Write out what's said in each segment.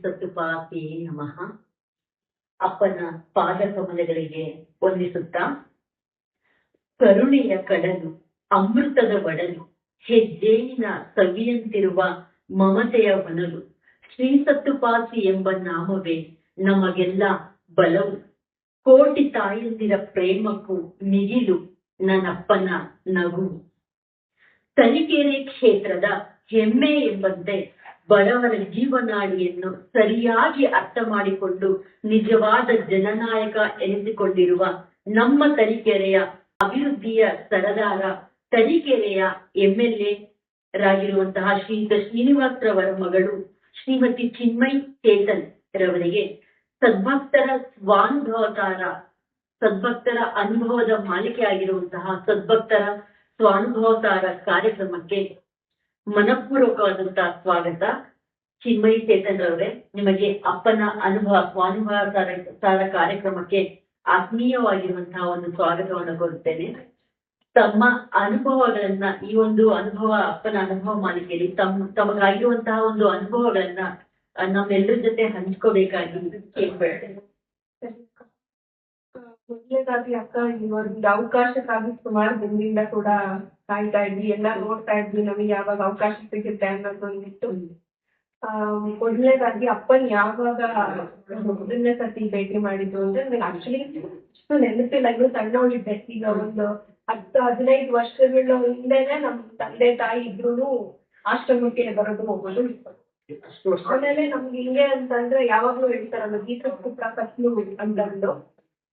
ಸತ್ತುಪಾತಿ ನಮಃ. ಅಪ್ಪನ ಪಾದ ಕಮಲಗಳಿಗೆ ವಂದಿಸುತ್ತಾ, ಕರುಣೆಯ ಕಡಲು, ಅಮೃತದ ಒಡಲು, ಹೆಜ್ಜೇನಿನ ಸವಿಯಂತಿರುವ ಮಮತೆಯ ಹೊನಲು, ಶ್ರೀ ಸತ್ತುಪಾತಿ ಎಂಬ ನಾಮವೇ ನಮಗೆಲ್ಲ ಬಲವು. ಕೋಟಿ ತಾಯಂದಿರ ಪ್ರೇಮಕ್ಕೂ ಮಿಗಿಲು ನನ್ನಪ್ಪನ ನಗು. ತರೀಕೆರೆ ಕ್ಷೇತ್ರದ ಹೆಮ್ಮೆ ಎಂಬಂತೆ ಬಡವರ ಜೀವನಾಡಿಯನ್ನು ಸರಿಯಾಗಿ ಅರ್ಥ ಮಾಡಿಕೊಂಡು ನಿಜವಾದ ಜನನಾಯಕ ಎನಿಸಿಕೊಂಡಿರುವ ನಮ್ಮ ತರೀಕೆರೆಯ ಅಭಿವೃದ್ಧಿಯ ಸರದಾರ, ತರೀಕೆರೆಯ MLA ರಾಗಿರುವಂತಹ ಶ್ರೀಯುತ ಶ್ರೀನಿವಾಸ್ ರವರ ಮಗಳು ಶ್ರೀಮತಿ ಚಿನ್ಮಯಿ ಚೇತನ್ ರವರಿಗೆ ಸದ್ಭಕ್ತರ ಸ್ವಾನುಭವತಾರ, ಸದ್ಭಕ್ತರ ಅನುಭವದ ಮಾಲಿಕೆ ಆಗಿರುವಂತಹ ಸದ್ಭಕ್ತರ ಸ್ವಾನುಭವತಾರ ಕಾರ್ಯಕ್ರಮಕ್ಕೆ ಮನಪೂರ್ವಕವಾದಂತಹ ಸ್ವಾಗತ. ಚಿನ್ಮಯಿ ಚೇತನ್ ರವರೇ, ನಿಮಗೆ ಅಪ್ಪನ ಅನುಭವ ಸ್ವಾನುಭವತಾರ ಕಾರ್ಯಕ್ರಮಕ್ಕೆ ಆತ್ಮೀಯವಾಗಿರುವಂತಹ ಒಂದು ಸ್ವಾಗತವನ್ನು ಕೋರುತ್ತೇನೆ. ತಮ್ಮ ಅನುಭವಗಳನ್ನ, ಈ ಒಂದು ಅನುಭವ, ಅಪ್ಪನ ಅನುಭವ ಮಾಲಿಕೆಯಲ್ಲಿ ತಮಗಾಗಿರುವಂತಹ ಒಂದು ಅನುಭವಗಳನ್ನ ನಮ್ಮೆಲ್ಲರ ಜೊತೆ ಹಂಚ್ಕೋಬೇಕಾಗಿ ಕೇಳ್ಬೇಡ್ತೇನೆ. ಮೊದಲನೇದಾಗಿ ಅಕ್ಕ, ಈ ಒಂದು ಅವಕಾಶಕ್ಕಾಗಿ ಸುಮಾರು ದಿನದಿಂದ ಕೂಡ ಕಾಯ್ತಾ ಇದ್ವಿ, ಎಲ್ಲ ನೋಡ್ತಾ ಇದ್ವಿ, ನಮಗೆ ಯಾವಾಗ ಅವಕಾಶ ಸಿಗುತ್ತೆ ಅನ್ನೋದೊಂದಿತ್ತು. ಮೊದಲನೇದಾಗಿ ಅಪ್ಪನ್ ಯಾವಾಗ ಮೊದಲನೇ ಸತಿ ಭೇಟಿ ಮಾಡಿದ್ದು ಅಂದ್ರೆ ನನಗೆ ಆಕ್ಚುಲಿ ಇಷ್ಟು ನೆನಪಿಲ್ಲ, ಇನ್ನು ಸಣ್ಣವಳಿದ್ದೆ. ಈಗ ಒಂದು 10-15 ವರ್ಷಗಳ ಹಿಂದೆನೆ ನಮ್ ತಂದೆ ತಾಯಿ ಇಬ್ರು ಆಶ್ರಮಕ್ಕೆ ಬರೋದು ಹೋಗೋದು ಇತ್ತು. ಆಮೇಲೆ ನಮ್ಗೆ ಹಿಂಗೆ ಅಂತಂದ್ರೆ ಯಾವಾಗ್ಲೂ ಹೇಳ್ತಾರಲ್ಲ, ಗೀತ ಪುತ್ರ ಫಸ್ಲು ಅಂತಂದು.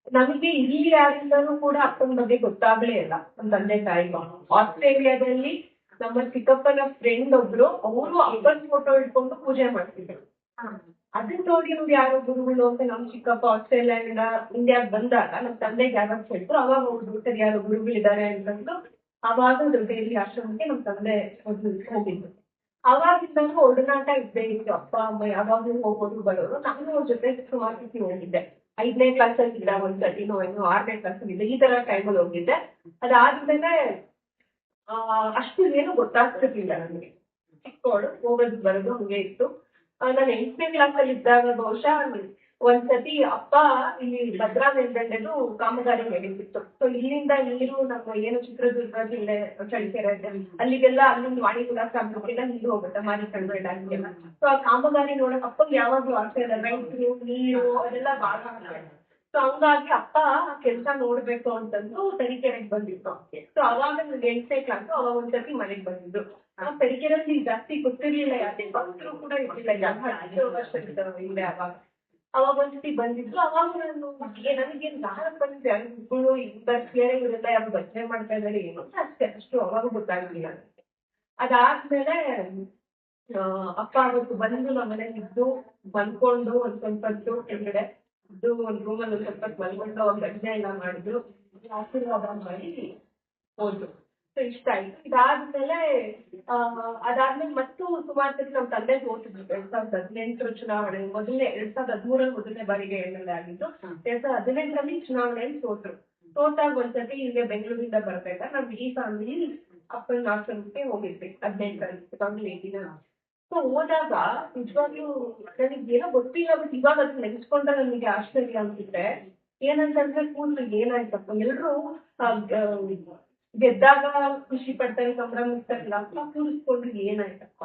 ನಮಗೆ ಇಲ್ಲಿ ಯಾರಿಂದನೂ ಕೂಡ ಅಪ್ಪನ ಬಗ್ಗೆ ಗೊತ್ತಾಗ್ಲೇ ಇಲ್ಲ. ನಮ್ಮ ತಂದೆ ತಾಯಿಗೂ ಆಸ್ಟ್ರೇಲಿಯಾದಲ್ಲಿ ನಮ್ಮ ಚಿಕ್ಕಪ್ಪನ ಫ್ರೆಂಡ್ ಒಬ್ರು, ಅವರು ಅಪ್ಪನ ಫೋಟೋ ಇಟ್ಕೊಂಡು ಪೂಜೆ ಮಾಡ್ತಿದ್ರು. ಅದನ್ನ ನೋಡಿ ಇವ್ರು ಯಾರೋ ಗುರುಗಳು ಅಂತ ನಮ್ ಚಿಕ್ಕಪ್ಪ ಆಸ್ಟ್ರೇಲಿಯಾದಿಂದ ಇಂಡಿಯಾಗ್ ಬಂದಾಗ ನಮ್ ತಂದೆಗೆ ಯಾವಾಗ ಹೇಳ್ರು, ಅವಾಗ ಅವ್ರು ಸರಿ ಯಾರೋ ಗುರುಗಳಿದ್ದಾರೆ ಅಂತಂದು ಅವಾಗ ದೊಡ್ಡೇರಿ ಆಶ್ರಮಕ್ಕೆ ನಮ್ ತಂದೆ ಹೋಗಿದ್ರು. ಅವಾಗಿಂದನೂ ಒಡನಾಟ ಇದ್ದೇ ಇತ್ತು. ಅಪ್ಪ ಅಮ್ಮ ಯಾವಾಗ್ಲೂ ಹೋಗೋದು ಬರೋರು. ನಾನು ಅವ್ರ ಜೊತೆ ಸುಮಾರು ಸತಿ ಹೋಗಿದ್ದೆ. 5ನೇ ಕ್ಲಾಸಲ್ಲಿ ಇದ್ದ ಒಂದ್ಸತಿನೋ ಏನೋ 6ನೇ ಕ್ಲಾಸಲ್ಲಿ ಇದ್ದೆ, ಈ ತರ ಟೈಮಲ್ಲಿ ಹೋಗಿದ್ದೆ. ಅದಾದ್ಮೇಲೆ ಅಷ್ಟು ಏನು ಗೊತ್ತಾಗ್ತಿರ್ಲಿಲ್ಲ ನನಗೆ. ಚಿಕ್ಕವಳು ಹೋಗೋದು ಬರೋದು ಹಂಗೆ ಇತ್ತು. ನಾನು 8ನೇ ಕ್ಲಾಸಲ್ಲಿ ಇದ್ದಾಗ ಬಹುಶಃ ಒಂದ್ಸತಿ ಅಪ್ಪ ಇಲ್ಲಿ ಭದ್ರಾ ಮೇಲ್ದಂಡೆದು ಕಾಮಗಾರಿ ನಡೀತಿತ್ತು. ಸೊ ಇಲ್ಲಿಂದ ನೀರು ನಮ್ಮ ಏನು ಚಿತ್ರದುರ್ಗ ಜಿಲ್ಲೆ ಚಳ್ಳಕೆರೆ ಅಲ್ಲಿಗೆಲ್ಲ, ಅಲ್ಲಿಂದ ವಾಣಿ ವಿಲಾಸ ಆಗ್ಬೇಕೆಲ್ಲ ನೀರು ಹೋಗುತ್ತೆ, ಮಾರಿ ಕಡಿಮೆ ಡ್ಯಾಮ್ಗೆಲ್ಲ. ಸೊ ಆ ಕಾಮಗಾರಿ ನೋಡಕ್ ಅಪ್ಪಗೆ ಯಾವಾಗ್ಲೂ ಆಗ್ತಾ ಇಲ್ಲ. ರೈತರು, ನೀರು ಅದೆಲ್ಲ ಬಾಳ ಆಗ್ತದೆ. ಸೊ ಹಂಗಾಗಿ ಅಪ್ಪ ಕೆಲ್ಸ ನೋಡ್ಬೇಕು ಅಂತಂದು ತರೀಕೆರೆಗೆ ಬಂದಿತ್ತು. ಸೊ ಅವಾಗ ನನ್ಗೆ 8ನೇ ಕ್ಲಾಸ್, ಅವಾಗ ಒಂದ್ಸತಿ ಮನೆಗ್ ಬಂದಿದ್ದು. ತರೀಕೆರೆಯಲ್ಲಿ ಜಾಸ್ತಿ ಗೊತ್ತಿರ್ಲಿಲ್ಲ, ಯಾಕೆ ಭಕ್ತರು ಕೂಡ ಇರ್ಲಿಲ್ಲ, 10 ವರ್ಷ ಹಿಂದೆ. ಅವಾಗ ಒಂದ್ಸತಿ ಬಂದಿದ್ರು. ಅವಾಗ ನಾನು ನನಗೇನು ದಾರ ಬಂದಿದೆ ಗುರುಗಳು ಬೇರೆ ಇವರೆಲ್ಲ ಯಾರು ಭಜನೆ ಮಾಡ್ತಾ ಇದ್ದಾರೆ ಏನು ಅಂತ ಅಷ್ಟು ಅವಾಗ ಗೊತ್ತಾಗಿಲ್ಲ. ಅದಾದ್ಮೇಲೆ ಅಪ್ಪ ಅವತ್ತು ಬಂದು ನಮ್ಮ ಮನೇಲಿ ಇದ್ದು ಬಂದ್ಕೊಂಡು ಒಂದ್ ಸ್ವಲ್ಪ ಕೆಳಗಡೆ ಇದ್ದು ಒಂದ್ ರೂಮಲ್ಲಿ ಒಂದ್ ಸ್ವಲ್ಪ ಮಲ್ಕೊಂಡು ಅವ್ರ ಭಜನೆ ಎಲ್ಲ ಮಾಡಿದ್ರು, ಆಶೀರ್ವಾದ ಮಾಡಿ ಹೋದ್ರು. ಸೊ ಇಷ್ಟ ಆಯ್ತು. ಅದಾದ್ಮೇಲೆ ಮತ್ತು ಸುಮಾರು ಸತಿ ನಮ್ ತಂದೆ ಸೋತಿದ್ರು. 2018 ಚುನಾವಣೆ, 2013 ಮೊದಲನೇ ಬಾರಿಗೆ MLA ಆಗಿದ್ದು. 2018 ಚುನಾವಣೆಯಲ್ಲಿ ಸೋತಾಗ ಒಂದ್ಸತಿ ಇಲ್ಲಿಗೆ ಬೆಂಗಳೂರಿಂದ ಬರ್ಬೇಕಾದ್ರೆ ನಮ್ ಇಡೀ ಫ್ಯಾಮಿಲಿ ಅಪ್ಪನ ಆಶ್ರಮಕ್ಕೆ ಹೋಗಿದ್ವಿ 2018. ಸೊ ಹೋದಾಗ ನಿಜವಾಗ್ಲೂ ನನಗೆ ಏನೋ ಗೊತ್ತಿಲ್ಲ, ಬಟ್ ಇವಾಗ ಅದು ನೆನೆಸ್ಕೊಂಡ್ರೆ ನನಗೆ ಆಶ್ಚರ್ಯ ಅನ್ಸುತ್ತೆ. ಏನಂತಂದ್ರೆ ಕೂದಲು ಏನಾಯ್ತಪ್ಪ, ಎಲ್ರು ಗೆದ್ದಾಗ ಖುಷಿ ಪಡ್ತಾರೆ, ಸಂಭ್ರಮಿಸ್ತಾರಲ್ಲ, ಕೂರಿಸ್ಕೊಂಡ್ರೆ ಏನಾಯ್ತಪ್ಪ.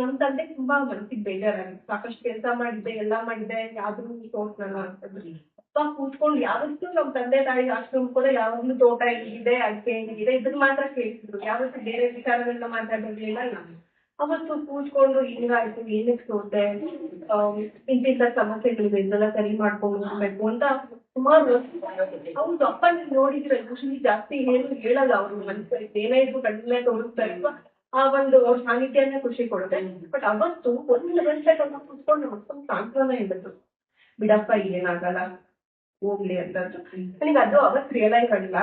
ನಮ್ ತಂದೆ ತುಂಬಾ ಮನಸ್ಸಿಗೆ ಬೇಜಾರಾಗಿತ್ತು. ಸಾಕಷ್ಟು ಕೆಲಸ ಮಾಡಿದ್ದೆ, ಎಲ್ಲಾ ಮಾಡಿದ್ದೆ, ಯಾವ್ದು ತೋರ್ಸಲ್ಲ ಅಂತಂದ್ರಿ. ಅಪ್ಪ ಕೂತ್ಕೊಂಡು ಯಾವತ್ತೂ ನಮ್ ತಂದೆ ತಾಯಿ ಆಶ್ರಮ ಕೂಡ ಯಾವಾಗ್ಲೂ ತೋಟ ಹೇಗಿದೆ, ಅಡಿಕೆ ಹೇಗಿದೆ, ಇದನ್ನ ಮಾತ್ರ ಕೇಳಿಸಿದ್ರು. ಯಾವತ್ತೂ ಬೇರೆ ವಿಚಾರಗಳನ್ನ ಮಾತಾಡಿರ್ಲಿಲ್ಲ. ಅವತ್ತು ಕೂತ್ಕೊಂಡು ಹಿಂಗಾಯ್ತು, ಏನಕ್ಕೆ ಸೋತೆ, ಇಂತಿಂತ ಸಮಸ್ಯೆಗಳಿದೆ, ಇದೆಲ್ಲ ಸರಿ ಮಾಡ್ಕೊಂಡು ಹೋಗ್ಬೇಕು ಅಂತ ಸುಮಾರು. ಹೌದು, ಅಪ್ಪ ನೀವು ನೋಡಿದ್ರೆ ಖುಷಿ ಜಾಸ್ತಿ ಹೇಳಲ್ಲ. ಅವ್ರ ಮನಸ್ಸಲ್ಲಿ ಏನೇ ಇದ್ರು ಕಡಿಮೆ ತೋರಿಸ್ತಾರೆ, ಆ ಒಂದು ಅವ್ರ ಸಾನ್ನಿಧ್ಯನೇ ಖುಷಿ ಕೊಡುತ್ತೆ. ಬಟ್ ಅವತ್ತು 1 ಗಂಟೆ ತನಕ ಕೂತ್ಕೊಂಡು ಮತ್ತೊಂದು ಸಾಂತ್ವನ ಇದ್ದದ್ದು, ಬಿಡಪ್ಪ ಏನಾಗಲ್ಲ ಹೋಗ್ಲಿ ಅಂತದ್ದು. ನನಗೆ ಅದು ಅವತ್ತು ರಿಯಲೈಸ್ ಆಗಿಲ್ಲ.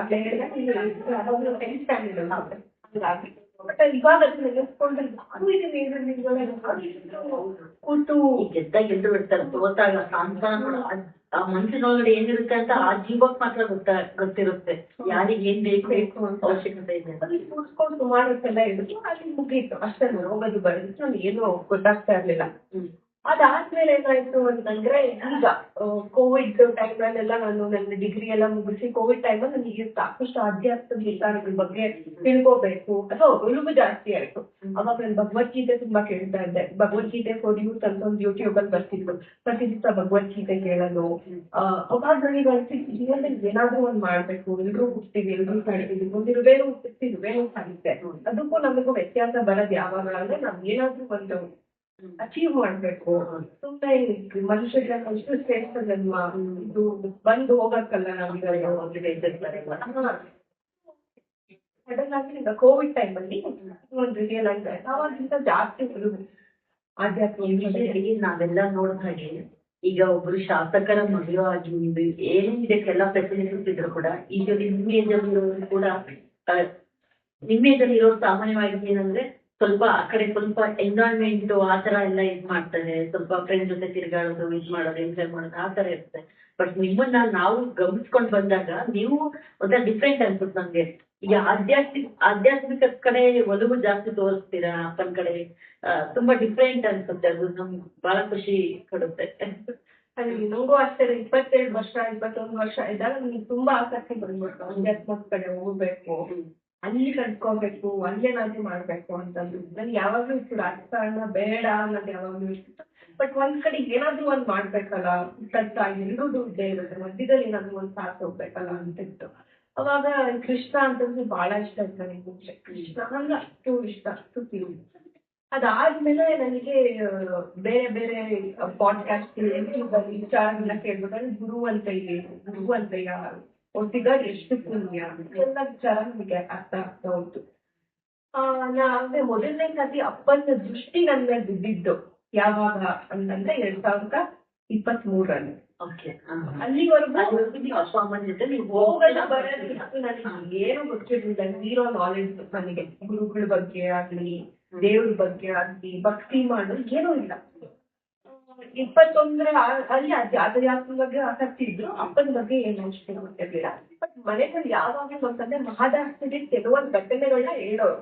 ಹಂಗಾಗಿ ಬಟ್ ಇವಾಗ ನೆನೆಸ್ಕೊಂಡ್ರೆ ಕೂತು ಗೆದ್ದಾಗ ಎಲ್ರು ಇರ್ತಾರೆ, ಸೋತಾಗ ಸಾಂತ್ವನ ಆ ಮನ್ಸಿನೊಳಗಡೆ ಏನಿರುತ್ತೆ ಅಂತ ಆ ಜೀವಕ್ ಮಾತ್ರ ಗೊತ್ತಿರುತ್ತೆ, ಯಾರಿಗೆ ಏನ್ ಬೇಕು ಅವಶ್ಯಕತೆ ಇದೆ. ಕೂರ್ಸ್ಕೊಂಡು ಸುಮಾರು ಸಲ ಇದ್ರು, ಅಲ್ಲಿ ಮುಗೀತು ಅಷ್ಟೇ. ಹೋಗೋದು ಬರೋದು ನಮ್ಗೆ ಏನು ಗೊತ್ತಾಗ್ತಾ ಇರ್ಲಿಲ್ಲ. ಅದಾದ್ಮೇಲೆ ಏನಾಯ್ತು ಅಂತಂದ್ರೆ ಈಗ ಕೋವಿಡ್ ಟೈಮಲ್ಲೆಲ್ಲ ನಾನು ನನ್ನ ಡಿಗ್ರಿ ಎಲ್ಲ ಮುಗಿಸಿ ಕೋವಿಡ್ ಟೈಮಲ್ಲಿ ನನಗೆ ಸಾಕಷ್ಟು ಆಧ್ಯಾತ್ಮಿಕ ವಿಚಾರಗಳ ಬಗ್ಗೆ ತಿಳ್ಕೋಬೇಕು ಅಥವಾ ಒಲವು ಜಾಸ್ತಿ ಆಯ್ತು. ಅವಾಗ ನಾನು ಭಗವದ್ಗೀತೆ ತುಂಬಾ ಕೇಳ್ತಾ ಇದ್ದೆ. ಭಗವದ್ಗೀತೆ ಫಾರ್ ಯೂತ್ ಅಂತ ಒಂದು ಯೂಟ್ಯೂಬ್ ಅಲ್ಲಿ ಬರ್ತಿದ್ರು, ಪ್ರತಿ ದಿವಸ ಭಗವದ್ಗೀತೆ ಕೇಳೋದು. ಅವಾಗ ನನಗೆ ಅನ್ಸಿತ್ತು ಜೀವನದಲ್ಲಿ ಏನಾದ್ರೂ ಒಂದ್ ಮಾಡ್ಬೇಕು, ಎಲ್ರೂ ಹುಡ್ತೀವಿ, ಎಲ್ರೂ ಸಾಯ್ತೀವಿ, ಒಂದಿರುವೇನು ಹುಟ್ಟಿರ್ತೀವಿ, ಇರುವೇನು ಸಾಯುತ್ತೆ. ಅದಕ್ಕೂ ನಮಗೂ ವ್ಯತ್ಯಾಸ ಬರೋದು ಯಾವಾಗ ಅಂದ್ರೆ ನಾವ್ ಏನಾದ್ರೂ ಒಂದು ಅಚೀವ್ ಮಾಡ್ಬೇಕು. ಸುಮ್ಮನೆ ಮನುಷ್ಯರಿಗೆ ಇಷ್ಟು ಶ್ರೇಷ್ಠ ಜನ್ಮ ಇದು ಬಂದು ಹೋಗಕ್ಕಲ್ಲ ಸಡನ್ ಆಗಿ ಈಗ ಕೋವಿಡ್ ಟೈಮಲ್ಲಿ ಒಂದು ರಿಯಲೈಸ್ ಆಯ್ತು. ಅವಾಗಿಂತ ಜಾಸ್ತಿ ಆಧ್ಯಾತ್ಮಿಕ ನಾವೆಲ್ಲ ನೋಡಿದ ಹಾಗೆ ಈಗ ಒಬ್ರು ಶಾಸಕರ ಮದುವೆ ಆಗಿ ಏನು ಇದಕ್ಕೆಲ್ಲ ಫೆಸಿಲಿಟೀಸ್ ಇದ್ರು ಕೂಡ ಈಗ ನಿಮ್ಮ ಏಜಲ್ಲಿರೋರು ಕೂಡ ನಿಮ್ಮ ಏಜಲ್ಲಿರೋರು ಸಾಮಾನ್ಯವಾಗಿ ಏನಂದ್ರೆ ಸ್ವಲ್ಪ ಆ ಕಡೆ ಸ್ವಲ್ಪ ಎನ್ವಾಯ್ಮೆಂಟ್ ಆ ತರ ಎಲ್ಲ ಇದ್ ಮಾಡ್ತಾರೆ, ಸ್ವಲ್ಪ ಫ್ರೆಂಡ್ ಜೊತೆ ತಿರ್ಗಾಡೋದು, ಇದ್ ಮಾಡೋದು, ಎಂಜಾಯ್ ಮಾಡೋದು ಆ ತರ ಇರುತ್ತೆ. ಬಟ್ ನಿಮ್ಮನ್ನ ನಾವು ಗಮನಿಸ್ಕೊಂಡ್ ಬಂದಾಗ ನೀವು ಒಂಥರ ಡಿಫ್ರೆಂಟ್ ಅನ್ಸುತ್ತೆ ನಮ್ಗೆ. ಈಗ ಆಧ್ಯಾತ್ಮಿಕ ಕಡೆ ಒಲವು ಜಾಸ್ತಿ ತೋರಿಸ್ತೀರಾ, ಅಪ್ಪನ ಕಡೆ ತುಂಬಾ ಡಿಫ್ರೆಂಟ್ ಅನ್ಸುತ್ತೆ. ಅದು ನಮ್ಗೆ ಬಹಳ ಖುಷಿ ಕೊಡುತ್ತೆ. ನಂಗೂ ಅಷ್ಟೇ 22 ವರ್ಷ 21 ವರ್ಷ ಇದ್ದಾಗ ನಮ್ಗೆ ತುಂಬಾ ಆಸಕ್ತಿ ಬಂದ್ಬಿಟ್ಟು ಆಧ್ಯಾತ್ಮದ ಕಡೆ ಹೋಗ್ಬೇಕು, ಅಲ್ಲಿ ಕಲ್ತ್ಕೋಬೇಕು, ಅಲ್ಲೇನಾದ್ರೂ ಮಾಡ್ಬೇಕು ಅಂತಂದ್ರು. ನನ್ಗೆ ಯಾವಾಗ್ಲೂ ಇತ್ತು ರಾಜಕಾರಣ ಬೇಡ ಅನ್ನೋದು ಯಾವಾಗ್ಲೂ ಇತ್ತು. ಬಟ್ ಒಂದ್ ಕಡೆ ಏನಾದ್ರೂ ಒಂದ್ ಮಾಡ್ಬೇಕಲ್ಲ, ಕೆಲಸ ಎಲ್ರೂ ದುಡ್ಡೇ ಇರುತ್ತೆ, ಮಧ್ಯದಲ್ಲಿ ಏನಾದ್ರೂ ಒಂದ್ ಸಾಥ್ ಹೋಗ್ಬೇಕಲ್ಲ ಅಂತಿತ್ತು. ಅವಾಗ ಕೃಷ್ಣ ಅಂತಂದ್ರೆ ಬಹಳ ಇಷ್ಟ ಆಯ್ತು ನನಗೆ. ಮುಂಚೆ ಕೃಷ್ಣ ಅಂದ್ರೆ ಅಷ್ಟು ಇಷ್ಟ, ಅಷ್ಟು ಫೀಲ್. ಅದಾದ್ಮೇಲೆ ನನಗೆ ಬೇರೆ ಬೇರೆ ಪಾಡ್ಕಾಸ್ಟ್ ಯೂಟ್ಯೂಬ್ ಅಲ್ಲಿ ವಿಚಾರಗಳನ್ನ ಕೇಳ್ಬೇಕಾದ್ರೆ ಗುರು ಅಂತ ಯಾರು ಒಟ್ಟಿಗಾಗಿ ಎಷ್ಟು ಪುಣ್ಯ ಎಲ್ಲ ವಿಚಾರ ನಮಗೆ ಅರ್ಥ ಆಗ್ತಾ ಹೋಯ್ತು. ನಾವೇ ಮೊದಲನೇ ಸತಿ ಅಪ್ಪನ ದೃಷ್ಟಿ ನನ್ನ ಮೇಲೆ ಬಿದ್ದಿದ್ದು ಯಾವಾಗ ಅಂತಂದ್ರೆ 2023ರಲ್ಲಿ. ಅಲ್ಲಿವರೆಗೂ ಹೋಗೋದು ಬರೋದಿಲ್ಲ, ನನಗೆ ಏನು ಗೊತ್ತಿರ್ಲಿಲ್ಲ, ಝೀರೋ ನಾಲೆಡ್ಜ್ ನನಗೆ. ಗುರುಗಳ ಬಗ್ಗೆ ಆಗ್ಲಿ, ದೇವ್ರ ಬಗ್ಗೆ ಆಗ್ಲಿ, ಭಕ್ತಿ ಮಾಡೋದು ಏನೂ ಇಲ್ಲ. 21 ಅಲ್ಲಿ ಅಧ್ಯಾತ್ಮ ಬಗ್ಗೆ ಆಸಕ್ತಿ ಇದ್ರು, ಅಪ್ಪನ ಬಗ್ಗೆ ಏನು ಅಷ್ಟು ಗೊತ್ತಿರ್ಲಿಲ್ಲ. ಬಟ್ ಮನೆಯಲ್ಲಿ ಯಾವಾಗ್ಲೂ ಅಂತಂದ್ರೆ ಮಹಾದಾಸ್ತಿಗೆ ಕೆಲವೊಂದು ಘಟನೆಗಳನ್ನ ಹೇಳೋರು.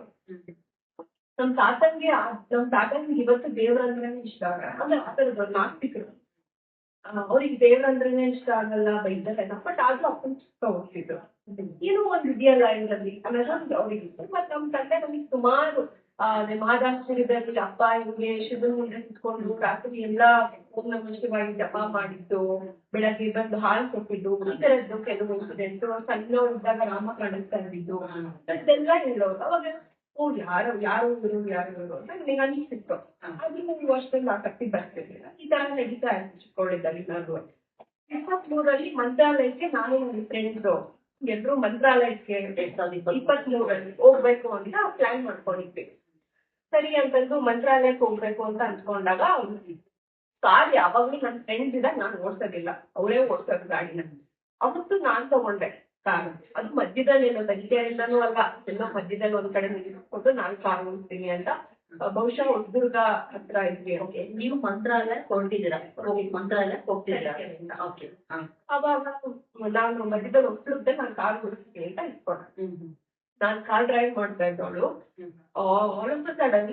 ನಮ್ ತಾತಂಗೆ ಇವತ್ತು ದೇವ್ರಂದ್ರೇನೆ ಇಷ್ಟ ಆಗಲ್ಲ. ಅಂದ್ರೆ ಆತರದವ್ರು ನಾಸ್ತಿಕರು, ಅವ್ರಿಗೆ ದೇವ್ರಂದ್ರೇನೆ ಇಷ್ಟ ಆಗಲ್ಲ, ಬೈದಲ್ಲ. ಬಟ್ ಆದ್ರೂ ಅಪ್ಪನ ಚಿಕ್ಕ ಹೋಗ್ತಿದ್ರು, ಏನೋ ಒಂದ್ ಇದೆಯಲ್ಲ ಇದರಲ್ಲಿ ಅನ್ನೋದು ಅವ್ರಿಗಿತ್ತು. ಮತ್ ನಮ್ ತಂದೆ ನಮಗೆ ಸುಮಾರು ಮಹಾದಾಸ್ತಿರದಲ್ಲಿ ಅಪ್ಪ ಇವ್ರಿಗೆ ಶಿವನ ಮುಂದೆ ಕುತ್ಕೊಂಡು ರಾತ್ರಿ ಎಲ್ಲಾ ಓಂ ನಮಃ ಶಿವಾಯ ಜಪ ಮಾಡಿದ್ದು, ಬೆಳಗ್ಗೆ ಬಂದು ಹಾಲು ಕೊಟ್ಟಿದ್ದು, ಈ ತರದ್ದು ಕೆಲವು ಇನ್ಸಿಡೆಂಟ್. ಸಣ್ಣವರಿದ್ದಾಗ ರಾಮ ಕಾಣಿಸ್ತಾ ಇದ್ದಿದ್ದು, ಇದೆಲ್ಲ ಹೇಳೋರು. ಅವಾಗ ಯಾರು ಗುರು ಅಂತ ನನಗೆ ಅನಿಸ್ತಿತ್ತು. ಆದ್ರೆ ನನಗೆ ಅಷ್ಟೊಂದು ಆಸಕ್ತಿ ಬರ್ತಿರ್ಲಿಲ್ಲ. ಈ ತರ ನಡೀತಾ ಇತ್ತು ಚಿಕ್ಕವಳಿದ್ದಲ್ಲಿ. ನಾನು 23ರಲ್ಲಿ ಮಂತ್ರಾಲಯಕ್ಕೆ ನಾನು ನನ್ನ ಫ್ರೆಂಡ್ಸ್ ಎಲ್ರು ಮಂತ್ರಾಲಯಕ್ಕೆ 2023ರಲ್ಲಿ ಹೋಗ್ಬೇಕು ಅಂತ ಪ್ಲಾನ್ ಮಾಡ್ಕೊಂಡಿದ್ವಿ. ಸರಿ ಅಂತಂದು ಮಂತ್ರಾಲಯಕ್ಕೆ ಹೋಗ್ಬೇಕು ಅಂತ ಅನ್ಕೊಂಡಾಗ ಕಾರ್ ಯಾವಾಗ್ಲೂ ನನ್ನ ಫ್ರೆಂಡ್ಸ್ ಇದ್ದಾಗ ನಾನು ಓಡ್ಸೋದಿಲ್ಲ, ಅವರೇ ಓಡ್ಸೋದು ಗಾಡಿನ. ಅವತ್ತು ನಾನ್ ತಗೊಂಡೆ ಕಾರ್. ಅದು ಮಧ್ಯದಲ್ಲಿ ಏನೋ ತಗಿತೆಯಿಂದನೂ ಅಲ್ಲ, ಎಲ್ಲೋ ಮಧ್ಯದಲ್ಲಿ ಒಂದ್ ಕಡೆ ನಿಲ್ಲಿಸ್ಕೊಂಡು ನಾನು ಕಾರ್ ಓಡಿಸ್ತೀನಿ ಅಂತ. ಬಹುಶಃ ಹೊಸದುರ್ಗ ಹತ್ರ ಇದ್ವಿ. ನೀವು ಮಂತ್ರಾಲಯಕ್ಕೆ ಹೊರಟಿದ್ದೀರಾ? ಮಂತ್ರಾಲಯಕ್ಕೆ ಹೋಗ್ತಿದ್ದೀರಾ? ಅವಾಗ ನಾನು ಮಧ್ಯದಲ್ಲಿ ಹೊಸದುರ್ಗದಲ್ಲಿ ನಾನು ಕಾರ್ ಓಡಿಸ್ತೀನಿ ಅಂತ ಇಟ್ಕೊಂಡೆ. ನಾನ್ ಕಾರ್ ಡ್ರೈವ್ ಮಾಡ್ತಾ ಇದ್ದವಳು ಆಲ್ ಆಫ್ ಸಡನ್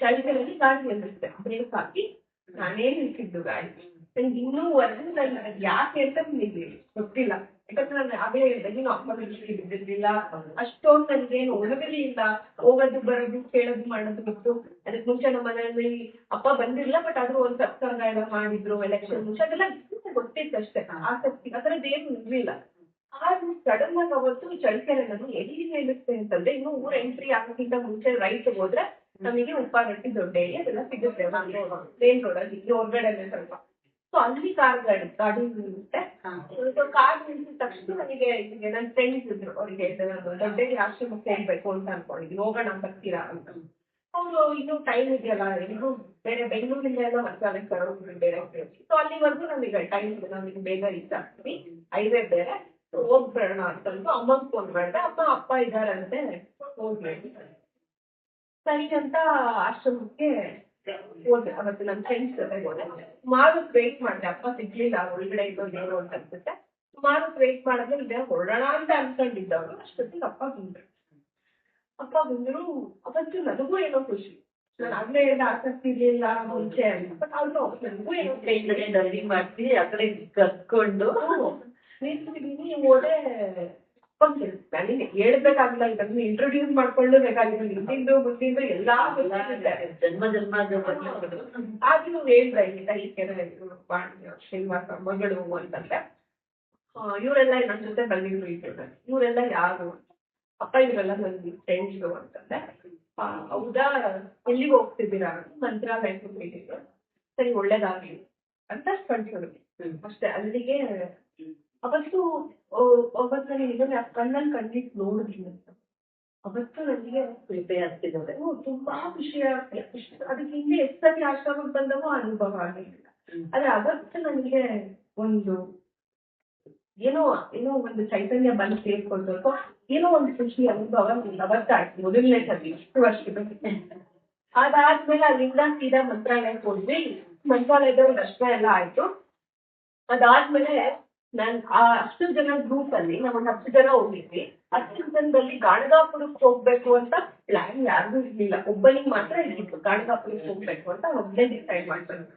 ಚಳಿಗಳಲ್ಲಿ ಗಾಡಿ ನಿಲ್ಲಿಸುತ್ತೆ. ಬ್ರೇಕ್ ಹಾಕಿ ನಾನೇ ನಿಲ್ಸಿದ್ದು ಗಾಡಿ. ನನ್ಗೆ ಇನ್ನೂವರೆಗೂ ನನ್ಗೆ ಯಾಕೆ ಅಂತ ಗೊತ್ತಿಲ್ಲ. ಯಾಕಂದ್ರೆ ನಾನು ಅದೇ ಹೇಳಿದಾಗ ಅಪ್ಪನ ದೃಷ್ಟಿ ಬಿದ್ದಿರ್ಲಿಲ್ಲ, ಅಷ್ಟೊಂದು ನನ್ಗೇನು ಒಳಗಡೆ ಇಲ್ಲ. ಹೋಗೋದು ಬರೋದು ಕೇಳೋದು ಮಾಡೋದು ಬಿಟ್ಟು. ಅದಕ್ಕೆ ಮುಂಚೆ ನಮ್ಮ ಮನೆಯಲ್ಲಿ ಅಪ್ಪ ಬಂದಿರ್ಲಿಲ್ಲ, ಬಟ್ ಆದ್ರೂ ಒಂದ್ ಸತ್ಸಂಗ ಎಲ್ಲ ಮಾಡಿದ್ರು ಎಲೆಕ್ಷನ್ ಮುಂಚೆ. ಅದೆಲ್ಲ ಗೊತ್ತಿತ್ತು ಅಷ್ಟೇ, ಆಸಕ್ತಿ ಅದರದ್ದೇನು ಇರ್ಲಿಲ್ಲ. ಆದ್ರೂ ಸಡನ್ ಆಗಿ ಅವತ್ತು ಚಳಿಕೆರೆ ನಾನು ಎಲ್ಲಿ ನಿಲ್ಲಿಸ್ತೇನೆ ಅಂತಂದ್ರೆ, ಇನ್ನು ಊರ್ ಎಂಟ್ರಿ ಆಗೋಕ್ಕಿಂತ ಮುಂಚೆ ರೈಟ್ ಹೋದ್ರೆ ನಮಗೆ ಉಪ್ಪಾರಟ್ಟಿ ದೊಡ್ಡ ಏರಿಯಾ ಅದೆಲ್ಲ ಸಿಗುತ್ತೆ ಮೇನ್ ರೋಡ್ ಅಲ್ಲಿ, ಇಲ್ಲಿ ಹೊರಗಡೆ ಸ್ವಲ್ಪ. ಸೊ ಅಲ್ಲಿ ಗಾಡಿ ನಿಲ್ಲುತ್ತೆ. ಕಾರ್ ನಿಲ್ಸಿದ ತಕ್ಷಣ ನನಗೆ ನನ್ನ ಫ್ರೆಂಡ್ಸ್ ಇದ್ರು, ಅವ್ರಿಗೆ ದೊಡ್ಡ ಆಶ್ರಮಕ್ಕೆ ಹೋಗ್ಬೇಕು ಅಂತ ಅನ್ಕೊಂಡಿದ್ವಿ, ಹೋಗೋಣ ಬರ್ತೀರಾ ಅಂತ. ಅವರು ಇನ್ನೂ ಟೈಮ್ ಇದೆಯಲ್ಲ, ಎಲ್ರು ಬೇರೆ ಬೆಂಗಳೂರಿಂದ ಎಲ್ಲ ಮಂತ್ರಾಲಯಕ್ಕೆ ಬರೋದು ಬೇರೆ. ಸೊ ಅಲ್ಲಿವರೆಗೂ ನಮಗೆ ಟೈಮ್ ಇದೆ, ನಮಗೆ ಬೇಗ ರೀಚ್ ಆಗ್ತೀವಿ, ಹೈವೇ ಬೇರೆ ಹೋಗ್ಬೇಡ ಅಂತಂದು ಅಮ್ಮಂಗೆ ಫೋನ್ ಮಾಡಿದೆ. ಅಪ್ಪ ಇದಾರಂತೆ ಹೋಗ್ಬೇಡಿ. ಸರಿ ಅಂತ ಆಶ್ರಮಕ್ಕೆ ಹೋದೆ. ಅವತ್ತು ನನ್ನ ಫ್ರೆಂಡ್ಸ್ ಜೊತೆ ಹೋದೆ. ಸುಮಾರು ವೇಟ್ ಮಾಡಿದೆ, ಅಪ್ಪ ಸಿಗ್ಲಿಲ್ಲ, ಒಳಗಡೆ ಇದ್ದೋದು ಏನು ಅಂತ ಅನ್ಸುತ್ತೆ. ಸುಮಾರು ವೇಟ್ ಮಾಡಿದ್ರೆ ಹೊರಡೋಣ ಅಂತ ಅನ್ಕೊಂಡಿದ್ದವ್ರು. ಅಷ್ಟೊತ್ತಿಗೆ ಅಪ್ಪ ಬಂದ್ರು. ಅವತ್ತು ನನಗೂ ಏನೋ ಖುಷಿ. ನಾನು ಆಗ್ಲೇ ಹೇಳಿದ ಆಸಕ್ತಿ ಇರ್ಲಿಲ್ಲ ಮುಂಚೆ ಅಂತ. ಬಟ್ ಆಲ್ಸೋ ನನಗೂ ಏನೋ ಡೈರಿಂಗ್ ಮಾಡ್ತಿ ಆ ಕಡೆ ಕರ್ಕೊಂಡು ನಿಂತಿದ್ದೀನಿ ಓದೇ ನನಗೆ ಹೇಳ್ಬೇಕಾಗಿಲ್ಲ ಇದನ್ನು ಇಂಟ್ರೊಡ್ಯೂಸ್ ಮಾಡ್ಕೊಂಡು ಬೇಕಾಗಿಲ್ಲ ಹಿಂದಿಂದು ಮುಂದಿಂದು ಎಲ್ಲಾ ಜನ್ಮ ಜನ್ಮ ಆದ್ರೂ ಹೇಳ್ತಾ ಇಲ್ಲ ಈ ಕೆರೆ ಶ್ರೀನಿವಾಸ ಮಗಳು ಅಂತಂದ್ರೆ ಇವರೆಲ್ಲ ನನ್ನ ಜೊತೆ ಬಂದಿದ್ರು ಇವರೆಲ್ಲ ಯಾರು ಅಪ್ಪ ಇವರೆಲ್ಲ ನನ್ನ ಫ್ರೆಂಡ್ಸು ಅಂತಂದ್ರೆ ಹೌದಾ ಎಲ್ಲಿಗೆ ಹೋಗ್ತಿದ್ದೀರಾ ಮಂತ್ರಾಲಯಕ್ಕೆ ಹೋಗಿದ್ರು ಸರಿ ಒಳ್ಳೇದಾಗ್ಲಿ ಅಂತ ಕಳ್ಸೋದು ಅಷ್ಟೇ. ಅಲ್ಲಿಗೆ ಅವತ್ತು ನನಗೆ ಕಣ್ಣಲ್ಲಿ ಕಂಡಿಟ್ಟು ನೋಡಿದ್ವಿ ಅಂತ ಅವತ್ತು ನನಗೆ ಪ್ರಿಪೇ ಆಗ್ತಿದ್ದಾರೆ ತುಂಬಾ ಖುಷಿ ಅದಕ್ಕೆ ಹಿಂದೆ ಎಷ್ಟು ಸತಿ ಆಶ್ರಮಕ್ಕೆ ಬಂದವೋ ಅನುಭವ ಆಗಿಲ್ಲ. ಆದ್ರೆ ಅವತ್ತು ನನಗೆ ಒಂದು ಏನೋ ಒಂದು ಚೈತನ್ಯ ಬಂದು ಸೇರ್ಕೊಳ್ಬೇಕು, ಏನೋ ಒಂದು ಖುಷಿ ಅನುಭವ ಅವತ್ತಾಯ್ತು ಮೊದಲನೇ ಸತಿ ಇಷ್ಟು ವರ್ಷದ. ಅದಾದ್ಮೇಲೆ ಅಲ್ಲಿಂದ ಸೀದಾ ಮಂತ್ರಾಲಯಕ್ಕೆ ಹೋದ್ವಿ. ಮಂತ್ರಾಲಯದ ದರ್ಶನ ಎಲ್ಲ ಆಯ್ತು. ಅದಾದ್ಮೇಲೆ ನಾನ್ ಅಷ್ಟು ಜನ ಗ್ರೂಪ್ ಅಲ್ಲಿ ನಾವೊಂದು 10 ಜನ ಹೋಗಿದ್ವಿ. 10 ಜನದಲ್ಲಿ ಗಾಣಗಾಪುರಕ್ಕೆ ಹೋಗ್ಬೇಕು ಅಂತ ಪ್ಲಾನ್ ಯಾರಿಗೂ ಇರ್ಲಿಲ್ಲ, ಒಬ್ಬನಿಗೆ ಮಾತ್ರ ಇರ್ಲಿತ್ತು ಗಾಣಗಾಪುರಕ್ಕೆ ಹೋಗ್ಬೇಕು ಅಂತ. ಒಬ್ಬನೇ ಡಿಸೈಡ್ ಮಾಡ್ಕೊಂಡು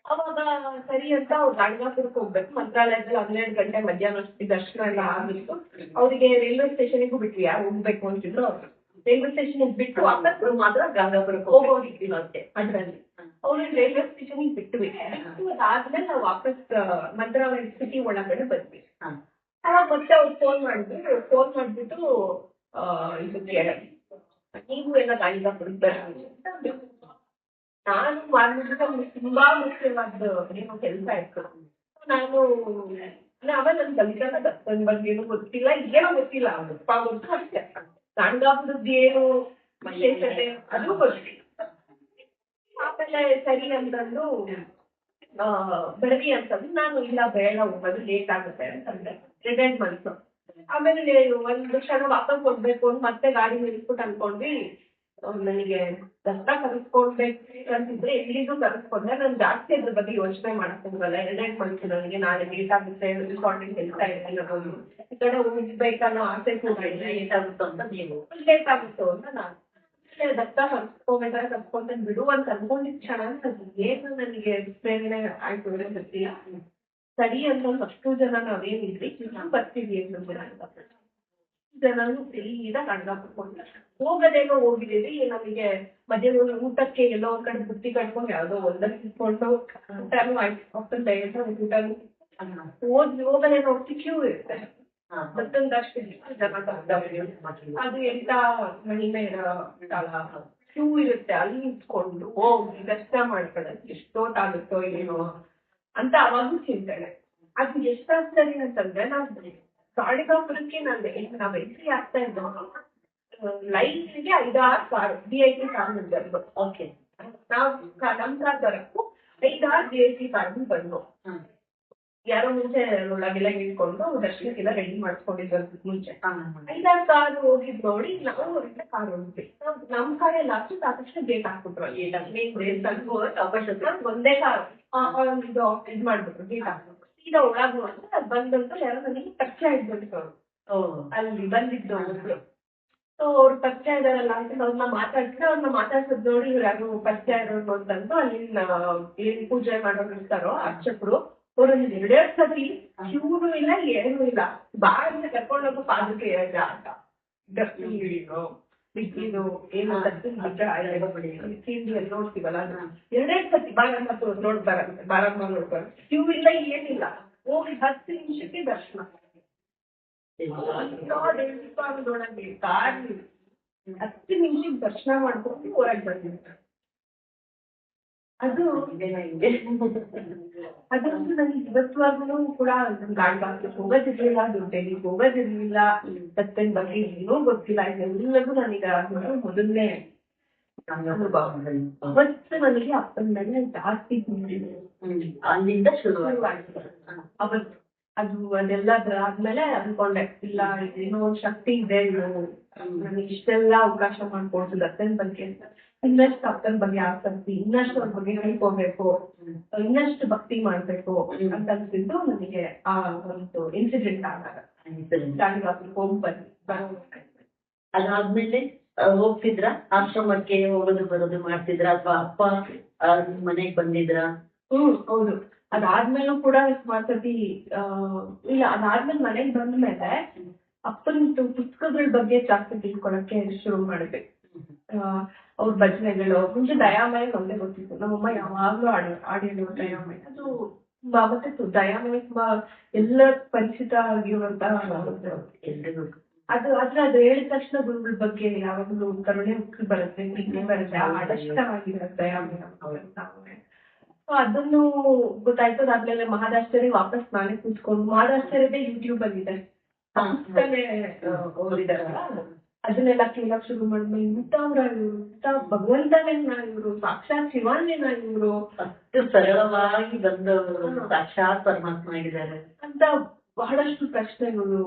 ಅವಾಗ ಸರಿ ಅಂತ ಅವ್ರು ಗಾಣಗಾಪುರಕ್ಕೆ ಹೋಗ್ಬೇಕು. ಮಂತ್ರಾಲಯದಲ್ಲಿ 12 ಗಂಟೆ ಮಧ್ಯಾಹ್ನ ದರ್ಶನ ಎಲ್ಲ ಆಗಿತ್ತು. ಅವರಿಗೆ ರೈಲ್ವೆ ಸ್ಟೇಷನ್ಗೂ ಬಿಟ್ವಿ, ಯಾರು ಹೋಗ್ಬೇಕು ಅಂತಿದ್ರು ಅವ್ರು ರೈಲ್ವೆ ಸ್ಟೇಷನ್ ಬಿಟ್ಟು ವಾಪಸ್ ಮಾತ್ರ ಗಾಣಗಾಪುರಕ್ಕೆ ಹೋಗೋದಿದ್ವಿ ಮತ್ತೆ ಅದ್ರಲ್ಲಿ. ಅವ್ರಿಗೆ ರೈಲ್ವೆ ಸ್ಟೇಷನ್ ಬಿಟ್ವಿ. ಅದಾದ್ಮೇಲೆ ನಾವು ವಾಪಸ್ ಮಂತ್ರಾಲಯ ಸಿಟಿ ಒಳಗಡೆ ಬಂದ್ವಿ. ಅವಾಗ ಮತ್ತೆ ಅವ್ರು ಫೋನ್ ಮಾಡ್ಬಿಟ್ಟು ಇದಕ್ಕೆ ನೀವು ಎಲ್ಲ ಗಾಣಗಾಪುರಕ್ಕೆ ಬರ್ತೀವಿ ಅಂತ. ನಾನು ಮಾಡ್ಬಿಟ್ಟು ತುಂಬಾ ಮುಖ್ಯವಾದ ಏನೋ ಕೆಲಸ ಇತ್ತು. ನಾನು ಅವಾಗ ನನ್ ಕಲಿತಾನ ದತ್ತನ ಬಗ್ಗೆ ಏನು ಗೊತ್ತಿಲ್ಲ, ಏನೋ ಗೊತ್ತಿಲ್ಲ, ಅಪ್ಪ ಗೊತ್ತು ಅಷ್ಟೇ. ಗಾಣಗಾಪುರದ್ದು ಏನು ವಿಶೇಷತೆ ಅದು ಗೊತ್ತಿಲ್ಲ. ಆಮೇಲೆ ಸರಿ ಅಂತಂದು ಬರ್ರಿ ಅಂತಂದು ನಾನು ಇಲ್ಲ ಬೇಡ ಹೋಗೋದು ಲೇಟ್ ಆಗುತ್ತೆ ಅಂತಂದೆ. 2 ಮಂತ್ಸ್ ಆಮೇಲೆ ಒಂದು ಕ್ಷಣ ವಾಪಸ್ ಹೋಗ್ಬೇಕು ಅಂತ ಮತ್ತೆ ಗಾಡಿ ನಿಲ್ಸ್ಬಿಟ್ಟು ಅನ್ಕೊಂಡ್ವಿ. ನನಗೆ ದಸರಾ ಕರೆಸ್ಕೊಳ್ಬೇಕು ಅಂತಿದ್ರೆ ಎಲ್ಲಿಗೂ ಕರೆಸ್ಕೊಂಡ್ರೆ ನಾನು ಜಾಸ್ತಿ ಅದ್ರ ಬಗ್ಗೆ ಯೋಚನೆ ಮಾಡಕ್ ಹೋಗಲ್ಲ. 2 ಮಂತ್ಸ್ ನನಗೆ ನಾಳೆ ಲೇಟ್ ಆಗುತ್ತೆ, ಇಂಪಾರ್ಟೆಂಟ್ ಕೆಲಸ ಇದೆ ಅನ್ನೋದು, ಈ ಕಡೆ ಹೋಗ್ಬೇಕನ್ನೋ ಆಸೆ ಕೂಡ ಇಲ್ಲ. ಲೇಟ್ ಆಗುತ್ತೋ ಅಂತ ನೀವು ಲೇಟ್ ಆಗುತ್ತೋ ಅಂತ ನಾನು ದತ್ತ ಕರ್ಸ್ಕೋಬೇಕಾದ್ರೆ ಕರ್ಸ್ಕೊಂತ ಬಿಡು ಅಂತ ಅನ್ಕೊಂಡಿದ್ ಕ್ಷಣ ಏನು ನನಗೆ ಪ್ರೇರಣೆ ಆಯ್ತು ಗೊತ್ತಿಲ್ಲ. ಸರಿ ಅಂತ ಅಷ್ಟು ಜನ ನಾವೇನಿದ್ರಿ ಬರ್ತೀವಿ ಅಂತ ಜನನು ಸೀದಾ ಗಾಣಗಾಪುರಕ್ಕೆ ಹೋಗೋದೇನೋ ಹೋಗಿದ್ದೀವಿ. ನಮಗೆ ಮಧ್ಯಾಹ್ನ ಊಟಕ್ಕೆ ಎಲ್ಲೋ ಒಂದ್ ಕಡೆ ಬುತ್ತಿ ಕಟ್ಕೊಂಡು ಯಾವ್ದೋ ಒಂದಕ್ಕೆ ಇಟ್ಕೊಂಡು ಊಟನೂ ಆಯ್ತು. ಊಟನು ಹೋಗೋದೇನೋ ಕ್ಯೂ ಇರುತ್ತೆ. ಮತ್ತೊಂದಷ್ಟು ಜನ ಅದು ಎಂತ ಮಹಿಮೆ ಸ್ಥಳ ಕ್ಯೂ ಇರುತ್ತೆ. ಅಲ್ಲಿ ನಿಂತ್ಕೊಂಡು ಹೋಗಿ ದರ್ಶನ ಮಾಡ್ಕೊಳ್ಳೋದು ಎಷ್ಟೊತ್ತಾಗುತ್ತೋ ಏನೋ ಅಂತ ಅವಾಗೂ ಚಿಂತನೆ. ಅದು ಎಷ್ಟಾಗ್ತದೆ ಅಂತಂದ್ರೆ ನಾವು ಗಾಣಗಾಪುರಕ್ಕೆ ನಾವ್ ಎಂಟ್ರಿ ಆಗ್ತಾ ಇದ್ದೋ ಲೈನ್ಗೆ 5-6 ಕಾರ್ VIP ಕಾರ್ ಬಂದದ್ದು. ಓಕೆ, ನಾವು ನಮ್ ಕಾರ್ ಬರಕ್ಕೂ 5-6 VIP ಕಾರ್ ಬಂದು ಯಾರೋ ಮುಂಚೆ ಒಳಗೆಲ್ಲ ಇಟ್ಕೊಂಡು ದರ್ಶನಕ್ಕೆಲ್ಲ ರೆಡಿ ಮಾಡ್ಕೊಂಡಿದ್ರು ಮುಂಚೆ. 5-6 ಕಾರ್ ಹೋಗಿದ್ ನೋಡಿ ನಾವು ಅವರಿಂದ ಕಾರ್ ಹೋಗಿದ್ವಿ. ನಮ್ ಕಾರೇ ಲಾಸ್ಟ್ ಸಾಕಷ್ಟು ಗೇಟ್ ಹಾಕ್ಬಿಟ್ರು. ಒಂದೇ ಕಾರ್ ಇದ್ ಮಾಡ್ಬಿಟ್ರು, ಗೇಟ್ ಹಾಕ್ಬಿಟ್ರು. ಸೀದಾ ಒಳಗು ಅಂತ ಬಂದಂತ ಯಾರೋ ನನಗೆ ಪರಿಚಯ ಇದ್ಬಿಟ್ಟು ಅಲ್ಲಿ ಬಂದಿದ್ದು ಒಬ್ರು. ಸೊ ಅವ್ರು ಪರಿಚಯ ಇದಾರಲ್ಲ ಅಂತ ಅವ್ರನ್ನ ಮಾತಾಡ್ಸೋದ್ ನೋಡಿ ಇವ್ರು ಯಾರು ಪರಿಚಯ ಇರೋರು ಅಂತಂದು ಅಲ್ಲಿನ ಏನ್ ಪೂಜೆ ಮಾಡೋರು ಇರ್ತಾರೋ ಅರ್ಚಕರು ಅವ್ರೊಂದು 2 ಸತಿ ಕ್ಯೂನು ಇಲ್ಲ ಏನೂ ಇಲ್ಲ, ಬಾಯಿಂದ ಕರ್ಕೊಂಡೋಗೋ ಪಾದಕ್ಕೆ ಅಂತ ಬಿಟ್ಟಿದ್ದು ಏನು ತಿಂಡಿ ನೋಡ್ತೀವಲ್ಲ ಅದು 2 ಸತಿ ಬಾರಮ್ಮ ನೋಡ್ ಬರ ಕ್ಯೂ ಇಲ್ಲ ಏನಿಲ್ಲ. ಹೋಗಿ 10 ನಿಮಿಷಕ್ಕೆ ದರ್ಶನ. ನೋಡಂಗೆ ಕಾರ್ 10 ನಿಮಿಷಕ್ಕೆ ದರ್ಶನ ಮಾಡ್ಕೊಂಡು ಹೊರಗೆ ಬಂದಿದ್ದೆ. ಅದಂತೂ ನನಗೆ ಇವತ್ತುವರೆಗೂ ಕೂಡ ಗಾಣಗಾಪುರಕ್ಕೆ ಹೋಗೋದಿರ್ಲಿಲ್ಲ, ದುಡ್ಡೆಲ್ಲಿ ಹೋಗೋದಿರ್ಲಿಲ್ಲ, ದತ್ತನ ಬಗ್ಗೆ ಏನೂ ಗೊತ್ತಿಲ್ಲ. ಇದೆಲ್ಲದೂ ನನಗೆ ಮೊದಲನೇ ಅನುಭವ. ಅವತ್ತು ನನಗೆ ಅಪ್ಪನ ಮೇಲೆ ಜಾಸ್ತಿ ಅಲ್ಲಿಂದ ಶುರುವಾಯಿತು. ಅವತ್ತು ಅದೆಲ್ಲ ಆದ್ಮೇಲೆ ಅನ್ಕೊಂಡೆ ಇಲ್ಲ ಏನೋ ಶಕ್ತಿ ಇದೆ, ನನಗೆ ಇಷ್ಟೆಲ್ಲ ಅವಕಾಶ ಮಾಡ್ಕೊಡ್ತು ದತ್ತನ ಬಗ್ಗೆ ಅಂತ. ಇನ್ನಷ್ಟು ಅಪ್ಪನ ಬಗ್ಗೆ ಆಸಕ್ತಿ, ಇನ್ನಷ್ಟು ಅವ್ರ ಬಗ್ಗೆ ಹೇಳ್ಕೋಬೇಕು, ಇನ್ನಷ್ಟು ಭಕ್ತಿ ಮಾಡ್ಬೇಕು ಅಂತ ಅನ್ಸಿದ್ದು ನನಗೆ ಆ ಒಂದು ಇನ್ಸಿಡೆಂಟ್ ಆದಾಗ. ಗಾಣಗಾಪುರಕ್ಕೆ ಹೋಗಿ ಅದಾದ್ಮೇಲೆ ಹೋಗ್ತಿದ್ರ ಆಶ್ರಮಕ್ಕೆ ಹೋಗೋದು ಬರೋದು ಮಾಡ್ತಿದ್ರ ಅಥವಾ ಅಪ್ಪ ನಿಮ್ ಮನೆಗ್ ಬಂದಿದ್ರ? ಹೌದು. ಅದಾದ್ಮೇಲೂ ಕೂಡ ಸುಮಾರು ಸತಿ ಇಲ್ಲ, ಅದಾದ್ಮೇಲೆ ಮನೆಗ್ ಬಂದ್ಮೇಲೆ ಅಪ್ಪನ ಪುಸ್ತಕಗಳ ಬಗ್ಗೆ ಜಾಸ್ತಿ ತಿಳ್ಕೊಳಕ್ಕೆ ಶುರು ಮಾಡಿದೆ. ಅವ್ರ ಭಜನೆಗಳು ಮುಂಚೆ ದಯಾಮಯ ಒಂದೇ ಗೊತ್ತಿತ್ತು. ನಮ್ಮಮ್ಮ ಯಾವಾಗ್ಲೂ ಆಡಿಯೋ ದಯಾಮಯ, ಅದು ಮತ್ತೆ ದಯಾಮಯ ತುಂಬಾ ಎಲ್ಲ ಪರಿಚಿತ ಆಗಿರುವಂತಹ ಅದು ಹೇಳಿದ ತಕ್ಷಣ ಗುರುಗಳ ಬಗ್ಗೆ ಯಾವಾಗಲೂ ಕರುಣೆ ಉಕ್ಕಿ ಬರುತ್ತೆ, ಪ್ರೀತಿ ಬರುತ್ತೆ, ಆದಷ್ಟವಾಗಿರುತ್ತೆ ದಯಾಮಯ. ಅದನ್ನು ಗೊತ್ತಾಯ್ತು. ಅದಾದ್ಮೇಲೆ ಮಹಾದಾಶ್ಚರ್ಯ ವಾಪಸ್ ನಾನೇ ಕೂತ್ಕೊಂಡು, ಮಹಾದಾಶ್ಚರ್ಯದೇ ಯೂಟ್ಯೂಬ್ ಅಲ್ಲಿ ಇದೆ, ಪುಸ್ತಕನೇ ಓದಿದಾರಲ್ಲ, ಅದನ್ನೆಲ್ಲ ಕೇಳಕ್ ಶುರು ಮಾಡಿದ್ಮೇಲೆ ಇಂಥವ್ರ ಇವ್ರು, ಇಂಥ ಭಗವಂತನೇನ ಇವ್ರು, ಸಾಕ್ಷಾತ್ ಶಿವಾನೇನ ಇವ್ರು, ಅಷ್ಟು ಸರಳವಾಗಿ ಬಂದವರು ಸಾಕ್ಷಾತ್ ಪರಮಾತ್ಮ ಆಗಿದ್ದಾರೆ ಅಂತ ಬಹಳಷ್ಟು ಪ್ರಶ್ನೆಗಳು,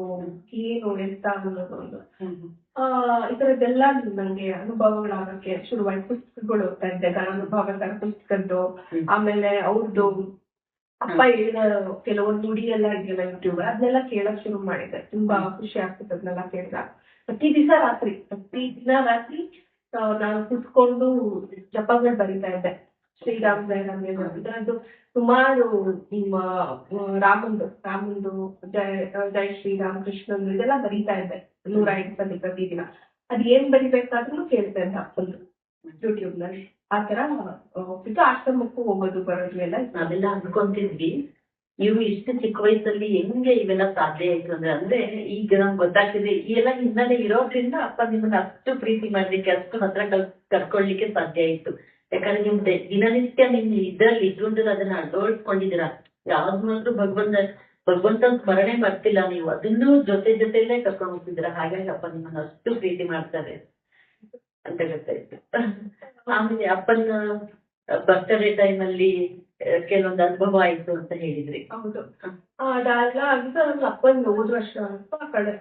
ಏನು ಎಂತ ಅನ್ನೋದು ಈ ತರದ್ದೆಲ್ಲ ನಂಗೆ ಅನುಭವಗಳಾಗಕ್ಕೆ ಶುರುವಾಯ್ತು. ಪುಸ್ತಕಗಳು ಓದ್ತಾ ಇದ್ದೆ, ಅನುಭವಗಳ ಪುಸ್ತಕದ್ದು. ಆಮೇಲೆ ಅವ್ರದ್ದು ಅಪ್ಪ ಹೇಳಿದ ಕೆಲವೊಂದು ನುಡಿ ಎಲ್ಲ ಇದೆಯಲ್ಲ ಯೂಟ್ಯೂಬ್, ಅದನ್ನೆಲ್ಲ ಕೇಳಕ್ ಶುರು ಮಾಡಿದೆ. ತುಂಬಾ ಖುಷಿ ಆಗ್ತದೆ ಅದನ್ನೆಲ್ಲ ಕೇಳಿದಾಗ. ಪ್ರತಿ ದಿನ ರಾತ್ರಿ ನಾನು ಕುತ್ಕೊಂಡು ಜಪಗಳು ಬರಿತಾ ಇದ್ದೆ. ಶ್ರೀರಾಮ್ ಜಯ ರಾಮ್ ಇದರದ್ದು ಸುಮಾರು ರಾಮಂದು ಜೈ ಶ್ರೀರಾಮ್, ಕೃಷ್ಣಂದು ಇದೆಲ್ಲ ಬರೀತಾ ಇದ್ದೆ 105 ಸಲ ಪ್ರತಿದಿನ. ಅದ್ ಏನ್ ಬರಿಬೇಕಾದ್ರೂ ಕೇಳ್ತಾ ಇದ್ದೆ ಅಪ್ಪಂದು ಯೂಟ್ಯೂಬ್ ನಲ್ಲಿ. ಆ ತರ ಹೋಗ್ತಿದ್ದು, ಆಶ್ರಮಕ್ಕೂ ಹೋಗೋದು ಬರೋದು ಎಲ್ಲ. ನಾವೆಲ್ಲ ಅನ್ಕೊಂತಿದ್ವಿ ಇವು ಇಷ್ಟು ಚಿಕ್ಕ ವಯಸ್ಸಲ್ಲಿ ಹೆಂಗೆ ಇವೆಲ್ಲ ಸಾಧ್ಯ ಆಯ್ತು ಅಂದ್ರೆ ಈಗ ನಮ್ಗೆ ಗೊತ್ತಾಗ್ತಿದೆ ಈ ಎಲ್ಲ ಹಿನ್ನೆಲೆ ಇರೋದ್ರಿಂದ ಅಪ್ಪ ನಿಮ್ಮನ್ನ ಅಷ್ಟು ಪ್ರೀತಿ ಮಾಡ್ಲಿಕ್ಕೆ, ಅಷ್ಟು ಹತ್ರ ಕರ್ಕೊಳ್ಲಿಕ್ಕೆ ಸಾಧ್ಯ ಆಯ್ತು. ಯಾಕಂದ್ರೆ ನಿಮ್ ದಿನನಿತ್ಯ ನಿಮ್ ಇದ್ರಲ್ಲಿ ಇದ್ರಲ್ಲಿ ಅದನ್ನ ಅಳವಡಿಸ್ಕೊಂಡಿದ್ದೀರಾ. ಯಾವ್ದು ಭಗವಂತನ ಸ್ಮರಣೆ ಮಾಡ್ತಿಲ್ಲ ನೀವು, ಅದನ್ನು ಜೊತೆಯಲ್ಲೇ ಕರ್ಕೊಂಡು ಹೋಗ್ತಿದ್ದೀರಾ. ಹಾಗಾಗಿ ಅಪ್ಪ ನಿಮ್ಮನ್ನ ಅಷ್ಟು ಪ್ರೀತಿ ಮಾಡ್ತಾರೆ ಅಂತ ಗೊತ್ತಾಯ್ತು. ಆಮೇಲೆ ಅಪ್ಪನ ಬರ್ತ್ಡೇ ಟೈಮ್ ಅಲ್ಲಿ ಕೆಲವೊಂದು ಅನುಭವ ಆಯ್ತು ಅಂತ ಹೇಳಿದ್ರಿ. ಹೌದು, ಅದೆಲ್ಲ ಆಗಿದ್ದು ನನ್ನ ಅಪ್ಪಂದು ಹೋದ ವರ್ಷ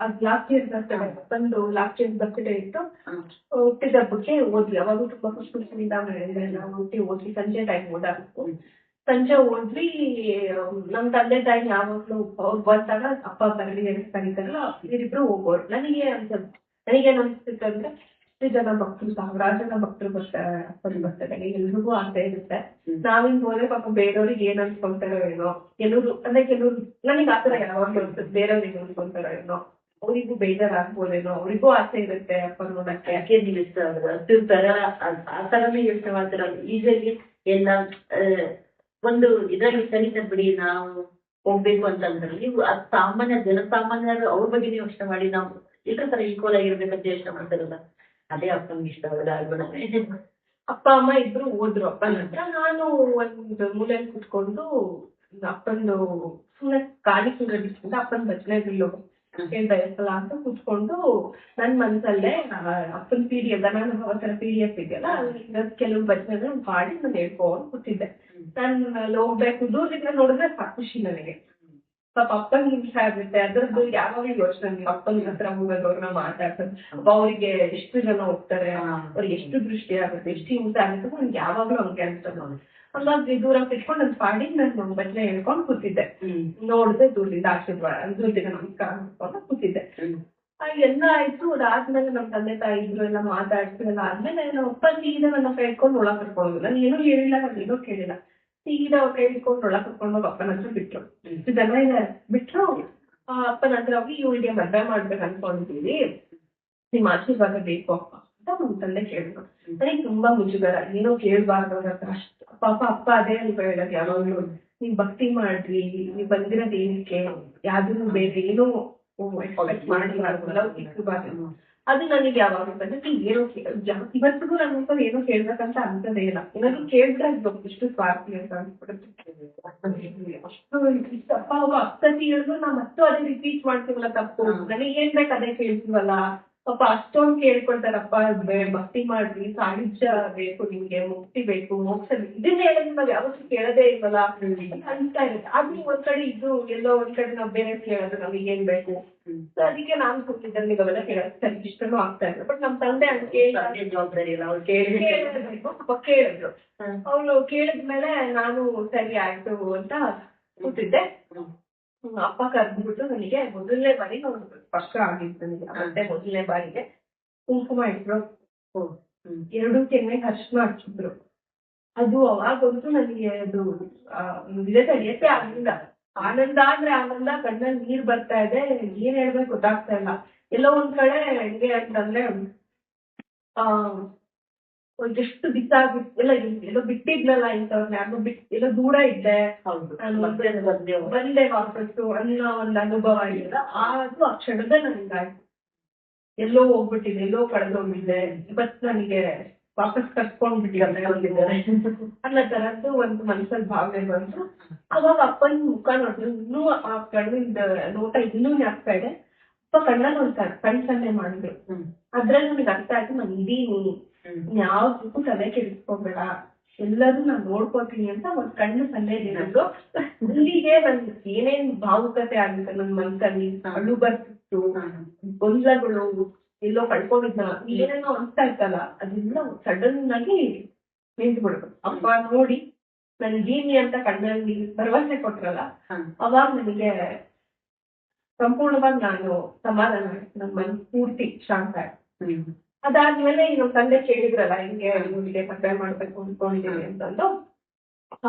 ಅದ್ ಲಾಸ್ಟ್ ಇಯರ್ ಬರ್ತಡೆ, ಅಪ್ಪಂದು ಲಾಸ್ಟ್ ಇಯರ್ ಬರ್ತ್ಡೇ ಇತ್ತು. ಹುಟ್ಟಿದ ಹಬ್ಬಕ್ಕೆ ಹೋದ್ವಿ. ಅವಾಗ ತುಂಬಾ ಖುಷಿಯಿಂದ ಹುಟ್ಟಿ ಹೋದ್ವಿ. ಸಂಜೆ ಟೈಮ್ ಹೋದಾಗು ಸಂಜೆ ಹೋದ್ವಿ. ನಮ್ ತಂದೆ ತಾಯಿ ಯಾವಾಗ್ಲೂ ಅವ್ರು ಬಂದಾಗ ಅಪ್ಪ ಬರಲಿ ಅಂತ ಕರೀತಾರಲ್ಲ, ಇವರಿಬ್ರು ಹೋಗೋರು. ನನಗೇನ್ ಅನ್ಸ್ತಿತ್ತಂದ್ರೆ ಎಷ್ಟು ಜನ ಭಕ್ತರು, ಸಾವಿರಾರು ಜನ ಭಕ್ತರು ಬರ್ತಾರೆ ಅಪ್ಪನ ಬರ್ತಡೆ, ಎಲ್ರಿಗೂ ಆಸೆ ಇರುತ್ತೆ. ನಾವಿನ್ ಹೋದ್ರೆ ಪಾಪ ಬೇರೆಯವ್ರಿಗೆ ಏನ್ ಅನ್ಸ್ಕೊಂತಾರೋ ಏನೋ, ಕೆಲವ್ರು ನನಗೆ ಆತರ ಯಾವಾಗ್ಲೂ ಅನ್ಸುತ್ತೆ, ಬೇರೆಯವ್ರಿಗೆ ಅನ್ಸ್ಕೊಂತಾರೋ ಏನೋ, ಅವರಿಗೂ ಬೇಜಾರಾಗ್ಬೋದೇನೋ, ಅವ್ರಿಗೂ ಆಸೆ ಇರುತ್ತೆ ಅಪ್ಪನ ನೋಡಕ್ಕೆ. ಯಾಕೆ ನೀವು ಅಷ್ಟು ತರ ಆ ತರನೇ ಯೋಚನೆ ಮಾಡ್ತಾರ. ಈಗಲ್ಲಿ ಎಲ್ಲ ಒಂದು ಇದ್ರಲ್ಲಿ ಕಲಿತ ಬಿಡಿ, ನಾವು ಹೋಗ್ಬೇಕು ಅಂತಂದ್ರೆ ನೀವು ಸಾಮಾನ್ಯ ಜನಸಾಮಾನ್ಯರು ಅವ್ರ ಬಗ್ಗೆ ಯೋಚನೆ ಮಾಡಿ ನಾವು ಇದ್ರ ತರ ಈಕ್ವಲ್ ಆಗಿರ್ಬೇಕಂತ ಯೋಚನೆ ಮಾಡ್ತಾರಲ್ಲ, ಅದೇ ಅಪ್ಪನಿಗೆ ಇಷ್ಟ ಆಗೋಣ. ಅಪ್ಪ ಅಮ್ಮ ಇಬ್ರು ಹೋದ್ರು ಅಪ್ಪನ ಹತ್ರ. ನಾನು ಒಂದು ಮೂಲೆಯಲ್ಲಿ ಕುತ್ಕೊಂಡು ಅಪ್ಪಂದು ಸುಮ್ಮನೆ ಗಾಳಿ ಕೂರದಿಕ್ಕಿಂತ ಅಪ್ಪನ ಭಜನೆಗಳು ಕೇಳ್ತಾ ಅಂತ ಕುತ್ಕೊಂಡು ನನ್ ಮನ್ಸಲ್ಲೇ ಅಪ್ಪನ PDF ಧನಾನುಭವ ತರ PDF ಇದೆಯಲ್ಲ, ಕೆಲವು ಭಜನೆಗಳು ಮಾಡಿ ನಾನು ಹೇಳ್ಕೊಂಡು ಕೂತಿದ್ದೆ. ನಾನು ಹೋಗ್ಬೇಕು, ದೂರದಿಂದ ನೋಡಿದ್ರೆ ಖುಷಿ ನನಗೆ. ಪಾಪ ಅಪ್ಪನ ಹಿಂಸ ಆಗುತ್ತೆ, ಅದ್ರದ್ದು ಯಾವಾಗ್ಲೂ ಯೋಚನೆ. ಅಪ್ಪನ ಹತ್ರ ಹೋಗೋದವ್ರನ್ನ ಮಾತಾಡ್ತಾರೆ, ಅವ್ರಿಗೆ ಎಷ್ಟು ಜನ ಹೋಗ್ತಾರೆ, ಅವ್ರಿಗೆ ಎಷ್ಟು ದೃಷ್ಟಿ ಆಗುತ್ತೆ, ಎಷ್ಟು ಹಿಂಸೆ ಆಗುತ್ತೆ, ನನ್ಗೆ ಯಾವಾಗ್ಲೂ ಹಂಗೆ ಅನ್ಸೋದು. ಹಂಗಾಗಿ ದೂರ ಇಟ್ಕೊಂಡು ನನ್ ಪಾಡಿ ನಾನು ಭಜನೆ ಹೇಳ್ಕೊಂಡು ಕೂತಿದ್ದೆ. ನೋಡಿದೆ ದೂರದಿಂದ ಆಶೀರ್ವಾದ, ದೂರದಿಂದ ನಮಸ್ಕಾರ ಮಾಡ್ಕೊಂಡು ಕೂತಿದ್ದೆ. ಎಲ್ಲ ಆಯ್ತು. ಅದಾದ್ಮೇಲೆ ನಮ್ ತಂದೆ ತಾಯಿ ಇದ್ರು ಎಲ್ಲ ಮಾತಾಡ್ತಿರಲ್ಲ. ಆದ್ಮೇಲೆ ನಮ್ಮ ಅಪ್ಪ ಸೀದಾ ನನ್ನ ಹೇಳ್ಕೊಂಡು ಒಳಗ್ ಕರ್ಕೊಂಡು, ನಾನು ಏನೂ ಹೇಳಿಲ್ಲ, ನಾನು ಏನೂ ಕೇಳಿಲ್ಲ. ಸೀದಾ ಅವ್ರು ಹೇಳ್ಕೊಂಡು ಒಳಗ್ ಕರ್ಕೊಂಡು ಅಪ್ಪನ ಹತ್ರ ಬಿಟ್ರು. ಜನ ಬಿಟ್ರು. ಅಪ್ಪನ ಹತ್ರ ಹೋಗಿ ಇವ್ರಿಗೆ ಮದ್ವೆ ಮಾಡ್ಬೇಕು ಅನ್ಕೊಂಡಿದ್ದೀವಿ, ನಿಮ್ ಆಶೀರ್ವಾದ ಬೇಕು ಅಪ್ಪ ಅಂತ ನಮ್ ತಂದೆ ಕೇಳಿದ್ರು. ನನಗೆ ತುಂಬಾ ಮುಜುಗರ, ಏನೋ ಕೇಳ್ಬಾರ್ದು ಅವ್ರ ಹತ್ರ. ಪಾಪ ಅಪ್ಪ ಅದೇ ಅಲ್ವಾ ಹೇಳೋದು ಯಾವಾಗ್ಲೂ, ನೀವ್ ಭಕ್ತಿ ಮಾಡ್ರಿ, ನೀವ್ ಬಂದಿರೋದ್ ಏನಕ್ಕೆ, ಯಾವ್ದನ್ನು ಬೇರೆ ಏನೋ ಎಕ್ಸ್ಪೆಕ್ಟ್ ಮಾಡಬಾರ್ದು. ಅದು ನನಗೆ ಯಾವಾಗ ಬಂದ್ರೆ ಏನೋ ಇವತ್ತಿಗೂ ನನ್ನ ಏನೋ ಕೇಳ್ಬೇಕಂತ ಅನ್ಸೋದೇ ಇಲ್ಲ. ಏನಾದ್ರು ಕೇಳಿದ್ರೆ ಇಷ್ಟು ಸ್ವಾರ್ಥಿ ಅಂತ ಅನ್ಸ್ಬಿಡುತ್ತೆ. ಅಷ್ಟು ಅಪ್ಪ ಅಪ್ಪತಿ ಹೇಳಿದ್ರು ನಾವು ಮತ್ತು ಅದೇ ರಿಪೀಟ್ ಮಾಡ್ತೀವಲ್ಲ ತಪ್ಪು. ನನಗೆ ಏನ್ ಬೇಕು ಅದೇ ಕೇಳ್ತೀವಲ್ಲ. ಪಾಪ ಅಷ್ಟೊಂದು ಕೇಳ್ಕೊಳ್ತಾರಪ್ಪ, ಭಕ್ತಿ ಮಾಡ್ರಿ, ಸಾಹಿತ್ಯ ಬೇಕು, ನಿಮ್ಗೆ ಮುಕ್ತಿ ಬೇಕು, ಮೋಕ್ಷ ಇದನ್ನ ಹೇಳಿದ್ರೆ ನಾವ್ ಯಾವತ್ತೂ ಕೇಳೋದೇ ಇಲ್ವಲ್ಲ ಅನ್ಸ್ತಾ ಇರುತ್ತೆ. ಅದು ಒಂದ್ ಕಡೆ ಇದು ಎಲ್ಲೋ ಒಂದ್ ಕಡೆ ನಾವ್ ಬೇರೆ ಕೇಳೋದು ನಮಗೆ ಏನ್ ಬೇಕು. ಅದಕ್ಕೆ ನಾನು ಕೂತಿದ್ದೆ, ನೀವು ಅವೆಲ್ಲ ಕೇಳೋದು ಇಷ್ಟನೂ ಆಗ್ತಾ ಇಲ್ಲ. ಬಟ್ ನಮ್ ತಂದೆ ಜವಾಬ್ದಾರಿ ಇಲ್ಲ, ಅವ್ರು ಕೇಳಿದ್ರು. ಅವ್ರು ಕೇಳಿದ್ಮೇಲೆ ನಾನು ಸರಿ ಆಯ್ತು ಅಂತ ಕೂತಿದ್ದೆ. ಅಪ್ಪ ಕರ್ದ್ಬಿಟ್ಟು ನನಗೆ ಮೊದಲನೇ ಬಾರಿ ಸ್ಪಷ್ಟ ಆಗಿತ್ತು ನನಗೆ. ಮತ್ತೆ ಮೊದಲನೇ ಬಾರಿಗೆ ಕುಂಕುಮ ಇಟ್ರು, ಓ, ಹ್ಮ್. 2 ಕೆನ್ನೆಗೆ ಅರ್ಶಿನ ಹಚ್ಚಿದ್ರು. ಅದು ಅವಾಗಂತೂ ನನಗೆ ಅದು ಇದೇ ತಡೆಯಕ್ಕೆ ಆಗಿಲ್ಲ. ಆನಂದ ಅಂದ್ರೆ ಆನಂದ, ಕಣ್ಣಲ್ಲಿ ನೀರ್ ಬರ್ತಾ ಇದೆ, ಏನ್ ಹೇಳ್ಬೇಕು ಗೊತ್ತಾಗ್ತಾ ಇಲ್ಲ. ಎಲ್ಲೋ ಒಂದ್ ಕಡೆ ಹೆಂಗೆ ಅಂತಂದ್ರೆ ಎಷ್ಟು ದಿವಸ ಎಲ್ಲ ಎಲ್ಲೋ ಬಿಟ್ಟಿದ್ನಲ್ಲ ಇಂಥವ್ರನ್ನ ಯಾರು ಎಲ್ಲೋ ದೂರ ಇದ್ದೆ, ಹೌದು, ನಾನು ಬಂದೆ. ಬಂದೆ ವಾಪಸ್ಸು ಅನ್ನೋ ಒಂದು ಅನುಭವ ಆಗಿಲ್ಲ. ಅದು ಆ ಕ್ಷಣದಲ್ಲಿ ನನಗಾಯ್ತು, ಎಲ್ಲೋ ಹೋಗ್ಬಿಟ್ಟಿದೆ, ಎಲ್ಲೋ ಕಳೆದೋಗಿದ್ದೆ, ಇವತ್ತು ನನಗೆ ವಾಪಸ್ ಕರ್ಕೊಂಡ್ಬಿಟ್ಟಿದ್ದಾರೆ ಅನ್ನೋ ತರದ್ದು ಒಂದು ಮನಸ್ಸಲ್ಲಿ ಭಾವನೆ ಬಂತು. ಅವಾಗ ಅಪ್ಪನ ಮುಖ ನೋಡಿದ್ರು, ಇನ್ನೂ ಆ ಕಣ್ಣಿಂದ ನೋಟ ಇನ್ನೂ ಜ್ಞಾಪಕ ಇದೆ. ಅಪ್ಪ ಕಣ್ಣಲ್ಲಿ ಒಂದು ಕಣ್ ಸನ್ನೆ ಮಾಡಿದ್ರು. ಅದ್ರಲ್ಲಿ ನನಗೆ ಅರ್ಥ ಆಯ್ತು, ನಾನು ಇದೀನಿ, ಯಾವ್ದಕ್ಕೂ ತಲೆ ಕೆಡಿಸ್ಕೋಬೇಡ, ಎಲ್ಲರೂ ನಾನು ನೋಡ್ಕೋತೀನಿ ಅಂತ ಒಂದ್ ಕಣ್ಣು ಸನ್ನೆ ಇರೋದು. ಇಲ್ಲಿಗೆ ನನ್ ಏನೇನ್ ಭಾವುಕತೆ ಆಗುತ್ತೆ ನನ್ ಮನ್ಸಲ್ಲಿ, ಅಳು ಬರ್ತಿತ್ತು, ಗೊಂದಲಗಳು, ಎಲ್ಲೋ ಕಳ್ಕೊಂಡಿದ್ನ, ಏನೇನೋ ಅನ್ಸ್ತಾ ಇತ್ತಲ್ಲ, ಅದೆಲ್ಲ ಸಡನ್ ಆಗಿ ನಿಂತು ಬಿಡ್ಬೇಕು. ಅಪ್ಪ ನೋಡಿ ನನ್ಗೀನಿ ಅಂತ ಕಣ್ಣಲ್ಲಿ ಭರವಸೆ ಕೊಟ್ರಲ್ಲ, ಅವಾಗ ನನಗೆ ಸಂಪೂರ್ಣವಾಗಿ ನಾನು ಸಮಾಧಾನ ಆಯ್ತು, ನನ್ನ ಮನಸ್ಸು ಪೂರ್ತಿ ಶಾಂತ ಆಯ್ತು. ಅದಾದ್ಮೇಲೆ ನಮ್ಮ ತಂದೆ ಕೇಳಿದ್ರಲ್ಲ ಹಿಂಗೆ ನಿಮಗೆ ಮದುವೆ ಮಾಡ್ಬೇಕು ಅನ್ಕೊಂಡಿದ್ದೀನಿ ಅಂತಂದು,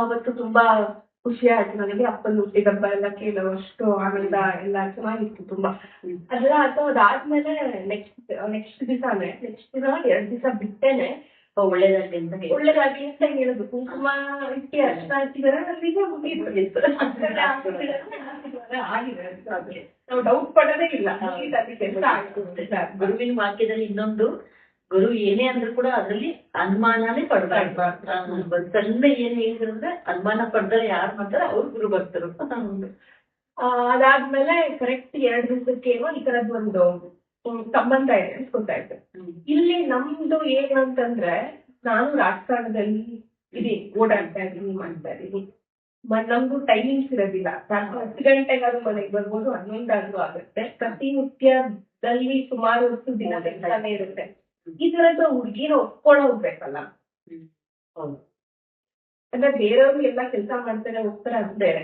ಅವತ್ತು ತುಂಬಾ ಖುಷಿ ಆಯ್ತು ನನಗೆ. ಅಪ್ಪನ ಹುಟ್ಟಿದಬ್ಬ ಎಲ್ಲ ಕೇಳುವಷ್ಟು ಆನಂದ ಎಲ್ಲ ಚೆನ್ನಾಗಿತ್ತು ತುಂಬಾ. ಅದೆಲ್ಲ ಆಯ್ತು. ಅದಾದ್ಮೇಲೆ ನೆಕ್ಸ್ಟ್ ದಿವಸನೇ, ನೆಕ್ಸ್ಟ್ ದಿನ 2 ದಿವಸ ಬಿಟ್ಟೇನೆ ಒಳ್ಳೇದಾಗಿ ಅಂತ ಹೇಳುದು. ಕುಂಕುಮ ಇಟ್ಟು ಅರ್ಶನ ಹಚ್ಚಿದ್ರೆ ಅಲ್ಲಿಗೆ ಮುಗಿತು. ನಾವು ಡೌಟ್ ಪಡೋದೇ ಇಲ್ಲ, ಕೆಲಸ ಆಯ್ತು. ಗುರುವಿನ ವಾಕ್ಯದಲ್ಲಿ ಇನ್ನೊಂದು, ಗುರು ಏನೇ ಅಂದ್ರೂ ಕೂಡ ಅದ್ರಲ್ಲಿ ಅನುಮಾನನೇ ಪಡ್ಬಾರ್ದು. ಸಣ್ಣ ಏನ್ ಹೇಳಿದ್ರೆ ಅನುಮಾನ ಪಡ್ತಾರೆ, ಯಾರು ಮಾಡ್ತಾರೆ ಅವ್ರು ಗುರು ಭಕ್ತರು. ಅದಾದ್ಮೇಲೆ ಕರೆಕ್ಟ್ 2 ದಿವಸಕ್ಕೇನೋ ಈ ತರದ್ ಒಂದು ಸಂಬಂಧ ಇದೆ ಅಂತ ಗೊತ್ತಾಯ್ತು. ಇಲ್ಲಿ ನಮ್ದು ಏನು ಅಂತಂದ್ರೆ, ನಾನು ರಾಜಕಾರಣದಲ್ಲಿ ಓಡಾಡ್ತಾ ಇದೀನಿ, ಮಾಡ್ತಾ ಇದೀನಿ. ನಮ್ದು ಟೈಮಿಂಗ್ಸ್ ಇರೋದಿಲ್ಲ. 10 ಗಂಟೆಗಾದ್ರೂ ಮನೆಗೆ ಬರ್ಬೋದು, 11 ಆದ್ರೂ ಆಗುತ್ತೆ. ಪ್ರತಿನಿತ್ಯದಲ್ಲಿ ಸುಮಾರು ಹೊತ್ತು ದಿನ ಕೆಲಸನೇ ಇರುತ್ತೆ. ಈ ತರದ ಹುಡುಗಿನ ಒಪ್ಕೊಂಡು ಹೋಗ್ಬೇಕಲ್ಲ. ಅಂದ್ರೆ ಬೇರೆಯವ್ರು ಎಲ್ಲ ಕೆಲಸ ಮಾಡ್ತಾರೆ, ಹೋಗ್ತಾರೆ, ಅದು ಬೇರೆ.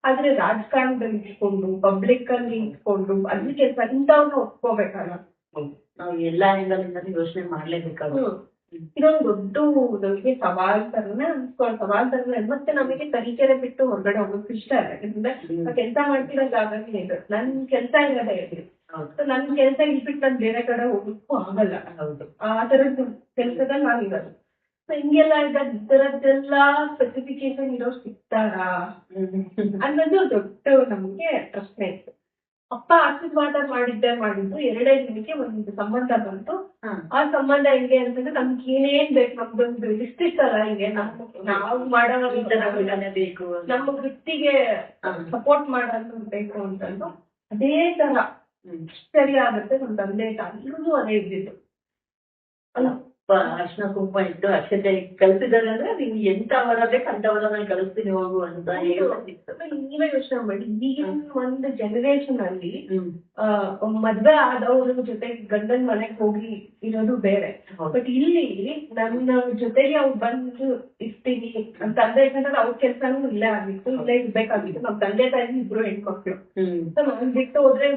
ಆದ್ರೆ ರಾಜಕಾರಣದಲ್ಲಿ ಇಟ್ಕೊಂಡು, ಪಬ್ಲಿಕ್ ಅಲ್ಲಿ ಇಟ್ಕೊಂಡು ಅದ್ರ ಕೆಲಸ, ಇಂಥವ್ರನ್ನ ಒಪ್ಕೋಬೇಕಲ್ಲ. ನಾವು ಎಲ್ಲಾ ಆಂಗಲಿಂದ ಯೋಚನೆ ಮಾಡ್ಲೇಬೇಕಾಗುತ್ತೆ. ಇದೊಂದು ದೊಡ್ಡ ನಮಗೆ ಸವಾಲ್ ತರನೇ ಮತ್ತೆ ನಮಗೆ ತರೀಕೆರೆ ಬಿಟ್ಟು ಹೊರಗಡೆ ಹೋಗೋದು ಇಷ್ಟ ಇಲ್ಲ. ಯಾಕಂದ್ರೆ ಕೆಲಸ ಮಾಡ್ತಿರೋ ಜಾಗನೇ ಇದು, ನನ್ ಕೆಲಸ ಇರೋದೇ ಇದೆ. ನನ್ ಕೆಲಸ ಇಟ್ಬಿಟ್ಟು ನಾನು ಬೇರೆ ಕಡೆ ಹೋಗೋಕ್ಕೂ ಆಗಲ್ಲ. ಆ ತರದ ಕೆಲಸದಲ್ಲಿ ನಾನಿರೋದು. ಹಿಂಗೆಲ್ಲ ಇದರದ್ದೆಲ್ಲ ಸ್ಪೆಸಿಫಿಕೇಶನ್ ಇರೋರು ಸಿಗ್ತಾರಾ ಅನ್ನೋದು ದೊಡ್ಡ ನಮ್ಗೆ ಪ್ರಶ್ನೆ ಇತ್ತು. ಅಪ್ಪ ಆಶೀರ್ವಾದ ಮಾಡಿದ್ದು 2 ದಿನಕ್ಕೆ ಒಂದು ಸಂಬಂಧ ಬಂತು. ಆ ಸಂಬಂಧ ಹೆಂಗೆ ಅಂತಂದ್ರೆ, ನಮ್ಗೆ ಏನೇನ್ ಬೇಕು, ನಮ್ದೊಂದು ಲಿಸ್ಟ್ ಇತ್ತಲ್ಲ, ಹಿಂಗೆ ನಾವು ಮಾಡೋ ಬೇಕು, ನಮ್ಮ ವೃತ್ತಿಗೆ ಸಪೋರ್ಟ್ ಮಾಡೋದು ಬೇಕು ಅಂತಂದು ಅದೇ ತರ ಸರಿ ಆಗುತ್ತೆ. ನಮ್ಮ ತಂದೆ ತಾಯಿಗೂ ಅದೇ ಇದ್ದಿದ್ದು. ಅರ್ಶನ ಕುಂಕುಮ ಇಟ್ಟು ಅಕ್ಷತೆ ಕಲ್ಸಿದ್ದಾರೆ ಅಂದ್ರೆ, ನಿಮ್ಗೆ ಎಂತ ವರ ಬೇಕು ಅಂತ ವರ ನಾನು ಕಳಿಸ್ತೀನಿ ಹೋಗು ಅಂತ ನೀವೇ ಯೋಚನೆ ಮಾಡಿ. ಈಗಿನ ಒಂದು ಜನರೇಷನ್ ಅಲ್ಲಿ ಮದ್ವೆ ಆದವ್ರ ಜೊತೆಗೆ ಗಂಡನ ಮನೆಗೆ ಹೋಗಿ ಇರೋದು ಬೇರೆ. ಬಟ್ ಇಲ್ಲಿ ನನ್ನ ಜೊತೆಗೆ ಅವ್ರು ಬಂದು ಇರ್ತೀನಿ ಅಂತ ಅಂದ್ರೆ, ಯಾಕಂದ್ರೆ ಅವ್ರ ಕೆಲ್ಸಾನು ಇಲ್ಲೇ ಆಗಿತ್ತು, ಇಲ್ಲೇ ಇರ್ಬೇಕಾಗಿತ್ತು. ನಮ್ ತಂದೆ ತಾಯಿ ಇಬ್ರು ಹೆಣ್ಮಕ್ಳು. ನಾನ್ ಬಿಟ್ಟು ಹೋದ್ರೆ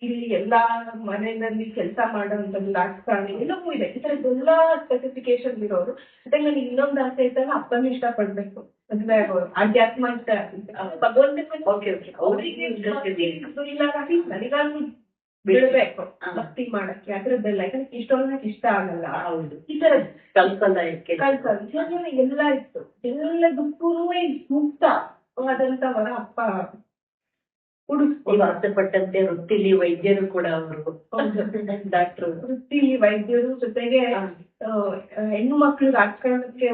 ಇಲ್ಲಿ ಎಲ್ಲಾ ಮನೆಯಲ್ಲಿ ಕೆಲಸ ಮಾಡೋಂಥದ್ದು, ರಾಜಕಾರಣಿ ಎಲ್ಲವೂ ಇದೆ. ಈ ತರದ್ದೆಲ್ಲಾ ಸ್ಪೆಸಿಫಿಕೇಶನ್ ಇರೋರು. ಜೊತೆಗೆ ನನಗೆ ಇನ್ನೊಂದು ಆಸೆ ಇದ್ದಾಗ ಅಪ್ಪನ ಇಷ್ಟ ಪಡ್ಬೇಕು, ಮದ್ವೆ ಆಗೋರು, ಆಧ್ಯಾತ್ಮ ಇಷ್ಟ ಅವ್ರಿಗೆ ನನಗಾದ್ರು ಬಿಡ್ಬೇಕು ಭಕ್ತಿ ಮಾಡಕ್ಕೆ, ಅದ್ರದ್ದೆಲ್ಲ. ಯಾಕಂದ್ರೆ ಇಷ್ಟೊಂದಕ್ಕೆ ಇಷ್ಟ ಆಗಲ್ಲ. ಈ ತರ ಕಲ್ಸಲ್ಲ ಎಲ್ಲ ಇತ್ತು. ಎಲ್ಲದಕ್ಕೂ ಸೂಕ್ತವಾದಂತ ವರ ಅಪ್ಪ ಪಟ್ಟಂತೆ ವೃತ್ತಿಲಿ ವೈದ್ಯರು ಕೂಡ ಅವರು ಡಾಕ್ಟರ್, ವೃತ್ತಿಲಿ ವೈದ್ಯರು, ಜೊತೆಗೆ ಹೆಣ್ಣು ಮಕ್ಳು ರಾಜಕಾರಣಕ್ಕೆ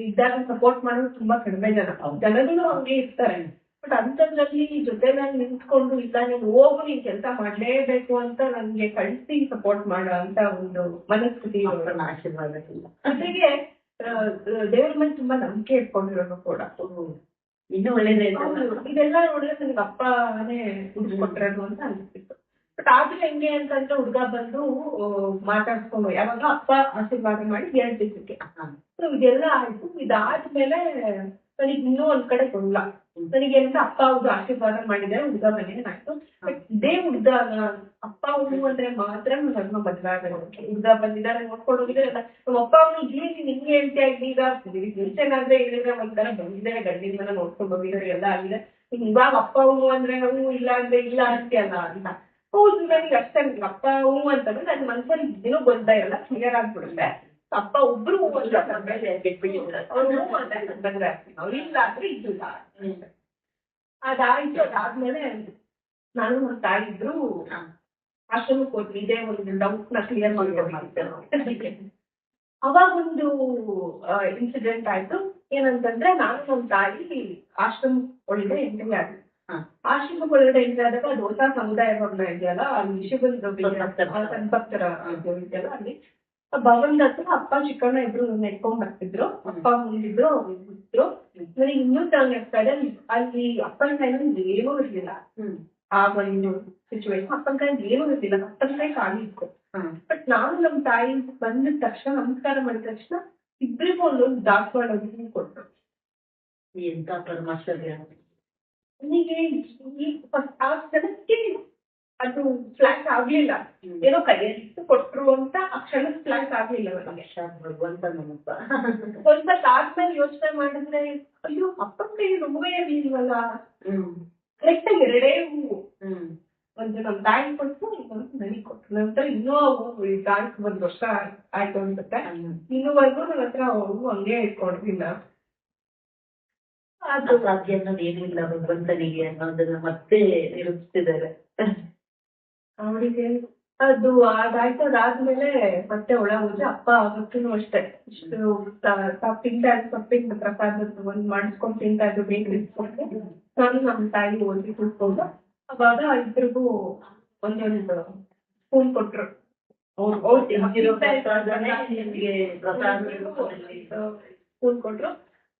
ಇದ್ದಾಗ ಸಪೋರ್ಟ್ ಮಾಡೋದು ತುಂಬಾ ಕಡಿಮೆ ಜನಗಳು ಹಂಗೆ ಇರ್ತಾರೆ. ಬಟ್ ಅಂತದ್ರಲ್ಲಿ ಜೊತೆನಲ್ಲಿ ನಿಂತ್ಕೊಂಡು, ಇಲ್ಲ ನೀನು ಹೋಗು, ನೀನ್ ಕೆಲಸ ಮಾಡ್ಲೇಬೇಕು ಅಂತ ನನ್ಗೆ ಕಳಿಸಿ ಸಪೋರ್ಟ್ ಮಾಡೋ ಅಂತ ಒಂದು ಮನಸ್ಥಿತಿ, ಆಶೀರ್ವಾದ. ಜೊತೆಗೆ ದೇವ್ರ ಮೇಲೆ ತುಂಬಾ ನಂಬಿಕೆ ಇಟ್ಕೊಂಡಿರೋದು ಕೂಡ ಇನ್ನೂ ಒಳ್ಳೇದೇ. ಇದೆಲ್ಲ ನೋಡಿದ್ರೆ ನನಗೆ ಅಪ್ಪನೇ ಕೊಟ್ಟಿರೋದು ಅಂತ ಅನ್ಸ್ತಿತ್ತು. ಬಟ್ ಆದ್ರೆ ಹೆಂಗೆ ಅಂತಂದ್ರೆ, ಹುಡ್ಗ ಬಂದು ಮಾತಾಡ್ಸ್ಕೊಂಡು ಯಾವಾಗ ಅಪ್ಪ ಆಶೀರ್ವಾದ ಮಾಡಿ 2 ದಿವಸಕ್ಕೆ ಇದೆಲ್ಲ ಆಯ್ತು. ಇದಾದ್ಮೇಲೆ ನನಗೆ ಇನ್ನೂ ಒಂದ್ ಕಡೆ ಗೊಂದಲ. ನನಗೆ ಅಂತ ಅಪ್ಪ ಅವ್ರು ಆಶೀರ್ವಾದ ಮಾಡಿದ್ದಾರೆ, ಹುಡುಗ ಮನೇಲಿ ಆಯ್ತು. ಬಟ್ ಇದೇ ಹುಡುಗ ಅಪ್ಪ ಅವ್ರು ಅಂದ್ರೆ ಮಾತ್ರ ನನ್ನ ಮದ್ವೆ ಆಗೋದು. ಹುಡುಗ ಬಂದಿದ್ದಾರೆ ನೋಡ್ಕೊಂಡು ಹೋಗಿದಾರಲ್ಲ, ನಮ್ಮ ಅಪ್ಪ ಅವ್ರು ಇಲ್ಲಿ ನಿಮ್ಗೆ ಹೇಳ್ತಾ ಈಗ ಮುಂಚೆನಾದ್ರೆ ಹೇಳಿದ್ರೆ ಒಂಥರ ಬಂದಿದ್ದಾರೆ ಗಂಡಿನ ಮನೆ ನೋಡ್ಕೊಂಡು ಹೋಗಿದ್ದಾರೆ ಎಲ್ಲ ಆಗಿದೆ. ಇವಾಗ ಅಪ್ಪ ಅವ್ರು ಅಂದ್ರೆ ಹೂ ಇಲ್ಲ ಅಂದ್ರೆ ಇಲ್ಲ ಅಂತೀಯಲ್ಲ ಅಂತ. ಹೌದು, ನನಗೆ ಅಷ್ಟೇ ಅಪ್ಪ ಹೂ ಅಂತಂದ್ರೆ ನನ್ ಮನ್ಸಲ್ಲಿ ಏನೋ ಗೊತ್ತಾ ಇರಲ್ಲ, ಕ್ಲಿಯರ್ ಆಗ್ಬಿಡುತ್ತೆ. ಅಪ್ಪ ಒಬ್ರು ಹೂ ಅಂತ ಅವ್ರು ಹೂ ಅಂತ ಬಂದ್ರೆ ಅವ್ರು ಇಲ್ಲ ಅಂದ್ರೆ ಇದ್ದಿಲ್ಲ. ಅದಾಯ್ತು. ಅದಾದ್ಮೇಲೆ ನಾನು ನಮ್ಮ ತಾಯಿ ಇಬ್ರು ಆಶ್ರಮಕ್ಕೆ ಹೋದ್ವಿ. ಇದೇ ಒಂದು ಡೌಟ್ ನ ಕ್ಲಿಯರ್ ಮಾಡ್ಕೊಂಡು ಅವಾಗ ಒಂದು ಇನ್ಸಿಡೆಂಟ್ ಆಯ್ತು. ಏನಂತಂದ್ರೆ ನಾನು ನಮ್ಮ ತಾಯಿ ಆಶ್ರಮ ಒಳಗಡೆ ಎಂಟ್ರಿ ಆದ್ವಿ. ಆಶ್ರಮ ಒಳಗಡೆ ಎಂಟ್ರಿ ಆದಾಗ ಅದು ಹೊಸ ಸಮುದಾಯ ಭವನ ಇದೆಯಲ್ಲ, ಅಲ್ಲಿ ಸನ್ಭಕ್ತರ ಇದೆಯಲ್ಲ, ಅಲ್ಲಿ ಭವನದ ಹತ್ರ ಅಪ್ಪ ಚಿಕ್ಕಣ್ಣ ಇಬ್ರು ನೆಟ್ಕೊಂಡ್ ಬರ್ತಿದ್ರು. ಅಪ್ಪ ಮುಂದಿದ್ರು, ಇದ್ರು. ನನಗೆ ಇನ್ನೂ ಚೆನ್ನಾಗಿ ಅಲ್ಲಿ ಅಪ್ಪನ ಕೈನಲ್ಲಿ ಏನೂ ಇರ್ಲಿಲ್ಲ. ಆ ಒಂದು ಸಿಚುವೇಶನ್ ಅಪ್ಪನ ಕೈಯಲ್ಲಿ ಏನೂ ಇರ್ಲಿಲ್ಲ, ಅಪ್ಪನ ಕೈ ಖಾಲಿ ಇತ್ತು. ಬಟ್ ನಾನು ನಮ್ಮ ತಾಯಿ ಬಂದಿದ ತಕ್ಷಣ, ನಮಸ್ಕಾರ ಮಾಡಿದ ತಕ್ಷಣ ಇಬ್ಬರಿಗೂ ಒಂದೊಂದು ದಾಸವಾಳ ಕೊಟ್ಟರು. ಎಂತ ಪರಮಾಶ್ಚರ್ಯ. ನನಗೆ ಆ ಕ್ಷಣಕ್ಕೆ ಅದು ಫ್ಲಾಟ್ ಆಗ್ಲಿಲ್ಲ. ಏನೋ ಕೈಯಲ್ಲಿ ಕೊಟ್ರು ಅಂತ ಆ ಕ್ಷಣ ಫ್ಲಾಟ್ ಆಗ್ಲಿಲ್ಲ ನನಗೆ. ಭಗವಂತ ನಮ್ಮಪ್ಪ. ಸ್ವಲ್ಪ ಆದ್ಮೇಲೆ ಯೋಚನೆ ಮಾಡಿದ್ರೆ ಅಯ್ಯೋ ಅಪ್ಪನ ಕೈ ಹೂವೇ ಇರ್ಲಿಲ್ವಲ್ಲ. ಕರೆಕ್ಟ್ ಆಗಿ ಎರಡೇ ಹೂವು, ಒಂದು ನಮ್ಮ ತಾಯಿ ಕೊಟ್ಟು ಇನ್ನೊಂದು ನನಗೆ ಕೊಟ್ಟರು. ನಂತರ ಇನ್ನೂ ಹೂವು ತಾಯಿಗೆ 1 ವರ್ಷ ಆಯ್ತು ಅನ್ಸುತ್ತೆ. ಇನ್ನೂವರೆಗೂ ನನ್ನ ಹತ್ರ ಹೂವು ಹಂಗೆ ಇಟ್ಕೊಂಡಿಲ್ಲ. ಅದು ಸಾಧ್ಯ ಅನ್ನೋದು ಏನಿಲ್ಲ ಭಗವಂತನಿಗೆ ಅನ್ನೋದನ್ನ ಮತ್ತೆ ನಿರೂಪಿಸ್ತಿದ್ದಾರೆ ಅವರಿಗೆ. ಅದು ಅದಾಯ್ತು. ಅದಾದ್ಮೇಲೆ ಮತ್ತೆ ಒಳ ಹೋದ್ರೆ ಅಪ್ಪ ಅವತ್ತೂ ಅಷ್ಟೇ ಇಷ್ಟು ತಪ್ಪಿನ ಪ್ರಸಾದ ಒಂದ್ ಮಾಡಿಸ್ಕೊಂಡು ತಿಂತಾ ಇದ್ದು ಬೇಗ ಇಸ್ಕೊಂಡು ನಾನು ನಮ್ಮ ತಾಯಿ ಓದಿ ಕೂತ್ಕೊಂಡು ಅವಾಗ ಇಬ್ಬರಿಗೂ ಒಂದೊಂದು ಸ್ಪೂನ್ ಕೊಟ್ರು. ಸ್ಪೂನ್ ಕೊಟ್ರು.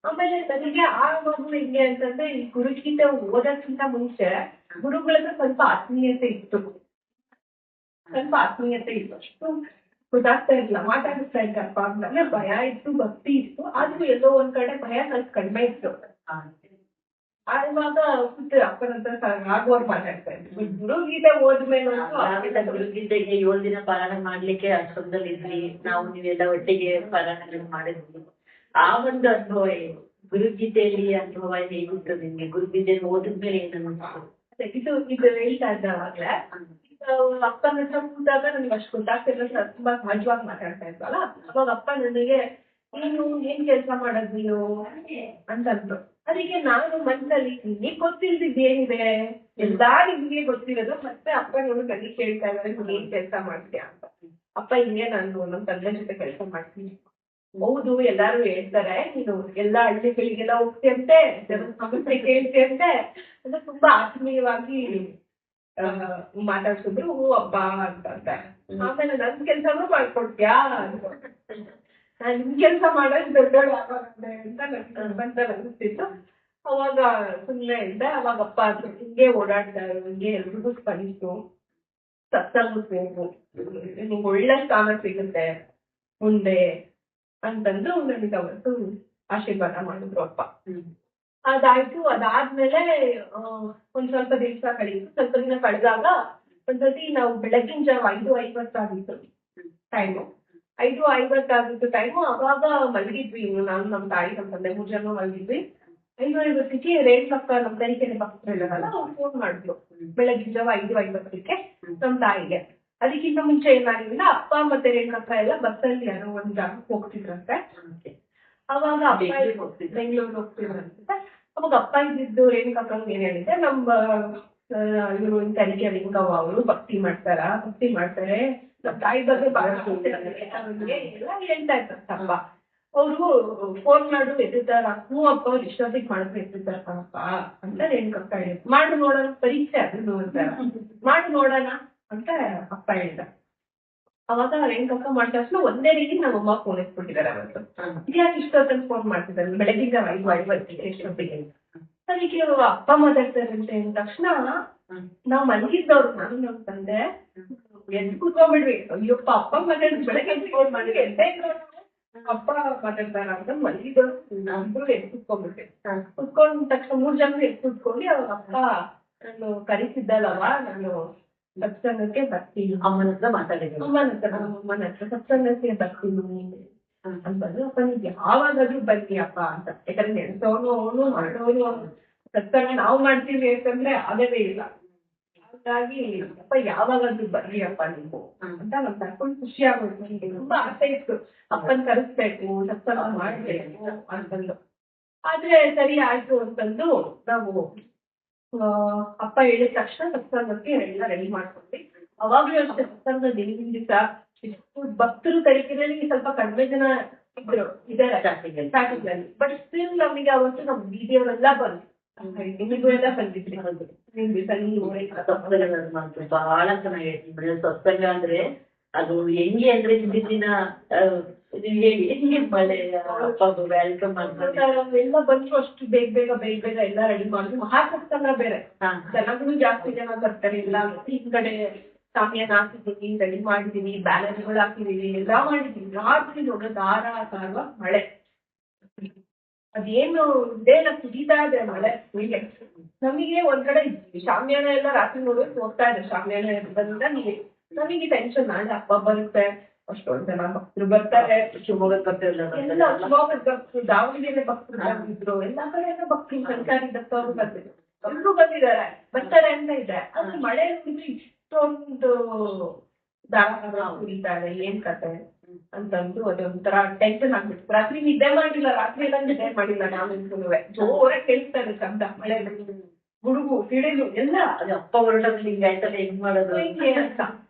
ಆಮೇಲೆ ನನಗೆ ಆವಾಗ ಹೆಂಗೆ ಅಂತಂದ್ರೆ ಈ ಗುರುಗೀತೆ ಓದಕ್ಕಿಂತ ಮುಂಚೆ ಗುರುಗಳತ್ರ ಸ್ವಲ್ಪ ಆತ್ಮೀಯತೆ ಇತ್ತು. ಅಷ್ಟು ಗೊತ್ತಾಗ್ತಾ ಇರ್ಲಿಲ್ಲ, ಮಾತಾಡಿಸ್ತಾ ಇದ್ದಪ್ಪ ಅಂದ್ರೆ ಭಯ ಇತ್ತು, ಭಕ್ತಿ ಇತ್ತು. ಆದ್ರೂ ಎಲ್ಲೋ ಒಂದ್ ಕಡೆ ಭಯ ಸ್ವಲ್ಪ ಕಡಿಮೆ ಇತ್ತು. ಆವಾಗ ಅಪ್ಪನ ಹತ್ರ ಆಗೋರ್ ಮಾತಾಡ್ತಾ ಇದ್ರು. ಗುರುಗೀತೆ ಹೋದ್ಮೇಲೆ ಗುರುಗೀತೆಗೆ 7 ದಿನ ಪಾರಾಯಣ ಮಾಡ್ಲಿಕ್ಕೆ ಆಶ್ರಮದಲ್ಲಿ ಇದ್ವಿ ನಾವು, ನೀವೆಲ್ಲ ಒಟ್ಟಿಗೆ ಪಾರಾಯಣ ಮಾಡಿದ್ವಿ. ಆ ಒಂದು ಅನುಭವ ಏನು? ಗುರುಗೀತೆಯಲ್ಲಿ ಅನುಭವ ಹೇಗಿತ್ತು ನಿಮ್ಗೆ? ಗುರುಗೀತೆ ಓದಿದ್ಮೇಲೆ ಏನು? ಇದು ಹೇಳ್ತಾ ಇದ್ದಾಗಲೇ ಅಪ್ಪನ ಹತ್ರ ಕೂತಾಗ ನನಗೆ ಅಷ್ಟು ಗೊತ್ತಾಗ್ತಿಲ್ಲ, ತುಂಬಾ ಸಹಜವಾಗಿ ಮಾತಾಡ್ತಾ ಇದ್ವಲ್ಲ. ಅವಾಗ ಅಪ್ಪ ನನಗೆ ನೀನು ಏನ್ ಕೆಲಸ ಮಾಡೋದು ನೀನು ಅಂತಂದ್ರು. ಅದಕ್ಕೆ ನಾನು ಮನಸ್ಸಲ್ಲಿ ನಿನಗೆ ಗೊತ್ತಿಲ್ದಿದ್ದೇನಿದೆ, ಎಲ್ಲಾ ನಿಮ್ಗೆ ಗೊತ್ತಿರೋದು. ಮತ್ತೆ ಅಪ್ಪ ನೋಡು ನನಗೆ ಕೇಳ್ತಾ ಇದ್ದಾರೆ ನೀನ್ ಏನ್ ಕೆಲಸ ಮಾಡ್ತೀಯಾ ಅಂತ. ಅಪ್ಪ ಹಿಂಗೆ ನಾನು ನಮ್ಮ ತಂದೆ ಜೊತೆ ಕೆಲಸ ಮಾಡ್ತೀನಿ. ಹೌದು, ಎಲ್ಲಾರು ಹೇಳ್ತಾರೆ ನೀನು ಎಲ್ಲಾ ಹಳ್ಳಿಗಳಿಗೆಲ್ಲ ಹೋಗ್ತಿಯಂತೆ, ಸಮಸ್ಯೆ ಕೇಳ್ತಿಯಂತೆ ಅಂತ ತುಂಬಾ ಆತ್ಮೀಯವಾಗಿ ಮಾತಾಡ್ಸಿದ್ರು. ಹೂ ಹಬ್ಬ ಅಂತ. ಆಮೇಲೆ ನನ್ ಕೆಲ್ಸನೂ ಮಾಡ್ಕೊಡ್ತೀಯಾ ಅಂತ. ನಾನ್ ನಿಮ್ ಕೆಲ್ಸ ಮಾಡೋದು ದೊಡ್ಡೋಳು ಆಗೋದೆ ಅಂತ ನನ್ಗೆ ಅನಿಸ್ತಿತ್ತು. ಅವಾಗ ಸುಮ್ಮನೆ ಇದ್ದೆ. ಅವಾಗ ಅಪ್ಪ ಹಿಂಗೆ ಓಡಾಡ್ತಾರೆ, ಹಿಂಗೆ ಎಲ್ರಿಗೂ ಕಲಿಸು, ಸತ್ಸಂಗಕ್ಕೆ ಹೋಗು, ನಿಮ್ಗೆ ಒಳ್ಳೆ ಸ್ಥಾನ ಸಿಗುತ್ತೆ ಮುಂದೆ ಅಂತಂದು ನನಗೆ ಅವತ್ತು ಆಶೀರ್ವಾದ ಮಾಡಿದ್ರು ಅಪ್ಪ. ಅದಾಯ್ತು. ಅದಾದ್ಮೇಲೆ ಒಂದ್ ಸ್ವಲ್ಪ ದಿವಸ ಕಳೀತು. ಸ್ವಲ್ಪ ದಿನ ಕಳೆದಾಗ ಒಂದ್ಸತಿ ನಾವು ಬೆಳಗಿನ ಜಾವ 5:50 ಆಗಿತ್ತು ಟೈಮು. 5:50 ಆಗಿತ್ತು ಟೈಮು. ಅವಾಗ ಮಲಗಿದ್ವಿ ನಾನು, ನಮ್ಮ ತಾಯಿ, ನಮ್ಮ ತಂದೆ 3 ಜನ ಮಲಗಿದ್ವಿ. 5:50ಕ್ಕೆ ರೇಣುಕಕ್ಕ ನಮ್ಮ ತನಿಖೆ ಭಕ್ತರಿದ್ದಾರಲ್ಲ ಅವ್ರು ಫೋನ್ ಮಾಡಿದ್ರು. ಬೆಳಗಿನ ಜಾವ 5:50ಕ್ಕೆ ನಮ್ಮ ತಾಯಿಗೆ. ಅದಕ್ಕಿಂತ ಮುಂಚೆ ಏನಾಗಿಲ್ಲ, ಅಪ್ಪ ಮತ್ತೆ ರೇಣುಕಕ್ಕ ಎಲ್ಲ ಬಸ್ಸಲ್ಲಿ ಯಾರೋ ಒಂದ್ ಜಾಗಕ್ಕೆ ಹೋಗ್ತಿದ್ರಂತೆ. ಅವಾಗ ಅಪ್ಪ ಬೆಂಗಳೂರು ಹೋಗ್ತಿದ್ರಂತೆ. ಅವಾಗ ಅಪ್ಪ ಇದ್ದಿದ್ದು ರೇಣುಕಕ್ಕಂಗೆ ಏನ್ ಹೇಳಿದ್ದೆ, ನಮ್ಮ ಇವರು ತನಿಖೆ ಲಿಂಗವ್ವ ಅವರು ಭಕ್ತಿ ಮಾಡ್ತಾರೆ, ನಮ್ಮ ತಾಯಿ ಬಗ್ಗೆ ಬಹಳ ಎಲ್ಲ ಹೇಳ್ತಾ ಇರ್ತಾರಪ್ಪ. ಅವ್ರು ಫೋನ್ ಮಾಡು ಎದ್ದಿದ್ದಾರ, ಹ್ಞೂ ಅಪ್ಪ ಅವ್ರು ಇಷ್ಟೊತ್ತಿಗೆ ಮಾಡಿದ್ರು ಎದ್ದಿದ್ದಾರಪ್ಪ ಅಂತ ರೇಣುಕಕ್ಕ ಹೇಳಿದ್ರು. ಮಾಡು ನೋಡೋಣ, ಪರೀಕ್ಷೆ ಅದನ್ನು ಅಂತ ಮಾಡಿ ನೋಡೋಣ ಅಂತ ಅಪ್ಪ ಹೇಳ್ದ. ಅವಾಗ ರೇಣುಕಕ್ಕ ಮಾಡಿದ ತಕ್ಷಣ ಒಂದೇ ರೀತಿ ನಮ್ಮ ಅಮ್ಮ ಫೋನ್ ಎತ್ಬಿಟ್ಟಿದ್ದಾರೆ ಅವತ್ತು. ಇದ್ಯಾಕೆ ಇಷ್ಟೊತ್ತಲ್ಲಿ ಫೋನ್ ಮಾಡ್ತಿದ್ದಾರೆ ಬೆಳಗಿಂದ 5:50 ಎಷ್ಟೊತ್ತಿಗೆ? ಅದಕ್ಕೆ ಅಪ್ಪ ಮಾತಾಡ್ತಾರೆ ಅಂತ ಹೇಳಿದ ತಕ್ಷಣ ನಾವ್ ಮಲಗಿದ್ದವ್ರು, ನಾನು ನಮ್ಮ ತಂದೆ ಎದ್ದು ಕೂತ್ಕೊಂಡ್ಬಿಡ್ವಿ. ಅಯ್ಯಪ್ಪ ಅಪ್ಪ ಮಾತಾಡಿದ್ ಬೆಳಗ್ಗೆ ಫೋನ್ ಮಾಡಿ ಎಂತ ಅಪ್ಪ ಮಾತಾಡ್ತಾರ ಅಂತ ಮಲಗಿದ್ರು ಇಬ್ರು ಎದ್ದು ಕುತ್ಕೊಂಡ್ಬಿಟ್ಟೆ. ಕುತ್ಕೊಂಡ ತಕ್ಷಣ 3 ಜನ ಎದ್ದು ಕುತ್ಕೊಂಡು ಅವ್ರ ಅಪ್ಪ ನಾನು ಕರೀತಿದ್ದಲ್ಲವ, ನಾನು ಸತ್ಸಂಗಕ್ಕೆ ಬರ್ತೀನಿ, ಅಮ್ಮನ ಹತ್ರ ಮಾತಾಡಿದ್ರು. ಅಮ್ಮನ ಹತ್ರ ಸತ್ಸಂಗಕ್ಕೆ ಬರ್ತೀನಿ ಅಂತಂದ್ರು. ಅಪ್ಪ ನೀವ್ ಯಾವಾಗಾದ್ರೂ ಬನ್ನಿ ಅಪ್ಪ ಅಂತ, ಯಾಕಂದ್ರೆ ನೆನ್ಸೋನು ಅವನು ಮಾಡೋನು ಸತ್ಸಂಗ ನಾವು ಮಾಡ್ತೀವಿ ಅಂತಂದ್ರೆ ಆಗದೇ ಇಲ್ಲ. ಹಾಗಾಗಿ ಅಪ್ಪ ಯಾವಾಗಾದ್ರೂ ಬರ್ರಿ ಅಪ್ಪ ನೀವು ಅಂತ ನಮ್ ಕರ್ಕೊಂಡು ಖುಷಿ ಆಗೋದು. ನನಗೆ ತುಂಬಾ ಆಸೆ ಇತ್ತು ಅಪ್ಪನ್ ಕರೆಸ್ಬೇಕು, ಸತ್ಸಂಗ ಮಾಡ್ಬೇಕು ಅಂತಂದು. ಆದ್ರೆ ಸರಿ ಆಯ್ತು ಅಂತಂದು ನಾವು ಅಪ್ಪ ಹೇಳಿದ ತಕ್ಷಣ ಸತ್ಸಂಗಕ್ಕೆ ಎಲ್ಲ ರೆಡಿ ಮಾಡ್ಕೊಂಡ್ವಿ. ಅವಾಗ್ಲೂ ಅಷ್ಟೇ ಸತ್ಸಂಗ ದಿನದಿಂದ ದಿವಸ ಎಷ್ಟು ಭಕ್ತರು ತರೀಕೆಯಲ್ಲಿ ಸ್ವಲ್ಪ ಕಡಿಮೆ ಜನ ಇದ್ದಾರೆ ಸ್ಟಾರ್ಟಿಂಗ್, ಬಟ್ ಸ್ಟಿಲ್ ನಮಗೆ ಅವತ್ತು ನಮ್ ಬೀದಿಯವರೆಲ್ಲ ಬಂದ್ರು, ನಿಮಗೂ ಎಲ್ಲ ಬಂದಿದ್ರಿ. ಬಹಳ ಚೆನ್ನಾಗಿ ಸತ್ಸಂಗ ಅಂದ್ರೆ ಅದು ಹೆಂಗೆ ಅಂದ್ರೆ ಹಿಂದಿನ ದಿನ ಹೆಂಗೆ ಮಳೆ ವೆಲ್ಕಮ್ ಎಲ್ಲ ಬಂದ್ರು ಅಷ್ಟು ಬೇಗ ಎಲ್ಲ ರೆಡಿ ಮಾಡಿದ್ವಿ. ಮಹಾಸತ್ಸಂಗ ಬೇರೆ, ಜನಗಳು ಜಾಸ್ತಿ ಜನ ಬರ್ತಾರೆ. ಎಲ್ಲ ಈ ಕಡೆ ಸಾಮ್ಯಾನ ಹಾಕಿದೀವಿ, ರೆಡಿ ಮಾಡಿದೀವಿ, ಬ್ಯಾನರ್ಗಳು ಹಾಕಿದೀವಿ, ಎಲ್ಲ ಮಾಡಿದೀವಿ. ರಾತ್ರಿ ನೋಡೋ ಧಾರಾಕಾರ ಮಳೆ, ಅದೇನು ಡೇನ ಕುದೀತಾ ಇದೆ ಮಳೆ. ನಮಗೆ ಒಂದ್ ಕಡೆ ಶಾಮ್ಯಾನ ಎಲ್ಲ ರಾತ್ರಿ ನೋಡೋದು ಹೋಗ್ತಾ ಇದೆ, ಶಾಮ್ಯಾನ ಬಂದ ನಮಗೆ ಟೆನ್ಷನ್, ನಾಳೆ ಹಬ್ಬ ಬರುತ್ತೆ, ಅಷ್ಟೊಂದ್ ಜನ ಭಕ್ತರು ಬರ್ತಾರೆ, ಶಿವಮೊಗ್ಗದ ಭಕ್ತರು, ಶಿವಮೊಗ್ಗದ ಭಕ್ತರು, ದಾವಣಗೆರೆ ಭಕ್ತರು ಬಂದಿದ್ರು, ಎಲ್ಲಾ ಕಡೆಯಿಂದ ಭಕ್ತರು, ಸರ್ಕಾರಿ ದತ್ತವರು ಬಂದಿದ್ರು, ಎಲ್ರು ಬಂದಿದ್ದಾರೆ, ಬರ್ತಾರೆ ಅಂತ ಇದೆ. ಆದ್ರೆ ಮಳೆ ಇಷ್ಟೊಂದು ದಾರ ಕುಡಿತಾರೆ, ಏನ್ ಕತೆ ಅಂತಂದು ಅದೊಂಥರ ಟೆನ್ಷನ್ ಆಗ್ಬಿಟ್ಟು ರಾತ್ರಿ ನಿದ್ದೆ ಮಾಡಿಲ್ಲ. ರಾತ್ರಿ ಎಲ್ಲ ನಿದ್ದೆ ಮಾಡಿಲ್ಲ. ನಾವೆಲ್ಲೂ ಜೋರಾಗಿ ಕೇಳಿಸ್ತಾರೆ ಶಬ್ದ, ಮಳೆ ಗುಡುಗು ಸಿಡಿಲು ಎಲ್ಲ. ಅಪ್ಪ ಹೊರಟಲ್ಲಿ ಹಿಂಗೆ ಆಯ್ತಲ್ಲ, ಹೆಂಗ್ ಮಾಡೋದು ಅಂತ.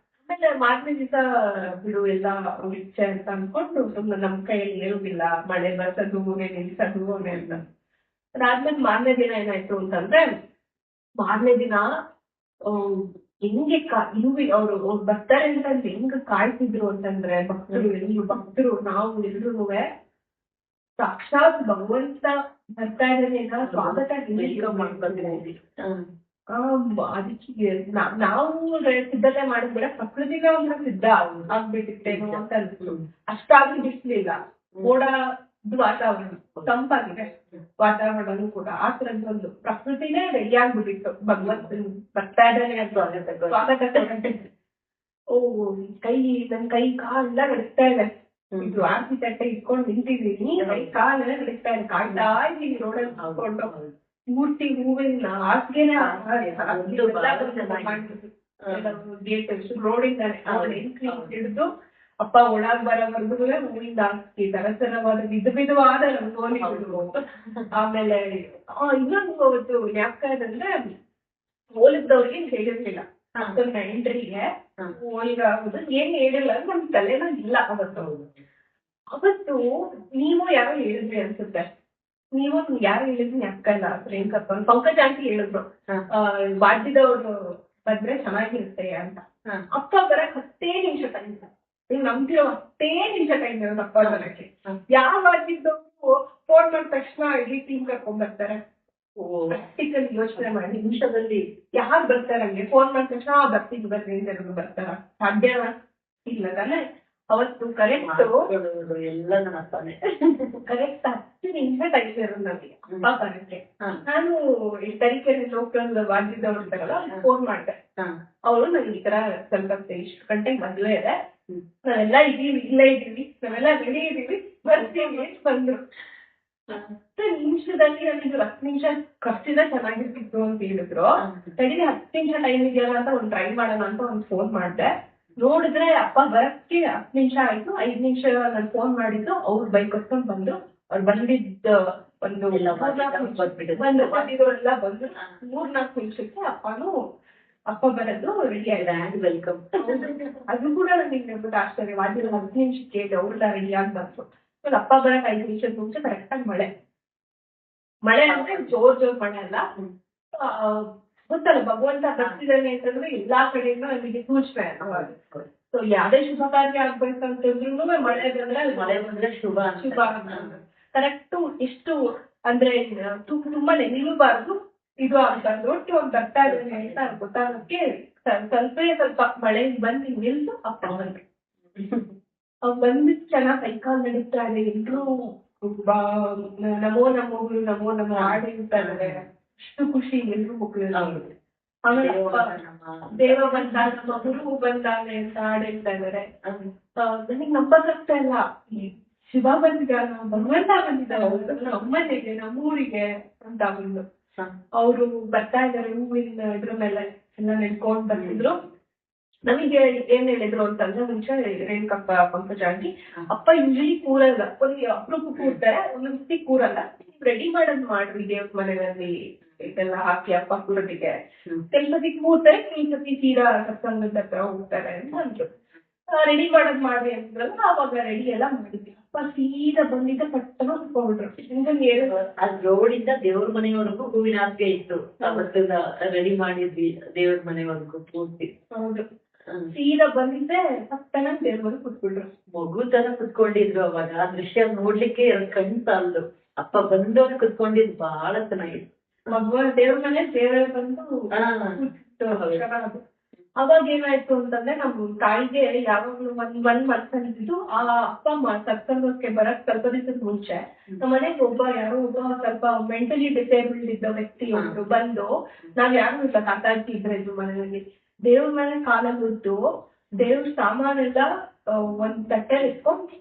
ಆಮೇಲೆ ಮಾರನೇ ದಿವಸ ಬಿಡು ಎಲ್ಲ ಇಚ್ಛೆ ಅಂತ ಅನ್ಕೊಂಡು ಸುಮ್ಮನೆ ನಮ್ ಕೈಯಲ್ಲಿ ಇರುವುದಿಲ್ಲ, ಮಳೆ ಬರ್ಸೋದು ನಿಲ್ಸೋದು ಅಂತ. ಅದಾದ್ಮೇಲೆ ಮಾರನೇ ದಿನ ಏನಾಯ್ತು ಅಂತಂದ್ರೆ, ಮಾರನೇ ದಿನ ಹೆಂಗೆ ಅವ್ರು ಬರ್ತಾರೆ ಅಂತ ಹೆಂಗ್ ಕಾಯ್ತಿದ್ರು ಅಂತಂದ್ರೆ ಭಕ್ತರು ನಾವು ಎಲ್ರು ಸಾಕ್ಷಾತ್ ಭಗವಂತ ಬರ್ತಾ ಇದ್ದಾನೆ ಸ್ವಾಗತ ಮಾಡ್ಕೊಂಡ್ವಿ. ಅದಕ್ಕೆ ನಾವು ಸಿದ್ಧತೆ ಮಾಡಿದ್ಮೇಲೆ ಪ್ರಕೃತಿಗೆ ಒಂಥರ ಸಿದ್ಧ ಆಗ್ಬಿಟ್ಟಿತ್ತೇನೋ ಅಂತ ಅನ್ಸ್ತು. ಅಷ್ಟಾದ್ರೂ ಬಿಸ್ಲಿಲ್ಲ, ಮೋಡ ವಾತಾವರಣ ತಂಪಾಗಿದೆ, ವಾತಾವರಣ ಕೂಡ ಆ ತರದ್ದು ಪ್ರಕೃತಿನೇ ರೆಡಿ ಆಗ್ಬಿಟ್ಟಿತ್ತು. ಭಗವಂತನ ಬರ್ತಾ ಇದ್ದಾನೆ ಅಂತ ಸ್ವಾಗತ. ಓ ನನ್ ಕೈ ಕಾಲೆಲ್ಲ ನಡಿಸ್ತಾ ಇದೆ, ಇದು ಆರ್ತಿ ತಟ್ಟೆ ಇಟ್ಕೊಂಡು ನಿಂತಿದೀನಿ, ಕೈ ಕಾಲೆಲ್ಲ ನಡಿಸ್ತಾ ಇದೆ, ಕಾಯ್ತಾ ಇದೀನಿ ರೋಡಲ್ಲಿ ಹಾಕೊಂಡು. ಮೂರ್ತಿ ಹೂವಿನ ಹಾಸಿಗೆನೆ ಗೇಟ್ ರೋಡಿಂದಾನೆ ಎಂಟ್ರಿ ಹಿಡಿದು ಅಪ್ಪ ಒಳಗ್ ಬರೋವರೆಗೂ ಹೂವಿಂದ ಹಾಕಿ ತರತರವಾದ ವಿಧವಾದ ರಂಗೋಲಿಗಳು. ಆಮೇಲೆ ಇನ್ನೊಂದು ಅವತ್ತು ಜ್ಞಾಪಕ ಇದಂದ್ರೆ, ಹೋಲಿದ್ದವ್ರಿಗೆ ಹೇಳಿರ್ಲಿಲ್ಲ ಅಷ್ಟೊಂದು ಎಂಟ್ರಿಗೆ ಹೋಲಿಗಾಗೋದು ಏನ್ ಹೇಳಿಲ್ಲ, ನಮ್ ತಲೆನ ಇಲ್ಲ ಅವತ್ತು ನೀವು ಯಾರೋ ಹೇಳಿದ್ರಿ ಅನ್ಸುತ್ತೆ. ನೀವು ಯಾರು ಹೇಳಿದ್ರಿ ಜ್ಞಾಪಕ ಇಲ್ಲ, ಪ್ರೇಮ್ಕಪ್ಪ ಪಂಕಜ ಆಂಟಿ ಹೇಳಿದ್ರು ವಾದ್ಯದವ್ರು ಬಂದ್ರೆ ಚೆನ್ನಾಗಿರುತ್ತೆ ಅಂತ. ಅಪ್ಪ ಬರಕ್ 10 ನಿಮಿಷ ಟೈಮ್, ನೀವು ನಂಬ್ತಿರೋ 10 ನಿಮಿಷ ಟೈಮ್ ಇರೋದು ಅಪ್ಪ ಬರಕ್ಕೆ. ಯಾವ ವಾದ್ಯದವ್ರು ಫೋನ್ ಮಾಡಿದ ತಕ್ಷಣ ಇಡೀ ಟೀಮ್ ಕರ್ಕೊಂಡ್ ಬರ್ತಾರೆ. ಪ್ರಾಕ್ಟಿಕಲ್ ಯೋಚನೆ ಮಾಡಿ ನಿಮಿಷದಲ್ಲಿ ಯಾರು ಬರ್ತಾರೆ, ಹಂಗೆ ಫೋನ್ ಮಾಡಿದ ತಕ್ಷಣ ಬರ್ತೀನಿ ಬರ್ರಿ ಅಂತ ಬರ್ತಾರ? ಸಾಧ್ಯ ಇಲ್ಲ ತಾನೆ. ಅವತ್ತು ಕರೆಕ್ಟ್ ಎಲ್ಲ ಕರೆಕ್ಟ್ 10 ನಿಮಿಷ ಟೈಮ್ ಇರೋದು ನನಗೆ ಅಪ್ಪ ಬರಕ್ಕೆ. ನಾನು ತರೀಕೆರೆ ಲೋಕಲ್ ವಾದ್ಯದವ್ರು ಇರ್ತಾರಲ್ಲ, ಫೋನ್ ಮಾಡ್ದೆ. ಅವರು ನನ್ಗೆ ಈ ತರ ಸ್ವಲ್ಪ ಇಷ್ಟು ಗಂಟೆಗೆ ಮದ್ವೆ ಇದೆ, ನಾವೆಲ್ಲ ಇದೀವಿ, ಇಲ್ಲೇ ಇದೀವಿ, ನಾವೆಲ್ಲ ರೆಡಿ ಇದೀವಿ, ಬರ್ತೀವಿ ಬಂದ್ರು. 10 ನಿಮಿಷದಲ್ಲಿ ನನಗೆ 10 ನಿಮಿಷ ಖರ್ಚಿದ್ರೆ ಚೆನ್ನಾಗಿರ್ತಿತ್ತು ಅಂತ ಹೇಳಿದ್ರು. ತಡಿಗೆ 10 ನಿಮಿಷ ಟೈಮ್ ಇದೆಯಲ್ಲ ಅಂತ ಒಂದ್ ಟ್ರೈ ಮಾಡೋಣ ಅಂತ ಒಂದ್ ಫೋನ್ ಮಾಡ್ದೆ. ನೋಡಿದ್ರೆ ಅಪ್ಪ ಬರಕ್ಕೆ 10 ನಿಮಿಷ ಆಯ್ತು. 5 ನಿಮಿಷ ನಾನು ಫೋನ್ ಮಾಡಿದ್ದು, ಅವ್ರು ಬೈಕ್ ಕಟ್ಕೊಂಡ್ ಬಂದು, ಅವ್ರು ಬಂದಿದ್ದ ಒಂದು 4-5 ಬಂದು 3-4 ನಿಮಿಷಕ್ಕೆ ಅಪ್ಪ ಬರೋದು ರೆಡಿ ಆಗಿದೆ, ವೆಲ್ಕಮ್. ಅದು ಕೂಡ ನನಗೆ ನೆನ್ಬಿಟ್ಟು ಆಶ್ಚರ್ಯ. 10 ನಿಮಿಷಕ್ಕೆ ಅವ್ರೆಲ್ಲ ರೆಡಿ ಆಗಿ ಬಂತು. ಅಪ್ಪ ಬರಕ್ 5 ನಿಮಿಷದ ಮುಂಚೆ ಕರೆಕ್ಟ್ ಆಗಿ ಮಳೆ ಅಂದ್ರೆ ಜೋರ್ ಮಳೆ ಅಲ್ಲ, ಗೊತ್ತಲ್ಲ ಭಗವಂತ ಬರ್ತಿದ್ದಾನೆ ಅಂತಂದ್ರೆ ಎಲ್ಲಾ ಕಡೆಯಿಂದ ನಮಗೆ ಸೂಚನೆ. ಸೊ ಯಾವ್ದೇ ಶುಭ ಕಾರ್ಯ ಆಗ್ಬೇಕಂತಂದ್ರೂ ಮಳೆ ಬಂದ್ರೆ ಶುಭ. ಕರೆಕ್ಟ್ ಎಷ್ಟು ಅಂದ್ರೆ ತುಂಬಾ ನೆನೆಯಬಾರ್ದು, ಇದು ಆಗ್ಬಾರ್ದು, ಒಟ್ಟು ಒಂದ್ ಬರ್ತಾ ಇದ್ದಾನೆ ಅಂತ ಗೊತ್ತಾಗಕ್ಕೆ ಸ್ವಲ್ಪ ಮಳೆ ಬಂದು ನಿಲ್ಸು ಅಪ್ಪ ಬಂದು ಬಂದಿದ್ ಚೆನ್ನಾಗ್ ಕೈಕಾಲ್ ನಡೀತಾ ಇದೆ, ಎಲ್ರು ನಮೋ ನಮೋ ನಮೋ ನಮೋ ಹಾಡು ಹೇಳ್ತಾ ಇದಾರೆ, ಅಷ್ಟು ಖುಷಿ ಎಲ್ರು ಮಕ್ಕಳು. ಆಮೇಲೆ ದೇವ ಬಂದಾನ ನಮ್ಮ ಗುರು ಬಂದಾನೆ ಅಂತ ಹಾಡು ಹೇಳ್ತಾ ಇದಾರೆ. ನನಗ್ ನಂಬಕ್ಕಾಗ್ತಾ ಇಲ್ಲ, ಶಿವ ಬಂದಿದ್ದಾನ, ಭಗವಂತ ಬಂದಿದ್ದಾನ ನಮ್ಮನೆಗೆ ನಮ್ಮೂರಿಗೆ ಅಂತ ಬಂದು ಅವ್ರು ಬರ್ತಾ ಇದಾರೆ. ಹೂವಿನ ಇದ್ರ ಮೇಲೆ ಎಲ್ಲ ನೆನ್ಕೊಂಡ್ ಬರ್ತಿದ್ರು. ನಮಗೆ ಏನ್ ಹೇಳಿದ್ರು ಅಂತಂದ್ರೆ, ಮುಂಚೆ ರೇಣುಕಪ್ಪ ಪಂಕಜ ಆಂಟಿ, ಅಪ್ಪ ಯೂಶಲಿ ಕೂರಲ್ಲ, ಒಂದು ಅಪ್ರೂಪ ಕೂರ್ತಾರೆ, ಒಂದೊಂದ್ಸತಿ ಕೂರಲ್ಲ, ರೆಡಿ ಮಾಡೋದ್ ಮಾಡ್ರಿ ದೇವ್ರ ಮನೆಯಲ್ಲಿ ಇದೆಲ್ಲ ಹಾಕಿ ಅಪ್ಪ ಕೂರೋದಿಗೆ, ಕೆಲಸತಿ ಕೂರ್ತಾರೆ, ಕೆಲಸತಿ ತೀರಾ ಸತ್ಸಂಗದ ಹತ್ರ ಹೋಗ್ತಾರೆ ಅಂತ ಅಂದ್ರು. ರೆಡಿ ಮಾಡೋದ್ ಮಾಡ್ರಿ ಅಂದ್ರಲ್ಲ, ಅವಾಗ ರೆಡಿ ಎಲ್ಲ ಮಾಡಿದ್ವಿ. ಅಪ್ಪ ಸೀದಾ ಬಂದಿದ್ದ ಪಟ್ಟಣ ಕುತ್ಕೊಂಡ್ಬಿಟ್ರು. ಅದ್ ರೋಡಿಂದ ದೇವ್ರ ಮನೆವರೆಗೂ ಹೂವಿನ ಹಾಸಿಗೆ ಇತ್ತು, ಅವತ್ತನ್ನ ರೆಡಿ ಮಾಡಿದ್ವಿ ದೇವ್ರ ಮನೆವರೆಗೂ ಪೂರ್ತಿ. ಹೌದು, ಸೀದಾ ಬಂದಿದ್ದೆ ಪಟ್ಟಣ ದೇವ್ರ ಕುತ್ಬಿಟ್ರು. ಮಗು ತರ ಕುತ್ಕೊಂಡಿದ್ರು ಅವಾಗ. ಆ ದೃಶ್ಯ ನೋಡ್ಲಿಕ್ಕೆ ಕಣ್ ಸಾಲದು. ಅಪ್ಪ ಬಂದವ್ರು ಕುತ್ಕೊಂಡಿದ್ ಬಹಳ ಚೆನ್ನಾಗಿತ್ತು. ಮಗುವ ದೇವ್ರ ಮನೆ ದೇವ್ರ ಬಂದು ಅವಾಗ ಏನಾಯ್ತು ಅಂತಂದ್ರೆ, ನಮ್ ತಾಯಿಗೆ ಯಾವಾಗ್ಲೂ ಒಂದ್ ಮನ್ಸಂದಿದ್ದು, ಆ ಅಪ್ಪ ಅಮ್ಮ ಸತ್ಸಂಗಕ್ಕೆ ಬರಕ್ ಸ್ವಲ್ಪ ದಿವಸದ ಮುಂಚೆ ನಮ್ಮ ಮನೆಗೆ ಯಾರೋ ಒಬ್ಬ ಸ್ವಲ್ಪ ಮೆಂಟಲಿ ಡಿಸೇಬಲ್ಡ್ ಇದ್ದ ವ್ಯಕ್ತಿ ಒಬ್ರು ಬಂದು, ನಾವ್ ಯಾರು ಇಲ್ಲ ಕಾಟಾಡ್ತಿ ಇದ್ರೆ ಇದ್ರು ಮನೆಯಲ್ಲಿ, ದೇವ್ರ ಮನೆ ಕಾಲಲ್ಲಿ ಬಿಟ್ಟು ದೇವ್ರ ಸಾಮಾನೆಲ್ಲ ಒಂದ್ ತಟ್ಟೆಲ್ ಇಟ್ಕೊಂಡ್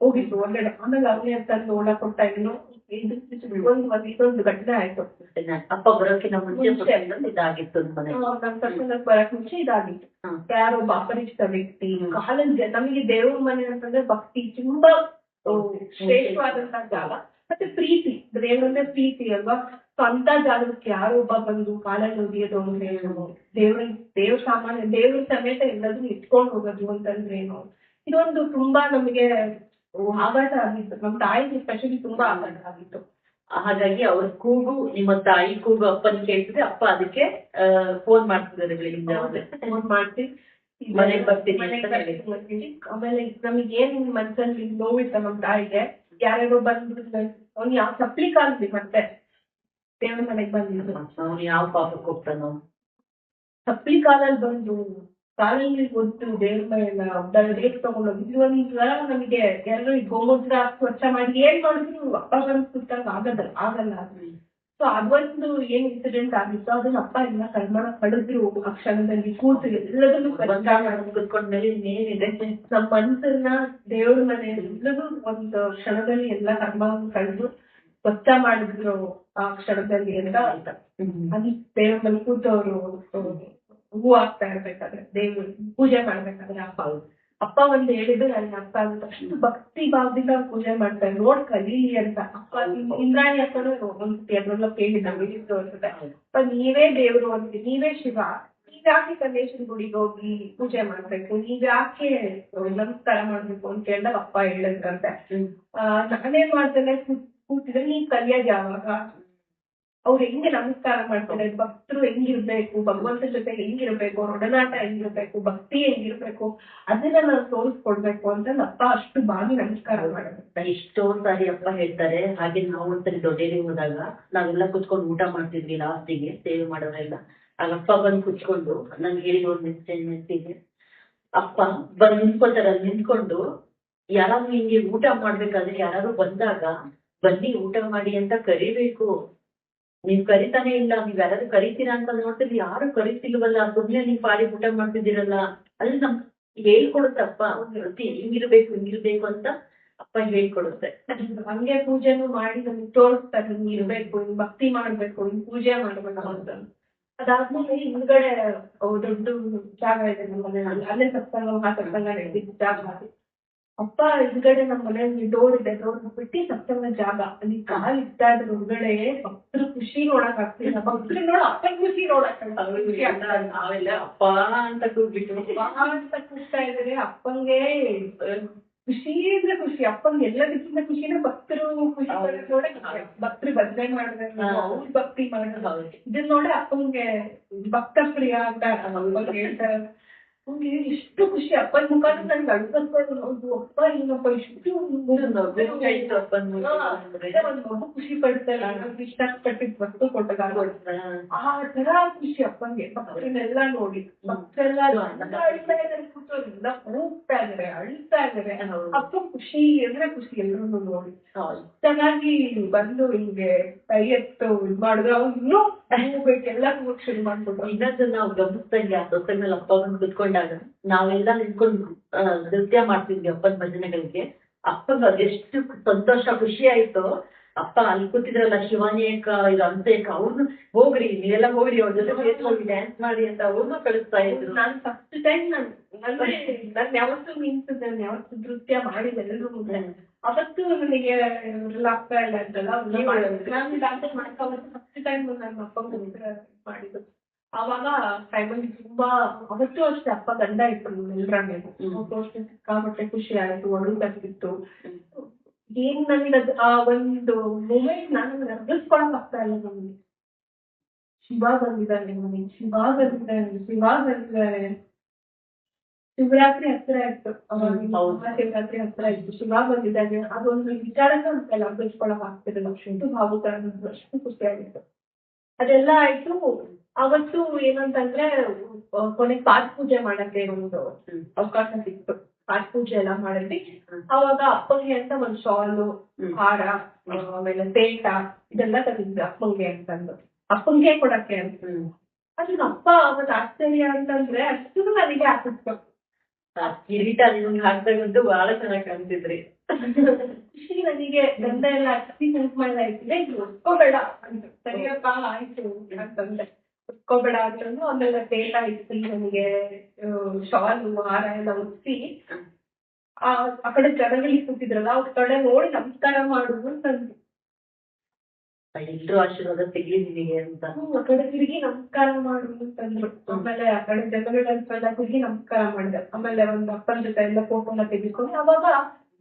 ಹೋಗಿತ್ತು ಹೊರಗಡೆ. ಆಮೇಲೆ ಅವನೇ ತಂದು ಓಡ ಕೊಡ್ತಾ ಇದ್ನು. ಇದೊಂದು ಘಟನೆ ಆಯ್ತು. ಅಪ್ಪ ಬರೋಕಿನ ಮುಂಚೆ ಇದಾಗಿತ್ತು, ನಮ್ ಸತ್ಸಂಗಕ್ಕೆ ಬರಕ್ ಮುಂಚೆ ಇದಾಗಿತ್ತು. ಯಾರೋ ಅಪರಿಚಿತ ವ್ಯಕ್ತಿ ಕಾಲಲ್ಲಿ, ನಮಗೆ ದೇವ್ರ ಮನೆ ಅಂತಂದ್ರೆ ಭಕ್ತಿ ತುಂಬಾ ಶ್ರೇಷ್ಠವಾದಂತ ಜಾಗ, ಮತ್ತೆ ಪ್ರೀತಿ, ದೇವ್ರಂದ್ರೆ ಪ್ರೀತಿ ಅಲ್ವಾ. ಸೊ ಅಂತ ಜಾಗಕ್ಕೆ ಯಾರೋ ಒಬ್ಬ ಬಂದು ಕಾಲಲ್ಲಿ ಒದಿಯೋದು ಅಂದ್ರೆ ಏನು, ದೇವ್ರ ಸಾಮಾನ್ಯ ದೇವ್ರ ಸಮೇತ ಎಲ್ಲದೂ ಇಟ್ಕೊಂಡು ಹೋಗೋದು ಅಂತಂದ್ರೆ ಏನು, ಇದೊಂದು ತುಂಬಾ ನಮಗೆ ಆಘಾತ ಆಗಿತ್ತು. ನಮ್ ತಾಯಿಗೆ ಸ್ಪೆಷಲಿ ತುಂಬಾ ಆಘಾತ ಆಗಿತ್ತು. ಹಾಗಾಗಿ ಅವ್ರ ಕೂಗು, ನಿಮ್ಮ ತಾಯಿ ಕೂಗು ಅಪ್ಪನ ಕೇಳ್ತಿದ್ರೆ ಅಪ್ಪ ಅದಕ್ಕೆ ಫೋನ್ ಮಾಡ್ತಿದ್ದಾರೆ, ಫೋನ್ ಮಾಡ್ತಿ ಮನೆಗೆ ಬರ್ತೀನಿ. ಆಮೇಲೆ ನಮಗೆ ಏನ್ ಮನ್ಸಲ್ಲಿ ನೋವಿತ್ತ ನಮ್ ತಾಯಿಗೆ, ಯಾರ್ಯಾರೋ ಬಂದು ಅವ್ನು ಯಾವ ಸಪ್ಲಿ ಕಾಲ್ವಿ ಮತ್ತೆ ದೇವ್ರ ಮನೆಗ್ ಬಂದಿದ್ರು. ಅವ್ನು ಯಾವ ಪಾಪಕ್ಕೆ ಹೋಗ್ತಾನೋ, ಸಪ್ಲಿ ಕಾಲಲ್ಲಿ ಬಂದು ಕಾಲಲ್ಲಿ ಗೊತ್ತು ದೇವ್ರ ಮನೆಯಲ್ಲ ಡೇಟ್ ತಗೊಂಡೋಗಿ ಒಂದ್ಸಲ ನಮಗೆ ಎಲ್ಲರೂ ಗೋಮೂತ್ರ ಸ್ವಚ್ಛ ಮಾಡಿ ಏನ್ ಮಾಡಿದ್ರು ಅಪ್ಪ ಬಂದು ಸುತ್ತಾಗ ಆಗಲ್ಲ. ಸೊ ಅದೊಂದು ಏನ್ ಇನ್ಸಿಡೆಂಟ್ ಆಗಿತ್ತು, ಅದನ್ನ ಅಪ್ಪ ಎಲ್ಲ ಕರ್ಮಣ ಪಡೆದ್ರು. ಆ ಕ್ಷಣದಲ್ಲಿ ಕೂತು ಎಲ್ಲದನ್ನು ಕುತ್ಕೊಂಡ್ಮೇಲೆ ಇನ್ನೇನಿದೆ, ನಮ್ಮ ಮನ್ಸನ್ನ ದೇವ್ರ ಮನೆಯಲ್ಲಿ ಎಲ್ಲದೂ ಒಂದು ಕ್ಷಣದಲ್ಲಿ ಎಲ್ಲ ಕರ್ಮ ಕಳೆದು ಸ್ವಚ್ಛ ಮಾಡಿದ್ರು ಆ ಕ್ಷಣದಲ್ಲಿ ಅಂತ ಅಂತ. ಅಲ್ಲಿ ದೇವ್ರ ಮನೆ ಕೂತವ್ರು ಹೂ ಆಗ್ತಾ ಇರ್ಬೇಕಾದ್ರೆ, ದೇವ್ರು ಪೂಜೆ ಮಾಡ್ಬೇಕಾದ್ರೆ ಅಪ್ಪ ಒಂದ್ ಹೇಳಿದ್ರು ನನಗೆ ಅರ್ಥ ಆಗುತ್ತೆ. ಅಷ್ಟು ಭಕ್ತಿ ಭಾವದಿಂದ ಪೂಜೆ ಮಾಡ್ತಾರೆ, ನೋಡ್ ಕಲೀಲಿ ಅಂತ. ಅಪ್ಪ ಇಂದ್ರಾಣಿ ಅಪ್ಪನು ಒಂದ್ಸತಿ ಅದ್ರಲ್ಲ ಕೇಳಿದ್ದು ಅನ್ಸುತ್ತೆ, ಅಪ್ಪ ನೀವೇ ದೇವ್ರು ಅಂತ, ನೀವೇ ಶಿವ, ನೀವ್ಯಾಕೆ ಗಣೇಶನ್ ಗುಡಿಗೆ ಹೋಗಿ ಪೂಜೆ ಮಾಡ್ಬೇಕು, ನೀವ್ಯಾಕೆ ನಮಸ್ಕಾರ ಮಾಡ್ಬೇಕು ಅಂತ ಕೇಳಿದಾಗ ಅಪ್ಪ ಹೇಳಿದ್ರಂತೆ, ನಾನೇನ್ ಮಾಡ್ತೇನೆ ಕೂತಿದ್ರೆ ನೀನ್ ಕಲಿಯೋದ್ ಯಾವಾಗ, ಅವ್ರು ಹೆಂಗೆ ನಮಸ್ಕಾರ ಮಾಡ್ತಾರೆ, ಭಕ್ತರು ಹೆಂಗಿರ್ಬೇಕು, ಭಗವಂತನ ಜೊತೆ ಹೆಂಗಿರ್ಬೇಕು, ಅವ್ರ ಒಡನಾಟ ಹೆಂಗಿರ್ಬೇಕು, ಭಕ್ತಿ ಹೆಂಗಿರ್ಬೇಕು, ಅದನ್ನ ನಾವು ತೋರಿಸ್ಕೊಡ್ಬೇಕು ಅಂತ ಅಪ್ಪ ಅಷ್ಟು ಬಾಗಿ ನಮಸ್ಕಾರ ಮಾಡೋದು. ಎಷ್ಟೋ ಸಾರಿ ಅಪ್ಪ ಹೇಳ್ತಾರೆ. ಹಾಗೆ ನಾವು ಒಂದ್ಸರಿ ದೊಡ್ಡೇರಿಗೆ ಹೋದಾಗ ನಾವೆಲ್ಲ ಕುತ್ಕೊಂಡು ಊಟ ಮಾಡ್ತಿದ್ವಿ ಲಾಸ್ಟಿಗೆ, ಸೇವೆ ಮಾಡೋರೆಲ್ಲ. ಆಗಪ್ಪ ಬಂದು ಕುತ್ಕೊಂಡು ನನ್ಗೆ ಹೇಳಿ ಒಂದು ನೆನ್ಸಿಗೆ, ಅಪ್ಪ ಬಂದು ನಿಂತ್ಕೊಳ್ತಾರ, ನಿಂತ್ಕೊಂಡು ಯಾರಾದ್ರೂ ಹಿಂಗೆ ಊಟ ಮಾಡ್ಬೇಕಾದ್ರೆ ಯಾರಾದ್ರೂ ಬಂದಾಗ ಬನ್ನಿ ಊಟ ಮಾಡಿ ಅಂತ ಕರಿಬೇಕು, ನೀವ್ ಕರಿತಾನೆ ಇಲ್ಲ, ನೀವ್ ಯಾರಾದ್ರೂ ಕರಿತೀರಾ ಅಂತ ನೋಡ್ತಿದ್ವಿ, ಯಾರು ಕರಿತಿಲ್ವಲ್ಲ, ಸುಮ್ನೆ ನೀವ್ ಪಾಡಿ ಊಟ ಮಾಡ್ತಿದ್ದೀರಲ್ಲ, ಅಲ್ಲಿ ನಮ್ ಹೇಳ್ಕೊಡುತ್ತಪ್ಪ ಹಿಂಗಿರ್ಬೇಕು ಅಂತ ಅಪ್ಪ ಹೇಳ್ಕೊಡುತ್ತೆ. ಹಂಗೆ ಪೂಜೆನೂ ಮಾಡಿ ನಮ್ಗೆ ತೋರಿಸ್ತಾರೆ, ಹಿಂಗ್ ಇರ್ಬೇಕು, ಹಿಂಗ್ ಭಕ್ತಿ ಮಾಡ್ಬೇಕು, ಹಿಂಗ್ ಪೂಜೆ ಮಾಡ್ಬೇಕು ಅಂತ. ಅದಾದ್ಮೇಲೆ ಹಿಂದ್ಗಡೆ ದೊಡ್ಡ ಜಾಗ ಇದೆ ನಮ್ಮ ಮನೆಯಲ್ಲಿ, ಅಲ್ಲೇ ಸತ್ಸಂಗ ನಡೆದಿದ್ದ ಜಾಗ. ಅಪ್ಪ ಹಿಂದ್ಗಡೆ ನಮ್ಮ ಮನೆಯಲ್ಲಿ ಡೋರ್ ಇದೆ, ಡೋರ್ ಬಿಟ್ಟು ಸತ್ಸಂಗ ಜಾಗ, ಅಲ್ಲಿ ಕಾಲ್ ಇಡ್ತಾ ಇದ್ರ ಹೊರಗಡೆ ಭಕ್ತರ ಖುಷಿ ನೋಡಕ್ ಆಗ್ತಿಲ್ಲ, ಭಕ್ತರು ನೋಡ ಅಪ್ಪನ ಖುಷಿ ನೋಡಕ್ ನಾವೆಲ್ಲ ಅಪ್ಪ ಅಂತ ಕೂಗ್ಬಿಟ್ಟು ಅಪ್ಪ ಅಂತ ಕೂಗ್ತಾ ಇದಾರೆ. ಅಪ್ಪಂಗೆ ಖುಷಿ ಅಂದ್ರೆ ಖುಷಿ, ಅಪ್ಪಂಗೆ ಎಲ್ಲದಕ್ಕಿಂತ ಖುಷಿನ ಭಕ್ತರು ಖುಷಿ ನೋಡಕ್, ಭಕ್ತರು ಭಜನೆ ಮಾಡ್ಬೇಕು, ಅವ್ರ ಭಕ್ತಿ ಮಾಡ್ಬೇಕು, ಇದನ್ನ ನೋಡಿ ಅಪ್ಪಂಗೆ ಭಕ್ತ ಪ್ರಿಯ ಅಂತ ಹೇಳ್ತಾರೆ. ನಮ್ಗೆ ಎಷ್ಟು ಖುಷಿ ಅಪ್ಪನ ಮುಖಾನ ನನ್ಗೆ ಅಡ್ಕೊಂಡು ಒಂದು ಅಪ್ಪ ಇನ್ನೊಬ್ಬ ಇಷ್ಟು ಒಂದ್ ಮಗು ಖುಷಿ ಪಡ್ತಾರೆ ಇಷ್ಟಪಟ್ಟಿದ್ ವಸ್ತು ಕೊಟ್ಟಾಗ ಆ ತರ ಖುಷಿ ಅಪ್ಪಂಗೆ ಭಕ್ತರನ್ನೆಲ್ಲ ನೋಡಿ ಭಕ್ತರೆಲ್ಲ ಅಳ್ತಾ ಇದಾರೆ ಕೂತವ್ರು ಎಲ್ಲ ಹೋಗ್ತಾ ಇದಾರೆ ಅಳ್ತಾ ಇದಾರೆ ಅಪ್ಪ ಖುಷಿ ಅಂದ್ರೆ ಖುಷಿ ಎಲ್ರು ನೋಡಿ ಚೆನ್ನಾಗಿ ಬಂದು ಹಿಂಗೆ ಕೈ ಎತ್ತು ಇದ್ ಮಾಡಿದ್ರೆ ಅವ್ರು ಇನ್ನೂ ಹೋಗ್ಬೇಕೆಲ್ಲ ಹೋಗಕ್ ಶುರು ಮಾಡ್ಬಿಟ್ಟು ಇನ್ನೊಂದು ನಾವು ಗಮನಿಸ್ದಂಗೆ ಆ ದೊಸೆ ಮೇಲೆ ಅಪ್ಪ ಬಂದು ಕುತ್ಕೊಂಡಾಗ ನಾವೆಲ್ಲ ನಿಂತ್ಕೊಂಡು ನೃತ್ಯ ಮಾಡ್ತಿದ್ವಿ ಅಪ್ಪನ ಭಜನೆಗಳಿಗೆ ಅಪ್ಪಗ ಅದೆಷ್ಟು ಸಂತೋಷ ಖುಷಿ ಆಯ್ತು. ಅಪ್ಪ ಅಲ್ಲಿ ಕೂತಿದ್ರಲ್ಲ ಶಿವಾನಿ ಅಕ್ಕ ಇದು ಅಂತ ಅವ್ರನ್ನ ಹೋಗ್ರಿ ನೀವೆಲ್ಲ ಹೋಗ್ರಿ ಅವ್ರ ಜೊತೆ ಹೋಗಿ ಡ್ಯಾನ್ಸ್ ಮಾಡಿ ಅಂತ ಅವ್ರನ್ನ ಕಳಿಸ್ತಾ ಇದ್ರು. ನಾನು ಫಸ್ಟ್ ಟೈಮ್ ನನ್ ಯಾವತ್ತೂ ನಿಂತಿದ್ದೆ, ನಾನು ಯಾವತ್ತು ನೃತ್ಯ ಮಾಡಿದೆ ಎಲ್ಲರೂ ಮುಂದೆ. ಅವತ್ತು ನನಗೆ ಇವರೆಲ್ಲ ಆಗ್ತಾ ಇಲ್ಲ ಅಂತಲ್ಲ ನಾನು ಡ್ಯಾನ್ಸ್ ಮಾಡ್ತಾ ಫಸ್ಟ್ ಟೈಮ್ ನನ್ನ ಅಪ್ಪ ಮಾಡಿದ್ದು. ಅವಾಗ ಟೈಮಲ್ಲಿ ತುಂಬಾ ಅವತ್ತು ಅಷ್ಟೇ ಅಪ್ಪ ಗಂಡ ಇತ್ತು ಎಲ್ರ ಮೇಲೆ ಅಷ್ಟು ಸಿಕ್ಕಾಪಟ್ಟೆ ಖುಷಿ ಆಯ್ತು, ಒಳ್ಳೆದಾಗಿತ್ತು. ಏನ್ ನನಗೆ ಆ ಒಂದು ಮೂಮೆಂಟ್ ನನಗೆ ಅರ್ಗಿಸ್ಕೊಳಕ್ ಆಗ್ತಾ ಇಲ್ಲ. ನಮ್ಗೆ ಶಿವ ಬಂದಿದ್ದಾನೆ ನನಗೆ, ಶಿವ ಬಂದಿದ್ದಾನೆ, ಶಿವ ಬಂದಿದ್ದಾನೆ. ಶಿವರಾತ್ರಿ ಹತ್ರ ಇತ್ತು, ಶಿವರಾತ್ರಿ ಹತ್ರ ಇತ್ತು, ಶಿವ ಬಂದಿದ್ದಾನೆ. ಅದೊಂದು ವಿಚಾರಕ್ಕೆ ನಮ್ಗೆಲ್ಲ ಅರ್ಗಿಸ್ಕೊಳಕ್ ಆಗ್ತಿರಲಿಲ್ಲ. ಅಷ್ಟು ಭಾವುಕ ಅಷ್ಟು ಖುಷಿ ಆಗಿತ್ತು. ಅದೆಲ್ಲ ಆಯ್ತು. ಅವತ್ತು ಏನಂತಂದ್ರೆ ಕೊನೆ ಪಾಠ ಪೂಜೆ ಮಾಡಕ್ಕೆ ಒಂದು ಅವಕಾಶ ಸಿಕ್ತು. ಪಾಠ ಪೂಜೆ ಎಲ್ಲ ಮಾಡಿದ್ವಿ. ಅವಾಗ ಅಪ್ಪಂಗೆ ಅಂತ ಒಂದ್ ಶಾಲು, ಹಾರ, ಆಮೇಲೆ ಪೇಟ ಇದೆಲ್ಲ ತಂದಿದ್ವಿ ಅಪ್ಪಂಗೆ ಅಂತಂದು, ಅಪ್ಪಂಗೆ ಕೊಡಕ್ಕೆ ಅಂತ. ಅದನ್ನ ಅಪ್ಪ ಅವತ್ ಆಶ್ಚರ್ಯ ಅಂತಂದ್ರೆ ಅಷ್ಟು ನನಗೆ ಹಾಕಿಸ್ತು. ಕಿರೀಟ ನಿಮ್ಗೆ ಹಾಕ್ದಾಗಂತೂ ಬಹಳ ಚೆನ್ನಾಗಿ ಕಾಣ್ತಿದ್ರಿ. ಖುಷಿ ನನಗೆ. ಗಂಧ ಎಲ್ಲ ಹಚ್ಚಿ ಕುಂಕುಮ ಎಲ್ಲ ಇಟ್ಟಿದೆ, ಇದು ಒಪ್ಕೋಬೇಡ ಅಂತ. ಸರಿಯಪ್ಪ ಆಯ್ತು ಅಂತಂದ್ರೆ ಒಪ್ಕೋಬೇಡ ಅಂತಂದು ಆಮೇಲೆ ಪೇಟ ಇಟ್ಟು ನನಗೆ ಶಾಲು ಹಾರ ಎಲ್ಲ ಉಡ್ಸಿ ಆ ಕಡೆ ಜನಗಳಿಗೆ ಕೂತಿದ್ರಲ್ಲ ಅವ್ರ ಕಡೆ ನೋಡಿ ನಮಸ್ಕಾರ ಮಾಡುದು ಅಂತಂದ್ರು. ಎಲ್ರು ಆಶೀರ್ವಾದ ಸಿಗ್ಲಿ ನಿನಗೆ ಅಂತ. ಆ ಕಡೆ ತಿರುಗಿ ನಮಸ್ಕಾರ ಮಾಡುದು ಅಂತಂದ್ರು. ಆಮೇಲೆ ಆ ಕಡೆ ಜನಗಳೆಲ್ಲ ತಿರುಗಿ ನಮಸ್ಕಾರ ಮಾಡಿದೆ. ಆಮೇಲೆ ಒಂದು ಅಪ್ಪನ ಜೊತೆ ಎಲ್ಲ ಫೋಟೋ ಎಲ್ಲ ತೆಗೆದುಕೊಂಡು ಅವಾಗ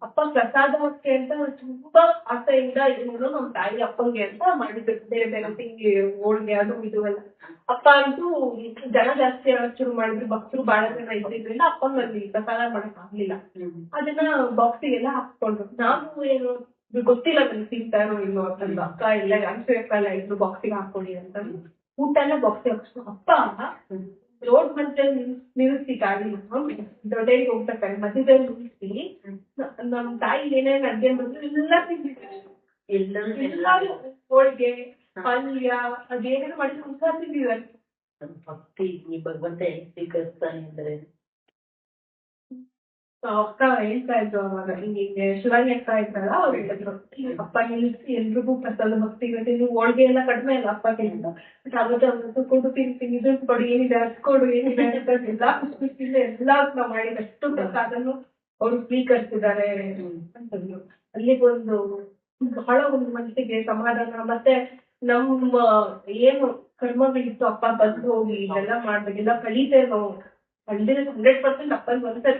ಅಪ್ಪ ಪ್ರಸಾದಕ್ಕೆ ಅಂತ ತುಂಬಾ ಆಸೆಯಿಂದ ಇವರು ನಮ್ ತಾಯಿ ಅಪ್ಪಂಗೆ ಅಂತ ಮಾಡಿದ್ರು. ಬೇರೆ ಬೇರೆ ತಿಂಗಿ ಹೋಳ್ಗೆ ಅದು ಇದು ಎಲ್ಲ. ಅಪ್ಪ ಅಂತೂ ಜನ ಜಾಸ್ತಿ ಆಗಕ್ ಶುರು ಮಾಡಿದ್ರು, ಭಕ್ತರು ಬಹಳ ಜನ ಇದ್ದಿದ್ರಿಂದ ಅಪ್ಪಂಗಲ್ಲಿ ಪ್ರಸಾದ ಮಾಡಕ್ ಆಗ್ಲಿಲ್ಲ. ಅದನ್ನ ಬಾಕ್ಸಿಗೆಲ್ಲ ಹಾಕ್ಕೊಂಡ್ರು. ನಾವು ಏನು ಗೊತ್ತಿಲ್ಲ ನನಗೆ ತಿಂತಾರೋ ಇಲ್ಲೋ ಅಂತಂದು. ಅಕ್ಕ ಎಲ್ಲ ಅಕ್ಕ ಎಲ್ಲ ಇದ್ರು ಬಾಕ್ಸಿಗೆ ಹಾಕೊಳ್ಳಿ ಅಂತಂದು ಊಟ ಎಲ್ಲ ಬಾಕ್ಸಿಗೆ ಹಾಕ್ಸ್ಕೊಂಡು ಅಪ್ಪ ರೋಡ್ ಮಧ್ಯೆ ನಿಲ್ಲಿಸಿ ಗಾಡಿ ದೊಡ್ಡರಿಗೆ ಹೋಗ್ಬೇಕಾದ್ರೆ ಮಧ್ಯದಲ್ಲಿ ನಿಲ್ಲಿಸಿ ನಮ್ ತಾಯಿ ಏನೇನ್ ಅಡ್ಗೆ ಬಂದ್ರು ಎಲ್ಲ ತಿಂದಿದ್ರು. ಎಲ್ಲಾರು ಹೋಳಿಗೆ ಪಲ್ಯ ಅದೇನೇನು ಮಾಡಿ ಸಂಸಾರ ತಿಂದಿದ್ದಾರೆ. ಭಕ್ತಿ ಈ ಭಗವಂತ ಹೆಂಗ್ ಸ್ವೀಕರಿಸ್ತಾನೆ ಅಂದ್ರೆ ಅಕ್ಕ ಹೇಳ್ತಾ ಇದ್ರು ಅವಾಗ ಹಿಂಗೆ ಶಿವಾನಿ ಅಕ್ಕ ಇದ್ರಲ್ಲ ಅವ್ರು ಹೇಳಿದ್ರು ಅಪ್ಪ ನಿಲ್ಲಿಸಿ ಎಲ್ರಿಗೂ ಪ್ರಸಾದ ಭಕ್ತಿ ಇರುತ್ತೆ. ನೀವು ಹೋಳ್ಗೆ ಎಲ್ಲ ಕಡಿಮೆ ಅಲ್ಲ ಅಪ್ಪ ಕೇಳಿದ, ಬಟ್ ಅವತ್ತು ಕೊಡು ತಿಂತೀನಿ ಇದನ್ನು ಕೊಡು ಏನಿದೆ ಅದ್ ಕೊಡು ಏನಿದೆ ಅಂತ ಎಲ್ಲಾ ಖುಷಿಯಿಂದ ಎಲ್ಲಾ ಮಾಡಿದಷ್ಟು ಪ್ರಸಾದನು ಅವ್ರು ಸ್ವೀಕರಿಸಿದ್ದಾರೆ ಅಂತಂದ್ರು. ಅಲ್ಲಿಗೊಂದು ಬಹಳ ಒಂದು ಮನಸ್ಸಿಗೆ ಸಮಾಧಾನ. ಮತ್ತೆ ನಮ್ಮ ಏನು ಕರ್ಮಗಳಿತ್ತು ಅಪ್ಪ ಬಂದು ಹೋಗಿ ಇದೆಲ್ಲ ಮಾಡ್ಬೇಕು ಎಲ್ಲ ಕಳೀತೇವೆ ನಾವು. 100% ಅಪ್ಪನ್ ಬರುತ್ತೆ.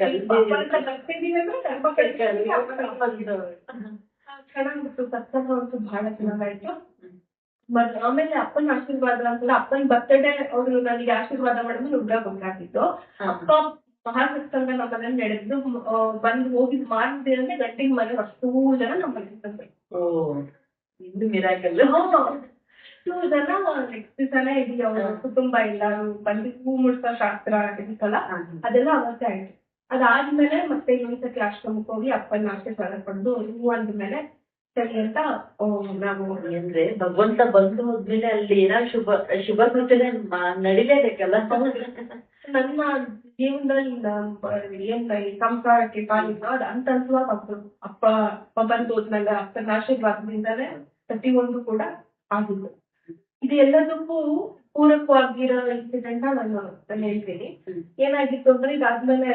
ಚೆನ್ನಾಗಿತ್ತು. ಸತ್ಸಂಗ ಅಂತೂ ಬಹಳ ಚೆನ್ನಾಗಾಯ್ತು. ಮತ್ ಆಮೇಲೆ ಅಪ್ಪನ ಆಶೀರ್ವಾದ ಅಂತಂದ್ರೆ ಅಪ್ಪನ ಬರ್ತಡೇ ಅವ್ರು ನನಗೆ ಆಶೀರ್ವಾದ ಮಾಡಿದ್ರೆ ಉಗ್ರ ಗೊತ್ತಾಗಿತ್ತು. ಅಪ್ಪ ಮಹಾಸತ್ಸಂಗ ನಮ್ಮ ಮನೇಲಿ ನಡೆದು ಬಂದು ಹೋಗಿದ್ ಮಾಡಿದ್ರೆ ಗಂಟಿನ ಮನೆ ಅಷ್ಟೂ ಜನ ನಮ್ಮ ಮನೆ ಬಂದ್ರು. ಇನ್ನು ಮಿರಾಕಲ್. ಅಷ್ಟು ಜನ ನೆಕ್ಸ್ಟ್ ದಿವಸನೇ ಇಡೀ ಅವ್ರ ಕುಟುಂಬ ಎಲ್ಲಾರು ಬಂದು ಹೂ ಮುಡ್ಸೋ ಶಾಸ್ತ್ರ ಇರುತ್ತಲ್ಲ ಅದೆಲ್ಲ ಅವತ್ತೇ ಆಯ್ತು. ಅದಾದ್ಮೇಲೆ ಮತ್ತೆ ಇನ್ನೊಂದ್ಸತಿ ಆಶ್ರಮಕ್ಕೆ ಹೋಗಿ ಅಪ್ಪನ ಆಶೀರ್ವಾದ ಪಡೆದು ಹೂ ಅಂದ್ಮೇಲೆ ಸರಿ ಅಂತ ನಾವು ಅಂದ್ರೆ ಭಗವಂತ ಬಂದು ಹೋದ್ಮೇಲೆ ಅಲ್ಲಿ ಏನಾದ್ರು ಶುಭ ಕೃತ್ಯ ನಡಿಲೇಬೇಕಲ್ಲ. ನನ್ನ ಜೀವನದಲ್ಲಿ ಏನ್ ಸಂಸಾರಕ್ಕೆ ಕಾಲಿಲ್ಲ ಅದು ಅಂತ ಅಪ್ಪ ಬಂದು ಹೋದ್ಮೇಲೆ ಅಪ್ಪನ ಆಶೀರ್ವಾದದಿಂದಾನೇ ಪ್ರತಿಯೊಂದು ಕೂಡ ಆಗಿದ್ದು. ಇದು ಎಲ್ಲದಕ್ಕೂ ಪೂರಕವಾಗಿರೋ ಇನ್ಸಿಡೆಂಟ್ ನಾನು ಹೇಳ್ತೀನಿ. ಏನಾಗಿತ್ತು ಅಂದ್ರೆ ಇದಾದ್ಮೇಲೆ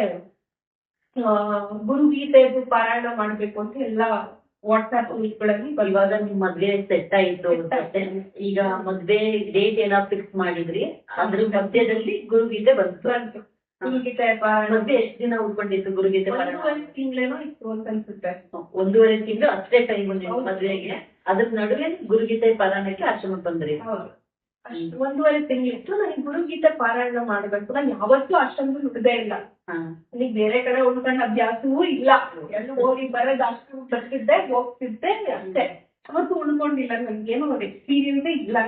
ಗುರುಗೀತೆದು ಪಾರಾಯಣ ಮಾಡ್ಬೇಕು ಅಂತ ಎಲ್ಲ ವಾಟ್ಸ್ಆಪ್ ಗ್ರೂಪ್ಗಳಲ್ಲಿ ಇವಾಗ ನಿಮ್ ಮದ್ವೆ ಸೆಟ್ ಆಯ್ತು. ಈಗ ಮದ್ವೆ ಡೇಟ್ ಏನಾದ್ರು ಫಿಕ್ಸ್ ಮಾಡಿದ್ರಿ, ಅದ್ರ ಮಧ್ಯದಲ್ಲಿ ಗುರುಗೀತೆ ಬಂತು. ಗುರುಗೀತೆ ಮದ್ವೆ ಎಷ್ಟು ದಿನ ಉಳ್ಕೊಂಡಿತ್ತು ಗುರುಗೀತೆ? 1.5 ತಿಂಗಳೇನೋ ಇತ್ತು ಅಂತ ಅನ್ಸುತ್ತೆ. 1.5 ತಿಂಗಳು ಅಷ್ಟೇ ಟೈಮ್ ಮದ್ವೆಗೆ. ಅದ್ರ ನಡುವೆ ಗುರುಗೀತೆ ಪಾರಾಯಣಕ್ಕೆ ಆಶ್ರಮಕ್ಕೆ ಬಂದ್ರಿ. ಅಷ್ಟು 1.5 ತಿಂಗಳಿತ್ತು. ನನಗೆ ಗುರುಗೀತೆ ಪಾರಾಯಣ ಮಾಡ್ಬೇಕು. ನಾನು ಯಾವತ್ತೂ ಅಷ್ಟೊಂದು ನುಡಿದೇ ಇಲ್ಲ. ನನಗೆ ಬೇರೆ ಕಡೆ ಉಳ್ಕೊಂಡ್ ಅಭ್ಯಾಸವೂ ಇಲ್ಲ. ಎಲ್ಲ ಹೋಗಿ ಬರೋದು ಅಷ್ಟು ಬರ್ತಿದ್ದೆ, ಹೋಗ್ತಿದ್ದೆ ಅಷ್ಟೇ. ಅವತ್ತು ಉಳ್ಕೊಂಡಿಲ್ಲ. ನನ್ಗೇನು ಎಕ್ಸ್ಪೀರಿಯನ್ಸೇ ಇಲ್ಲ.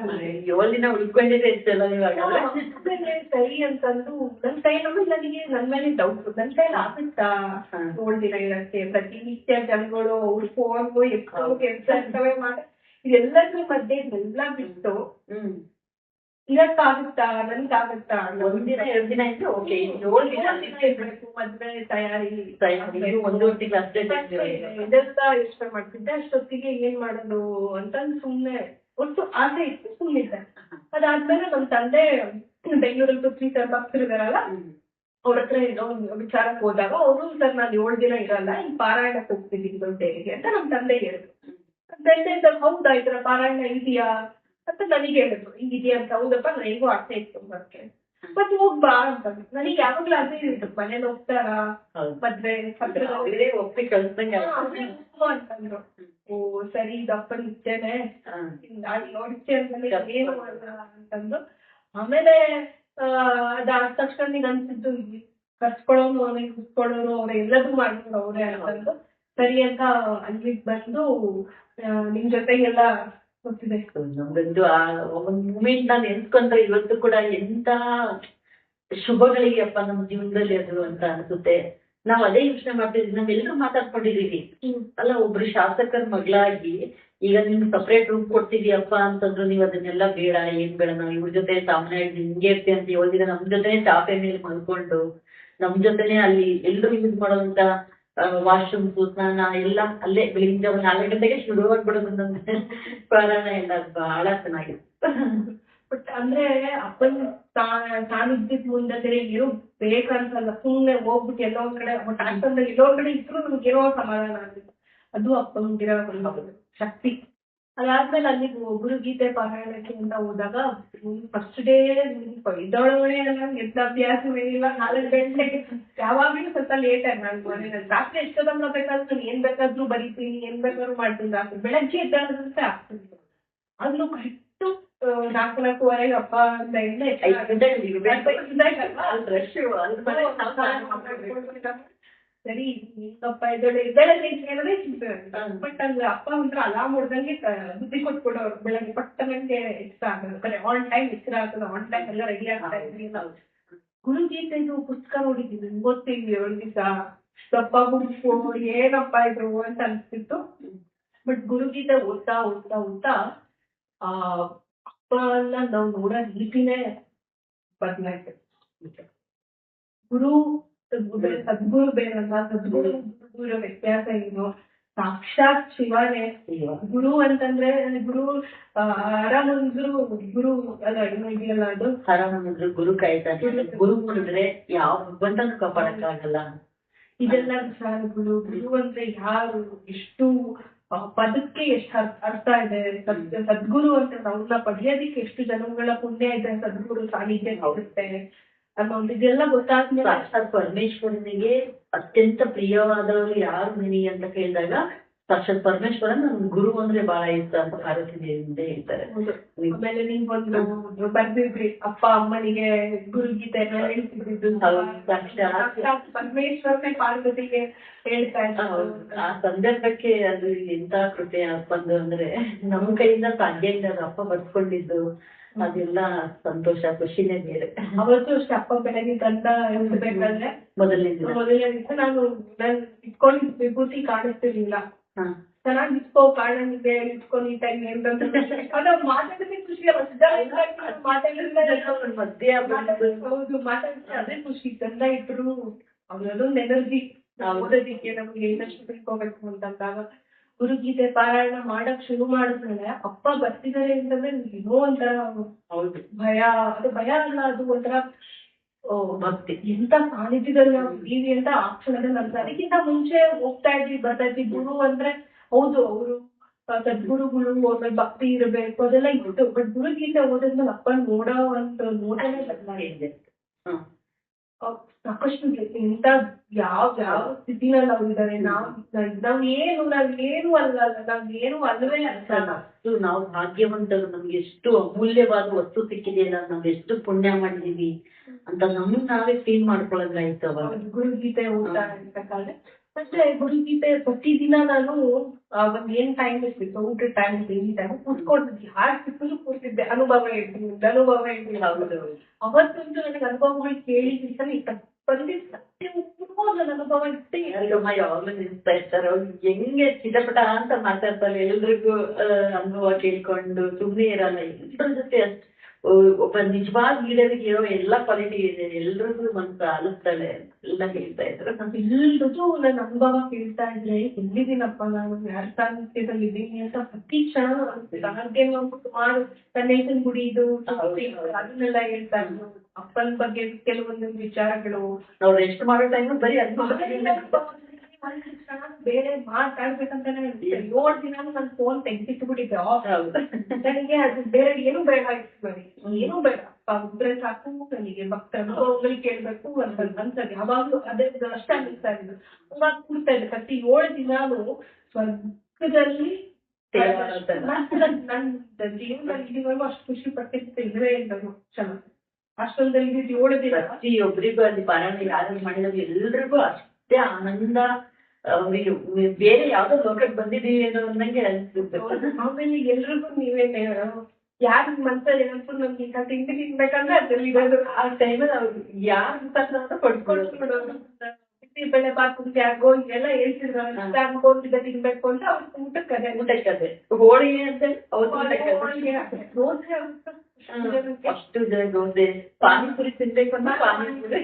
7 ದಿನ ಉಳ್ಕೊಂಡಿದ್ರೆ ಇಷ್ಟೆಲ್ಲ ಸರಿ ಅಂತಂದು ನನ್ ಕೈಲೂ ನನಗೆ ನನ್ ಮೇಲೆ ಡೌಟ್. ನನ್ ಕೈಲಿ ಆಗುತ್ತಾ 7 ದಿನ ಇರಕ್ಕೆ? ಪ್ರತಿನಿತ್ಯ ಜನಗಳು ಅವ್ರ ಫೋನ್ ಎಷ್ಟೋ ಕೆಲ್ಸ ಇರ್ತವೆ ಇದೆಲ್ಲದ್ರ ಮಧ್ಯೆ ಇದೆಲ್ಲ ಬಿಟ್ಟು ಇರಕ್ಕಾಗುತ್ತಾ? ನನ್ಗಾಗುತ್ತಾ? 1 ದಿನ 2 ದಿನ ಇದ್ರೆ ಓಕೆ. 7 ದಿನ ಇರ್ಬೇಕು. ಮದ್ವೆ ತಯಾರಿ 1.5 ತಿಂಗಳು ಅಷ್ಟೇ ಇದೆಲ್ಲ ಯೋಚನೆ ಮಾಡ್ತಿದ್ದೆ. ಅಷ್ಟೊತ್ತಿಗೆ ಏನ್ ಮಾಡೋದು ಅಂತಂದು ಸುಮ್ನೆ ಒಟ್ಟು ಆಸೆ ಇತ್ತು, ಸುಮ್ನಿದ್ದೆ. ಅದಾದ್ಮೇಲೆ ನಮ್ ತಂದೆ ಬೆಂಗಳೂರಲ್ಲಿ ಪೃಥ್ವಿ ಸರ್ ಭಕ್ತರಿದಾರಲ್ಲ, ಅವ್ರ ಹತ್ರ ಏನೋ ವಿಚಾರಕ್ಕೆ ಹೋದಾಗ ಅವರು ಸರ್ ನಾನು 7 ದಿನ ಇರಲ್ಲ, ಈ ಪಾರಾಯಣಕ್ಕೆ ಹೋಗ್ತಿದ್ದೀನಿ ದೊಡ್ಡೇರಿಗೆ ಅಂತ ನಮ್ ತಂದೆ ಹೇಳಿದ್ರು. ತಂದೆ ಸರ್ ಹೌದಾ ಈ ತರ ಪಾರಾಯಣ ಇದೆಯಾ ಅಂತ ನನಗೆ ಹೇಳಿದ್ರು. ಹಿಂಗಿದ್ಯಾ ಅಂತ. ಹೌದಪ್ಪ ನನಗೂ ಆಸೆ ಇತ್ತು ಬರ್ಕೆ, ಮತ್ತೆ ಹೋಗ್ಬಾ ಅಂತ. ನನಗೆ ಯಾವಾಗ್ಲೂ ಅದೇ ಇತ್ತು, ಮನೇಲಿ ಹೋಗ್ತಾರ ಮದ್ವೆ ಒಪ್ಪಿ ಕಳ್ಸಂಗ ಅಂತಂದ್ರು. ಓ ಸರಿ ಇದಪ್ಪ ನಿಚ್ಚೇನೆ ನೋಡಿಚ್ಚೆ ಅಂತ ಏನು ಅಂತಂದು. ಆಮೇಲೆ ಅದಾದ ತಕ್ಷಣ ನೀನ್ ಅನ್ಸಿದ್ದು ಕರ್ಸ್ಕೊಳ್ಳೋನು ಅವನಿಗೆ ಕುತ್ಕೊಳ್ಳೋರು ಅವ್ರ ಎಲ್ಲದೂ ಮಾಡ್ಕೊಂಡು ಅವ್ರೆ ಅಂತಂದು ಸರಿ ಅಂತ ಅಲ್ಲಿಗೆ ಬಂದು ನಿಮ್ ಜೊತೆಗೆಲ್ಲ ಗೊತ್ತಿದೆ. ನಮ್ಗಂತೂ ಆ ಒಂದು ಮೂಮೆಂಟ್ ನಾನು ನೆನ್ಸ್ಕೊಂಡ್ರೆ ಇವತ್ತು ಕೂಡ ಎಂತ ಶುಭಗಳಿಗೆ ಅಪ್ಪ ನಮ್ ಜೀವನದಲ್ಲಿ ಅದು ಅಂತ ಅನ್ಸುತ್ತೆ. ನಾವ್ ಅದೇ ಯೋಚನೆ ಮಾಡ್ತಿದ್ವಿ, ನಾವೆಲ್ಲರೂ ಮಾತಾಡ್ಕೊಂಡಿದೀವಿ ಅಲ್ಲ, ಒಬ್ರು ಶಾಸಕರ ಮಗಳಾಗಿ ಈಗ ನಿಮ್ಗೆ ಸಪ್ರೇಟ್ ರೂಮ್ ಕೊಡ್ತಿದೀಯಪ್ಪ ಅಂತಂದ್ರು ನೀವು ಅದನ್ನೆಲ್ಲ ಬೇಡ, ಏನ್ ಬೇಡ, ನಾವ್ ಇವ್ರ ಜೊತೆ ಸಾಮಾನ್ಯವಾಗಿ ನಿಮ್ಗೆ ಇರ್ತೀವಿ ಅಂತ 7 ದಿನ ನಮ್ ಜೊತೆ ಚಾಪೆ ಮೇಲೆ ಮಲ್ಕೊಂಡು ನಮ್ ಜೊತೆನೆ ಅಲ್ಲಿ ಎಲ್ರು ಯೂಸ್ ಮಾಡೋಂತ ವಾಶ್ರೂಮ್ಸ್ ಸ್ನಾನ ಎಲ್ಲ ಅಲ್ಲೇ ಬೆಳಿಗ್ಗೆ ಜಾವ 4 ಗಂಟೆಗೆ ಶುರುವಾಗ್ಬಿಡೋದು ನಮ್ಗೆ ಪಾರಾಯಣ ಎಲ್ಲ. ಬಹಳ ಚೆನ್ನಾಗಿತ್ತು. ಬಟ್ ಅಂದ್ರೆ ಅಪ್ಪನ ಸಾನ್ನಿಧ್ಯದ ಮುಂದೆ ಏನು ಬೇಕಂತಲ್ಲ, ಸುಮ್ನೆ ಹೋಗ್ಬಿಟ್ಟು ಎಲ್ಲೋ ಒಂದ್ ಕಡೆ ಆಶ್ರಮದಲ್ಲಿ ಎಲ್ಲೋ ಒಂದ್ ಕಡೆ ಇದ್ರು ನಮ್ಗೆ ಏನೋ ಸಮಾಧಾನ ಆಗ್ತಿತ್ತು. ಅದು ಅಪ್ಪನಿಗಿರೋ ಒಂದು ಶಕ್ತಿ. ಅದಾದ್ಮೇಲೆ ಅಲ್ಲಿ ಗುರುಗೀತೆ ಪಾರಾಯಣಕ್ಕೆ ಅಂತ ಹೋದಾಗ ಫಸ್ಟ್ ಡೇ ಇದ್ದೊಳಗಡೆ ಎದ್ದ ಅಭ್ಯಾಸವೇ ಇಲ್ಲ. 4 ಗಂಟೆಗೆ ಯಾವಾಗ್ಲೂ ಸ್ವಲ್ಪ ಲೇಟ್ ಆಗಿ ನಾನು ಮನೇಲಿ ರಾತ್ರಿ ಎಷ್ಟೊತ್ತ ಮಾಡ್ಬೇಕಾದ್ರೆ ನಾನು ಏನ್ ಬೇಕಾದ್ರೂ ಬರೀತೀನಿ, ಏನ್ ಬೇಕಾದ್ರೂ ಮಾಡ್ತೀನಿ. ರಾತ್ರಿ ಬೆಳಗ್ಗೆ ಎದ್ದಾಡದಂತೆ ಆಗ್ತೀನಿ. ಅದ್ನು ಕರೆಕ್ಟು 4:30 ಅಪ್ಪ ಅಂತ ಸರಿ ಅಪ್ಪ ಇದ್ದಳೆ ಬಟ್ ಅಂದ್ರೆ ಅಪ್ಪ ಅಂದ್ರೆ ಅಲಾರ್ಮ್ ಹೊಡ್ದಂಗೆ ಬುದ್ಧಿ ಕೊಟ್ಬಿಡೋರು. ಬೆಳಗ್ಗೆ ಪಟ್ಟನಂಗೆ ಎಚ್ಚರ ಆಗೋದು, ಆನ್ ಟೈಮ್ ಎಚ್ಚರ ಆಗ್ತದೆ, ಆನ್ ಟೈಮ್ ಎಲ್ಲ ರೆಡಿ ಆಗ್ತಾ ಇದ್ವಿ ನಾವು. ಗುರುಗೀತೆದು ಪುಸ್ತಕ ನೋಡಿದ್ದೀವಿ, ಓದ್ತೀವಿ 7 ದಿವಸ. ದಪ್ಪ ಗುಡಿಸ್ಕೊ ಏನಪ್ಪ ಇದ್ರು ಅಂತ ಅನ್ಸ್ತಿತ್ತು. ಬಟ್ ಗುರುಗೀತೆ ಓದ್ತಾ ಓದ್ತಾ ಓದ್ತಾ ಅಪ್ಪನ ನಾವು ನೋಡೋ ರೀತಿನೇ ಬದಲಾಯ್ತು. ಗುರು ಸದ್ಗುರು ಬೇರಲ್ಲ, ಸದ್ಗುರು ಗುರು ವ್ಯತ್ಯಾಸ ಏನು? ಸಾಕ್ಷಾತ್ ಶಿವನೇ ಗುರು ಅಂತಂದ್ರೆ. ಗುರು ಆರಾಮಂದ್ರು ಗುರು ಅಲ್ಲ ಇದೆಯಲ್ಲ, ಅದು ಆರಾಮಂದ್ರು ಗುರು ಕಾಯ್ತಾನೆ. ಗುರು ಮುರಿದ್ರೆ ಯಾವ ಬಂಧನ ಕಾಪಾಡಕ್ಕಾಗಲ್ಲ. ಇದೆಲ್ಲ ವಿಚಾರಗಳು. ಗುರು ಅಂದ್ರೆ ಯಾರು, ಎಷ್ಟು ಪದಕ್ಕೆ ಎಷ್ಟು ಅರ್ಥ ಇದೆ, ಸದ್ಗುರು ಅಂತ ನಾವನ್ನ ಪಡೆಯೋದಿಕ್ಕೆ ಎಷ್ಟು ಜನಗಳ ಪುಣ್ಯ ಇದೆ, ಸದ್ಗುರು ಸಾನ್ನಿಧ್ಯ ಸಿಗುತ್ತೆ ಅನ್ನೋದು ಇದೆಲ್ಲ ಗೊತ್ತಾದ್ಮೇಲೆ. ಸಾಕ್ಷಾತ್ ಪರಮೇಶ್ವರನಿಗೆ ಅತ್ಯಂತ ಪ್ರಿಯವಾದವರು ಯಾರು ಮನಿ ಅಂತ ಕೇಳಿದಾಗ ಸಾಕ್ಷಾತ್ ಪರಮೇಶ್ವರ ನನ್ ಗುರು ಅಂದ್ರೆ ಬಹಳ ಇಷ್ಟ ಅಂತ ಪಾರ್ವತಿ ದೇವಿಯಿಂದ ಹೇಳ್ತಾರೆ. ಆಮೇಲೆ ನಿಮ್ಗೊಂದು ಬರ್ದಿದ್ರಿ ಅಪ್ಪ ಅಮ್ಮನಿಗೆ ಗುರುಗೀತೆ ಹೇಳ್ತಿದ್ದು ಸಾಕ್ಷಾತ್ ಪರಮೇಶ್ವರನೇ ಪಾರ್ವತಿಗೆ ಹೇಳ್ತಾ ಇದ್ರು. ಆ ಸಂದರ್ಭಕ್ಕೆ ಅದು ಎಂತ ಕೃಪೆ ಅಪ್ಪಂದು ಅಂದ್ರೆ ನಮ್ ಕೈಯಿಂದ ಸಾಧ್ಯ ಇಲ್ಲ. ಅದು ಅಪ್ಪ ಬರ್ಸ್ಕೊಂಡಿದ್ದು ಅದೆಲ್ಲ ಸಂತೋಷ, ಖುಷಿನೇ ಬೇರೆ. ಅವತ್ತು ಅಷ್ಟೇ ಅಪ್ಪ ಬೆಳಗ್ಗೆ ಗಂಧ ಹೇಳ್ಬೇಕಾದ್ರೆ ಮೊದಲನೇ ದಿನ ನಾನು ಇಟ್ಕೊಂಡಿದ್ ವಿಭೂತಿ ಕಾಣಿಸ್ತಿರ್ಲಿಲ್ಲ. ಚೆನ್ನಾಗಿ ಇಟ್ಕೋ ಕಾಣಂಗಿದೆ, ಇಟ್ಕೊ ನೀಟಾಗಿ ಅದು ಮಾತಾಡೋದೇ ಖುಷಿ. ಹೌದು ಮಾತಾಡ್ತಾರೆ, ಅದೇ ಖುಷಿ. ಗಂಧ ಇಟ್ರು ಅವ್ರದೊಂದು ಎನರ್ಜಿ ಓದೋದಿಕ್ಕೆ ನಮ್ಗೆ ಇನ್ನಷ್ಟು ತಿಳ್ಕೋಬೇಕು ಅಂತಂದಾಗ ಗುರುಗೀತೆ ಪಾರಾಯಣ ಮಾಡಕ್ ಶುರು ಮಾಡಿದ್ಮೇಲೆ ಅಪ್ಪ ಬರ್ತಿದ್ದಾರೆ ಅಂತಂದ್ರೆ ಏನೋ ಒಂಥರ ಭಯ. ಅದು ಭಯ ಅಲ್ಲ, ಅದು ಒಂಥರ ಭಕ್ತಿ. ಎಂತ ಸಾನ್ನಿಧ್ಯದಲ್ಲಿ ನಾವು ಇದೀವಿ ಅಂತ ಆ ಕ್ಷಣದಲ್ಲಿ ಅಂತ. ಅದಕ್ಕಿಂತ ಮುಂಚೆ ಹೋಗ್ತಾ ಇದ್ವಿ ಬರ್ತಾ ಇದ್ವಿ. ಗುರು ಅಂದ್ರೆ ಹೌದು ಅವರು ಸದ್ಗುರುಗಳು, ಅವ್ರ ಭಕ್ತಿ ಇರಬೇಕು ಅದೆಲ್ಲ ಇತ್ತು. ಬಟ್ ಗುರುಗೀತೆ ಓದಿದ್ಮೇಲೆ ಅಪ್ಪ ನೋಡೋ ಒಂದು ನೋಟನೇ ಬದಲಾಗಿದೆ. ಸಾಕಷ್ಟು ಇಂಥ ಯಾವ ಸ್ಥಿತಿನಲ್ಲಿ ಅವ್ರಿದ್ದಾರೆ. ನಾವೇನು ಅಲ್ವೇ ಅಲ್ಲ. ನಾವು ಭಾಗ್ಯವಂತರು, ನಮ್ಗೆ ಎಷ್ಟು ಅಮೂಲ್ಯವಾದ ವಸ್ತು ಸಿಕ್ಕಿದೆಯಲ್ಲ, ನಾವ್ ಎಷ್ಟು ಪುಣ್ಯ ಮಾಡಿದೀವಿ ಅಂತ ನಮ್ಗ್ ನಾವೇ ಫೀಲ್ ಮಾಡ್ಕೊಳಂಗಾಯ್ತು ಅವಾಗ. ಗುರುಗೀತೆ ಓದ್ತಾ ಇರ್ಬೇಕಾದ್ರೆ ಮತ್ತೆ ಗುರುಗೀತೆ ಪ್ರತಿದಿನ ನಾನು ಒಂದ್ ಏನ್ ಟೈಮ್ ಇರ್ತಿತ್ತು, ಊಟದ ಟೈಮ್ ಟೈಮ್ ಕೂತ್ಕೊಂಡಿದ್ದೆ, ಯಾರು ಸಿಕ್ಕಲು ಕೂರ್ತಿದ್ದೆ, ಅನುಭವ ಹೇಳ್ತೀನಿ. ಅವತ್ತಂತೂ ನನಗೆ ಅನುಭವಗಳು ಕೇಳಿದ್ರೆ ನನ್ನ ಅನುಭವ ಇಷ್ಟೇ. ಯಾವಾಗ್ಲೂ ನಿಲ್ಸ್ತಾ ಇರ್ತಾರೆ ಅವ್ರು, ಹೆಂಗೆ ಚಿಟಪಟ ಅಂತ ಮಾತಾಡ್ತಾರೆ, ಎಲ್ರಿಗೂ ಅನುಭವ ಕೇಳ್ಕೊಂಡು ಸುಮ್ಮನೆ ಇರಲ್ಲ. ಎಲ್ರ ಜೊತೆ ಒಬ್ಬ ನಿಜವಾದ ಲೀಡರ್ಗೆ ಇರೋ ಎಲ್ಲಾ ಕ್ವಾಲಿಟಿ ಇದೆ, ಎಲ್ರಿಗೂ ಮನ್ಸು ಆಲಿಸ್ತಾಳೆ ಎಲ್ಲ ಹೇಳ್ತಾ ಇದ್ರು. ಎಲ್ರಿಗೂ ನನ್ನ ಅನುಭವ ಕೇಳ್ತಾ ಇದ್ರೆ ಎಲ್ಲಿದ್ದೀನಪ್ಪ ನಾನು, ಯಾರ ಸಾನ್ನಿಧ್ಯದಲ್ಲಿ ಇದ್ದೀನಿ ಅಂತ ಪ್ರತಿ ಕ್ಷಣ ಅನ್ಸುತ್ತೆ. ಸುಮಾರು ಕನ್ನೇಶನ್ ಗುಡಿದು ಅದನ್ನೆಲ್ಲ ಹೇಳ್ತಾ ಇದ್ರು. ಅಪ್ಪನ ಬಗ್ಗೆ ಕೆಲವೊಂದು ವಿಚಾರಗಳು ನಾವು ರೆಸ್ಟ್ ಮಾಡೋ ಟೈಮ್ ಬರೀ ಅನುಭವ. ಬೇರೆ ಮಾತಾಡ್ಬೇಕಂತಾನೆ 7 ದಿನ ನನ್ ಫೋನ್ ತೆಗ್ದಿಟ್ಬಿಟ್ಟಿದ್ದೆ. ನನಗೆ ಅದು ಬೇರೆ ಏನು ಬೇಡ ಇತ್ತು, ಏನು ಬೇಡ, ಒಬ್ಬರೇ ಸಾಕು, ನನಗೆ ಭಕ್ತ ಅನುಭವಗಳು ಕೇಳ್ಬೇಕು ಅಂತ ಅನ್ಸದ್ ಯಾವಾಗ್ಲೂ ಅದೇ ಅಷ್ಟ ಅನಿಸ್ತಾ ಇದ್ದು. ಹಂಗಾಗಿ ಕೂಡ್ತಾ ಇದ್ದೆ ಪ್ರತಿ 7 ದಿನಾನು ಸ್ವರ್ಗದಲ್ಲಿ. ನನ್ನ ಜೀವನದಲ್ಲಿ ಇಲ್ಲಿವರೆಗೂ ಅಷ್ಟು ಖುಷಿ ಪಟ್ಟಿದ್ದೆ ಇಲ್ಲವೇ ಇಲ್ಲ ಕ್ಷಣ. ಅಷ್ಟೊಂದಲ್ಲಿ 7 ದಿನ ಪ್ರತಿಯೊಬ್ಬರಿಗೂ ಅಲ್ಲಿ ಪಾರಾಯಣ ಯಾರು ಮಾಡಿದಾಗ ಎಲ್ರಿಗೂ ಅಷ್ಟೇ ಆನಂದ. ಅವ್ರಿಗೆ ಬೇರೆ ಯಾವ್ದೋ ಲೋಕಕ್ಕೆ ಬಂದಿದೀವಿ ಅನ್ನೋ ಅನ್ನಂಗೆ ಅನ್ಸುತ್ತೆ. ಆಮೇಲೆ ಎಲ್ರಿಗೂ ನೀವೇನೆ ಯಾರು ಮನ್ಸಲ್ಲಿ ಏನಂತೂ ನಮ್ಗೆ ಈಗ ತಿಂಡಿ ತಿನ್ಬೇಕಂದ್ರೆ ಅದ್ರಲ್ಲಿ ಇರೋದು ಆ ಟೈಮಲ್ಲಿ ಅವ್ರು ಯಾರು ಕೊಡ್ಸ್ಕೊಡ್ಬಿಡೋರು. ಬೆಳೆ ಬಾತು ಯಾಕೋ ಇವೆಲ್ಲ ಹೇಳ್ತಿದ್ರು, ಅನ್ಕೊಂಡಿದ್ದ ತಿನ್ಬೇಕು ಅಂತ ಅವ್ರ ಊಟಕ್ಕೆ ಹೋಳಿಗೆ ಅಂತ ದೋಸೆ ಅಷ್ಟು ದೋಸೆ, ಪಾನಿಪುರಿ ತಿನ್ಬೇಕು ಅಂತ ಪಾನಿಪುರಿ.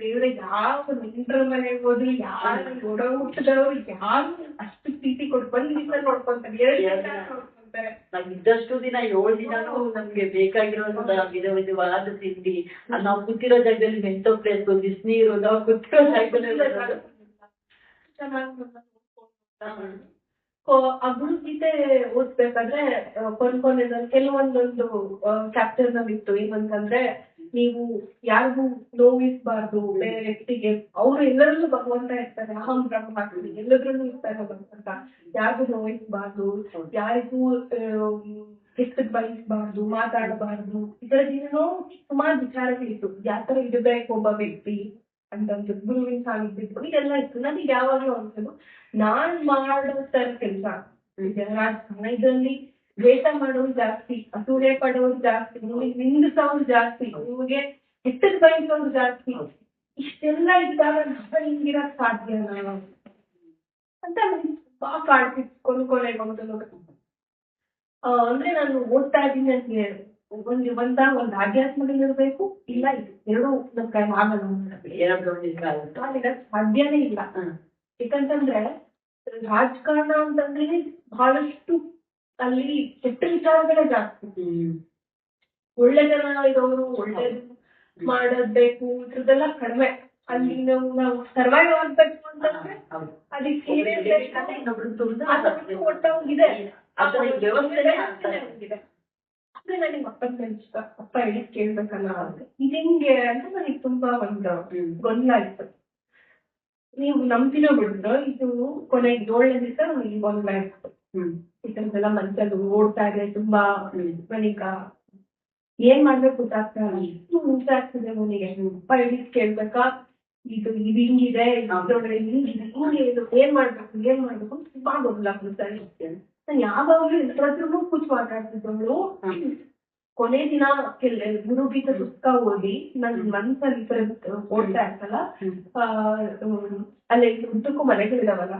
ದೇವ್ರೆ ಯಾವ ನೆಂಟ್ರ ಮನೆಗೆ ಹೋದ್ರು, ಯಾರು ಒಡ ಹುಟ್ಟಿದವ್ರು ಯಾರು ಅಷ್ಟು ಪ್ರೀತಿ ಕೊಡ್ಕೊಂಡು ದಿವಸ ನೋಡ್ಕೊಂತಾರೆ, 2 ದಿನ ನೋಡ್ಕೊಂತಾರೆ. ನಾವ್ ಇದ್ದಷ್ಟು ದಿನ 7 ದಿನಾನು ನಮ್ಗೆ ಬೇಕಾಗಿರೋದ ವಿಧವಾದ ತಿಂಡಿ. ನಾವು ಕೂತಿರೋ ಜಾಗದಲ್ಲಿ ಮೆಂತೋ ಪ್ಲೇಸ್, ಬಿಸಿನೀರು, ನಾವು ಕೂತಿರೋ ಜಾಗದಲ್ಲಿ ಗುರುಗೀತೆ ಓದ್ಬೇಕಾದ್ರೆ ಕೊಂಡ್ಕೊಂಡಿದ್ದ ಕೆಲವೊಂದೊಂದು ಚಾಪ್ಟರ್ ನಲ್ಲಿ ಇತ್ತು. ಏನಂತಂದ್ರೆ, ನೀವು ಯಾರಿಗೂ ನೋವಿಸಬಾರ್ದು, ಬೇರೆ ವ್ಯಕ್ತಿಗೆ. ಅವ್ರು ಎಲ್ಲರಲ್ಲೂ ಭಗವಂತ ಇರ್ತಾರೆ, ಅಹಂ ಬ್ರಹ್ಮಾಸ್ಮಿ, ಎಲ್ಲದ್ರಲ್ಲೂ ಇರ್ತಾರೆ ಭಗವಂತ. ಯಾರಿಗೂ ನೋವಿಸಬಾರ್ದು, ಯಾರಿಗೂ ಕೆಟ್ಟದ್ ಬಯಸಬಾರ್ದು, ಮಾತಾಡಬಾರ್ದು. ಇದರದೇನೋ ಸುಮಾರು ವಿಚಾರಗಳಿತ್ತು. ಯಾತರ ಇರಬೇಕು ಒಬ್ಬ ವ್ಯಕ್ತಿ ಅಂತಂದು, ಗುರುವಿನ ಸಾನ್ನಿಧ್ಯ ಇದೆಲ್ಲ ಇತ್ತು. ನನಗೆ ಯಾವಾಗ್ಲೂ ಅನ್ಸೋದು, ನಾನ್ ಮಾಡೋ ತರ ಕೆಲಸ ಇದರಲ್ಲಿ ದ್ವೇಷ ಮಾಡೋರು ಜಾಸ್ತಿ, ಅಸೂಯೆ ಪಡೋರು ಜಾಸ್ತಿ, ನಿಮಗೆ ನಿಂದಿಸೋರು ಜಾಸ್ತಿ, ನಿಮಗೆ ಕೆಟ್ಟದ್ ಬಯಸೋರು ಜಾಸ್ತಿ. ಇಷ್ಟೆಲ್ಲ ಇದ್ದಾಗ ನಾನು ಹಿಂಗಿರಕ್ ಸಾಧ್ಯ ಅಂತ ನನಗೆ ತುಂಬಾ ಕಾಡ್ತಿತ್ತು. ಕೊನೆಗೊಂದು ಅಂದ್ರೆ ನಾನು ಓದ್ತಾ ಇದ್ದೀನಿ ಅಂತ ಒಂದ್ ಆಧ್ಯಾತ್ಮದಲ್ಲಿರ್ಬೇಕು, ಇಲ್ಲ ಎರಡು ನಮ್ ಕೈ ಆಗಲ್ಲ, ಸಾಧ್ಯನೇ ಇಲ್ಲ. ಯಾಕಂತಂದ್ರೆ ರಾಜಕಾರಣ ಅಂತಂದ್ರೆ ಬಹಳಷ್ಟು ಅಲ್ಲಿ ಕೆಟ್ಟ ವಿಚಾರಗಳೇ ಜಾಸ್ತಿ. ಒಳ್ಳೆ ಜನ ಇರೋರು ಒಳ್ಳೇದು ಮಾಡಬೇಕು, ಇದ್ರದ್ದೆಲ್ಲ ಕಡಿಮೆ. ಅಲ್ಲಿ ನಾವು ಸರ್ವೈವ್ ಆಗ್ಬೇಕು ಅಂತಂದ್ರೆ ಅದಕ್ಕೆ ಒಟ್ಟೋಗಿದೆ. ಅಂದ್ರೆ ನನಗೆ ಅಪ್ಪನ ಇಷ್ಟ, ಅಪ್ಪ ಹೇಳಿದ್ ಕೇಳ್ಬೇಕಲ್ಲ ಇದು ಹೆಂಗೆ ಅಂತ ನನಗೆ ತುಂಬಾ ಒಂದು ಗೊಂದಲ ಇತ್ತು. ನೀವು ನಂಬಿನೋ ಬಿಡಿದ್ರು, ಇದು ಕೊನೆಗೆ 7ನೇ ದಿವಸ ನನಗೆ ಗೊಂದಲ ಇತ್ತು. ಇದನ್ನೆಲ್ಲ ಮನಸ್ಸಲ್ಲಿ ಓಡ್ತಾ ಇದೆ ತುಂಬಾ. ನನಗ ಏನ್ ಮಾಡ್ಬೇಕು ಗೊತ್ತಾಗ್ತಾ ಇಲ್ಲ, ಇಷ್ಟು ಮುಂಚೆ ಆಗ್ತದೆ ನನಗೆ. ಅಪ್ಪ ಹೇಳಿದ್ ಕೇಳ್ಬೇಕಾ, ಇದು ಹಿಂಗಿದೆ, ಏನ್ ಮಾಡ್ಬೇಕು ತುಂಬಾ ಗೊಂದಲ ಆಗ್ತದೆ. ನಾನು ಯಾವಾಗ್ಲೂ ಎಲ್ಲರತ್ರನೂ ಕೂತ್ ಮಾತಾಡ್ತಿದ್ದವಳು. ಕೊನೆ ದಿನ ಗುರುಗೀತ ಪುಸ್ತಕ ಓದಿ ನನ್ ಮನ್ಸಲ್ಲಿ ಓಡ್ತಾ ಇರ್ತಲ್ಲ, ಅಲ್ಲಿ ಉದ್ದಕ್ಕೂ ಮನೆಗಳಿದಾವಲ್ಲ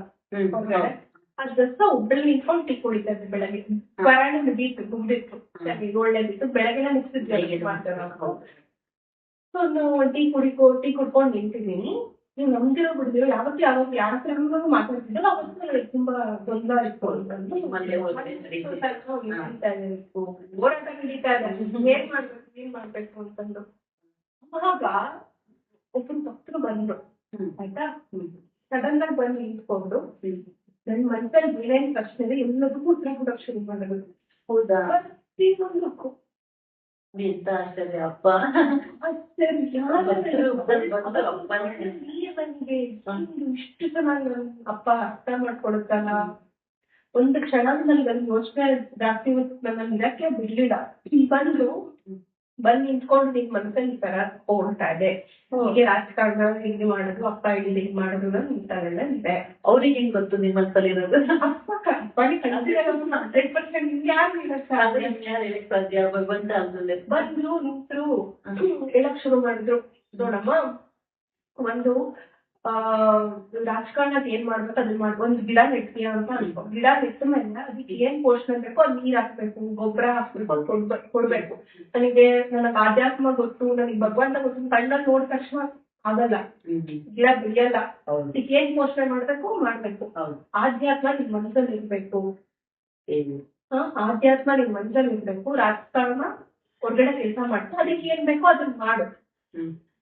ಹೊರಗಡೆ, ಅದಷ್ಟ ಒಬ್ಬಳು ನಿಂತ್ಕೊಂಡು ಟೀ ಕುಡಿತಾ ಇದ್ದೆ ಬೆಳಗ್ಗೆ. ಪಾರಾಯಣ ಮುಗ್ದಿತ್ತು, 7ನೇ ದಿವಸ ಬೆಳಗ್ಗೆನೆ ಮುಗಿಸಿದ್ವಿ ಮಾಡ್ತಾರೆ. ಸೊ ಟೀ ಕುಡ್ಕೊಂಡು ನಿಂತಿದ್ದೀನಿ. ನೀವು ನಮ್ದಿರೋ ಬಿಡ್ದಿರೋ ಯಾವತ್ತೂ ಯಾರ ಹತ್ರ ಮಾತಾಡ್ತಿದ್ದಲ್ಲ, ಅವತ್ತು ನನಗೆ ತುಂಬಾ ಗೊಂದಲ ಇತ್ತು. ಹೋರಾಟ ನಡೀತಾ ಇದೆ, ಏನ್ ಮಾಡ್ಬೇಕು ಅಂತಂದು. ಆವಾಗ ಒಬ್ಬರು ಭಕ್ತರು ಬಂದ್ರು, ಆಯ್ತಾ. ಸಡನ್ ಆಗಿ ಬಂದು ನಿಂತ್ಕೊಂಡು ನನ್ ಮನಸ್ಸಲ್ಲಿ ಏನೇನ್ ಪ್ರಶ್ನೆ ಇದೆ ಎಲ್ಲದಕ್ಕೂ ಉತ್ತರ ಕೊಡೋಕ್ ಶುರು ಮಾಡೋದು. ಹೌದಾ? ಪ್ರತಿಯೊಂದಕ್ಕೂ ಎಂತ ಆಶ್ಚರ್ಯ ಅಪ್ಪ. ಇಷ್ಟು ಚೆನ್ನಾಗಿ ಅಪ್ಪ ಅರ್ಥ ಮಾಡ್ಕೊಡುತ್ತಲ್ಲ. ಒಂದು ಕ್ಷಣದಲ್ಲಿ ನನ್ ಯೋಚನೆ ಜಾಸ್ತಿ ನನ್ನ ಇದಕ್ಕೆ ಬಿಡ್ಲಿಲ್ಲ. ಬಂದ್ ನಿಂತ್ಕೊಂಡು ನಿನ್ ಮನ್ಸಲ್ಲಿ ಈ ತರ ಹೋಗ್ತಾ ಇದೆ, ಹೀಗೆ ರಾಜಕಾರಣ ಹಿಂಗೆ ಮಾಡೋದು, ಅಪ್ಪ ಇಲ್ಲಿ ಹಿಂಗ್ ಮಾಡೋದು ನಿಂತಾಗೆಲ್ಲ ಇದೆ. ಅವ್ರಿಗೆ ಹೆಂಗ್ ಗೊತ್ತು ನಿಮ್ಮ ಮನ್ಸಲ್ಲಿ ಇರೋದು? ಅಪ್ಪ ಬರೀ 100% ನಿಮ್ಗೆ ಯಾರು ಹೇಳಕ್ ಸಾಧ್ಯ? ಭಗವಂತ ಅಲ್ಲದೆ ಬಂದ್ರು ನಿಂತ್ರು ಹೇಳಕ್ ಶುರು ಮಾಡಿದ್ರು. ನೋಡಮ್ಮ, ಒಂದು ರಾಜಕಾರಣ ಏನ್ ಮಾಡ್ಬೇಕು ಅದನ್ನ ಮಾಡ್ಬೇಕು. ಒಂದು ಗಿಡ ನೆಡ್ತೀಯ ಅಂತ ಅನ್ಕೊ, ಗಿಡ ನೆಟ್ಟ ಮೇಲೆ ಅದಕ್ಕೆ ಏನ್ ಪೋಷಣೆ ಬೇಕು ಅದ್ ನೀರ್ ಹಾಕ್ಬೇಕು, ಗೊಬ್ಬರ ಹಾಕ್ಬೇಕು, ಕೊಡ್ಬೇಕು. ನನಗೆ ಆಧ್ಯಾತ್ಮ ಗೊತ್ತು, ನನಗೆ ಭಗವಂತ ಗೊತ್ತು, ಕಣ್ಣಲ್ಲಿ ನೋಡಿದ ತಕ್ಷಣ ಆಗಲ್ಲ, ಗಿಡ ಬೆಳೆಯಲ್ಲ. ಅದಕ್ಕೆ ಏನ್ ಪೋಷಣೆ ಮಾಡ್ಬೇಕು ಆಧ್ಯಾತ್ಮ ನಿಮ್ ಮನಸ್ಸಲ್ಲಿ ಇರ್ಬೇಕು. ಆಧ್ಯಾತ್ಮ ನಿಮ್ ಮನಸ್ಸಲ್ಲಿ ಇರ್ಬೇಕು. ರಾಜಕಾರಣ ಹೊರಗಡೆ ಕೆಲಸ ಮಾಡ್ತಾ ಅದಕ್ಕೆ ಏನ್ ಬೇಕೋ ಅದನ್ನ ಮಾಡು.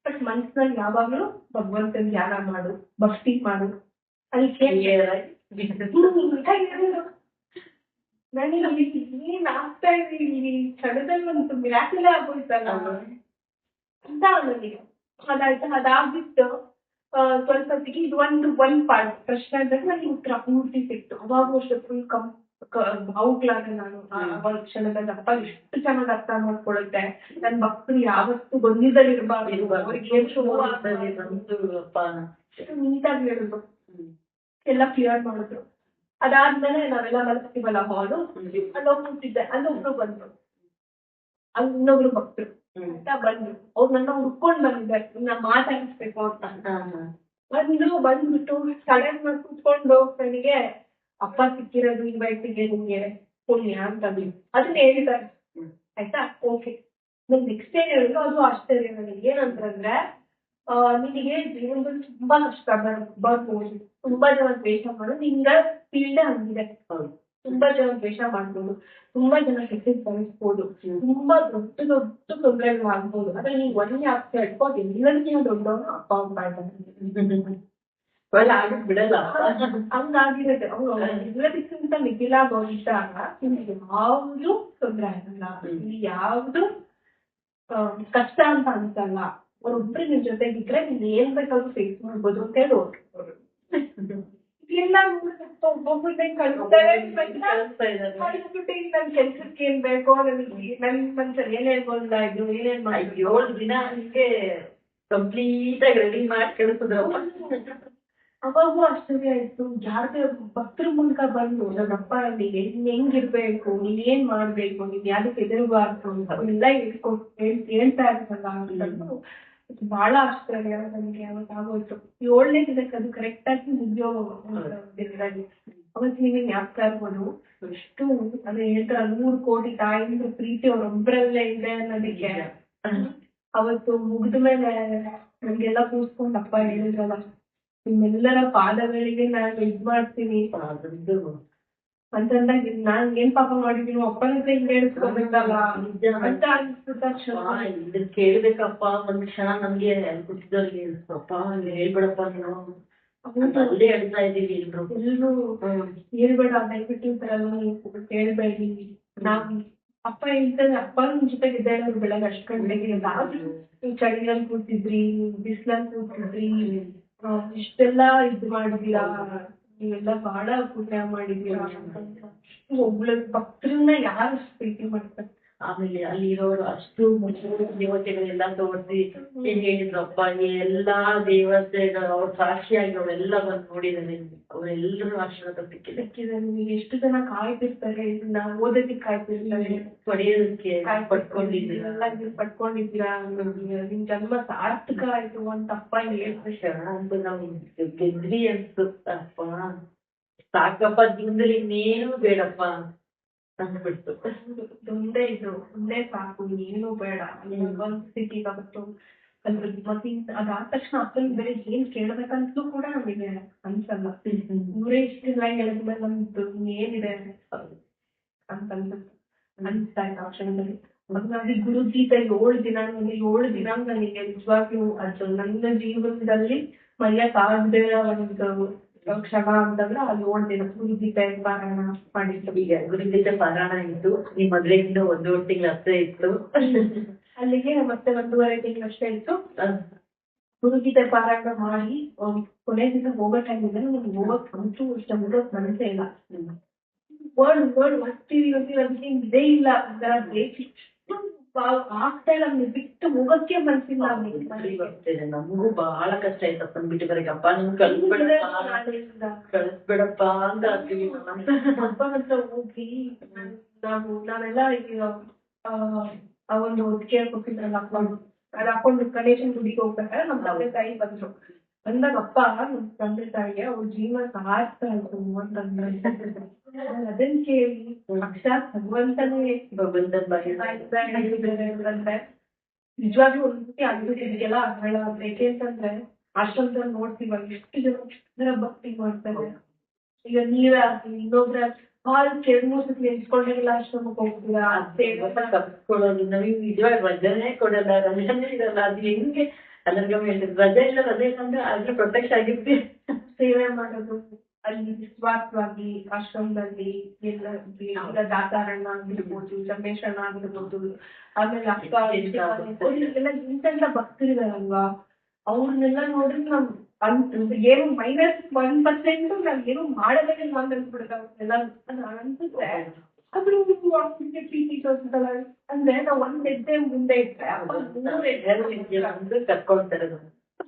ಬಟ್ ಮನ್ಸಿನಲ್ಲಿ ಯಾವಾಗ್ಲೂ ಭಗವಂತನ ಧ್ಯಾನ ಮಾಡು, ಭಕ್ತಿ ಮಾಡು. ಅದಕ್ಕೆ ನನಗೆ ಏನ್ ಆಗ್ತಾ ಇದೀವಿ ಕ್ಷಣದಲ್ಲಿ ಒಂದು ಮಿರಾಕಲ್ ಆಗೋಯ್ತಲ್ಲ ಅಂತ ನನಗೆ ಅದಾಯ್ತು. ಅದಾಗ್ಬಿಟ್ಟು ಸ್ವಲ್ಪ ಹೊತ್ತಿಗೆ ಇದು ಒಂದ್ ಪಾರ್ಟ್ ಪ್ರಶ್ನೆ ಅಂದ್ರೆ ನನಗೆ ಉತ್ತರ ಪೂರ್ತಿ ಸಿಕ್ತು. ಅವಾಗ ಅಷ್ಟು ಫುಲ್ ಔಟ್ಲಾಗ ನಾನು ಅವಾಗ ಕ್ಷಣದಲ್ಲಿ ಅಪ್ಪ ಎಷ್ಟು ಚೆನ್ನಾಗಿ ಅರ್ಥ ಮಾಡ್ಕೊಳುತ್ತೆ. ನನ್ ಭಕ್ತರು ಯಾವತ್ತೂ ಬಂದಿದ್ದಲ್ಲಿರ್ಬಾರ್ದು, ಅವ್ರಿಗೆ ನೀಟಾಗಿ ಹೇಳಿದ್ರು, ಎಲ್ಲ ಕ್ಲಿಯರ್ ಮಾಡಿದ್ರು. ಅದಾದ್ಮೇಲೆ ನಾವೆಲ್ಲ ಮಲಗ್ತೀವಲ್ಲ ಹಾಲು, ಅಲ್ಲೋಗ್ ಕೂತಿದ್ದೆ. ಅಲ್ಲೊಬ್ರು ಬಂದ್ರು, ಅಲ್ಲಿ ಇನ್ನೊಬ್ರು ಭಕ್ತರು ಅಂತ ಬಂದ್ರು. ಅವ್ರು ನನ್ನ ಹುಡ್ಕೊಂಡ್ ಬಂದಿದ್ದಾರೆ, ನಾ ಮಾತಾಡಿಸ್ಬೇಕು ಅಂತ. ಬಂದ್ಬಿಟ್ಟು ಸಡನ್ ಆಗಿ ಕೂತ್ಕೊಂಡು ನನಗೆ ಅಪ್ಪ ಸಿಕ್ಕಿರೋದು ಈ ವಯಸ್ಸಿಗೆ ನಿಮ್ಗೆ ಪುಣ್ಯ ಅಂತ ಅದನ್ನ ಹೇಳಿದ್ದಾರೆ. ಆಯ್ತಾ, ಓಕೆ. ನನ್ ನೆಕ್ಸ್ಟ್ ಏನ್ ಹೇಳಿದ್ರು ಅದು ಆಶ್ಚರ್ಯ ನನಗೆ. ಏನಂತಂದ್ರೆ ನಿನಗೆ ಜೀವನದಲ್ಲಿ ತುಂಬಾ ಕಷ್ಟ ಬರ್ಬೋದು, ತುಂಬಾ ಜನ ದ್ವೇಷ ಮಾಡೋದು, ನಿಂಗ ಫೀಲ್ಡ್ ಹಂಗಿದೆ. ತುಂಬಾ ಜನ ದ್ವೇಷ ಮಾಡ್ಬೋದು, ತುಂಬಾ ಜನ ಕೆಟ್ಟದ್ ಬಯಸ್ಬೋದು, ತುಂಬಾ ದೊಡ್ಡ ದೊಡ್ಡ ತೊಂದರೆಗಳಾಗ್ಬೋದು. ಆದ್ರೆ ನೀವ್ ಒಂದೇ ಆಗ್ತಾ ಇಟ್ಕೊಂಡು ಎಲ್ಲರಿಗಿಂತ ದೊಡ್ಡವನು ಅಪ್ಪ ಅಮ್ಮ ಇದ್ದಾನೆ. ಬಿಡಲ್ಲ ಹಂಗಾಗಿರುತ್ತೆ. ಅವ್ರು ಎಲ್ಲದಕ್ಕಿಂತ ಮಿಗಿಲಾಗಿದ್ದಾಗ ನಿಮ್ಗೆ ಯಾವ್ದು ತೊಂದ್ರೆ ಆಗಲ್ಲ, ಇಲ್ಲಿ ಯಾವ್ದು ಕಷ್ಟ ಅಂತ ಅನ್ಸಲ್ಲ. ಅವ್ರೊಬ್ರು ನಿಮ್ ಜೊತೆಗಿದ್ರೆ ನೀನ್ ಏನ್ ಬೇಕಾದ್ರೂ ಫೇಸ್ ಮಾಡ್ಬೋದು ಅಂತ ಹೇಳಿ ಹೋಗ್ಬೋದು. ಇಲ್ಲ ಒಬ್ಬೊಬ್ಬರನ್ನೇ ಕಳಿಸ್ತಾರೆ, ನನ್ ಕೆಲ್ಸಕ್ಕೆ ಏನ್ ಬೇಕೋ ನನಗೆ ನನ್ ಮನ್ಸಲ್ಲಿ ಏನೇನ್ ಬಂದ ಇದ್ರು ಏನೇನ್ ಮಾಡಿ 7 ದಿನ ಹಂಗೆ ಕಂಪ್ಲೀಟ್ ಆಗಿ ರೆಡಿ ಮಾಡಿ ಕಳಿಸಿದ್ರಪ್ಪ. ಅವಾಗೂ ಆಶ್ಚರ್ಯ ಆಯ್ತು. ಯಾರ್ದೇ ಭಕ್ತರ ಮೂಲಕ ಬಂದು ನನ್ನಪ್ಪ ನೀನ್ ಹೆಂಗಿರ್ಬೇಕು, ನೀನ್ ಏನ್ ಮಾಡ್ಬೇಕು, ನೀನ್ ಯಾವ್ದಕ್ಕೆ ಎದುರುಬಾರ್ದು ಎಲ್ಲ ಹೇಳ್ತಾ ಇರ್ತಲ್ಲ ಅಂತಂದು ಬಹಳ ಆಶ್ಚರ್ಯ ನನಗೆ ಅವತ್ತು ಆಗೋಯ್ತು. 7ನೇ ದಿನಕ್ಕೆ ಅದು ಕರೆಕ್ಟ್ ಆಗಿ ಮುಗಿಯೋದಿರಲಿ. ಅವತ್ತು ನೀವೇ ಜ್ಞಾಪಕ ಇರ್ಬೋದು, ಎಷ್ಟು ಅದೇ ಹೇಳ್ತಾರೆ 100 ಕೋಟಿ ತಾಯಿಯಿಂದ ಪ್ರೀತಿ ಅವ್ರೊಬ್ಬರಲ್ಲೇ ಇದೆ ಅನ್ನೋದಕ್ಕೆ. ಅವತ್ತು ಮುಗಿದ ಮೇಲೆ ನಮ್ಗೆಲ್ಲ ಕೂರ್ಸ್ಕೊಂಡ್ ಅಪ್ಪ ಹೇಳಿದ್ರಲ್ಲ, ನಿಮ್ಮೆಲ್ಲರ ಪಾದಗಳಿಗೆ ನಾನು ಇದ್ ಮಾಡ್ತೀನಿ ಅಂತಂದಾಗ ನಾನ್ ಏನ್ ಪಾಪ ಮಾಡಿದೀನಿ ಅಪ್ಪನ ಹತ್ರ ಹಿಂಗೆ ಹೇಳ್ಸ್ಕೊಬೇಕಲ್ಲ ಅಂತ ಅನ್ಸ್ಬಿಟ್ಟ. ಕೇಳ್ಬೇಕಪ್ಪ ಒಂದ್ ಕ್ಷಣ ನಮ್ಗೆ ಕೂತಿದ್ದವ್ರಿಗೆ ಅಪ್ಪ ಹೇಳ್ಬೇಡಪ್ಪ ನೀನು ಅಲ್ಲೇ ಹೇಳ್ತಾ ಇದೀವಿ ಎಲ್ರು ಹೇಳ್ಬೇಡ ದಯವಿಟ್ಟು ಈ ತರ ಕೇಳ್ಬೇಡಿ. ನಾವ್ ಅಪ್ಪ ಹೇಳ್ತಾರೆ, ಅಪ್ಪನ ಜೊತೆಗೆ ಇದ್ದೇಳವ್ರು ಬೆಳಗ್ಗೆ 10 ಗಂಟೆಗೆ ನೀವು ಚಳಿಯಲ್ಲಿ ಕೂತಿದ್ರಿ, ಬಿಸಿಲಲ್ಲಿ ಕೂತಿದ್ರಿ, ಇಷ್ಟೆಲ್ಲ ಇದು ಮಾಡಿದೀರಾ, ನೀವೆಲ್ಲ ಬಹಳ ಪುಣ್ಯ ಮಾಡಿದೀರಾ. ಒಬ್ಳ ಭಕ್ತರನ್ನ ಯಾರು ಪ್ರೀತಿ ಮಾಡ್ತಾರೆ. ಆಮೇಲೆ ಅಲ್ಲಿರೋರು ಅಷ್ಟು ದೇವತೆಗಳೆಲ್ಲ ತೋರಿಸಿ ಏನ್ ಹೇಳಿದ್ರಪ್ಪ, ಎಲ್ಲಾ ದೇವತೆಗಳು ಅವ್ರ ಸಾಕ್ಷಿಯಾಗಿ ಅವರೆಲ್ಲ ಬಂದು ನೋಡಿದಾರೆ, ಅವರೆಲ್ಲರೂ ಆಶೀರ್ವಾದ ಸಿಕ್ಕಿದ್ದಾರೆ. ನಿಮಗೆ ಎಷ್ಟು ಜನ ಕಾಯ್ತಿರ್ತಾರೆ, ಇದನ್ನ ಓದೋದಕ್ಕೆ ಕಾಯ್ತಿರ್ತಾರೆ, ಪಡೆಯೋದಕ್ಕೆ ಪಡ್ಕೊಂಡಿದ್ದೀರಾ ನಿಮ್ ಜನ್ಮ ಸಾರ್ಥಕ ಆಯ್ತು ಅಂತ ಅಪ್ಪ ಹೇಳ್ತಾರೆ ಅಂತ ನಾವು ಗೆದ್ವಿ ಅನ್ಸುತ್ತಪ್ಪ. ಸಾಕಪ್ಪ ಜೀವನದಲ್ಲಿ ಇನ್ನೇನು ಬೇಡಪ್ಪ ಅಂದ್ಬಿಡ್ತು. ಒಂದೇ ಸಾಕು, ಏನು ಬೇಡ. ಸ್ಥಿತಿಗೆ ಅವತ್ತು ಮತ್ತೆ ಅದಾದ ತಕ್ಷಣ ಅಪ್ಪನ ಬೇರೆ ಏನ್ ಕೇಳ್ಬೇಕಂತಲೂ ಕೂಡ ನಮಗೆ ಅನ್ಸಲ್ಲ. ಇವರೇ ಇಷ್ಟಿಲ್ಲ ಹೇಳಿದ್ಮೇಲೆ ನಮ್ದು ಏನಿದೆ ಅಂತ ಅನ್ಸ್ತಾ ಇತ್ತು ಆ ಕ್ಷಣದಲ್ಲಿ. ಹಾಗಾಗಿ ಗುರುಗೀತೆ 7 ದಿನ ನನಗೆ ನಿಜವಾಗ್ಲೂ ಅದು ನನ್ನ ಜೀವನದಲ್ಲಿ ಮರೆಯಕ್ಕಾಗದೇ ಒಂದು ಕ್ಷಮ ಅಂತಂದ್ರೆ ಅಲ್ಲಿ ನೋಡ್ತೀನಿ ಗುರುಗೀತೆ ಪಾರಾಯಣ ಮಾಡಿದ್ರು. ಈಗ ಗುರುಗೀತೆ ಪಾರಾಯಣ ಇತ್ತು, ನಿಮ್ ಮದ್ವೆಗಿಂತ 1.5 ತಿಂಗಳ ಹತ್ರ ಇತ್ತು. ಅಲ್ಲಿಗೆ ಮತ್ತೆ 1.5 ತಿಂಗಳು ಅಷ್ಟೇ ಇತ್ತು. ಗುರುಗೀತೆ ಪಾರಾಯಣ ಮಾಡಿ ಕೊನೆ ದಿನ ಹೋಗೋ ಟೈಮಿಂದ ನಮ್ಗೆ ಹೋಗಕ್ ಅಂತೂ ಇಷ್ಟ ಮುಗೋಕ್ ಮನಸ್ಸೇ ಇಲ್ಲ. ವರ್ಡ್ ಓದ್ತೀವಿ ಅದಕ್ಕೆ ಇದೇ ಇಲ್ಲ ಆಗ್ತಾ ಇಲ್ಲ, ನಮ್ಗೆ ಬಿಟ್ಟು ಹೋಗಕ್ಕೆ ಮನ್ಸಿಲ್ಲ. ನಮಗೂ ಬಹಳ ಕಷ್ಟ ಆಯ್ತಪ್ಪ ಬಿಟ್ಟು ಬರಕಪ್ಪ, ನಮ್ ಕಳಿಸ್ಬೇಡಪ್ಪ ಅಂತ ಆಗ್ತೀವಿ. ಹಬ್ಬ ಹತ್ರ ಹೋಗಿ ನಾವೆಲ್ಲ ಆ ಒಂದು ಒಟ್ಟಿಗೆ ಕೊಟ್ಟಿದ್ರಲ್ಲ ಹಾಕೊಂಡು ಅದು ಹಾಕೊಂಡು ಗಣೇಶನ್ ಗುಡಿಗೆ ಹೋಗ್ಬೇಕಾದ್ರೆ ನಮ್ ತಂದೆ ತಾಯಿ ಬಂದ್ರು. ಬಂದಾಗ ಅಪ್ಪ ನಮ್ ತಂದೆ ತಾಯಿಗೆ ಅವ್ರ ಜೀವನ ಸಾರ್ತಾ ಇತ್ತು ಅಂತಂದ್ರೆ ಅದನ್ನ ಕೇಳಿ ಸಾಕ್ಷಾತ್ ಭಗವಂತನೇ ಅಂದ್ರೆ ನಿಜವಾಗ್ಲೂ ಒಂದ್ಸತಿ ಆಗ್ಬಿಟ್ಟಿದೆಯಲ್ಲ ಹೇಳ ಬೇಕೆ ಅಂತಂದ್ರೆ ಆಶ್ರಮದಲ್ಲಿ ನೋಡ್ತೀವಲ್ಲ ಎಷ್ಟು ಜನ ಭಕ್ತಿ ಮಾಡ್ತಾರೆ. ಈಗ ನೀವೇ ಆಗ್ಲಿ ಇನ್ನೊಬ್ರ ಹಾಲ್ 2-3 ಸತಿ ನೆನ್ಸ್ಕೊಂಡೆಲ್ಲ ಆಶ್ರಮಕ್ಕೆ ಹೋಗ್ತೀರಾ, ಕಲ್ಸ್ಕೊಳ್ಳೋದು ನಮಗೆ ನಿಜವಾಗಿ ರಜೆನೇ ಕೊಡಲ್ಲ, ರಜೆನೇ ಇರಲ್ಲ. ಅದು ಹೆಂಗೆ ಅದ್ರ ರಜೆ ಇಲ್ಲ ಅಂದ್ರೆ ಅದ್ರ ಪ್ರತ್ಯಕ್ಷ ಆಗಿರ್ತೀವಿ. ಸೇವೆ ಮಾಡೋದು ಅಲ್ಲಿ ನಿಸ್ವಾರ್ಥವಾಗಿ ಆಶ್ರಮದಲ್ಲಿ ಎಲ್ಲ ಈಗ ದಾತಾರಣ್ಣ ಆಗಿರ್ಬೋದು, ಚಂಬೇಶಣ್ಣ ಆಗಿರ್ಬೋದು, ಆಮೇಲೆ ಅಕ್ಕ ಎಲ್ಲ ಇಂತೆಲ್ಲ ಭಕ್ತರಿದಾರಲ್ವಾ ಅವ್ರನ್ನೆಲ್ಲ ನೋಡ್ರಿ ನಾವ್ ಏನು -1% ನಾವ್ ಏನು ಮಾಡದೇ ಇಲ್ಲ ಅಂದ್ಬಿಡುತ್ತೆ. ಅವ್ರನ್ನೆಲ್ಲ ಅನ್ಸುತ್ತೆ ಆದ್ರೂ ಪ್ರೀತಿ ತೋರಿಸಲ್ಲ ಅಂದ್ರೆ ನಾವ್ ಒಂದ್ ಹೆಜ್ಜೆ ಮುಂದೆ ಇಟ್ರೆ ಕರ್ಕೊಳ್ತಾರೆ.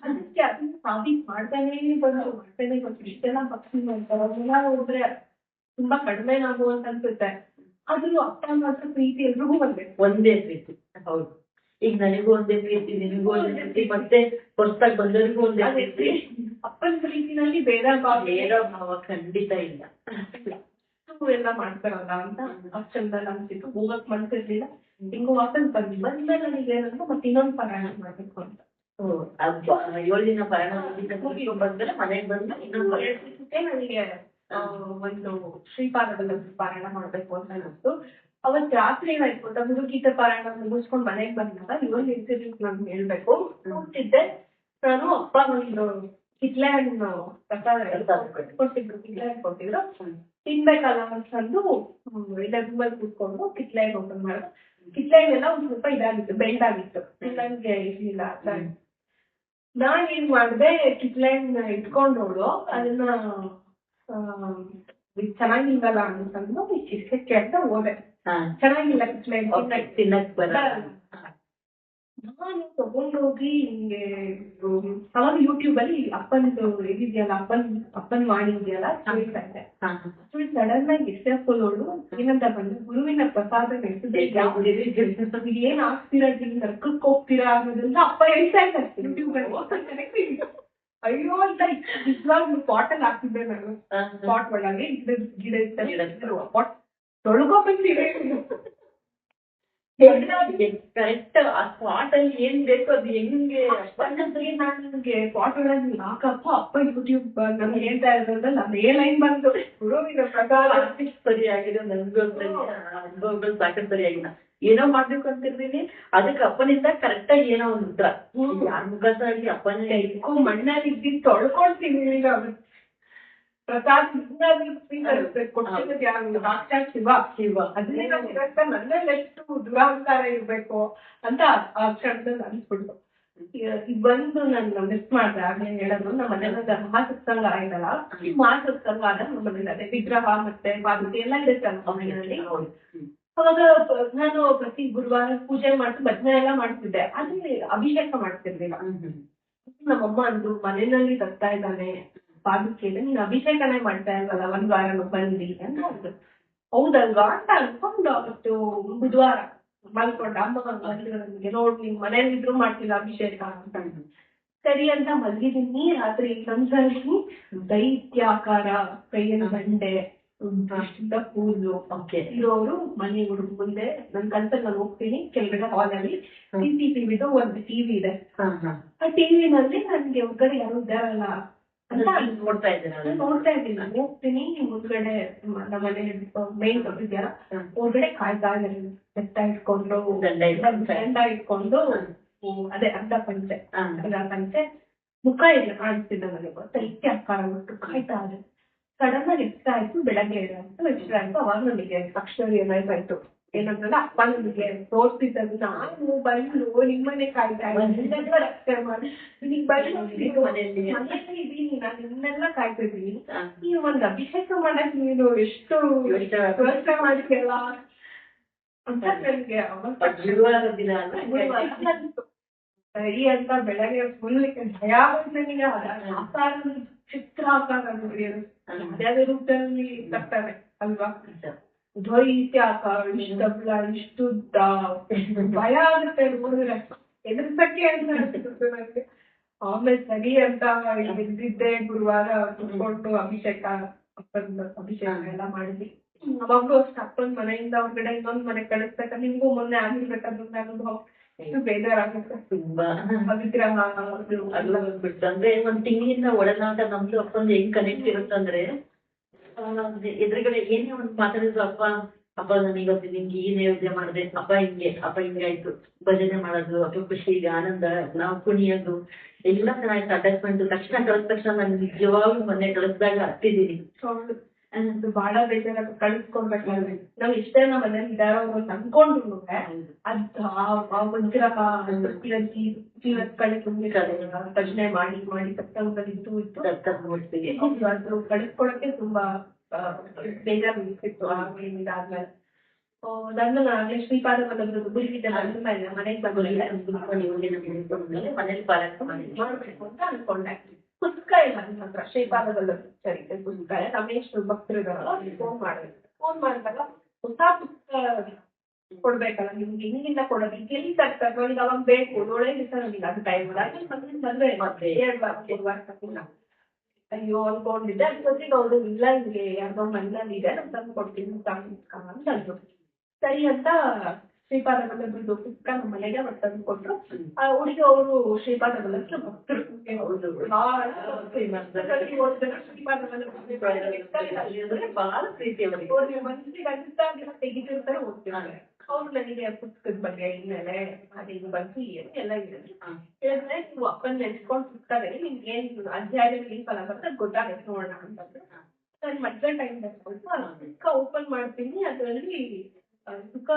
ಅದಕ್ಕೆ ಅದನ್ನ ಸಾಬೀತ್ ಮಾಡ್ತಾನೆ ಮಾಡ್ತಾನೆ ಇಷ್ಟೆಲ್ಲ ಭಕ್ತಿ ಮಾಡ್ತಾರೆ. ಅವ್ರೆಲ್ಲ ಹೋದ್ರೆ ತುಂಬಾ ಕಡಿಮೆ ನಾವು ಅಂತ ಅನ್ಸುತ್ತೆ. ಆದ್ರೂ ಅಪ್ಪ ಮಾತ್ರ ಪ್ರೀತಿ ಎಲ್ರಿಗೂ ಒಂದೇ ಪ್ರೀತಿ. ಹೌದು, ಈಗ ನನಗೂ ಒಂದೇ ಪ್ರೀತಿ, ನಿನಗೂ ಒಂದೇ ಪ್ರೀತಿ, ಮತ್ತೆ ಹೊಸದಾಗಿ ಬಂದವರಿಗೂ ಒಂದೇ ಪ್ರೀತಿ. ಅಪ್ಪನ ಪ್ರೀತಿನಲ್ಲಿ ಭೇದ ಭಾವ ಖಂಡಿತ ಇಲ್ಲ. ಎಲ್ಲ ಮಾಡ್ತಾರಲ್ಲ ಅಂತ ಅಷ್ಟ್ ಚಂದಲ್ಲಿ ಅನ್ಸಿತ್ತು. ಹೋಗಕ್ ಮನ್ಸಿರ್ಲಿಲ್ಲ. ಹಿಂಗು ವಾಪಸ್ ಬಂದ್ಮೇಲೆ ನನಗೆ ಏನಂದ್ರೆ ಮತ್ತೆ ಇನ್ನೊಂದು ಪಾರಾಯಣ ಮಾಡ್ಬೇಕು ಅಂತ. 7 ದಿನ ಪಾರಾಯಣ ಬಂದ್ಮೇಲೆ ಮನೆಗೆ ಬಂದು ಇನ್ನೊಂದು ನನಗೆ ಒಂದು ಶ್ರೀಪಾದದಲ್ಲಿ ಪಾರಾಯಣ ಮಾಡ್ಬೇಕು ಅಂತ ಅನಿಸ್ತು. ಅವತ್ ರಾತ್ರಿ ಏನಾಯ್ತು ಅಂತ ಗುರುಗೀತೆ ಪಾರಾಯಣ ಮುಗಿಸ್ಕೊಂಡ್ ಮನೆಗೆ ಬಂದಾಗ ಇವನ್ ಇನ್ಸಿಡೆಂಟ್ ನಾನು ಹೇಳ್ಬೇಕು. ನೋಡ್ತಿದ್ದೆ ನಾನು ಅಪ್ಪ ಒಂದು ಕಿತ್ಲೆ ಹಣ್ಣು ಕೊಟ್ಟಿದ್ರು, ಕಿತ್ಲೆ ಹಣ್ಣು ಕೊಟ್ಟಿದ್ರು, ತಿನ್ಬೇಕಲ್ಲ ಅಂತಂದು ಡಬ್ಬಲ್ಲಿ ಕೂತ್ಕೊಂಡು ಕಿತ್ಲೆ ಹಣ್ಣು ಓಪನ್ ಮಾಡಿದ್ರು. ಕಿತ್ಲೆ ಹಣ್ಣೆಲ್ಲ ಒಂದ್ ಸ್ವಲ್ಪ ಇದಾಗಿತ್ತು, ಬೆಂಡಾಗಿತ್ತು, ನಂಗೆ ಇರ್ಲಿಲ್ಲ. ನಾನ್ ಏನ್ ಮಾಡ್ದೆ, ಕಿತ್ಲೆ ಹಣ್ಣು ಇಟ್ಕೊಂಡೋಳು ಅದನ್ನ ಚೆನ್ನಾಗಿಲ್ವಲ್ಲ ಅಂತಂದು ಚಿಕ್ಕಕ್ಕೆ ಅಂತ ಹೋದೆ. ಚೆನ್ನಾಗಿಲ್ಲ ಕಿತ್ಲೆ ಹಣ್ಣು ತಿನ್ನಕ್ ಬರಲ್ಲ. ನಾನು ತಗೊಂಡೋಗಿ ಹಿಂಗೆ ಅವಾಗ ಯೂಟ್ಯೂಬ್ ಅಲ್ಲಿ ಅಪ್ಪನದು ಇದಿದೆಯಲ್ಲ ಅಪ್ಪನ್ ವಾಣಿ ಇದೆಯಲ್ಲ ಕೇಳ್ತಾ ಇದ್ದೆ. ಸಡನ್ ಆಗಿ ಎಷ್ಟೇ ಹಾಕೊಳ್ಳೋಳು ಏನಂತ ಬಂದ್ರೆ ಗುರುವಿನ ಪ್ರಸಾದ ಏನ್ ಆಗ್ತೀರಾ ನರ್ಕಕ್ಕೆ ಹೋಗ್ತೀರಾ ಅನ್ನೋದ್ರಿಂದ ಅಪ್ಪ ಹೇಳ್ತಾ ಇದ್ದಾರೆ ಯೂಟ್ಯೂಬ್ ಅಲ್ಲಿ. ಅಯ್ಯೋ ಅಂತ ನಿಜವಾಗ್ಲೂ ಪಾಟಲ್ಲಿ ಹಾಕ್ತಿದ್ದೆ ನಾನು. ಪಾಟ್ ಒಳಗೆ ಗಿಡ ಇತ್ತು, ಪಾಟ್ ತೊಳ್ಕೊಂಡ್ಬಂದಿದೆ. ಕರೆಕ್ಟ್ ಆ ಸ್ಪಾಟ್ ಅಲ್ಲಿ ಏನ್ ಬೇಕು ಅದು ಹೆಂಗೆ ನನ್ಗೆ ಪಾಟ್ ಒಳಗೆ ಹಾಕಪ್ಪ ಅಪ್ಪ ಯೂಟ್ಯೂಬ್ ನಮ್ಗೆ ಹೇಳ್ತಾ ಇರೋದ್ರಲ್ಲಿ ಅದೇ ಲೈನ್ ಬಂತು. ಗುರುವಿನ ಪ್ರಕಾರ ಸರಿಯಾಗಿದೆ, ನನ್ಗೂ ಅನುಭವಗಳು ಸಾಕಷ್ಟು ಸರಿಯಾಗಿಲ್ಲ. ಏನೋ ಮಾಡ್ಬೇಕು ಅಂತಿರ್ತೀನಿ, ಅದಕ್ಕೆ ಅಪ್ಪನಿಂದ ಕರೆಕ್ಟ್ ಆಗಿ ಏನೋ ಒಂದು ಉತ್ತರ. ಯಾರ ಮುಖಾಂತರ ಅಪ್ಪನೇ ಮಣ್ಣಲ್ಲಿ ಇದ್ದಿದ್ದು ತೊಳ್ಕೊಳ್ತೀನಿ. ಪ್ರಸಾದ್ ಕೊಟ್ಟಿರೋದು ಯಾರು ಸಾಕ್ಷಾತ್ ಶಿವ. ಅದನ್ನೇ ನಮ್ಗೆ ನನ್ನಲ್ಲಿ ಎಷ್ಟು ದುರಹಂಕಾರ ಇರ್ಬೇಕು ಅಂತ ಆ ಕ್ಷಣದಲ್ಲಿ ಅನ್ಸ್ಬಿಟ್ಟು ಈಗ ಬಂದು ನಾನು ಮಿಸ್ ಮಾಡ್ದೆ. ಆಗ್ಲೇ ಹೇಳೋದು ನಮ್ಮ ಮನೆಯಲ್ಲ ಮಹಾಸತ್ಸಂಗ ಆಯ್ತಲ್ಲ, ಈ ಮಹಾಸತ್ಸಂಗ ಆದಾಗ ನಮ್ಮ ಮನೇಲಿ ಅದೇ ವಿಗ್ರಹ ಮತ್ತೆ ಪಾದುಕೆ ಎಲ್ಲ ಇರುತ್ತೆ ನಮ್ಮ ಮನೆಯಲ್ಲಿ. ಅವಾಗ ನಾನು ಪ್ರತಿ ಗುರುವಾರ ಪೂಜೆ ಮಾಡ್ತಿ ಭಜನೆ ಎಲ್ಲ ಮಾಡ್ತಿದ್ದೆ, ಆದ್ರೆ ಅಭಿಷೇಕ ಮಾಡ್ತಿರ್ಲಿಲ್ಲ. ನಮ್ಮಮ್ಮ ಅಂದ್ರು ಮನೆಯಲ್ಲಿ ತರ್ತಾ ಇದ್ದಾನೆ ಪಾದುಕೆಯಲ್ಲಿ ನೀನ್ ಅಭಿಷೇಕನೇ ಮಾಡ್ತಾ ಇಲ್ವಲ್ಲ ಒಂದ್ ವಾರ ಬಂದಿ ಅಂತ ಅಂದ್ರು. ಹೌದಲ್ವಾ ಅಂತ ಅನ್ಕೊಂಡು ಅವತ್ತು ಬುಧವಾರ ಮಲ್ಕೊಂಡ ಅಮ್ಮ ನನಗೆ ನೋಡ್ ನಿಮ್ ಮನೇಲಿ ಇದ್ರು ಮಾಡ್ತಿಲ್ಲ ಅಭಿಷೇಕ ಅಂತ. ಸರಿ ಅಂತ ಮಲಗಿದೀನಿ. ರಾತ್ರಿ ಕನ್ಸಲ್ಲಿ ದೈತ್ಯಾಕಾರ ಕೈಯಲ್ಲಿ ಬಂಡೆ ಕೂದಲು ಇರೋರು ಮನೆ ಹುಡುಗ ಮುಂದೆ ನನ್ ಕನ್ಸಲ್ಲಿ ನಾನು ಹೋಗ್ತೀನಿ. ಕೆಳಗಡೆ ಹಾಲಲ್ಲಿ CCTV ಒಂದು ಟಿವಿ ಇದೆ. ಆ ಟಿವಿನಲ್ಲಿ ನನ್ಗೆ ಹೊರಗಡೆ ಯಾರು ಇದ್ದಾರಲ್ಲ ಅಂತ ನೋಡ್ತಾ ಇದ್ದೀನಿ. ನಾನು ಹೋಗ್ತೀನಿ ಮುಂದ್ಗಡೆ ನಮ್ಮ ಮನೆ ಮೇನ್ ಕೊಟ್ಟಿದ್ಯಾರ ಹೊರಗಡೆ ಕಾಯ್ತಾ ಇದ್ದಾರೆ. ಬೆಟ್ಟ ಇಟ್ಕೊಂಡು ದಂಡ ಇಟ್ಕೊಂಡು ಅದೇ ಅರ್ಧ ಪಂಚೆ ಮುಖ ಇಲ್ಲ ಕಾಣಿಸ್ತಿದ್ದ ನನಗೆ ತೈತ್ಯ ಆಕಾರ ಉಂಟು ಕಾಯ್ತಾ ಇದೆ. ಸಡನ್ ಆಗಿ ಇಷ್ಟ ಆಯ್ತು, ಬೆಳಗ್ಗೆ ಆಯ್ತು ಇಷ್ಟ ಆಯ್ತು. ಅವಾಗ ನನಗೆ ತಕ್ಷಣ ರಿಯಲೈಸ್ ಆಯ್ತು ಏನಂತಂದ್ರೆ ಅಪ್ಪ ನನಗೆ ತೋರಿಸಿದ್ದು ನಾನು ಬಂದು ನಿಮ್ಮನೆ ಕಾಯ್ತಾ ಇದ್ದೆಲ್ಲ ರಕ್ಷಣೆ ಮಾಡಿ ನೀನ್ ಬಂದು ಮನೆಯಲ್ಲಿ ಇದೀನಿ, ನಾನು ನಿನ್ನೆಲ್ಲ ಕಾಯ್ತಿದ್ದೀನಿ, ನೀವು ಒಂದ್ ಅಭಿಷೇಕ ಮಾಡಕ್ ನೀನು ಎಷ್ಟು ವ್ಯವಸ್ಥೆ ಮಾಡ್ತೀಯಲ್ಲ ಅಂತ ನನಗೆ ಸರಿ ಅಂತ ಬೆಳಗ್ಗೆ ಫುಲ್ ಭಯ ಬಂದ ಆಕಾರ ಚಿತ್ರ ಆಕಾರ ಯಾವ್ಯಾವ ರೂಪದಲ್ಲಿ ತರ್ತಾರೆ ಅಲ್ವಾ, ದ್ವೈತ್ಯ ಆಕಾರ ಇಷ್ಟಲ್ಲ ಇಷ್ಟುದ್ದ ಭಯ ಆಗುತ್ತೆ ನೋಡಿದ್ರೆ, ಎದುರ್ಸಕ್ಕೆ ಅಂತ ಅನ್ಸುತ್ತೆ ನನಗೆ. ಆಮೇಲೆ ಸರಿ ಅಂತ ಎದ್ದಿದ್ದೆ, ಗುರುವಾರ ಕುತ್ಕೊಂಡು ಅಭಿಷೇಕ ಎಲ್ಲ ಮಾಡಿದ್ವಿ. ಅವಾಗ್ಲೂ ಅಷ್ಟು ಅಪ್ಪನ ಮನೆಯಿಂದ ಹೊರಗಡೆ ಇನ್ನೊಂದ್ ಮನೆ ಕಳಿಸ್ಬೇಕಂದ್ರೆ ನಿಮ್ಗೂ ಮೊನ್ನೆ ಆಗಿರ್ಬೇಕಂದ್ರೆ ಅನುಭವ ಎಷ್ಟು ಬೇಜಾರಾಗುತ್ತೆ. ತುಂಬಾ ವಿಗ್ರಹ ಅದು ಬಿಟ್ಟು ಅಂದ್ರೆ ಒಂದ್ ತಿಂಗಳಿಂದ ಒಡನಾಟ ನಮ್ದು ಅಪ್ಪಂದು ಹೆಂಗ್ ಕನೆಕ್ಟ್ ಇರುತ್ತಂದ್ರೆ ಎದುರುಗಡೆ ಏನೇ ಒಂದ್ ಮಾತಾಡಿದ್ರು ಅಪ್ಪ ನಾನು ಇವತ್ತು ನಿಮ್ಗೆ ಈ ನೈವೇದ್ಯ ಮಾಡಿದೆ, ಅಪ್ಪ ಹಿಂಗಾಯ್ತು, ಭಜನೆ ಮಾಡೋದು, ಅಪ್ಪ ಖುಷಿಗೆ ಆನಂದ, ನಾವು ಕುಣಿಯೋದು ಎಲ್ಲ ಚೆನ್ನಾಗಿತ್ತು. ಅಟ್ಯಾಚ್ಮೆಂಟ್ ತಕ್ಷಣ ಕಳಿದ ತಕ್ಷಣ ನಾನು ನಿಜವಾಗ್ಲೂ ಮೊನ್ನೆ ಕಳಿಸಿದಾಗ ಹತ್ತಿದ್ದೀನಿ. ಅದು ಬಹಳ ಬೇಜಾರ ಕಳಿಸ್ಕೊಡ್ಬೇಕಾದ್ರೆ ನಾವ್ ಇಷ್ಟೇ ನಮ್ಮ ಮನೇಲಿ ಇದಾರೋ ಅನ್ಕೊಂಡ್ರು ಅದ್ ವಿಗ್ರಹ ಭಜನೆ ಮಾಡಿ ಮಾಡಿ ಸಪ್ತಂಗದಲ್ಲಿ ಇತ್ತು ಅದು ಕಳಿಸ್ಕೊಡಕ್ಕೆ ತುಂಬಾ ಬೇಜಾರು ಇರ್ತಿತ್ತು. ಆಮೇಲೆ ಅದಾದ್ಮೇಲೆ ಆಗ್ಲೇ ಶ್ರೀಪಾದ ಬಲ್ಲಭರದ್ದು ಗುರುವಿದ್ದೆ ಬಂದ ಮೇಲೆ ಮನೆಗೆ ಬಂದ್ಮೇಲೆ ಮನೇಲಿ ಪಾರಾಯಣ ಮಾಡ್ಬೇಕು ಅಂತ ಅನ್ಕೊಂಡೆ. ಪುಸ್ತಕ ಇಲ್ಲ ನನ್ನ ಹತ್ರ, ಶ್ರೀಪಾದ ಬಲ್ಲಭ ಚರಿತ್ರೆ ಪುಸ್ತಕ ರಮೇಶ್ ಭಕ್ತರಿದಾರಲ್ಲ ಫೋನ್ ಮಾಡಿದಾಗ ಹೊಸ ಪುಸ್ತಕ ಕೊಡ್ಬೇಕಲ್ಲ ನಿಮ್ಗೆ ಹಿಂಗಿಂದ ಕೊಡೋದು ಎಲ್ಲಿ ತರ್ತಾರೆ ನನಗೆ ಅವಾಗ ಬೇಕು ನೋಡೇ ದಿವಸ ನನಗೆ ಅದು ಟೈಮ್ ಬಂದ್ರೆ ಮತ್ತೆ 2 ವಾರ 3 ವಾರ ತಪ್ಪಿಲ್ಲ. ಅಯ್ಯೋ ಅನ್ಕೊಂಡಿದ್ದೆ ಅದ್ ಜೊತೆಗೆ ಅವ್ರು ಇಲ್ಲ ನಿಮ್ಗೆ ಯಾರ್ದೋ ಮನೇಲಿ ಇದೆ ನಾನು ತಂದು ಕೊಡ್ತೀನಿ ಅಂತ ಅಂದ್ರು. ಸರಿ ಅಂತ ಶ್ರೀಪಾದ ಬಲ್ಲಭರದ್ದು ಪುಸ್ತಕ ನಮ್ಮ ಮನೆಗೆ ಅವ್ರು ತಂದು ಕೊಟ್ರು. ಆ ಹುಡುಗಿ ಅವರು ಶ್ರೀಪಾದ ಬಲ್ಲಭರ ಭಕ್ತರು, ಶ್ರೀಪಾದ ಬಹಳ ಪ್ರೀತಿ ಅವರಿಗೆ, ಅವ್ರಿಗೆ ಮನಸ್ಸಿಗೆ ಅನಿಸ್ತಾಗೆಲ್ಲ ತೆಗಿತಿರ್ತಾರೆ ಓದ್ತಿರ್ತಾರೆ. ಅವ್ರು ನನಗೆ ಪುಸ್ತಕದ ಬಗ್ಗೆ ಹಿನ್ನೆಲೆ ಅದೇನು ಬಂತು ಎಲ್ಲ ಇದೆ ಹೇಳಿದ್ರೆ ನೀವು ಅಪ್ಪನ ನೆನ್ಸ್ಕೊಂಡು ಸಿಗ್ತಾರೆ ನಿಮ್ಗೆ ಏನ್ ಅಧ್ಯಾಯದಲ್ಲಿ ಫಲ ಬರ್ತದೆ ಗೊತ್ತಾಗುತ್ತೆ ನೋಡೋಣ ಅಂತಂದ್ರೆ ನಾನು ಮಧ್ಯ ಟೈಮ್ ಬರ್ಕೊಂಡು ಆ ಪುಸ್ತಕ ಓಪನ್ ಮಾಡ್ತೀನಿ. ಅದರಲ್ಲಿ ಸುಖ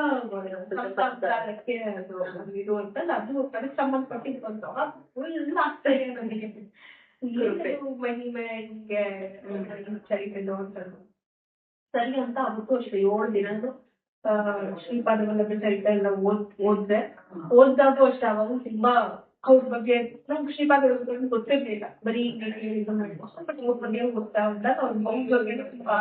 ಸಂಸಾರಕ್ಕೆ ಅದು ಇದು ಅಂತಂದು ಅದಕ್ಕೆ ಸಂಬಂಧಪಟ್ಟಿದ್ದು ಬಂತು. ಫುಲ್ ಆಗ್ತದೆ ನನಗೆ ಮಹಿಮೆ ಹಿಂಗೆ ಚರಿತ್ರೆದು ಅಂತಂದು. ಸರಿ ಅಂತ ಅದಕ್ಕೂ ಅಷ್ಟೇ 7 ದಿನದ್ದು ಶ್ರೀಪಾದ ಬಲ್ಲಭ ಚರಿತ್ರೆ ಎಲ್ಲ ಓದ್ದಾಗೂ ಅಷ್ಟೇ. ಅವಾಗ ತುಂಬಾ ಅವ್ರ ಬಗ್ಗೆ ನಮ್ಗೆ ಶ್ರೀಪಾದ ಬಲ್ಲಭ ಗೊತ್ತಿರ್ಲಿಲ್ಲ, ಬರೀ ಬಗ್ಗೆ ಗೊತ್ತಾ ಇದ್ದಾಗ ಅವ್ರ ಬಗ್ಗೆ ತುಂಬಾ.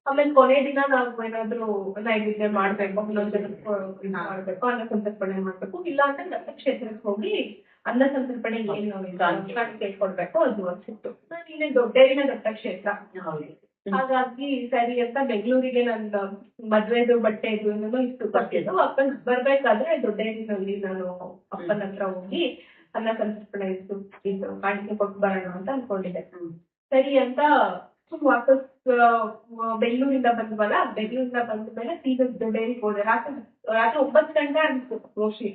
ಆಮೇಲೆ ಕೊನೆ ದಿನ ನಾವು ಏನಾದ್ರು ನೈವೇದ್ಯ ಮಾಡ್ಬೇಕು, ಮಾಡ್ಬೇಕು, ಅನ್ನ ಸಂತರ್ಪಣೆ ಮಾಡ್ಬೇಕು, ಇಲ್ಲ ಅಂದ್ರೆ ದತ್ತಕ್ಷೇತ್ರಕ್ಕೆ ಹೋಗಿ ಅನ್ನ ಸಂತರ್ಪಣೆ ಏನು ಕೊಡ್ಬೇಕು ಅದು ಅನ್ಸಿತ್ತು. ನಾನು ಇಲ್ಲಿ ದೊಡ್ಡೇರಿನ ದತ್ತಕ್ಷೇತ್ರ, ಹಾಗಾಗಿ ಸರಿ ಅಂತ ಬೆಂಗಳೂರಿಗೆ ನನ್ನ ಮದ್ವೆದು ಬಟ್ಟೆದು ಏನೋ ಇತ್ತು ಬರ್ತಿದ್ದು. ಅಪ್ಪನ್ ಬರ್ಬೇಕಾದ್ರೆ ದೊಡ್ಡೇರಿನಲ್ಲಿ ನಾನು ಅಪ್ಪನ ಹತ್ರ ಹೋಗಿ ಅನ್ನ ಸಂತರ್ಪಣೆ ಇತ್ತು ಕಾಣಿಕೆ ಕೊಟ್ಟು ಬರೋಣ ಅಂತ ಅನ್ಕೊಂಡಿದ್ದೆ. ಸರಿ ಅಂತ ವಾಪಸ್ ಬೆಂಗಳೂರಿಂದ ಬಂದ್ವಲ್ಲ, ಬೆಂಗಳೂರಿಂದ ಬಂದ ಮೇಲೆ ಸೀದಾ ದೊಡ್ಡೇರಿಗೆ ಹೋದೆ. ರಾತ್ರಿ 9 ಗಂಟೆ ಆಗಿತ್ತು ಮೋಸ್ಟ್ಲಿ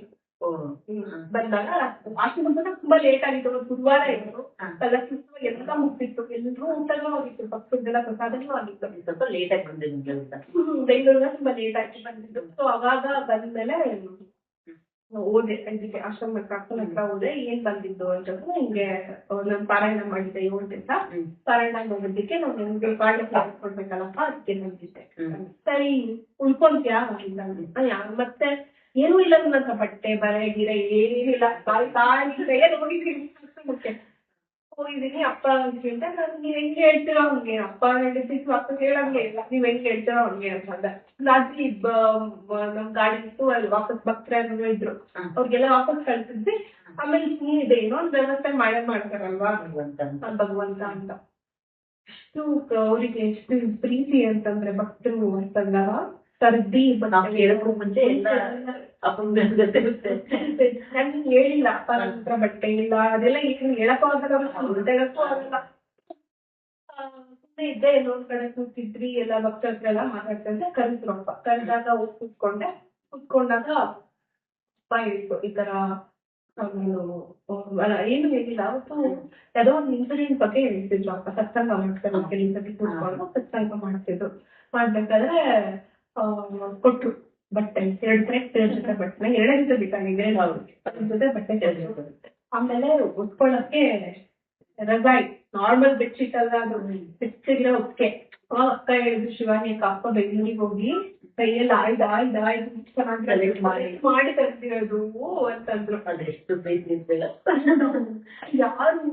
ಬಂದಾಗ. ಅಷ್ಟು ಮುಂದೆ ತುಂಬಾ ಲೇಟ್ ಆಗಿತ್ತು, ಗುರುವಾರ ಇತ್ತು, ಎಲ್ಲ ಮುಗ್ದಿತ್ತು, ಎಲ್ರೂ ಊಟನೂ ಆಗಿತ್ತು, ಭಕ್ತರಿಗೆಲ್ಲ ಪ್ರಸಾದನೂ ಆಗಿತ್ತು. ಸ್ವಲ್ಪ ಲೇಟ್ ಆಗಿ ಬಂದಿದ್ದು ಬೆಂಗಳೂರಿನ ತುಂಬಾ ಲೇಟ್ ಆಗಿ ಬಂದಿದ್ದು. ಸೊ ಅವಾಗ ಬಂದ್ಮೇಲೆ ಓದೆ ಸಂಜೆಗೆ ಆಶ್ರಮಕ್ಕೆ ಅಕ್ಕನ ಹತ್ರ ಹೋದೆ. ಏನ್ ಬಂದಿದ್ದು ಅಂತಂದ್ರೆ ಹಿಂಗೆ ನಾನು ಪಾರಾಯಣ ಮಾಡಿದ್ದೆ 7 ದಿವಸ. ಪಾರಾಯಣ ಮಾಡೋದಕ್ಕೆ ನಾನು ನಿಮ್ಗೆ ಕಾಳೆ ಕೊಡ್ಬೇಕಲ್ಲಪ್ಪ ಅದಕ್ಕೆ ಬಂದಿದ್ದೆ. ಸರಿ ಉಳ್ಕೊಂತ್ಯಾ ಮತ್ತೆ ಏನೂ ಇಲ್ಲ ನನ್ನ ಹತ್ರ, ಬಟ್ಟೆ ಬರೆ ಗಿರೆ ಏನಿಲ್ಲ, ಹೋಗಿದ್ದೀನಿ. ಅಪ್ಪ ಅಂತ ನಾನು ನೀವ್ ಹೆಂಗ್ ಹೇಳ್ತಿರೋ ಹಂಗೆ, ಅಪ್ಪ ಹೇಳಿದ್ದು ಅಪ್ಪ ಹೇಳಂಗೆ ಇಲ್ಲ, ನೀವ್ ಹೆಂಗ್ ಹೇಳ್ತಿರೋ ಹಂಗೆ ಅಂತಂದ. ರಾತ್ರಿ ನಮ್ ಗಾಡಿ ಇತ್ತು, ಅಲ್ಲಿ ವಾಪಸ್ ಭಕ್ತರು ಇದ್ರು, ಅವ್ರಿಗೆಲ್ಲ ವಾಪಸ್ ಕಳ್ಸಿದ್ವಿ. ಆಮೇಲೆ ಇದೆ ಏನೋ ಒಂದ್ ವ್ಯವಸ್ಥೆ ಮಾಡ್ತಾರಲ್ವಾ ಭಗವಂತ ಅಂತ. ಎಷ್ಟು ಅವ್ರಿಗೆ ಎಷ್ಟು ಪ್ರೀತಿ ಅಂತಂದ್ರೆ ಭಕ್ತರು ಅಂತಂದಾಗ ಸರ್ದಿ ಮುಂಚೆ ಎಲ್ಲ ನನ್ಗೆ ಹೇಳಿಲ್ಲ ಅಪ್ಪ ನನ್ನ ಹತ್ರ ಬಟ್ಟೆ ಇಲ್ಲ ಅದೆಲ್ಲ ಏನು ಹೇಳಕ್ಕೂ ಆಗಲ್ಲ, ತೆಗಕ್ಕೂ ಆಗಲ್ಲ. ಸುಮ್ಮನೆ ಇದ್ದೆ, ಎಲ್ಲೊಂದ್ ಕಡೆ ಕೂತಿದ್ರಿ, ಎಲ್ಲ ಭಕ್ತರ ಹತ್ರ ಎಲ್ಲ ಮಾತಾಡ್ತಾ ಕರೆದ್ರು. ಅಪ್ಪ ಕರೆದಾಗ ಹೋಗಿ ಕೂತ್ಕೊಂಡಾಗ ಅಪ್ಪ ಹೇಳಿತ್ತು ಈ ತರ ನಾನು ಏನು ಹೇಳಿಲ್ಲ ಅವತ್ತು ಯಾವುದೋ ಒಂದು ಇನ್ಸಿಡೆಂಟ್ ಬಗ್ಗೆ ಹೇಳ್ತಿದ್ರು ಅಪ್ಪ ಸತ್ಸಂಗ ಮಾಡ್ತಾರೆ ಕೆಲವು ಸತಿ ಕೂತ್ಕೊಂಡು ಸತ್ಸಂಗ ಮಾಡ್ತಿದ್ರು ಮಾಡ್ಬೇಕಾದ್ರೆ ಕೊಟ್ರು ಬಟ್ಟೆ 2 ಜೊತೆ ಬಟ್ಟೆ 2 ಜೊತೆ ಬೇಕಾಗಿದೆ ಅದ್ರ ಜೊತೆ ಬಟ್ಟೆ ಕೊಟ್ರು. ಆಮೇಲೆ ಉಟ್ಕೊಳ್ಳಕ್ಕೆ ರಜಾಯಿ ನಾರ್ಮಲ್ ಬೆಡ್ಶೀಟ್ ಅಲ್ಲ ಅದು ಬೆಚ್ಚಗಿರೋ ಹೊಕ್ಕೆ ಅಕ್ಕ ಹೇಳಿದ್ರು ಶಿವಾನಿ ಅಕ್ಕ ಬೆಂಗಳೂರಿಗೆ ಹೋಗಿ ಕೈಯಲ್ಲಿ ಆಯ್ದು ಚೆನ್ನಾಗಿ ಮಾಡಿ ತರ್ತಿರೋದು ಅಂತಂದ್ರು. ಅದೆಷ್ಟು ಪ್ರೀತಿ ಯಾರು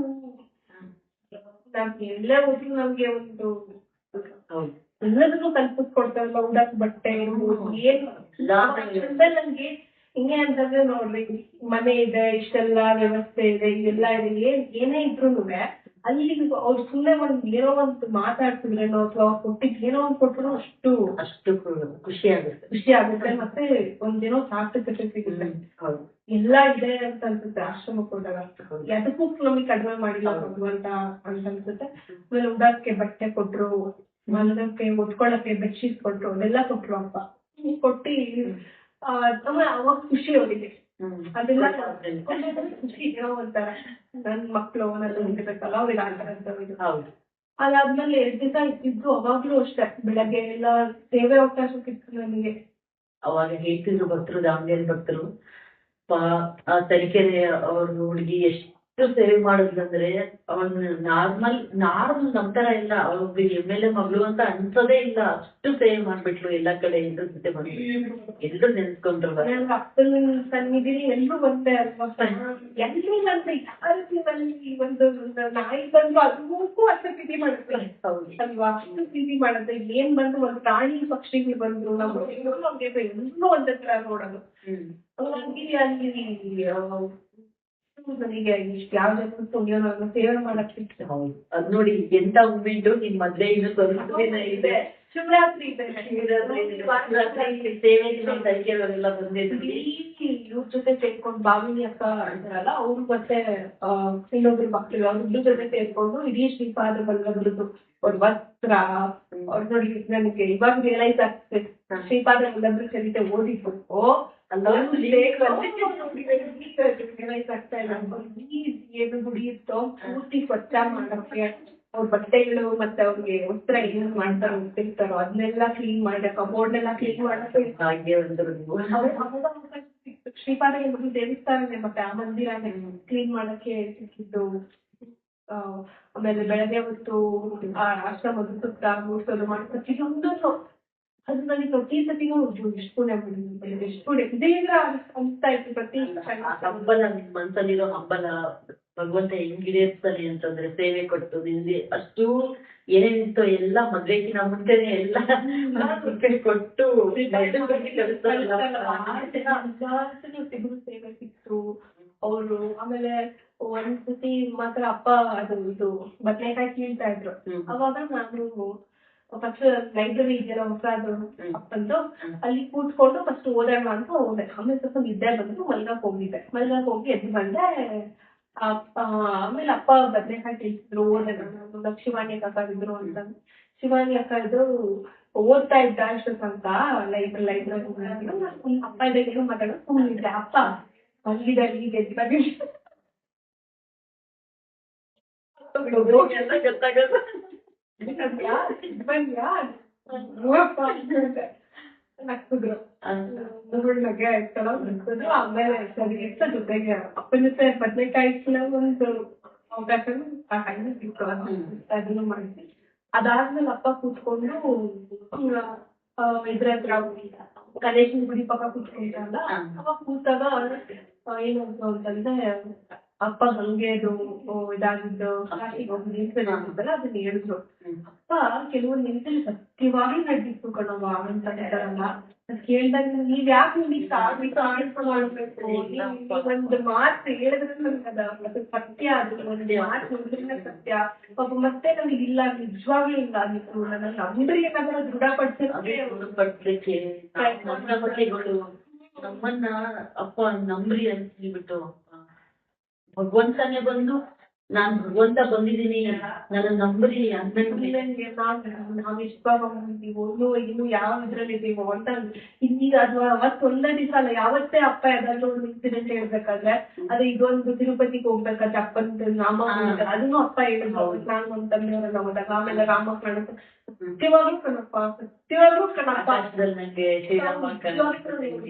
ನಮ್ಗೆ ಎಲ್ಲ ಹೋದ್ರು ನಮ್ಗೆ ಒಂದು ಎಲ್ಲದನ್ನು ಕಲ್ಪಿಸ್ಕೊಡ್ತಾರಲ್ಲ ಉಡಕ್ ಬಟ್ಟೆ ಏನ್ ನಮ್ಗೆ ಹಿಂಗೆ ಅಂತಂದ್ರೆ ನೋಡ್ರಿ ಮನೆ ಇದೆ ಇಷ್ಟೆಲ್ಲ ವ್ಯವಸ್ಥೆ ಇದೆ ಇದೆಲ್ಲ ಇದೆ ಏನೇ ಇದ್ರು ಅಲ್ಲಿ ಅವ್ರು ಸುಮ್ಮನೆ ಏನೋ ಒಂದು ಮಾತಾಡ್ತಿದ್ರೇನೋ ಅಥವಾ ಅವ್ರು ಕೊಟ್ಟಿದ್ ಏನೋ ಒಂದು ಕೊಟ್ಟರು ಅಷ್ಟು ಖುಷಿ ಆಗುತ್ತೆ ಮತ್ತೆ ಒಂದೇನೋ ಸಾರ್ಥಕತೆ ಸಿಗುತ್ತೆ. ಎಲ್ಲ ಇದೆ ಅಂತ ಅನ್ಸುತ್ತೆ ಆಶ್ರಮಕ್ಕೆ ಹೋದಾಗ ಅದಕ್ಕೂ ನಮಗೆ ಕಡಿಮೆ ಮಾಡಿಲ್ಲ ಭಗವಂತ ಅಂತ ಅನ್ಸುತ್ತೆ. ಆಮೇಲೆ ಉಡಕ್ಕೆ ಬಟ್ಟೆ ಕೊಟ್ರು, ಮಲಗಕ್ಕೆ ಉಟ್ಕೊಳಕ್ಕೆ ಬೆಡ್ಶೀಟ್ ಕೊಟ್ರು, ಅದೆಲ್ಲ ಕೊಟ್ರು ಅಪ್ಪ ಕೊಟ್ಟಿ ಅವಾಗ ಖುಷಿ ಅವರಿಗೆ ಅದೆಲ್ಲ ಖುಷಿ ಏನೋ ಒಂಥರ ನನ್ ಮಕ್ಳು ನನ್ನ ಇರ್ಬೇಕಲ್ಲ ಅವ್ರಿಗೆ ಆತರ ಅಂತ. ಅದಾದ್ಮೇಲೆ 2 ದಿವಸ ಇದ್ದು ಅವಾಗ್ಲೂ ಅಷ್ಟೇ ಬೆಳಗ್ಗೆ ಎಲ್ಲ ಸೇವೆ ಅವಕಾಶ ಸಿಕ್ತು ನನಗೆ. ಅವಾಗ ಹೇಳ್ತಿದ್ರು ಭಕ್ತರು, ದಾವಣಗೆರೆ ಭಕ್ತರು ಆ ತರೀಕೆರೆ ಅವ್ರ ಹುಡುಗಿ ಎಷ್ಟು ಸೇವೆ ಮಾಡಿದ್ರಂದ್ರೆ ಅವನು ನಾರ್ಮಲ್ ನಮ್ ತರ ಇಲ್ಲ, ಅವ್ರಿಗೆ ಎಮ್ಮೆಲೆ ಮಗಳು ಅಂತ ಅನ್ಸೋದೇ ಇಲ್ಲ, ಅಷ್ಟು ಸೇವೆ ಮಾಡ್ಬಿಟ್ಲು ಎಲ್ಲಾ ಕಡೆ ಎಲ್ರ ಜೊತೆ ಬಂದು ಎಲ್ರು ನೆನ್ಸ್ಕೊಂಡ್ರು. ಅಪ್ಪನ ಸನ್ನಿಧಿನಿ ಎಲ್ಲರೂ ಬಂದೆ ಅಲ್ವಾ ಎಲ್ಲರೂ ಬಂದ್ರೆ ಯಾರಲ್ಲಿ ಒಂದು ನಾಯಿ ಬಂದು ಅದಕ್ಕೂ ಅಷ್ಟು ಪ್ರೀತಿ ಮಾಡುತ್ತೆ ಅಲ್ವಾ, ಅಷ್ಟು ಪ್ರೀತಿ ಮಾಡುತ್ತೆ. ಏನ್ ಬಂದು ಒಂದು ಪ್ರಾಣಿ ಪಕ್ಷಿಗಳು ಬಂದ್ರು ನಮ್ಗೆ ಎಲ್ಲರೂ ಒಂದೇ ತರ ನೋಡೋದು. ಹಂಗಾಗಿ ಅಲ್ಲಿ ನನಗೆ ಇಷ್ಟು ಯಾವ ಜನ ಸೇವೆ ಮಾಡಕ್ ಸಿಕ್ತು. ಅದ್ ನೋಡಿ ಎಂತ ಮೂಮೆಂಟ್. ನಿಮ್ ಮದ್ವೆ ಇನ್ನು ಸ್ವಲ್ಪ ದಿನ ಇದೆ, ಶಿವರಾತ್ರಿ ಇದೆ, ಸೇವೆ ತರೀಕೆರೆಲ್ಲ ಬಂದಿದ್ವಿ. ಇವ್ರ ಜೊತೆ ಸೇರ್ಕೊಂಡು ಬಾವಿನಿ ಅಕ್ಕ ಅಂತಾರಲ್ಲ ಅವ್ರು ಮತ್ತೆ ಇನ್ನೊಬ್ರು ಮಕ್ಕಳು ಅವ್ರ ಜೊತೆ ಸೇರ್ಕೊಂಡು ಇಡೀ ಶ್ರೀಪಾದ ಬಲ್ಲದ್ರದ್ದು ಅವ್ರ ವಸ್ತ್ರ ಅವ್ರು ನೋಡಿ ನನಗೆ ಇವಾಗ ರಿಯಲೈಸ್ ಆಗ್ತದೆ ಶ್ರೀಪಾದ ಬಲ್ಲದ್ರ ಚರಿತೆ ಓದಿತ್ತು ರಿಯಲೈಸ್ ಆಗ್ತಾ ಇಲ್ಲ. ಏನು ಗುಡಿ ಇತ್ತೋ ಪೂರ್ತಿ ಸ್ವಚ್ಛ ಮಾಡಕ್ಕೆ ಅವ್ರ ಬಟ್ಟೆಗಳು ಮತ್ತೆ ಅವ್ರಿಗೆ ವಸ್ತ್ರ ಏನ್ ಮಾಡ್ತಾರೋ ಹೋಗ್ತಿರ್ತಾರೋ ಅದನ್ನೆಲ್ಲ ಕ್ಲೀನ್ ಮಾಡಕ್ ಕಬೋರ್ಡ್ ಎಲ್ಲ ಕ್ಲೀನ್ ಮಾಡಕ್ಕೆ ಶ್ರೀಪಾದ ದೇವಸ್ಥಾನ ಮತ್ತೆ ಆ ಮಂದಿರನೇ ಕ್ಲೀನ್ ಮಾಡಕ್ಕೆ ಸಿಕ್ಕಿದ್ದು. ಆಮೇಲೆ ಬೆಳಗ್ಗೆ ಹೊತ್ತು ಆಶ್ರಮದ ಸುತ್ತ ಮೂಡ್ಸೋದು ಮಾಡ್ಕೊತಿದ್ದೊಂದು ಅದು ನನಗೆ ಪ್ರತಿ ಸತಿನೂ ಎಷ್ಟು ಪುಣ್ಯ ಮಾಡಿದ್ದೀನಿ, ಎಷ್ಟು ಪುಣ್ಯ ಇದೇ ಅನಿಸ್ತಾ ಇತ್ತು ಪ್ರತಿ ಹಬ್ಬಲ ನಿಮ್ ಮನ್ಸಲ್ಲಿರೋ ಹಬ್ಬಲ ಭಗವಂತ ಹೆಂಗಿರಿರ್ತಾನೆ ಅಂತಂದ್ರೆ ಸೇವೆ ಕೊಟ್ಟು ನಿಂದೆ ಅಷ್ಟು ಏನೇನಿತ್ತೋ ಎಲ್ಲ ಮದ್ವೆಗಿನ ಮುಂಚೆನೆ ಎಲ್ಲ ಕೊಟ್ಟು ಸೇವೆ ಸಿಕ್ತು ಅವರು. ಆಮೇಲೆ ಒಂದ್ಸತಿ ಮಾತ್ರ ಅಪ್ಪ ಅದು ಇದು ಬದನೆಕಾಯಿ ಕೀಳ್ತಾ ಇದ್ರು, ಅವಾಗ ನಾನು ಫಸ್ಟ್ ಲೈಬ್ರರಿ ಇದೆಯಲ್ಲ ಹೊಸದು ಅಪ್ಪಂದು ಅಲ್ಲಿ ಕೂತ್ಕೊಂಡು ಫಸ್ಟ್ ಓದೋಣ ಅಂತ ಹೋದೆ. ಆಮೇಲೆ ಸ್ವಲ್ಪ ನಿದ್ದೆ ಬಂದು ಮಲ್ಗಕ್ ಹೋಗಿ ಎದ್ದು ಬಂದೆ. ಆಮೇಲೆ ಅಪ್ಪ ಬದನೆಕಾಯಿ ಕೀಳ್ತಿದ್ರು ಓದೋಣ ಶಿವಾನಿ ಅಕ್ಕ ಇದ್ರು ಅಂತ. ಶಿವಾನಿ ಅಕ್ಕ ಇದ್ರು ಓದ್ತಾ ಇದ್ದ ಅಷ್ಟೊತ್ತಂತ ಲೈಬ್ರರಿ ಅಪ್ಪ ಇದಕ್ಕೆ ಮಾತಾಡೋ ಸುಮ್ಮನಿದ್ದೆ. ಅಪ್ಪ ಅಲ್ಲಿದೆ ಗೊತ್ತಾಗದು ನಗ್ತಿದ್ರು ನಗೆ ಆಯ್ತಲ್ಲ ನಗ್ತಿದ್ರು. ಆಮೇಲೆ ಸರಿ ಇಷ್ಟ ಜೊತೆಗೆ ಅಪ್ಪನ ಜೊತೆ ಬದನೆಕಾಯಿ ಒಂದು ಅವಕಾಶ ಸಿಕ್ತು, ಅದನ್ನು ಮಾಡಿದ್ವಿ. ಅದಾದ್ಮೇಲೆ ಅಪ್ಪ ಕೂತ್ಕೊಂಡು ಇದ್ರ ಹತ್ರ ಗಣೇಶನ ಗುಡಿ ಪಕ್ಕ ಕೂತ್ಕೊಂಡಲ್ಲ, ಅವಾಗ ಕೂತಾಗ ಏನಂತ ಅಂತಂದ್ರೆ ಅಪ್ಪ ಹಂಗೆ ಅದು ಇದಾಗಿದ್ದು ಕಾಶಿಗೆ ಹೋಗಿ ನಿಂತಿದ್ದಲ್ಲ ಅದನ್ನ ಹೇಳಿದ್ರು. ಅಪ್ಪ ಕೆಲವೊಂದು ನಿಂತಲ್ಲಿ ಸತ್ಯವಾಗ್ಲೂ ನಡ್ದಿತ್ತು ಕಣವ ಅಂತ ಹೇಳ್ತಾರಲ್ಲ, ಕೇಳ್ದಾಗ ನೀವ್ ಯಾಕೆ ಮಾಡ್ಬೇಕು, ಒಂದು ಮಾತು ಹೇಳಿದ್ರೆ ನನ್ಗದ ಅದು ಸತ್ಯ, ಅದು ಒಂದು ಮಾತು ಹೇಳಿದ್ರೆ ಸತ್ಯ. ಪಾಪ ಮತ್ತೆ ನಮ್ಗೆ ಇಲ್ಲ ನಿಜವಾಗ್ಲೂ ಇಲ್ಲ ಆಗಿತ್ತು ನನ್ನ ನಂಬ್ರಿ ಏನಾದ್ರೂ ದೃಢಪಡಿಸ್ಲಿಕ್ಕೆ ನಮ್ಮನ್ನ ಅಪ್ಪ ನಂಬ್ರಿ ಅಂತ ಹೇಳ್ಬಿಟ್ಟು ಭಗವಂತನೇ ಬಂದು ನಾನ್ ಭಗವಂತ ಬಂದಿದ್ದೀನಿ ನನ್ನ ನಂಬರಿ ನಂಗೆ ನಾವ್ ಇವಾಗ ಇನ್ನು ಯಾವ ಇದ್ರಲ್ಲಿ ಇದೀವೋ ಅಂತ ಈಗ ಅದು ಅವತ್ತೊಂದೇ ದಿವಸ ಅಲ್ಲ, ಯಾವತ್ತೇ ಅಪ್ಪ ಯಾವ್ದಾದ್ರು ಒಂದು ಇನ್ಸಿಡೆಂಟ್ ಹೇಳ್ಬೇಕಾದ್ರೆ ಅದು ಇದೊಂದು ತಿರುಪತಿಗೆ ಹೋಗ್ಬೇಕಾದ್ರೆ ಅಪ್ಪನ ನಾಮ ಅದನ್ನು ಅಪ್ಪ ಹೇಳಿದ್ರು. ನಾನು ಒಂದ್ ತಂದೆಯವರೆಲ್ಲ ಹೋದಾಗ ಆಮೇಲೆ ರಾಮ ಕಾಣುತ್ತೆ ಸತ್ಯವಾಗ್ಲೂ ಕಣಪ್ಪ, ಸತ್ಯವಾಗ್ಲೂ ಕಣಪ್ಪ ನಂಗೆ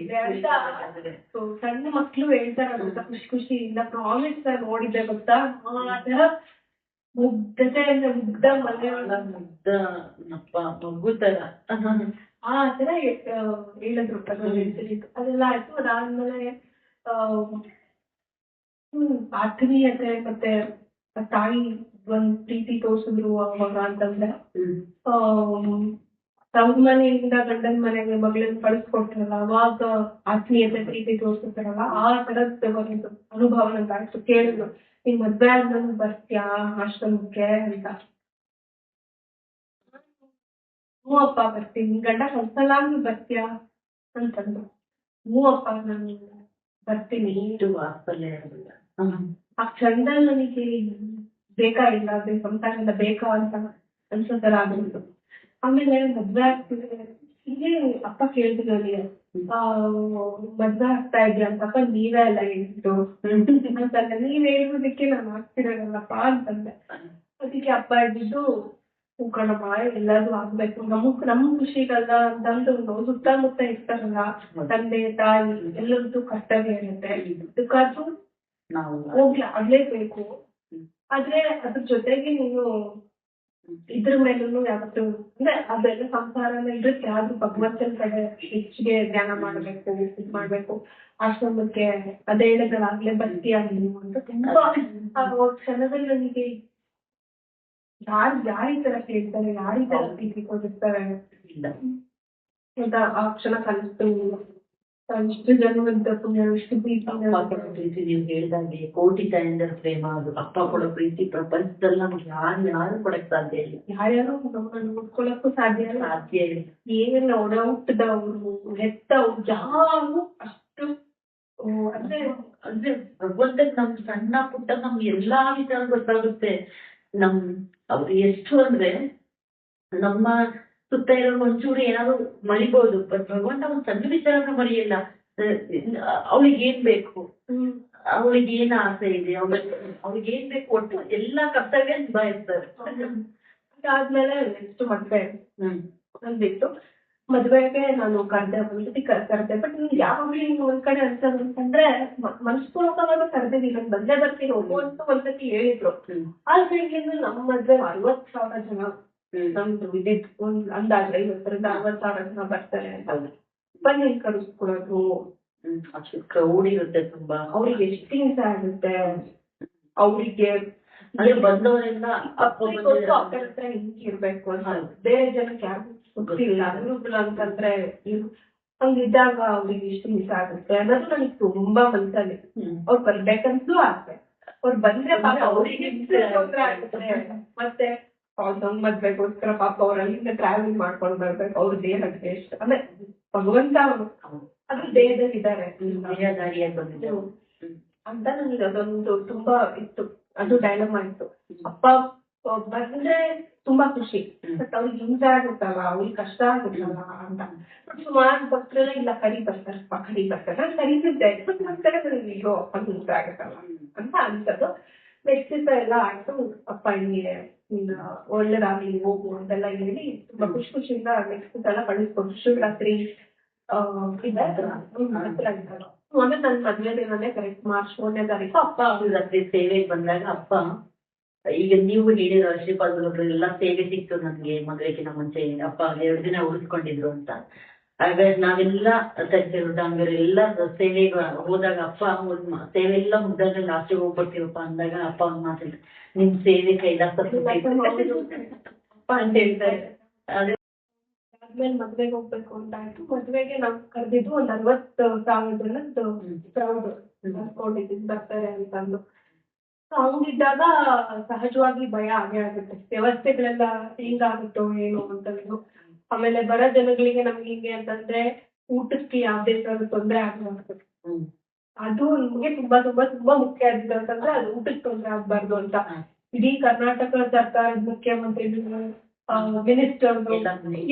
ಸಣ್ಣ ಮಕ್ಳು ಹೇಳ್ತಾರಂತ ಖುಷಿ ಖುಷಿಯಿಂದ ಪ್ರಾಮಿಸ್ ನೋಡಿದ್ದೆ ಗೊತ್ತಾ, ಆ ತರ ಮುಗ್ಧತೆ ಅಂದ್ರೆ ಮುಗ್ಧ ಮನೆಯೊಳಗ ಮುಗ್ಧ ಮಗು ತರ ಆ ತರ ಹೇಳಿದ್ರು ಹೇಳ್ತಿದ್ರು. ಅದೆಲ್ಲ ಆಯ್ತು. ಅದಾದ್ಮೇಲೆ ಆತ್ಮೀಯತೆ ಮತ್ತೆ ತಾಯಿ ಒಂದ್ ಪ್ರೀತಿ ತೋರ್ಸಿದ್ರು ಅವಾಗ ಅಂತಂದ್ರೆ ತವ್ರ ಮನೆಯಿಂದ ಗಂಡನ ಮನೆಗೆ ಮಗಳನ್ನ ಕಳಿಸ್ಕೊಟ್ರಲ್ಲ ಅವಾಗ ಆತ್ಮೀಯತೆ ಪ್ರೀತಿ ತೋರ್ಸಿದ್ರಲ್ಲ ಆ ತರದ್ ಒಂದು ಅನುಭವ ನಂಗಾಯ್ತು. ಕೇಳಿದ್ರು ನೀನ್ ಮದ್ವೆ ಆದ್ಮೇಲೆ ಬರ್ತೀಯಾ ಆಶ್ರಮಕ್ಕೆ ಅಂತ. ಹ್ಞೂ ಅಪ್ಪ ಬರ್ತೀನಿ. ಗಂಡ ಕಳ್ಸಲ್ಲ ನೀ ಬರ್ತೀಯಾ ಅಂತಂದ್ರು. ಹ್ಞೂ ಅಪ್ಪ ನಾನು ಬರ್ತೀನಿ. ಆ ಕ್ಷಣದಲ್ಲಿ ನನಗೆ ಬೇಕಾಗಿಲ್ಲ ಅದೇ ಸಂಸಾರದಿಂದ ಬೇಕಾ ಅಂತ ಅನ್ಸೋ ತರ ಆಗ್ಬಿಟ್ಟು ಆಮೇಲೆ ಮದ್ವೆ ಆಗ್ತಿದ್ರೆ ಹೀಗೆ ಅಪ್ಪ ಕೇಳ್ತಿದ್ರು ನನಗೆ ಮದ್ವೆ ಆಗ್ತಾ ಇದ್ರಿ ಅಂತಪ್ಪ ನೀವೇ ಎಲ್ಲ ಹೇಳಿದ್ದು ಅಂತಂದ್ರೆ ನೀವ್ ಹೇಳುವುದಕ್ಕೆ ನಾನು ಆಗ್ತಿರಲ್ಲಪ್ಪ ಅಂತಂದೆ. ಅದಕ್ಕೆ ಅಪ್ಪ ಇದ್ದಿದ್ದು ಕಣಮ್ಮ ಎಲ್ಲಾರು ಆಗ್ಬೇಕು ನಮ್ ಖುಷಿಗಲ್ಲ ಅಂತಂದು ಸುತ್ತಮುತ್ತ ಇರ್ತಾರಲ್ಲ ತಂದೆ ತಾಯಿ ಎಲ್ಲರದ್ದು ಕರ್ತವ್ಯ ಇರುತ್ತೆ. ಅದಕ್ಕಾದ್ರೂ ಹೋಗ್ಲಿ ಆಗ್ಲೇಬೇಕು. ಆದ್ರೆ ಅದ್ರ ಜೊತೆಗೆ ನೀನು ಇದ್ರ ಮೇಲೂ ಯಾವತ್ತು ಅಂದ್ರೆ ಅದೆಲ್ಲ ಸಂಸಾರನ ಇರುತ್ತೆ ಆದ್ರೂ ಭಗವಂತನ ಕಡೆ ಹೆಚ್ಚಿಗೆ ಧ್ಯಾನ ಮಾಡ್ಬೇಕು, ಇದ್ ಮಾಡ್ಬೇಕು. ಆಶ್ರಮಕ್ಕೆ ಅದೇ ಹೇಳಿದ್ರಾಗ್ಲೇ ಬರ್ತೀಯ ನೀನು ಅಂತ ತುಂಬಾ ಆ ಕ್ಷಣದಲ್ಲಿ ನನಗೆ ಯಾರಿ ತರ ಕೇಳ್ತಾರೆ, ಯಾರಿ ತರ ಪ್ರೀತಿ ಕೊಡಿರ್ತಾರೆ ಅಂತ ಆ ಕ್ಷಣ ಕಲಿಸ್ತು. ಇಷ್ಟು ಜನ್ಮದ ಪುಣ್ಯ, ಇಷ್ಟು ಪ್ರೀತಿ ನೀವು ಹೇಳ್ದಾಗೆ ಕೋಟಿ ತಾಯಂದರ ಪ್ರೇಮ ಅದು. ಅಪ್ಪ ಕೊಡೋ ಪ್ರೀತಿ ಪ್ರಪಂಚದಲ್ಲಿ ನಮ್ಗೆ ಯಾರು ಕೊಡಕ್ ಸಾಧ್ಯ ಇಲ್ಲ. ಯಾರ್ಯಾರು ನಮ್ಮನ್ನ ನೋಡ್ಕೊಳಕ್ಕೂ ಸಾಧ್ಯ ಇಲ್ಲ. ಏನೆಲ್ಲ ಹುಟ್ಟದವ್ರು ಹೆತ್ತವ್ರು ಯಾರು ಅಷ್ಟು ಅಂದ್ರೆ ಭಗವಂತಕ್ ನಮ್ ಸಣ್ಣ ಪುಟ್ಟ ನಮ್ ಎಲ್ಲಾ ವಿಚಾರ ಗೊತ್ತಾಗುತ್ತೆ. ಅವ್ರು ಎಷ್ಟು ಅಂದ್ರೆ ನಮ್ಮ ಸುತ್ತ ಇರೋ ಒಂಚೂರು ಏನಾದ್ರು ಮರಿಬಹುದು, ಬಟ್ ಭಗವಂತ ಒಂದ್ ಸಣ್ಣ ವಿಚಾರನ ಮರಿಯಲ್ಲ. ಅವಳಿಗೆ ಏನ್ ಬೇಕು, ಅವಳಿಗೆ ಏನ್ ಆಸೆ ಇದೆ, ಅವ್ಳಿಗೆ ಏನ್ ಬೇಕು, ಒಟ್ಟು ಎಲ್ಲಾ ಕರ್ತವ್ಯ ನಿಭಾಯಿಸ್ತಾರೆ. ಅದಾದ್ಮೇಲೆ ನೆಕ್ಸ್ಟ್ ಮದ್ವೆ ಅಂದಿತ್ತು. ಮದ್ವೆಗೆ ನಾನು ಕರ್ದೆ ಬಟ್ ನಿಮ್ಗೆ ಯಾವಾಗ್ಲೂ ಹಿಂಗ್ ಒಂದ್ ಕಡೆ ಅಂತಂದ್ರೆ ಮನಸ್ಪೂರ್ವಕವಾಗಿ ಕರ್ದಿದ್ದೀನಿ, ನಾನು ಬಂದೇ ಬರ್ತೀನಿ ಹೋಗು ಅಂತ ಒಂದ್ಸತಿ ಹೇಳಿದ್ರು. ಆದ್ರೆ ಈಗಿಂದು ನಮ್ಮ ಮದ್ವೆ 60,000 ಜನ ನಮ್ದು ವಿದಿತ್ ಒಂದ್ ಅಂದಾಜ್ 50,000-60,000 ಜನ ಬರ್ತಾರೆ ಅಂತ ಬನ್ನಿ ಕಳಿಸ್ಕೊಡೋದು. ಅಷ್ಟು ಕ್ರೌಡ್ ಇರುತ್ತೆ ತುಂಬಾ. ಅವ್ರಿಗೆ ಎಷ್ಟು ಹಿಂಸೆ ಆಗುತ್ತೆ. ಅವ್ರಿಗೆ ಬಂದವರೆಲ್ಲ ಹತ್ರ ಹಿಂಗಿರ್ಬೇಕು ಅಂತ ಬೇರೆ ಜನಕ್ಕೆ ಯಾರು ಗೊತ್ತಿಲ್ಲ. ಗುರುಗಳು ಅಂತಂದ್ರೆ ಹಂಗಿದ್ದಾಗ ಅವ್ರಿಗೆ ಎಷ್ಟು ಮಿಸ್ ಆಗುತ್ತೆ ಅನ್ನೋದು ನನಗೆ ತುಂಬಾ ಮನ್ಸಲ್ಲಿ. ಅವ್ರು ಬರ್ಬೇಕಂತೂ ಆಸೆ, ಅವ್ರು ಬಂದ್ರೆ ಪಾಪ ಅವ್ರಿಗೆ ತೊಂದ್ರೆ ಆಗುತ್ತೆ. ಮತ್ತೆ ಮದ್ವೆಗೋಸ್ಕರ ಪಾಪ ಅವ್ರ ಅಲ್ಲಿಂದ ಟ್ರಾವೆಲ್ ಮಾಡ್ಕೊಂಡು ಬರ್ಬೇಕು. ಅವ್ರ ದೇಹಕ್ಕೆ ಎಷ್ಟು ಅಂದ್ರೆ ಭಗವಂತ ಅವರು ಅದು ದೇಹದಲ್ಲಿ ಇದ್ದಾರೆ ಅಂತ ನನಗೆ ಅದೊಂದು ತುಂಬಾ ಇತ್ತು. ಅದು ಡೈಲಮಾ ಇತ್ತು. ಅಪ್ಪ ಬಂದ್ರೆ ತುಂಬಾ ಖುಷಿ, ಬಟ್ ಅವ್ರಿಗೆ ಹಿಂಸೆ ಆಗುತ್ತಲ್ಲ, ಅವ್ರಿಗೆ ಕಷ್ಟ ಆಗುತ್ತಲ್ಲ ಅಂತ. ಬಟ್ ಸುಮಾರು ಭಕ್ತರೆಲ್ಲ ಇಲ್ಲ ಕರಿ ಬರ್ತಾರಪ್ಪ ಕರಿ ಬರ್ತಾರೆ. ನಾನು ಕರೀತಿದ್ದೆ ಬಟ್ ನನ್ ಕಡೆ ನನಗೆ ಅಯ್ಯೋ ಅಪ್ಪ ಹಿಂಸೆ ಆಗುತ್ತಲ್ಲ ಅಂತ ಅನ್ಸೋದು. ನೆಕ್ಸ್ಟ್ ದಿವಸ ಎಲ್ಲ ಆಯ್ತು. ಅಪ್ಪ ಹಿಂಗೆ ಒಳ್ಳೇದಾಗ್ಲಿ ಹೋಗು ಅಂತೆಲ್ಲ ಹೇಳಿ ತುಂಬಾ ಖುಷಿಯಿಂದ ನೆಕ್ಸ್ಟ್ ದಿವಸ ಎಲ್ಲ ಕಳಿಸ್ಕೊಟ್ಟು ಶಿವರಾತ್ರಿ ಆಮೇಲೆ ನನ್ ಮದ್ವೆ ದಿನನೇ ಕರೆಕ್ಟ್ ಮಾರ್ಚ್ 1ನೇ ತಾರೀಕು ಅಪ್ಪ ಶಿವರಾತ್ರಿ ಸೇವೆಗೆ ಬಂದಾಗ ಅಪ್ಪ ಈಗ ನೀವು ಹೇಳಿರೋ ಶ್ರೀಪಾದ ಎಲ್ಲ ಸೇವೆ ಸಿಕ್ತು ನನ್ಗೆ ಮದುವೆಗಿನ ಮುಂಚೆ. ಅಪ್ಪ 2 ದಿನ ಉಳಿಸ್ಕೊಂಡಿದ್ರು ಅಂತ. ಹಾಗಾಗಿ ನಾವೆಲ್ಲ ತಂಗಿಯವರೆಲ್ಲ ಸೇವೆಗೆ ಹೋದಾಗ ಅಪ್ಪ ಸೇವೆ ಎಲ್ಲ ಮುಗ್ದಾಗ ಲಾಸ್ಟಿಗೆ ಹೋಗ್ಬಿಡ್ತೀವಪ್ಪ ಅಂದಾಗ ಅಪ್ಪ ಒಂದ್ ಮಾತಾಡ್ತಾರೆ, ನಿಮ್ ಸೇವೆ ಕೈಲಾಸ ಅಪ್ಪ ಅಂತ ಹೇಳ್ತಾರೆ. ಆದ್ಮೇಲೆ ಮದ್ವೆಗೆ ಹೋಗ್ಬೇಕು ಅಂತ ಆಯ್ತು. ಮದ್ವೆಗೆ ನಾವು ಕರೆದಿದ್ದು ಒಂದ್ 60,000 ಜನದ್ದು ಕ್ರೌಡ್ ಅನ್ಕೊಂಡಿದ್ದು ಬರ್ತಾರೆ ಅಂತಂದು. ಹಂಗಿದ್ದಾಗ ಸಹಜವಾಗಿ ಭಯ ಆಗೇ ಆಗುತ್ತೆ. ವ್ಯವಸ್ಥೆಗಳೆಲ್ಲ ಹೆಂಗಾಗುತ್ತೋ ಏನೋ ಅಂತಂದು. ಆಮೇಲೆ ಬರೋ ಜನಗಳಿಗೆ ನಮ್ಗೆ ಹಿಂಗೆ ಅಂತಂದ್ರೆ ಊಟಕ್ಕೆ ಯಾವ್ದೇ ತರ ತೊಂದರೆ ಆಗುತ್ತೆ. ಅದು ನಮ್ಗೆ ತುಂಬಾ ತುಂಬಾ ತುಂಬಾ ಮುಖ್ಯ ಆಗಿದೆ ಅಂತಂದ್ರೆ ಅದು ಊಟಕ್ಕೆ ತೊಂದರೆ ಆಗ್ಬಾರ್ದು ಅಂತ. ಇಡೀ ಕರ್ನಾಟಕ ಸರ್ಕಾರದ ಮುಖ್ಯಮಂತ್ರಿಗಳು, ಮಿನಿಸ್ಟರ್ಗಳು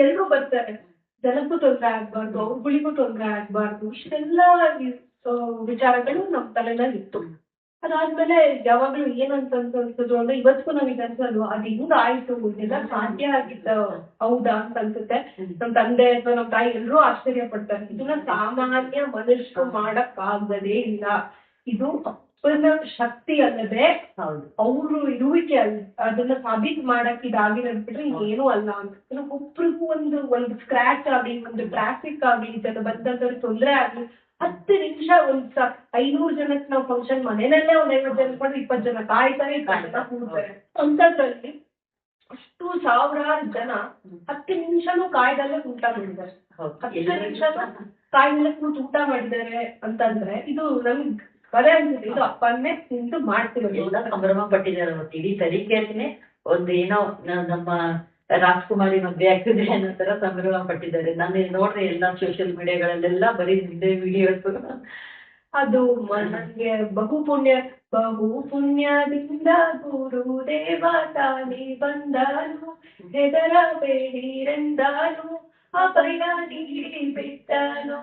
ಎಲ್ರೂ ಬರ್ತಾರೆ. ಜನಕ್ಕೂ ತೊಂದರೆ ಆಗ್ಬಾರ್ದು, ಅವ್ರುಗಳಿಗೂ ತೊಂದರೆ ಆಗ್ಬಾರ್ದು, ಇಷ್ಟೆಲ್ಲ ವಿಚಾರಗಳು ನಮ್ ತಲೆನಲ್ಲಿ ಇತ್ತು. ಅದಾದ್ಮೇಲೆ ಯಾವಾಗ್ಲೂ ಏನಂತ ಅನ್ಸಿದ್ರು ಅಂದ್ರೆ ಇವತ್ತಿಗೂ ನನಗೆ ಅನ್ಸಲ್ವಾ ಅದು ಹಿಂಗ ಆಯ್ತು, ಇದೆಲ್ಲ ಸಾಧ್ಯ ಆಗಿದ್ದ ಹೌದಾ ಅಂತ ಅನ್ಸುತ್ತೆ. ನಮ್ ತಂದೆ ಅಥವಾ ನಮ್ ತಾಯಿ ಎಲ್ರೂ ಆಶ್ಚರ್ಯ ಪಡ್ತಾರೆ. ಇದನ್ನ ಸಾಮಾನ್ಯ ಮನುಷ್ಯರು ಮಾಡಕ್ ಆಗದೇ ಇಲ್ಲ. ಇದು ಅಪ್ಪನ ಶಕ್ತಿ ಅಲ್ಲದೆ ಅವರು ಇರುವಿಕೆ ಅಲ್ಲ. ಅದನ್ನ ಸಾಬೀತು ಮಾಡಕ್ ಇದಾಗಿರೋದ್ ಬಿಟ್ರೆ ಇನ್ನೇನು ಅಲ್ಲ ಅಂತ. ಒಬ್ರಿಗೂ ಒಂದು ಸ್ಕ್ರಾಚ್ ಆಗ್ಲಿ, ಒಂದು ಟ್ರಾಫಿಕ್ ಆಗ್ಲಿ, ಜನ ಬಂದಂತವ್ರಿಗೆ ತೊಂದರೆ ಆಗ್ಲಿ, 10 ನಿಮಿಷ 500 ಜನಕ್ಕೆ ನಾವು ಫಂಕ್ಷನ್ ಮನೆಯಲ್ಲೇ 50 ಜನ ಮಾಡಿ 20 ಜನ ಕಾಯ್ತಾರೆ, 20 ಜನ ಕೂಡ್ತಾರೆ. ಅಂತದ್ರಲ್ಲಿ ಅಷ್ಟು ಸಾವಿರಾರು ಜನ 10 ನಿಮಿಷನೂ ಕಾಯ್ದಲ್ಲೇ ಊಟ ಮಾಡಿದ್ದಾರೆ. 10 ನಿಮಿಷನೂ ಕಾಯ್ದಲ್ಲೇ ಕೂತು ಊಟ ಮಾಡಿದ್ದಾರೆ ಅಂತಂದ್ರೆ ಇದು ನಮ್ಗೆ ಬರೇ ಅನ್ಸುತ್ತೆ, ಇದು ಅಪ್ಪನ್ನೇ ನಿಂತು ಮಾಡ್ತಿರೋದು. ಎಲ್ಲ ಸಂಭ್ರಮ ಪಟ್ಟಿದ್ದಾರೆ. ಅವತ್ತು ಇಡೀ ತರೀಕೆಯನ್ನೇ ಒಂದು ಏನೋ ನಮ್ಮ ರಾಜ್ಕುಮಾರಿ ಮದ್ವೆ ಆಗ್ತಿದೆ ಅನ್ನೋ ತರ ಸಂಭ್ರಮ ಪಟ್ಟಿದ್ದಾರೆ. ನಾನು ನೋಡ್ದೆ ಎಲ್ಲ ಸೋಷಿಯಲ್ ಮೀಡಿಯಾಗಳಲ್ಲೆಲ್ಲ ಬರೀ ನಿಂದೆ ವಿಡಿಯೋಸ್. ಅದು ನನಗೆ ಬಹು ಪುಣ್ಯದಿಂದ ಗುರು ದೇವ ತಾನೇ ಬಂದಾನು, ಹೆದರಬೇಡಿರೆಂದಾನು, ಅಭಯ ನೀಡಿ ಬಿಟ್ಟನು.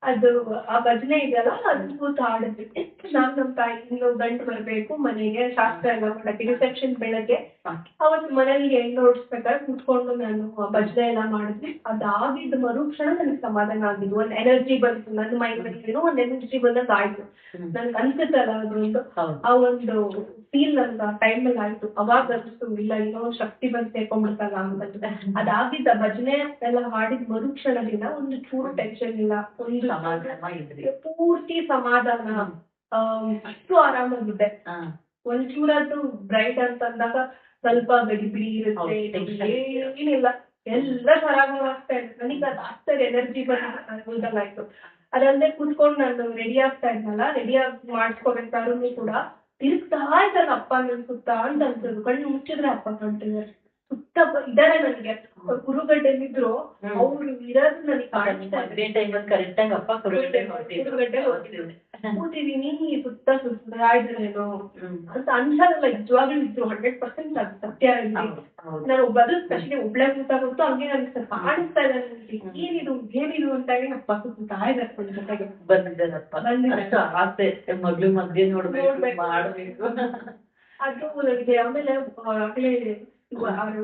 ಅದು ಆ ಭಜನೆ ಇದೆಯಲ್ಲ, ಅದು ಕೂತು ಹಾಡಿದ್ವಿ. ನಾನು ನಮ್ಮ ತಾಯಿ ಇನ್ನು ಗಂಟು ಬರ್ಬೇಕು ಮನೆಗೆ, ಶಾಸ್ತ್ರ ಎಲ್ಲ ಮಾಡಕ್ಕೆ, ರಿಸೆಪ್ಷನ್ ಬೆಳಗ್ಗೆ. ಅವತ್ತು ಮನೇಲಿ ಹೆಣ್ಣು ನೋಡಿಸ್ಬೇಕಾದ್ರೆ ಕೂತ್ಕೊಂಡು ನಾನು ಆ ಭಜನೆ ಎಲ್ಲ ಮಾಡಿದ್ವಿ. ಅದಾಗಿದ್ದ ಮರುಕ್ಷಣ ನನಗೆ ಸಮಾಧಾನ ಆಗಿದ್ದು, ಒಂದು ಎನರ್ಜಿ ಬಂತು ನನ್ನ ಮೈಂಡಲ್ಲಿ, ಏನೋ ಒಂದು ಎನರ್ಜಿ ಬಂದಂಗೆ ಆಯ್ತು. ನನ್ಗೆ ಅನ್ಸುತ್ತಲ್ಲ ಅದೊಂದು ಆ ಒಂದು ಫೀಲ್ ನನ್ಗೆ ಆ ಟೈಮಲ್ಲಿ ಆಯ್ತು. ಅವಾಗ ಅನಿಸ್ತು ಇಲ್ಲ ಏನೋ ಒಂದು ಶಕ್ತಿ ಬಂದು ಸೇರ್ಕೊಂಡ್ಬಿಡ್ತಲ್ಲ ಅಂತ. ಅದಾಗಿದ್ದ ಭಜನೆ ಎಲ್ಲ ಹಾಡಿದ ಮರುಕ್ಷಣದಿಂದ ಒಂದು ಚೂರು ಟೆನ್ಷನ್ ಇಲ್ಲ, ಒಂದು ಪೂರ್ತಿ ಸಮಾಧಾನ, ಅಷ್ಟು ಆರಾಮಾಗಿದೆ. ಒಂಚೂರಾದ್ರು ಬ್ರೈಟ್ ಅಂತಂದಾಗ ಸ್ವಲ್ಪ ಬಿಡಿ ಬಿಡಿ ಇರುತ್ತೆ, ಏನಿಲ್ಲ, ಎಲ್ಲ ಸರಾಗ ಆಗ್ತಾ ಇದೆ. ನನಗೆ ಅದು ಆಗ್ತಾ ಎನರ್ಜಿ ಬಂದಾಯ್ತು. ಅದಲ್ಲದೆ ಕುತ್ಕೊಂಡು ನಾನು ರೆಡಿ ಆಗ್ತಾ ಇದ್ನಲ್ಲ, ರೆಡಿ ಆಗಿ ಮಾಡಿಸ್ಕೋಬೇಕಾದ್ರೂ ಕೂಡ ತಿರುಗ್ತಾ ಇದ್ದಾರೆ ಅಪ್ಪ ನನ್ ಸುತ್ತ ಅಂತ ಅನ್ಸೋದು. ಕಣ್ಣು ಮುಚ್ಚಿದ್ರೆ ಅಪ್ಪ ಕಾಣ್ತಿದ್ದಾರೆ, ಸುತ್ತ ಇದಾರೆ. ನನಗೆ ಕುರುಗಡ್ಡೆಲಿದ್ರು ಅವ್ರು ಇರೋದು ನನಗೆ ಕರೆಕ್ಟ್ ಆಗಿ ಅಪ್ಪ ಕುರುಗಡ್ಡೆ ಕೂತಿದೀನಿ, ಸುತ್ತ ಸುತ್ತಾ ಇದ್ರೇನೋ ಅಂತ ಅನ್ಸಲ್ಲ. ನಿಜವಾಗ್ಲೂ ಇದ್ರು 100% ಅದು ಸತ್ಯ. ನಾನು ಬದಲು ಸ್ಪೆಷಲಿ ಒಬ್ಳೆ ಗೊತ್ತಾಗುತ್ತೋ ಹಂಗೆ ಅನ್ಸುತ್ತೆ, ಕಾಣಿಸ್ತಾ ಇದೆ ನನಗೆ. ಏನಿದು ಅಂತ ಹೇಳಿ ಅಪ್ಪ ಸುತ್ತಾ ಇದ್ದಾರೆ ಜೊತೆಗೆ ಬಂದಿದ್ದಾರೆ. ಮಗ್ಳು ಮದ್ವೆ ನೋಡ್ಬೇಕು ಮಾಡ್ಬೇಕು ಅದು ನನಗೆ. ಆಮೇಲೆ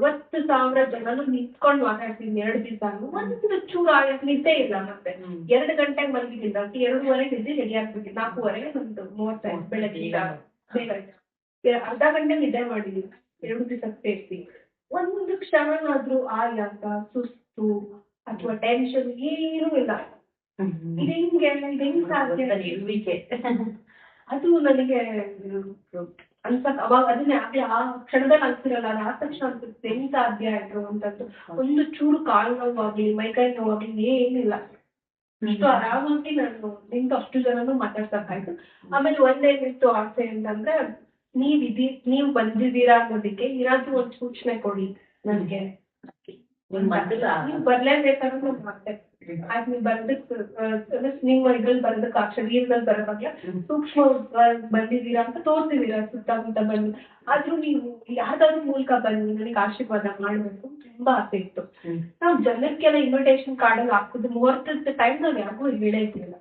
60,000 ಜನನು ನಿಂತ್ಕೊಂಡು ಮಾತಾಡ್ತೀನಿ 2 ದಿವಸ. ಒಂದು ಚೂರು ನಿದ್ದೆ ಇಲ್ಲ. ಮತ್ತೆ 2 ಗಂಟೆಗೆ ಮಲಗಿದ್ದಿಲ್ಲ, 2:30 ನಿದ್ದೆ ರೆಡಿ ಆಗ್ಬಿಟ್ಟು 4:30 ಒಂದು 35 ಬೆಳಗ್ಗೆ ಅರ್ಧ ಗಂಟೆ ನಿದ್ದೆ ಮಾಡಿದೀನಿ 2 ದಿವಸ ಸೇರಿಸಿ. ಒಂದು ಕ್ಷಣನಾದ್ರೂ ಆಯಾಸ, ಸುಸ್ತು ಅಥವಾ ಟೆನ್ಷನ್ ಏನೂ ಇಲ್ಲ. ಇದು ಹೆಂಗ್ ಸಾಧ್ಯ? ಅದು ನನಗೆ ಅನ್ಸಕ್ ಅವಾಗ ಅದನ್ನೇ ಆ ಕ್ಷಣದಲ್ಲಿ ಅನ್ಸಿರಲ್ಲ. ಅದು ಆದ ತಕ್ಷಣ ಅನ್ಸುತ್ತೆ ಹೆಂಗ್ ಸಾಧ್ಯ ಆಯ್ತು ಅಂತಂದು. ಒಂದು ಚೂರು ಕಾಲು ನೋವಾಗ್ಲಿ, ಮೈಕೈ ನೋವಾಗ್ಲಿ ಏನಿಲ್ಲ. ಇಷ್ಟು ಆರಾಮಾಗಿ ನಾನು ನಿಂತು ಅಷ್ಟು ಜನನು ಮಾತಾಡ್ಸಕ್ಕಾಯ್ತು. ಆಮೇಲೆ ಒಂದೇನಿತ್ತು ಆಸೆ ಅಂತಂದ್ರೆ, ನೀವ್ ಬಂದಿದ್ದೀರಾ ಅನ್ನೋದಕ್ಕೆ ಏನಾದ್ರೂ ಒಂದು ಸೂಚನೆ ಕೊಡಿ ನನ್ಗೆ. ನೀವ್ ಬರ್ಲೇಬೇಕಾದ್ರೆ ಮತ್ತೆ ಆಯ್ತು, ನೀವು ಬರ್ದಕ್ ನಿಮ್ಮ ಇದ್ರಲ್ಲಿ ಬರೋದಕ್ಕೆ ಶರೀರದಲ್ಲಿ ಬರೋದಾಗ್ಲ ಸೂಕ್ಷ್ಮ ಬಂದಿದ್ದೀರಾ ಅಂತ ತೋರ್ಸಿದೀರಾ ಸುತ್ತಮುತ್ತ ಬಂದು. ಆದ್ರೂ ನೀವು ಯಾವ್ದಾದ್ರು ಮೂಲಕ ಬನ್ನಿ, ನನಗೆ ಆಶೀರ್ವಾದ ಮಾಡ್ಬೇಕು ತುಂಬಾ ಆಸೆ ಇತ್ತು. ನಾವು ಜನಕ್ಕೆಲ್ಲ ಇನ್ವಿಟೇಷನ್ ಕಾರ್ಡಲ್ಲಿ ಹಾಕುದು ಮುಹೂರ್ತದ ಟೈಮ್ ನಾವು ಯಾರಿಗೂ ಹೇಳೇ ಇರ್ಲಿಲ್ಲ.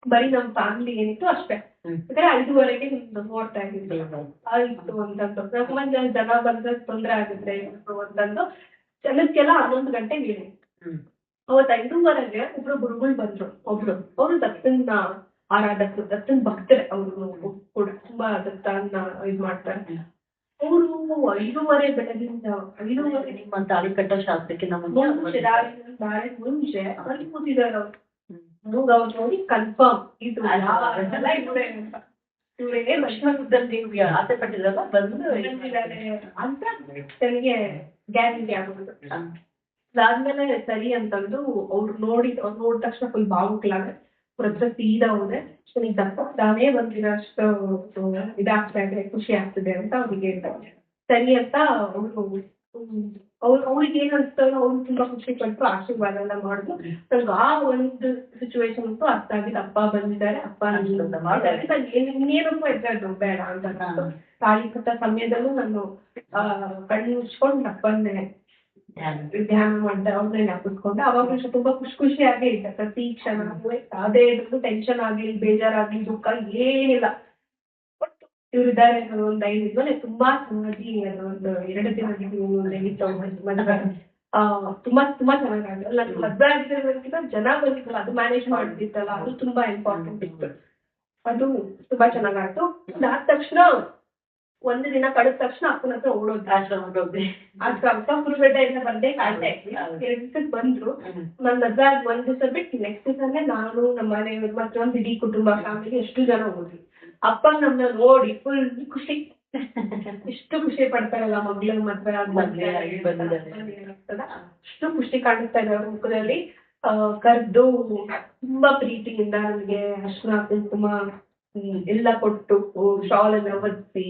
ಬರೀ ನಮ್ ಫ್ಯಾಮಿಲಿ ಏನಿತ್ತು ಅಷ್ಟೇ. ಯಾಕಂದ್ರೆ 5:30ಗೆ ನಿಮ್ದು ಮುಹೂರ್ತ ಆಯ್ತು ಅಂತಂದು. ನಮ್ಮಲ್ಲಿ ಜನ ಬಂದ್ರೆ ತೊಂದ್ರೆ ಆಗುತ್ತೆ ಅಂತಂದು ಜನಕ್ಕೆಲ್ಲ 11 ಗಂಟೆಗೆ ಹೇಳಿ. ಅವತ್ತು 5:30ಗೆ ಒಬ್ರು ಗುರುಗಳು ಬಂದ್ರು. ಅವ್ರು ದತ್ತನ ಆರಾಧಕರು, ದತ್ತನ ಭಕ್ತರೆ. ಅವರು ಕೂಡ ತುಂಬಾ ದತ್ತನ ಇದ್ ಮಾಡ್ತಾರೆ. ಅವರು 5:30 ಬೆಳಗಿಂದ 5:30 ನಿಮ್ಮ ತಾಳಿ ಕಟ್ಟೋ ಶಾಸ್ತ್ರಕ್ಕೆ ದಾರಿ ಮುಂಚೆ ಅಲ್ಲಿ ಕೂತಿದ್ದಾರೆ ಅವ್ರು. ಅವ್ರು ನೋಡಿ ಕನ್ಫರ್ಮ್ ಇದು ಆಸೆ ಪಟ್ಟಿದ್ರಲ್ಲ ಬಂದು ಅಂತ ನನಗೆ ಗ್ಯಾರಂಟಿ ಆಗೋದು. ಅದಾದ್ಮೇಲೆ ಸರಿ ಅಂತಂದು ಅವ್ರು ನೋಡಿದ ತಕ್ಷಣ ಫುಲ್ ಭಾವುಕಲಾಗ ಅವ್ರ ಹತ್ರ ಸೀದಾ ಹೋದೆ. ನನಗೆ ದಪ್ಪನೇ ಬಂದಿರೋಷ್ಟು ಇದಾಗ್ತಾ ಇದೆ, ಖುಷಿ ಆಗ್ತಿದೆ ಅಂತ ಅವ್ರಿಗೆ ಹೇಳ್ತಾರೆ. ಸರಿ ಅಂತ ಅವರು ಅವ್ರಿಗೆ ಏನ್ ಅನ್ಸ್ತಾರೋ ಅವ್ರು ತುಂಬಾ ಖುಷಿ ಪಟ್ಟು ಆಶೀರ್ವಾದ ಎಲ್ಲ ಮಾಡಿದ್ರು. ನಂಗೆ ಆ ಒಂದು ಸಿಚುವೇಶನ್ ಅಂತೂ ಅರ್ಥ ಆಗಿದ್ದು, ಅಪ್ಪ ಬಂದಿದ್ದಾರೆ, ಅಪ್ಪ ಇನ್ನೇನಕ್ಕೂ ಎದ್ದು ಬೇಡ ಅಂತ ಅನ್ಸ್ತು. ತಾಳಿ ಕಟ್ಟ ಸಮಯದಲ್ಲೂ ನಾನು ಕಣ್ಣು ಮುಚ್ಕೊಂಡು ಅಪ್ಪನ್ನೇ ಧ್ಯಾನ ಮಾಡ್ದೆ, ಅವ್ರನ್ನೇ ಜ್ಞಾಪಿಸ್ಕೊಂಡೆ. ಅವಾಗ ತುಂಬಾ ಖುಷಿಯಾಗೇ ಇದ್ದೆ ಪ್ರತಿ ಕ್ಷಣ. ಯಾವುದೇ ಇದ್ರು ಟೆನ್ಷನ್ ಆಗ್ಲಿ, ಬೇಜಾರಾಗ್ಲಿ, ದುಃಖ ಏನಿಲ್ಲ. ಒಟ್ಟು ಇವ್ರಿದ್ದಾರೆ ಅನ್ನೋ ಒಂದು ಐದು ತುಂಬಾ ಚೆನ್ನಾಗಿ ಅದೊಂದು 2 ದಿನ ಮದುವೆ ತುಂಬಾ ಚೆನ್ನಾಗಿ ನಾನು ಮದ್ವೆ ಆಗಿರೋದ್ರಿಂದ ಜನ ಬಂದಿದ್ದಲ್ಲ, ಅದು ಮ್ಯಾನೇಜ್ ಮಾಡ್ತಿತ್ತಲ್ಲ, ಅದು ತುಂಬಾ ಇಂಪಾರ್ಟೆಂಟ್ ಇತ್ತು. ಅದು ತುಂಬಾ ಚೆನ್ನಾಗಾಯ್ತು. ಅದಾದ ತಕ್ಷಣ ಒಂದು ದಿನ ಕಳೆದ ತಕ್ಷಣ ಅಪ್ಪನ ಹತ್ರ ಓಡೋದು, ಅಕ್ಕ ಕುರುಗಡ್ಡೆಯಿಂದ ಬಂದೆ ಕಾಡ್ದೆ. 2 ದಿವಸಕ್ಕೆ ಬಂದ್ರು. ನನ್ ಮದ್ವೆ ಆಗಿ 1 ದಿವಸ ಬಿಟ್ಟು ನೆಕ್ಸ್ಟ್ ದಿವಸನೇ ನಾನು, ನಮ್ಮ ಮನೆಯವ್ರು ಮತ್ತೆ ಒಂದು ಇಡೀ ಕುಟುಂಬ ಫ್ಯಾಮಿಲಿ ಎಷ್ಟು ಜನ ಹೋದ್ವಿ. ಅಪ್ಪ ನಮ್ಮನ್ನ ನೋಡಿ ಫುಲ್ ಖುಷಿ, ಎಷ್ಟು ಖುಷಿ ಪಡ್ತಾರಲ್ಲ ಮಗ್ಳ ಮದ್ವೆ ಆಗ್ತದ, ಅಷ್ಟು ಖುಷಿ ಕಾಣಿಸ್ತಾ ಇದೆ ಅವ್ರ ಮುಖದಲ್ಲಿ. ಕರ್ದು ತುಂಬಾ ಪ್ರೀತಿಯಿಂದ ನನಗೆ ಅರ್ಶಿನ ಕುಂಕುಮ ಎಲ್ಲ ಕೊಟ್ಟು, ಶಾಲ್ ಎಲ್ಲ ಒದಿಸಿ,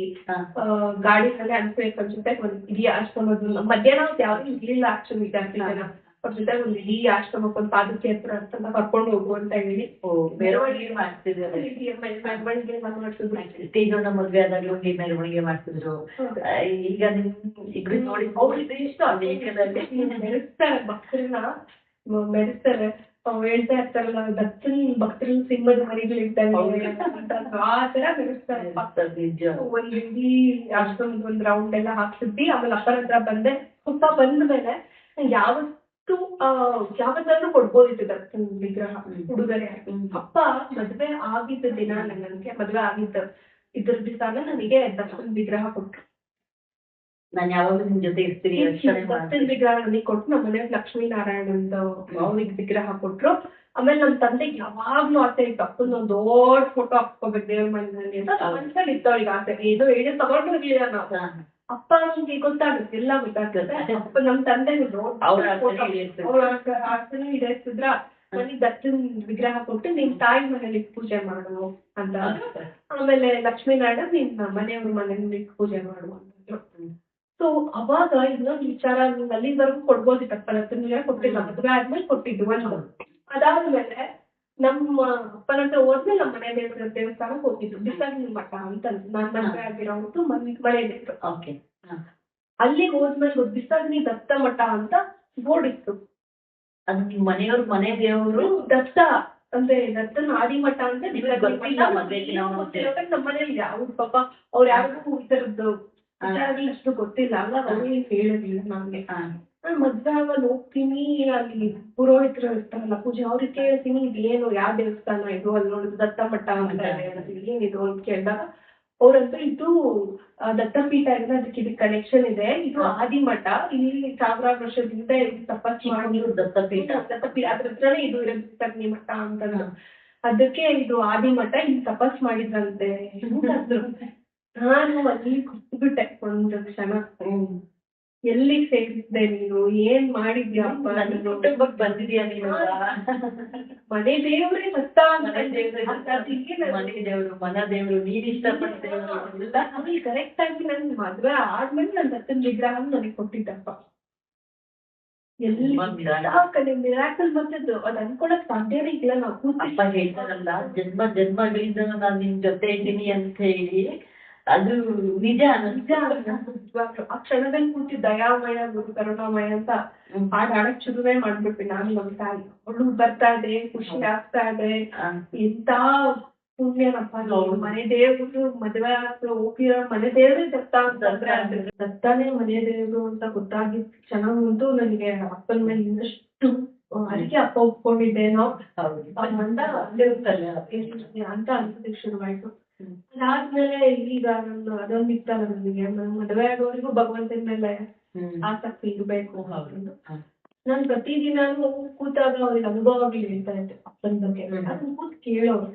ಗಾಡಿನಲ್ಲೇ ಅನ್ಸ್ಬೇಕು ಜೊತೆ ಒಂದು ಇಡೀ ಆಶ್ರಮದ ಮಧ್ಯಾಹ್ನ ಯಾವ್ದು ಇರ್ಲಿಲ್ಲ ಆಕ್ಚುಲಿ ಜಾಸ್ತಿ ಜನ. ಅವ್ರ ಜೊತೆ ಒಂದು ಇಡೀ ಆಶ್ರಮಕ್ಕೆ ಒಂದು ಪಾದಕ್ಕೆ ಹತ್ರ ಅಂತ ಕರ್ಕೊಂಡು ಹೋಗು ಅಂತ ಹೇಳಿ ಮೆರವಣಿಗೆ ಮಾಡ್ತಿದ್ರು. ಮೆರವಣಿಗೆ ಮಾಡ್ತಿದ್ರು. ತೇಜಣ್ಣ ಮದ್ವೆ ಆದಾಗ್ಲೂ ಮೆರವಣಿಗೆ ಮಾಡ್ತಿದ್ರು. ಈಗ ಇಬ್ರು ನೋಡಿ ಅವ್ರಿಗೆ ಇಷ್ಟ ಮೆರೆಸ್ತಾರೆ, ಭಕ್ತರನ್ನ ಮೆರೆಸ್ತಾರೆ. ಹೇಳ್ತಾ ಇರ್ತಾರಲ್ಲ, ದತ್ತನ್ ಭಕ್ತರು ಸಿಂಹದ ಮರಿಗಳಿರ್ತಾರೆ ಆ ತರ ಮೆರೆಸ್ತಾರೆ. ಒಂದ್ ಇಡೀ ಆಶ್ರಮದ ಒಂದ್ ರೌಂಡ್ ಎಲ್ಲ ಹಾಕ್ಸಿದ್ವಿ. ಆಮೇಲೆ ಅಪ್ಪನ ಹತ್ರ ಬಂದೆ. ಅಪ್ಪ ಬಂದ ಮೇಲೆ ಯಾವತ್ತಾದ್ರೂ ಕೊಡ್ಬೋದಿತ್ತು ದತ್ತನ್ ವಿಗ್ರಹ ಉಡುಗೊರೆ. ಅಪ್ಪ ಮದ್ವೆ ಆಗಿದ್ದ ದಿನ, ನನಗೆ ಮದ್ವೆ ಆಗಿದ್ದ ಇದ್ರ ದಿವಸ ನನಗೆ ದತ್ತನ್ ವಿಗ್ರಹ ಕೊಟ್ರು. ನಾನು ಯಾವಾಗಲೂ ನಿಮ್ ಜೊತೆ ಇರ್ತೀನಿ. ದತ್ತನ್ ವಿಗ್ರಹ ನನಗೆ ಕೊಟ್ಟು, ನಮ್ಮ ಮನೆಯವ್ರು ಲಕ್ಷ್ಮೀನಾರಾಯಣಂದು ಅವ್ರಿಗೆ ವಿಗ್ರಹ ಕೊಟ್ರು. ಆಮೇಲೆ ನಮ್ಮ ತಂದೆಗೆ ಯಾವಾಗ್ಲೂ ಆಸೆ ಇತ್ತು ಅಪ್ಪನ ಒಂದು ದೊಡ್ಡ ಫೋಟೋ ಹಾಕೋಬೇಕು ದೇವ್ರ ಮನೆಯಲ್ಲಿ ಅಂತ. ಮನ್ಸಲ್ಲಿ ಇತ್ತು ಅವ್ರಿಗೆ ಆಸೆ. ಇದು ಹೇಳಿ ತಗೊಂಡು ಇರ್ಲಿಲ್ಲ ನಾವು. ಅಪ್ಪ ನಮ್ಗೆ ಗೊತ್ತಾಗುತ್ತೆ, ಎಲ್ಲ ಗೊತ್ತಾಗ್ತದೆ. ಅಪ್ಪ ನಮ್ಮ ತಂದೆ ಅವ್ರ ಆಸೆನೂ ಈಡೇರಿಸಿದ್ರ. ನನಗೆ ದತ್ತನ್ ವಿಗ್ರಹ ಕೊಟ್ಟು ನಿನ್ ತಾಯಿ ಮನೇಲಿ ಪೂಜೆ ಮಾಡು ಅಂತ. ಆಮೇಲೆ ಲಕ್ಷ್ಮೀನಾರಾಯಣ ನಿನ್ನ ಮನೆಯವ್ರ ಮನೇಲಿ ಪೂಜೆ ಮಾಡು ಅಂತಂದ್ರು. ಸೊ ಅವಾಗ ಇನ್ನೊಂದು ವಿಚಾರ, ಅಲ್ಲಿವರೆಗೂ ಕೊಡ್ಬೋದಿತ್ತಪ್ಪ ದತ್ತನ್ ವಿಗ್ರಹ ಕೊಟ್ಟಿಲ್ಲ, ಮದುವೆ ಆದ್ಮೇಲೆ ಕೊಟ್ಟಿದ್ದು ಒಂದು. ಅದಾದ್ಮೇಲೆ ನಮ್ಮ ಅಪ್ಪನ ಹತ್ರ ಹೋದ್ಮೇಲೆ ನಮ್ಮ ಮನೆ ದೇವಸ್ಥಾನಕ್ಕೆ ಹೋಗಿದ್ದು, ಬಿಸಾಗಿ ಮಠ ಅಂತ ನಾನ್ ಮದುವೆ ಆಗಿರೋದು ಮನೆಯಲ್ಲಿತ್ತು. ಅಲ್ಲಿಗೆ ಹೋದ್ಮೇಲೆ ಬಿಸಾಗಿ ದತ್ತ ಮಠ ಅಂತ ಬೋರ್ಡ್ ಇತ್ತು. ಅದು ನಿಮ್ ಮನೆಯವ್ರ ಮನೆ ದೇವರು ದತ್ತ ಅಂದ್ರೆ ದತ್ತನ ಆದಿಮಠ ಅಂತ ನಮ್ಮ ಮನೇಲಿ ಯಾವ್ದು ಪಾಪ ಅವ್ರು ಯಾರಿಗೂ ಈ ತರದ್ದು ವಿಚಾರಗಳು ಅಷ್ಟು ಗೊತ್ತಿಲ್ಲ ಅಲ್ಲ, ಅವ್ರಿಗೆ ಹೇಳಿರ್ಲಿಲ್ಲ ನಮ್ಗೆ. ನಾನು ಮದ್ವೆ ಆಗ ಹೋಗ್ತೀನಿ, ಅಲ್ಲಿ ಪುರೋಹಿತರು ಇರ್ತಾರಲ್ಲ ಪೂಜೆ, ಅವ್ರಿಗೆ ಕೇಳ್ತೀನಿ ಇದೇನು ಯಾವ ದೇವಸ್ಥಾನ ಇದು, ಅಲ್ಲಿ ನೋಡಿದ್ರು ದತ್ತ ಮಠ ಅಂತ ಏನಿದು ಅಂತ ಕೇಳಿದಾಗ ಅವ್ರಂತೂ ಇದು ದತ್ತಪೀಠ ಇದೆ, ಅದಕ್ಕೆ ಇದಕ್ಕೆ ಕನೆಕ್ಷನ್ ಇದೆ, ಇದು ಆದಿಮಠ, ಇಲ್ಲಿ 1000 ವರ್ಷದಿಂದ ತಪಸ್ಸು ಮಾಡಿದ್ರು ದತ್ತಪೀಠ ಅದ್ರ ಹತ್ರನೇ ಇದು ಇರೋದು ಮಠ ಅಂತಂದ್ರು. ಅದಕ್ಕೆ ಇದು ಆದಿಮಠ, ಇಲ್ಲಿ ತಪಸ್ ಮಾಡಿದ್ರಂತೆ ಅಂತಂದ್ರು. ನಾನು ಅಲ್ಲಿ ಕೂತ್ಬಿಟ್ಟೆ ಒಂದು ಕ್ಷಣ. ಎಲ್ಲಿ ಸೇರಿಸಿದೆ ನೀನು, ಏನ್ ಮಾಡಿದ್ಯಪ್ಪ, ಕುಟುಂಬಕ್ಕೆ ಬಂದಿದ್ಯಾ ನೀನು, ಮನೆ ದೇವ್ರೆ ದತ್ತ, ಮನೆ ದೇವ್ರು ಮನ ದೇವ್ರು, ನೀನ್ ಇಷ್ಟಪಟ್ಟ ದೇವ್ರು. ಕರೆಕ್ಟ್ ಆಗಿ ನನ್ ಮದ್ವೆ ಆದ್ಮೇಲೆ ನನ್ ದತ್ತನ್ ವಿಗ್ರಹ ನನಗೆ ಕೊಟ್ಟಿದ್ದಪ್ಪ. ಎಲ್ಲಿ ಮಿರಾಕಲ್ ಬಂದದ್ದು ಅದು ಅನ್ಕೊಳಕ್ ಸಾಧ್ಯನೇ ಇಲ್ಲ. ನಾವು ಅಪ್ಪ ಹೇಳ್ತಾರಲ್ಲ, ಜನ್ಮಗಳಿಂದ ನಾನು ನಿನ್ ಜೊತೆ ಇದ್ದೀನಿ ಅಂತ ಹೇಳಿ, ಅದು ನಿಜ ನಿಜ. ಆ ಕ್ಷಣದಲ್ಲಿ ಕೂತಿ ದಯಾಮಯ ಗುರು ಕರುಣಾಮಯ ಅಂತ ಹಾಡಾಡಕ್ ಶುರುವೇ ಮಾಡ್ಬಿಟ್ವಿ ನಾನು ನಮ್ಮ ತಾಯಿ. ಅವಳು ಬರ್ತಾ ಇದೆ, ಖುಷಿ ಆಗ್ತಾ ಇದೆ, ಎಂತ ಪುಣ್ಯನಪ್ಪ. ಮನೆ ದೇವ್ರು ಮದ್ವೆ ಹೋಗಿರೋ ಮನೆ ದೇವ್ರೇ ದತ್ತ ಅಂತಂದ್ರೆ ದತ್ತನೇ ಮನೆ ದೇವ್ರು ಅಂತ ಗೊತ್ತಾಗಿದ್ ಚೆನ್ನಾಗಂತೂ ನನಗೆ ಅಪ್ಪನ ಮೇಲೆ ಇನ್ನಷ್ಟು ಅದಕ್ಕೆ ಅಪ್ಪ ಒಪ್ಕೊಂಡಿದ್ದೇನೋ ಅಂತ ಅನ್ಸೋದಕ್ಕೆ ಶುರುವಾಯ್ತು. ಅದಾದ್ಮೇಲೆ ಈಗ ನಾನು ಅದೊಂದಿತ್ತಲ್ಲ ನನಗೆ, ಮದುವೆ ಆಗೋವರೆಗೂ ಭಗವಂತನ ಮೇಲೆ ಆಸಕ್ತಿ ಇರ್ಬೇಕು. ನಾನು ಪ್ರತಿದಿನಾನು ಕೂತಾಗ ಅವ್ರಿಗೆ ಅನುಭವಗಳು ಹೇಳ್ತಾ ಇದ್ದೆ ಅಪ್ಪನ ಬಗ್ಗೆ. ಅದನ್ನ ಕೂತ್ ಕೇಳೋರು.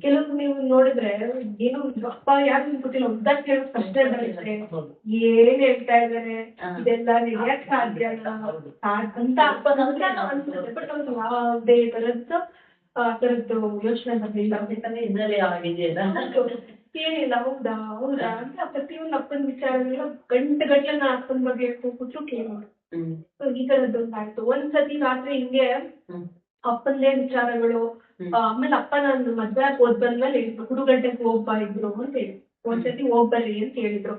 ಕೆಲವ್ರು ನೀವು ನೋಡಿದ್ರೆ ಏನು ಅಪ್ಪ ಯಾರು ಗೊತ್ತಿಲ್ಲ, ಉದ್ದ ಕೇಳೋ ಪ್ರಶ್ನೆ ಬರುತ್ತೆ, ಏನ್ ಹೇಳ್ತಾ ಇದಾರೆ, ಇದೆಲ್ಲ ನಡೆಯಕ್ ಸಾಧ್ಯ ಅಂತ ಅನ್ಸುತ್ತೆ. ಬಟ್ ಅವ್ರು ಯಾವುದೇ ತರದ್ದು ಯೋಚನೆ ಬರ್ಲಿಲ್ಲ. ಏನಿಲ್ಲ ಹೌದಾ ಹೌದಾ ಅಂತ ಪ್ರತಿಯೊಂದು ಅಪ್ಪನ ವಿಚಾರಗಳನ್ನ ಗಂಟೆಗಟ್ಲೆ ನಾ ಅಪ್ಪನ ಬಗ್ಗೆ ಹೋಗ್ಬಿಟ್ಟು ಕೇಳೋರು. ಈ ತರದ್ದೊಂದಾಯ್ತು. ಒಂದ್ಸತಿ ರಾತ್ರಿ ಹಿಂಗೆ ಅಪ್ಪಂದೇ ವಿಚಾರಗಳು. ಆಮೇಲೆ ಅಪ್ಪ ನಾನು ಮದ್ವೆ ಹೋದ್ ಬಂದ್ಮೇಲೆ ಹುಡುಗಂಟೆಗೆ ಹೋಗ್ಬಾ ಇದ್ರು ಅಂತ ಹೇಳಿ ಒಂದ್ಸತಿ ಹೋಗ್ಬರ್ರಿ ಅಂತ ಹೇಳಿದ್ರು.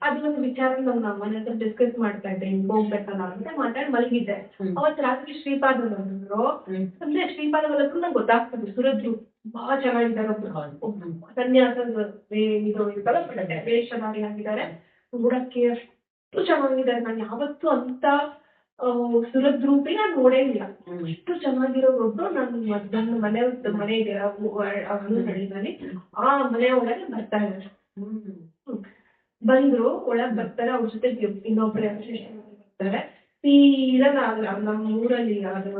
ಅದು ಒಂದು ವಿಚಾರ ನಮ್ಮ ಮನೆ ಹತ್ರ ಡಿಸ್ಕಸ್ ಮಾಡ್ತಾ ಇದ್ದೆ, ಹಿಂಗ್ ಹೋಗ್ಬೇಕಲ್ಲ ಅಂತ ಮಾತಾಡಿ ಮಲಗಿದ್ದೆ. ಅವತ್ ರಾತ್ರಿ ಶ್ರೀಪಾದ ಬಂದ್ರು. ಅಂದ್ರೆ ಶ್ರೀಪಾದ ಬಂದ್ರು ನಂಗೆ ಗೊತ್ತಾಗ್ತದೆ ಸುರದ್ರು ಬಹಳ ಚೆನ್ನಾಗಿದ್ದಾರೆ. ಒಬ್ರು ಸನ್ಯಾಸದ ಇದು ಇರ್ತಲ್ಲ ವೇಷಧಾರಿ ಆಗಿದ್ದಾರೆ, ನೋಡಕ್ಕೆ ಅಷ್ಟು ಚೆನ್ನಾಗಿದ್ದಾರೆ. ನಾನು ಯಾವತ್ತೂ ಅಂತ ಸುರದ್ರೂಪಿ ನಾನು ನೋಡೇ ಇಲ್ಲ. ಅಷ್ಟು ಚೆನ್ನಾಗಿರೋರೊಬ್ರು ನನ್ನ ಮನೆ ಇದೆ ಹಳ್ಳಿನಲ್ಲಿ, ಆ ಮನೆ ಒಳಗೆ ಬರ್ತಾ ಇದ್ದಾರೆ. ಬಂದ್ರು ಒಳಗ್ ಬರ್ತಾರೆ, ಅವ್ರ ಜೊತೆ ಇನ್ನೊಬ್ರು ಬರ್ತಾರೆ. ತೀರಾ ನಮ್ಮ ಊರಲ್ಲಿ ಅದು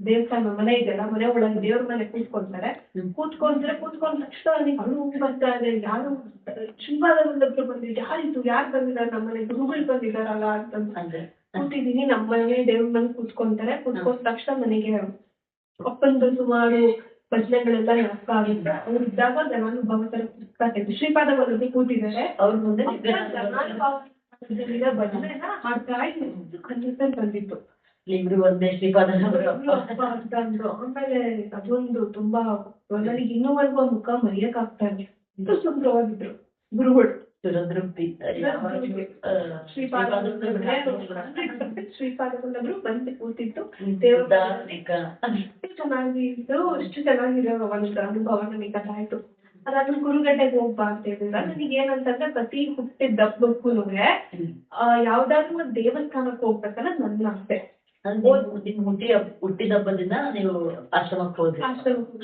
ದೇವಸ್ಥಾನ ಮನೆ ಇದೆಯಲ್ಲ, ಮನೆ ಒಳಗೆ ದೇವ್ರ ಮನೆ ಕೂತ್ಕೊಂತಾರೆ. ಕೂತ್ಕೊಂಡ್ ತಕ್ಷಣ ನನಗೆ ಅಳು ಬರ್ತಾ ಇದೆ. ಯಾರು ಶ್ರೀಪಾದವಲ್ಲೊಬ್ರು ಬಂದಿದ್ದು, ಯಾರಿತ್ತು, ಯಾರು ಬಂದಿದ್ದಾರೆ ನಮ್ಮ ಮನೆ ಗುರುಗಳು ಬಂದಿದ್ದಾರಲ್ಲ ಅಂತಂದ್ರೆ ಕೂತಿದ್ದೀನಿ. ನಮ್ಮ ಮನೆ ದೇವ್ರ ಮನೆ ಕೂತ್ಕೊಂತಾರೆ. ಕೂತ್ಕೊಂಡ ತಕ್ಷಣ ನನಗೆ ಅಪ್ಪಂದು ಸುಮಾರು ಭಜನೆಗಳೆಲ್ಲ ನೆನಪ ಆಗುತ್ತೆ. ಅವ್ರು ಇದ್ದಾಗ ಜನಾನುಭವ ತರ ಕೂತ್ಕೊತಿದ್ರು. ಶ್ರೀಪಾದವಲ್ಲೊಬ್ರು ಕೂತಿದ್ದಾರೆ, ಅವ್ರ ಮುಂದೆ ಭಜನೆನ ಹಾಡ್ತಾ ಇದ್ದು ಕನ್ನಿಸಲ್ಲಿ ಬಂದಿತ್ತು. ಒಂದೇ ಶ್ರೀಪಾದ ಅಂತ ಅಂದ್ರು. ಆಮೇಲೆ ಅದೊಂದು ತುಂಬಾ ನನಗೆ ಇನ್ನೂವರೆಗೂ ಮುಖ ಮರೆಯಕ್ ಆಗ್ತಾ ಇದೆ. ಇಷ್ಟು ಸುಂದರವಾಗಿದ್ರು ಗುರುಗಳು. ಶ್ರೀಪಾದವಲ್ಲೊಬ್ರು ಬಂದು ಕೂತಿತ್ತು. ಅಷ್ಟು ಚೆನ್ನಾಗಿತ್ತು, ಅಷ್ಟು ಚೆನ್ನಾಗಿರೋ ಒಂದು ಅನುಭವ ನನಗೆ ಆಯ್ತು. ಅದಾದ್ಮೇಲೆ ಗುರುಗಡ್ಡೆಗೆ ಹೋಗ್ಬಾ ಅಂತ ಹೇಳಿದ್ರೆ ನನಗೆ ಏನಂತಂದ್ರೆ ಪ್ರತಿ ಹುಟ್ಟಿದ ಹಬ್ಬಕ್ಕೂ ಯಾವ್ದಾದ್ರು ಒಂದು ದೇವಸ್ಥಾನಕ್ಕೆ ಹೋಗ್ಬೇಕನ್ನ ನನ್ನ ಆಸೆ. ಹುಟ್ಟಿದ ಹಬ್ಬದಿಂದ ನೀವು ಆಶ್ರಮಕ್ಕೆ ಹೋದ್ರಿ?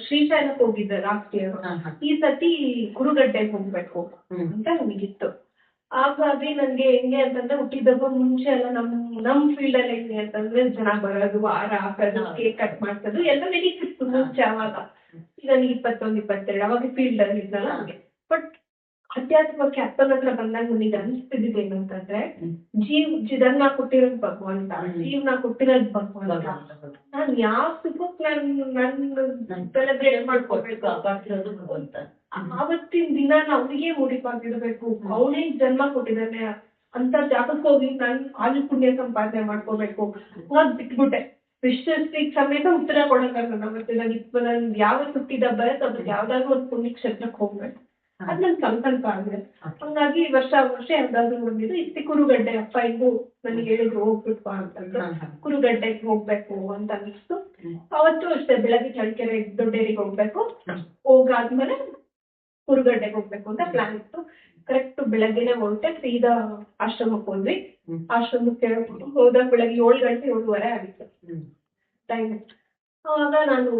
ಶ್ರೀಶೈಲಕ್ಕೆ ಹೋಗಿದ್ದೆ ಲಾಸ್ಟ್ ಇಯರ್. ಈ ಸತಿ ಗುರುಗಡ್ಡೆಗೆ ಹೋಗ್ಬೇಕು ಅಂತ ನನಗಿತ್ತು. ಹಾಗಾಗಿ ನನ್ಗೆ ಹೆಂಗೆ ಅಂತಂದ್ರೆ ಹುಟ್ಟಿದ ಹಬ್ಬ ಮುಂಚೆ ಎಲ್ಲ ನಮ್ ಫೀಲ್ಡ್ ಅಲ್ಲಿ ಹೆಂಗೆ ಅಂತಂದ್ರೆ ಜನ ಬರೋದು, ವಾರ ಹಾಕೋದು, ಕೇಕ್ ಕಟ್ ಮಾಡ್ಸೋದು ಎಲ್ಲ ನಡೀತಿತ್ತು ಮುಂಚೆ. ಅವಾಗ ಈಗ 21-22 ಅವಾಗ ಫೀಲ್ಡ್ ಅಲ್ಲಿ ಇದ್ನಲ್ಲ ಹಂಗೆ. ಬಟ್ ಅಧ್ಯಾತ್ಮಕ್ಕೆ ಅಪ್ಪನ ಹತ್ರ ಬಂದಾಗ ನನಗೆ ಅನಿಸ್ತಿದ್ದಿದ್ದು ಏನಂತಂದ್ರೆ ಜೀವನ ಕೊಟ್ಟಿರೋದು ಭಗವಂತ, ಜೀವನ ಕೊಟ್ಟಿರೋದು ಭಗವಂತ. ನಾನ್ ಯಾವ ಸುಖಕ್ಕೆ ನನ್ ಸೆಲೆಬ್ರೇಟ್ ಮಾಡ್ಕೋಬೇಕು, ಆವತ್ತಿನ ದಿನ ಅವ್ರಿಗೆ ಮುಡಿಪಾಗಿರ್ಬೇಕು. ಅವನೇ ಜನ್ಮ ಕೊಟ್ಟಿದ್ದಾನೆ ಅಂತ ಜಾಗಕ್ಕೆ ಹೋಗಿ ನಾನು ಆಲು ಪುಣ್ಯ ಸಂಪಾದನೆ ಮಾಡ್ಕೋಬೇಕು ಅನ್ನೋದ್ ಬಿಟ್ಬಿಟ್ಟೆ. ವಿಶ್ವಸ್ತಿಗೆ ಸಮೇತ ಉತ್ತರ ಕೊಡೋಕ್ಕಾಗಲ್ಲ. ಮತ್ತೆ ನನ್ ಯಾವ ಹುಟ್ಟಿದ ಬರುತ್ತೆ ಅದಕ್ಕೆ ಯಾವ್ದಾದ್ರು ಒಂದು ಪುಣ್ಯ ಕ್ಷೇತ್ರಕ್ಕೆ ಹೋಗ್ಬೇಕು, ಅದ್ ನನ್ ಸಂಕಲ್ಪ ಆಗಿದೆ. ಹಂಗಾಗಿ ವರ್ಷ ಯಾವ್ದಾದ್ರು ಬಂದಿದ್ದು ಇಷ್ಟು ಕುರುಗಡ್ಡೆ ಅಪ್ಪ ಇದು ನನಗೆ ಹೇಳಿದ್ರು ಹೋಗ್ಬಿಟ್ವಾ ಅಂತಂದ್ರು. ಕುರುಗಡ್ಡೆಗೆ ಹೋಗ್ಬೇಕು ಅಂತ ಅನಿಸ್ತು. ಅವತ್ತು ಅಷ್ಟೇ ಬೆಳಗ್ಗೆ ಚಳ್ಳಕೆರೆ ದೊಡ್ಡೇರಿಗೆ ಹೋಗ್ಬೇಕು, ಹೋಗಾದ್ಮೇಲೆ ಕುರುಗಡ್ಡೆಗೆ ಹೋಗ್ಬೇಕು ಅಂತ ಪ್ಲಾನ್ ಇತ್ತು. ಕರೆಕ್ಟ್ ಬೆಳಗ್ಗೆನೆ ಹೊರಟೆ, ಸೀದಾ ಆಶ್ರಮಕ್ಕೆ ಹೋದ್ವಿ. ಆಶ್ರಮಕ್ಕೆ ಹೋದಾಗ ಬೆಳಗ್ಗೆ 7 ಗಂಟೆ 7:15 ಆಗಿತ್ತು ಟೈಮ್. ಅವಾಗ ನಾನು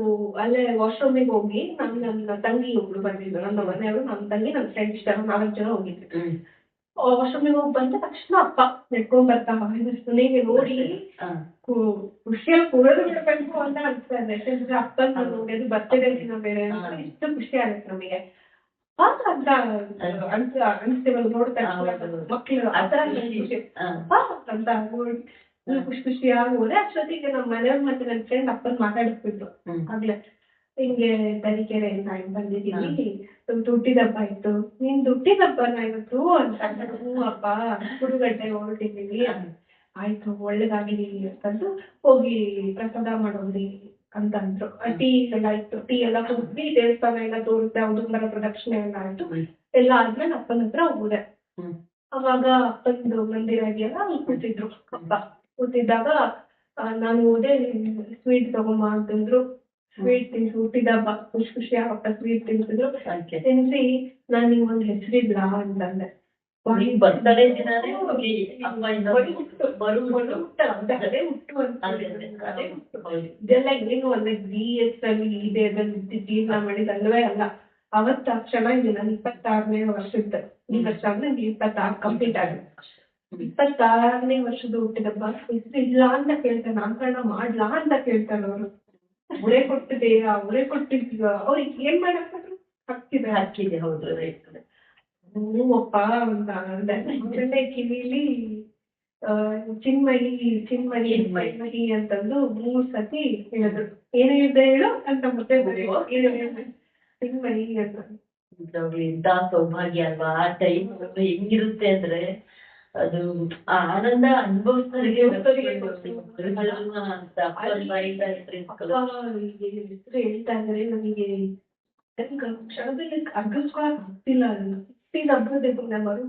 ಅಲ್ಲೇ ವಾಶ್ರೂಮಿಗೆ ಹೋಗಿ ನನ್ನ ತಂಗಿ ಒಬ್ಳು ಬಂದಿದ್ದು, ನನ್ನ ಮನೆಯವರು, ನನ್ನ ತಂಗಿ, ನನ್ನ ಫ್ರೆಂಡ್ ಇಷ್ಟ 4 ಜನ ಹೋಗಿದ್ವಿ. ವಾಶ್ರೂಮಿಗೆ ಹೋಗಿ ಬಂದ ತಕ್ಷಣ ಅಪ್ಪ ನೆಟ್ಕೊಂಡ್ ಬರ್ತಾ ನನಗೆ ನೋಡಿ ಖುಷಿಯಾಗಿ ಕುಡಿದು ಬಿಡ್ಬೇಕು ಅಂತ ಅನ್ಸ್ತಾ ಇದೆ. ಯಾಕಂದ್ರೆ ಅಪ್ಪನ ನೋಡಿದ್ರು ಬರ್ತಡೇ ದಿನ ಬೇರೆ ಇಷ್ಟು ಖುಷಿ ಆಗುತ್ತೆ ನಮಗೆ ಅಂತ ಅನ್ಸ್ತೀವಲ್ಲ ನೋಡ್ತಾ ಮಕ್ಳು ಆತರ ಅಂತ ನೋಡಿ ಖುಷಿಯಾಗಿ ಹೋದೆ. ಅಷ್ಟೊತ್ತಿಗೆ ನಮ್ಮ ಮನೆಯವ್ರ ಮತ್ತೆ ನನ್ನ ಫ್ರೆಂಡ್ ಅಪ್ಪನ್ ಮಾತಾಡಿಸ್ಬಿಟ್ರು. ಆಗ್ಲೇ ಹಿಂಗೆ ತರೀಕೆರೆ ಬಂದಿದ್ದೀವಿ, ಹುಟ್ಟಿದ ಹಬ್ಬ ಇತ್ತು, ನಿನ್ ಹುಟ್ಟಿದ ಹಬ್ಬನ ಇವತ್ತು ಅಂತ. ಹ್ಞೂ ಅಪ್ಪ ಕುರುಗಡ್ಡೆ ಹೊರಟಿದ್ದೀವಿ, ಆಯ್ತು ಒಳ್ಳೇದಾಗಿರಿ ಅಂತಂದು ಹೋಗಿ ಪ್ರಸಾದ ಮಾಡೋದ್ರಿ ಅಂತ ಅಂದ್ರು. ಟೀ ಎಲ್ಲ ಇತ್ತು, ಟೀ ಎಲ್ಲ ಕುಡಿದ್ವಿ, ದೇವಸ್ಥಾನ ಎಲ್ಲ ತೋರಿಸ್ದೆ, ಔದುಂಬರ ಪ್ರದಕ್ಷಿಣೆ ಎಲ್ಲ ಆಯ್ತು. ಎಲ್ಲ ಆದ್ಮೇಲೆ ಅಪ್ಪನ ಹತ್ರ ಹೋದೆ. ಅವಾಗ ಅಪ್ಪಂದು ಮಂದಿರ ಇದೆಯಲ್ಲ ಅಲ್ಲಿ ಕೂತಿದ್ರು ಅಪ್ಪ. ಕೂತಿದ್ದಾಗ ನಾನು ಹೋದೆ, ಸ್ವೀಟ್ ತಗೊಂಬ ಅಂತಂದ್ರು. ಸ್ವೀಟ್ ತಿನ್ಸಿ, ಹುಟ್ಟಿದ ಹಬ್ಬ ಖುಷಿ ಆಗಪ್ಪ ಸ್ವೀಟ್ ತಿನ್ಸಿದ್ರು. ತಿನ್ಸಿ ನಾನು ನಿಮ್ಗೊಂದು ಹೆಸರಿಲ್ಲ ಅಂತಂದೆ. ಬರ್ತಡೇ ದಿನಾನೇ ಇದೆಲ್ಲ ಏನು ಅಂದ್ರೆ BS ಅಲ್ಲಿ ಇದೆ ಜೀವನ ಮಾಡಿದಲ್ವೇ ಅಲ್ಲ. ಅವತ್ತ ಚೆನ್ನಾಗಿ ನಾನು 26ನೇ ವರ್ಷದ, ಈ ವರ್ಷ ಅಂದ್ರೆ 26 ಕಂಪ್ಲೀಟ್ ಆಗಿದೆ. 26ನೇ ವರ್ಷದ ಹುಟ್ಟಿದಬ್ಬ ಹೆಸರು ಇಲ್ಲ ಅಂತ ಕೇಳ್ತಾರೆ, ನಾಮಕರಣ ಮಾಡ್ಲಾ ಅಂತ ಕೇಳ್ತಾರೆ ಅವರು. ಅವರೇ ಕೊಟ್ಟಿದ್ದೀರಾ, ಅವರೇ ಕೊಟ್ಟಿದ್ದೀರ, ಅವ್ರಿಗೆ ಏನ್ ಮಾಡಕ್ ಹಾಕಿದೆ. ಹೌದು ಹೂವಪ್ಪ ಅಂತ ಅಂದೆ. ಕಿವಿಲಿ ಚಿನ್ಮಯಿ ಅಂತಂದು 3 ಸತಿ ಹೇಳಿದ್ರು. ಏನು ಹೇಳ್ದೆ ಹೇಳು ಅಂತ ಮತ್ತೆ ಚಿನ್ಮಯಿ ಅಂತ ನೋಡಿ ಎಂತ ಸೌಭಾಗ್ಯ ಅಲ್ವಾ ಆ ಟೈಮ್ ಹೆಂಗಿರುತ್ತೆ ಅಂದ್ರೆ ಅದು ಆ ಆನಂದ ಅನುಭವಿಸೋರಿಗೆ ಹೆಸರು ಹೇಳ್ತಾ ಇದ್ರೆ ನನಗೆ ಕ್ಷಣದಲ್ಲಿ ಅರ್ಗಿಸ್ಕೊಳಕ್ ಆಗ್ತಿಲ್ಲ ಅದನ್ನ. ಹುಟ್ಟಿದ ಹಬ್ಬದ ಮರು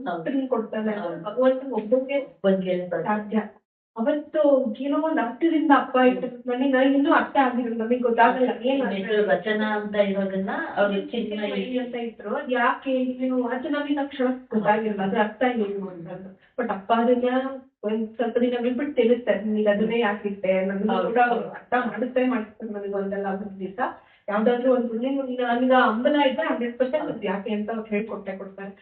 ಕೊಡ್ತಾನೆ ಭಗವಂತ ಒಬ್ಬರಿಗೆ ಸಾಧ್ಯ. ಅವತ್ತು ಏನೋ ಒಂದು ಅರ್ಥದಿಂದ ಹಬ್ಬ ಇಟ್ಟು ನನಗೆ ಇನ್ನೂ ಅರ್ಥ ಆಗಿರಲ್ಲ, ನಮಗೆ ಗೊತ್ತಾಗಲ್ಲ ಏನ್ ರಚನಾ ಅಂತ ಇರೋದನ್ನ ಅವ್ರು ಅಂತ ಇದ್ರು. ಅದ್ ಯಾಕೆ ಏನು ಅದು ನಮಗೆ ತಕ್ಷಣ ಗೊತ್ತಾಗಿರಲ್ಲ, ಅದ್ರ ಅರ್ಥ ಏನು ಅಂತ. ಬಟ್ ಅಪ್ಪ ಅದನ್ನ ಒಂದ್ ಸ್ವಲ್ಪ ದಿನ ಬಿಟ್ಬಿಟ್ಟು ತಿಳಿಸ್ತಾರೆ, ನಿಮಗೆ ಅದನ್ನೇ ಯಾಕಿಟ್ಟೆ ಅನ್ನೋದನ್ನ ಕೂಡ ಅರ್ಥ ಮಾಡಿಸ್ತಾರೆ ನನಗೆ ಒಂದಲ್ಲ ಒಂದು ದಿವಸ ಯಾವ್ದಾದ್ರು ಒಂದು ನನಗ ಹಂಬಲ ಇದ್ದ 100% ಯಾಕೆ ಅಂತ ಅವ್ರು ಹೇಳ್ಕೊಡ್ತಾರೆ.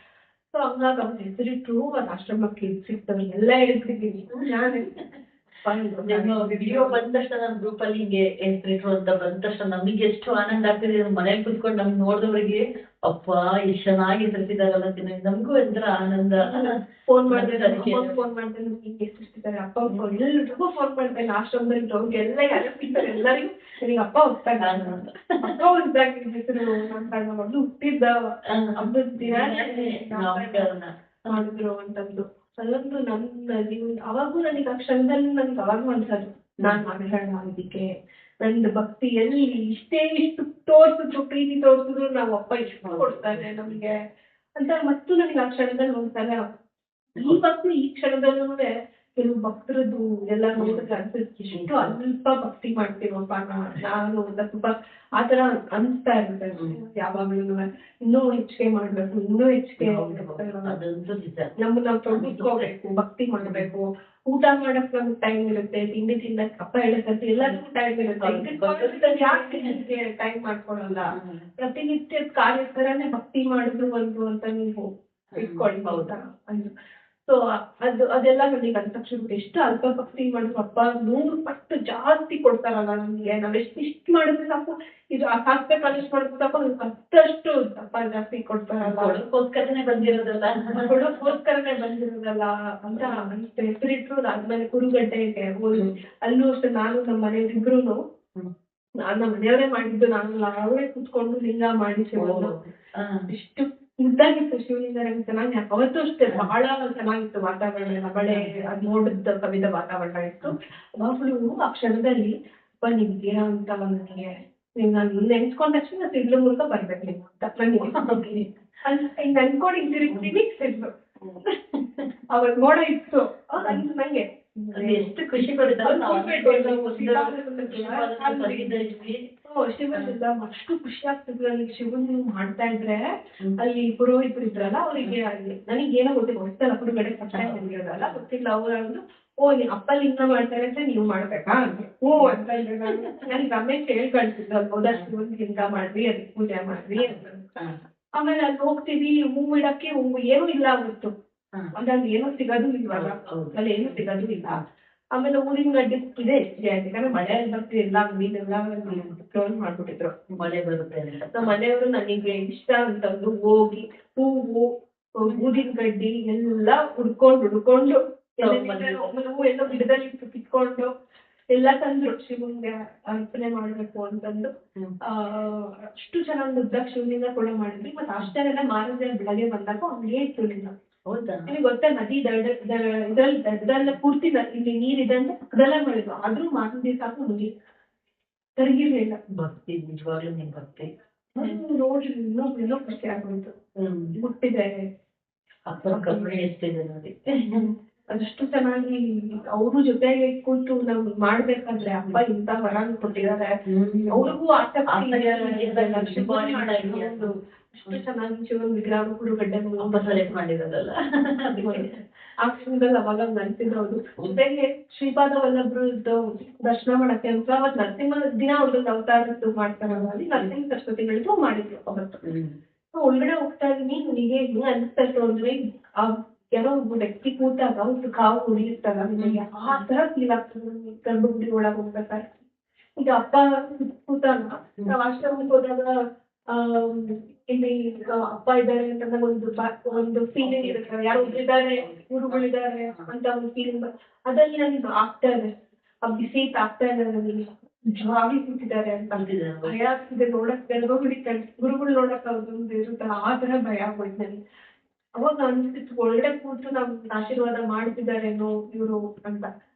ಸೊ ಹಂಗಾಗಿ ಅವ್ರ ಹೆಸರಿಟ್ರು ಅದ್ ಆಶ್ರಮಕ್ಕೆ ಸಿಗ್ತವೆ ಎಲ್ಲ ಹೇಳ್ತಿದ್ದೀನಿ ನಿಮ್ಮ ವಿಡಿಯೋ ಬಂದ ತಕ್ಷಣ ನಮ್ಮ ಗ್ರೂಪ್ ಅಲ್ಲಿ ಹಿಂಗೆ ಹೆಸರಿಟ್ರು ಅಂತ ಬಂದ ತಕ್ಷಣ ನಮಗೆ ಎಷ್ಟು ಆನಂದ ಆಗ್ತಿದೆ. ಮನೇಲಿ ಕುತ್ಕೊಂಡು ನಮ್ಗೆ ನೋಡಿದವರಿಗೆ ಅಪ್ಪ ಎಷ್ಟು ಚೆನ್ನಾಗಿ ಹೆಸರಿಸಿದಾರಲ್ಲ ನಮಗೂ ಒಂಥರ ಆನಂದ. ಫೋನ್ ಮಾಡ್ತಾರೆ ಹಿಂಗೆ ಹೆಸರಿಸ್ತಿದ್ದಾರೆ ಅಪ್ಪ ಎಲ್ರಿಗೂ ಫೋನ್ ಮಾಡ್ತೇನೆ ಆಶ್ರಮದಲ್ಲಿ ಅವ್ರಿಗೆಲ್ಲ ಯಾರು ಸಿಗ್ತಾರೆ ಎಲ್ಲರಿಗೂ ನನಗೆ ಅಪ್ಪ ಹೋಗ್ತಾರೆ ಅಪ್ಪ ಹೋಗ್ದಾಗ ಹೆಸರು ನಮ್ಮ ಮಗಳು ಹುಟ್ಟಿದ್ದ ಹಬ್ಬದ ದಿನ ಮಾಡಿದ್ರು ಅಂತಂದು ಅಲ್ಲೊಂದು ನನ್ನ ಜೀವನ ಅವಾಗೂ ನನಗೆ ಆ ಕ್ಷಣದಲ್ಲಿ ನನಗೆ ಅವಾಗೂ ಅನ್ಸೋದು ನಾನ್ ಮಾಡೋಣ ಇದಕ್ಕೆ ನಂದು ಭಕ್ತಿ ಎಲ್ಲಿ ಇಷ್ಟು ತೋರ್ಸಿದ್ರು ಪ್ರೀತಿ ತೋರ್ಸಿದ್ರು ನಾವು ಅಪ್ಪ ಇಷ್ಟು ಕೊಡ್ತಾನೆ ನಮ್ಗೆ ಅಂತ ಮತ್ತು ನನಗೆ ಆ ಕ್ಷಣದಲ್ಲಿ ಒಂದ್ಸಲ ಈ ಭಕ್ತಿ ಈ ಕ್ಷಣದಲ್ಲೂ ಕೆಲವು ಭಕ್ತರದ್ದು ಎಲ್ಲ ನೋಡಿದ್ರೆ ಅನ್ಸುತ್ತೆ ಎಷ್ಟು ಅಲ್ಪ ಭಕ್ತಿ ಮಾಡ್ತೀವಪ್ಪ ನಾನು ಅಂತ ತುಂಬಾ ಆತರ ಅನ್ಸ್ತಾ ಇರುತ್ತೆ ಯಾವಾಗ್ಲೂ. ಇನ್ನೂ ಹೆಚ್ಚಿಗೆ ಮಾಡ್ಬೇಕು, ಇನ್ನೂ ಹೆಚ್ಚಿಗೆ ನಮ್ಮನ್ನ ನಾವು ತೊಡಗಿಸ್ಕೋಬೇಕು, ಭಕ್ತಿ ಮಾಡ್ಬೇಕು. ಊಟ ಮಾಡಕ್ ನಮ್ಗೆ ಟೈಮ್ ಇರುತ್ತೆ, ತಿಂಡಿ ತಿನ್ನಕ್ ಅಪ್ಪ ಹೇಳಕ್ಕೆ ಎಲ್ಲದಕ್ಕೂ ಟೈಮ್ ಇರುತ್ತೆ. ಯಾಕೆ ಟೈಮ್ ಮಾಡ್ಕೊಳಲ್ಲ? ಪ್ರತಿನಿತ್ಯದ ಕಾರ್ಯಕರನೇ ಭಕ್ತಿ ಮಾಡುದು ಒಂದು ಅಂತ ನೀವು ಇಟ್ಕೊಳ್ಳಿ ಹೌದಾ ಅಂತ. ಸೊ ಅದೆಲ್ಲ ನನಗೆ ಅಂದ ತಕ್ಷಣ ಎಷ್ಟು ಅಲ್ಪ ಭಕ್ತಿ ಮಾಡಿದ್ರು ಅಪ್ಪ 100 ಪಟ್ಟು ಜಾಸ್ತಿ ಕೊಡ್ತಾರಲ್ಲ ನಮ್ಗೆ. ನಾವ್ ಇಷ್ಟು ಮಾಡಿದ್ರೆ ಸಾಕು, ಇದು ಹಾಕ್ಬೇಕು ಮಾಡಿದ್ರೆ ಸಾಕು ಅಷ್ಟಷ್ಟು ಅಪ್ಪ ಜಾಸ್ತಿ ಕೊಡ್ತಾರಲ್ಲ, ಕೊಡೋಕ್ಕೋಸ್ಕರನೇ ಬಂದಿರೋದಲ್ಲ ಅಂತ ಅನ್ಸುತ್ತೆ. ಹೆಸರಿಟ್ರು ಅದಾದ್ಮೇಲೆ ಕುರುಗಡ್ಡೆಗೆ ಹೋಗಿ ಅಲ್ಲೂ ಅಷ್ಟೇ ನಾನು ನಮ್ಮ ಮನೆಯವ್ರಿಬ್ರು ನಮ್ಮ ಮನೆಯವರೇ ಮಾಡಿದ್ದು, ನಾನು ಅವರೇ ಕುತ್ಕೊಂಡು ಲಿಂಗ ಮಾಡಿ ಇಷ್ಟು ಮುದ್ದಾಗಿತ್ತು ಶಿವಲಿಂಗ ಚೆನ್ನಾಗಿ. ಅವತ್ತು ಅಷ್ಟೇ ಬಹಳ ಚೆನ್ನಾಗಿತ್ತು ವಾತಾವರಣ ಎಲ್ಲ, ಮಳೆ ಅದ್ ನೋಡಿದ ಕವಿದ ವಾತಾವರಣ ಇತ್ತು. ಅವಾಗ್ಲೂ ಆ ಕ್ಷಣದಲ್ಲಿ ಅಪ್ಪ ನಿಮ್ಗೆ ಅಂತ ನನಗೆ ನಾನು ನೆನ್ಸ್ಕೊಂಡ ತಕ್ಷಣ ಸಿಡ್ಲು ಮೂಲಕ ಬರ್ಬೇಕು ನೀವು ಅಂತ ನನಗೆ ಹಿಂಗ್ ಅನ್ಕೊಂಡು ತಿರುಗ್ತೀವಿ ಸಿಡ್ಲು ಅವಾಗ ಮೋಡ ಇತ್ತು ನಂಗೆ ಎಷ್ಟು ಖುಷಿ ಶಿವನಿಂದ ಅಷ್ಟು ಖುಷಿ ಆಗ್ತಿದ್ರು ನನಗೆ. ಶಿವನ್ ಮಾಡ್ತಾ ಇದ್ರೆ ಅಲ್ಲಿ ಪುರೋಹಿತರು ಇದ್ರಲ್ಲ ಅವರಿಗೆ ನನಗೇನೋ ಗೊತ್ತಿಲ್ಲ, ಗೊತ್ತಲ್ಲ ಹುಡುಗಡೆ ಪಟ್ಟಾಗಿರೋದಲ್ಲ ಗೊತ್ತಿಲ್ಲ. ಅವ್ರು ಅಪ್ಪ ಲಿಂಗ ಮಾಡ್ತಾರೆ ಅಂತ ನೀವು ಮಾಡ್ಬೇಕಾ ಹ್ಞೂ ಅಂತ ಇದ್ರೆ ನನಗೆ ರಮೇಶ್ ಹೇಳ್ಕಳ್ತಿದ್ರು ಅಲ್ಲಿ ಹೌದಾ ಶಿವನ್ ಲಿಂಗ ಮಾಡ್ರಿ ಅದಕ್ಕೆ ಪೂಜೆ ಮಾಡ್ರಿ ಅಂತ. ಆಮೇಲೆ ಅಲ್ಲಿ ಹೋಗ್ತೀವಿ ಹೂವು ಇಡಕ್ಕೆ ಹೂವು ಏನೂ ಇಲ್ಲ ಅವತ್ತು, ಅದ್ರಲ್ಲಿ ಏನೂ ಸಿಗೋದು ಇಲ್ವಲ್ಲ, ಅಲ್ಲಿ ಏನೂ ಸಿಗೋದು ಇಲ್ಲ. ಆಮೇಲೆ ಊರಿನ ಗಡ್ಡೆ ಇದೆ ಯಾಕಂದ್ರೆ ಮಳೆ ಬರ್ತೀವಿ ಎಲ್ಲ ಮೀನೆಲ್ಲ ಕ್ಲೋಸ್ ಮಾಡ್ಬಿಟ್ಟಿದ್ರು ಮಳೆ ಬರುತ್ತೆ. ನಮ್ಮ ಮನೆಯವರು ನನಗೆ ಇಷ್ಟ ಅಂತಂದು ಹೋಗಿ ಹೂವು ಊರಿನ ಗಡ್ಡಿ ಎಲ್ಲ ಹುಡ್ಕೊಂಡು ಹೂವು ಎಲ್ಲ ಗಿಡದಲ್ಲಿ ಕಿತ್ಕೊಂಡು ಎಲ್ಲ ತಂದ್ರು ಶಿವನ್ಗೆ ಅರ್ಪಣೆ ಮಾಡ್ಬೇಕು ಅಂತಂದು. ಅಷ್ಟು ಚೆನ್ನಾಗಿ ಮುದ್ದಾಗ ಶಿವಲಿಂಗ ಕೂಡ ಮಾಡಿದ್ವಿ. ಮತ್ತೆ ಅಷ್ಟೆಲ್ಲ ಮಾರನೇ ಬೆಳಗ್ಗೆ ಬಂದಾಗ ಅವ್ನಿಗೆ ಇತ್ತು ಹೌದಾ ನಿಮಗೆ ಗೊತ್ತಾ ನದಿ ಇದ್ರಲ್ಲಿ ದಡದಲ್ಲ ಪೂರ್ತಿ ಇಲ್ಲಿ ನೀರಿದೆ ಅಂತ ಪಕ್ಕದಲ್ಲೇ ಮಾಡಿದ್ರು, ಆದ್ರೂ ಮಾರನೇ ದಿವಸ ನೀರು ಕರಗಿರ್ಲಿಲ್ಲ. ಭಕ್ತಿ ನಿಜವಾಗ್ಲೂ ನಿಮ್ ಭಕ್ತಿ ನೋಡಿ ಇನ್ನೂ ಖುಷಿ ಆಗೋಯ್ತು. ಹುಟ್ಟಿದೆ ಅಪ್ಪನ ಕರುಣೆ ಎಷ್ಟಿದೆ ನೋಡಿ. ಅದಷ್ಟು ಚೆನ್ನಾಗಿ ಅವರು ಜೊತೆಗೆ ಕೂತು ನಾವು ಮಾಡ್ಬೇಕಾದ್ರೆ ಅಪ್ಪ ಇಂತ ವರ ಕೊಟ್ಟಿದ್ದಾರೆ, ಅವ್ರಿಗೂ ಆಸಕ್ತಿ ಅಷ್ಟು ಚೆನ್ನಾಗಿ ಶಿವನ್ ವಿಗ್ರಹ ಕುರುಗಡ್ಡೆ ಸೆಲೆಕ್ಟ್ ಮಾಡಿರೋದಲ್ಲ ಆ ಕ್ಷಣದಲ್ಲಿ ಅವಾಗ ನೆನ್ಪಿದವರು. ಜೊತೆಗೆ ಶ್ರೀಪಾದ ವಲ್ಲಭರು ದರ್ಶನ ಮಾಡಕ್ಕೆ ಅಂತ ಅವತ್ತು ನರಸಿಂಹ ದಿನ ಅವ್ರದ್ದು ಅವತಾರದ್ದು ಮಾಡ್ತಾರಲ್ಲ, ಅಲ್ಲಿ ನರಸಿಂಹ ಸರಸ್ವತಿಗಳಿಗೂ ಮಾಡಿದ್ರು ಅವತ್ತು. ಒಳಗಡೆ ಹೋಗ್ತಾ ಇದೀನಿ, ನನಗೆ ಹೆಂಗ್ ಅನಿಸ್ತಾ ಇತ್ತು ಅಂದ್ರೆ ಯಾರೋ ಒಬ್ಬ ವ್ಯಕ್ತಿ ಕೂತಾಗ ಒಂದು ಕಾವು ಉಳಿಯುತ್ತಲ್ಲ ನನಗೆ ಆ ತರ ಫೀಲ್ ಆಗ್ತದೆ. ಗರ್ಭಗುಡಿ ಒಳಗೆ ಹೋಗ್ಬೇಕಾದ್ರೆ ಈಗ ಅಪ್ಪ ಕೂತಾಗ ನಾವ್ ಆಶ್ರಮಕ್ಕೆ ಹೋದಾಗ ಇಲ್ಲಿ ಅಪ್ಪ ಇದ್ದಾರೆ ಅಂತ ಒಂದು ಫೀಲಿಂಗ್ ಇರುತ್ತೆ, ಯಾರೋ ಇದ್ದಾರೆ ಗುರುಗಳಿದ್ದಾರೆ ಅಂತ ಒಂದು ಫೀಲಿಂಗ್. ಅದಲ್ಲಿ ನನಗೆ ಆಗ್ತಾ ಇದೆ, ಆ ಬಿಸಿ ಆಗ್ತಾ ಇದೆ ನನಗೆ. ನಿಜವಾಗ್ಲೂ ಕೂತಿದ್ದಾರೆ ಅಂತ ಭಯ ಆಗ್ತಿದೆ ನೋಡಕ್ ಗುರುಗಳು ನೋಡಕ್ ಅವ್ರದ್ದು ಇರುತ್ತಲ್ಲ ಆ ತರ ಭಯ ಆಗೋಯ್ತು ನನಗೆ. ಅವಾಗ ಅನ್ಸ್ತಿತ್ತು ಒಳ್ಳೆ ಕೂತು ನಮ್ ಆಶೀರ್ವಾದ ಮಾಡ್ತಿದಾರೇನೋ ಇವ್ರು ಅಂತ.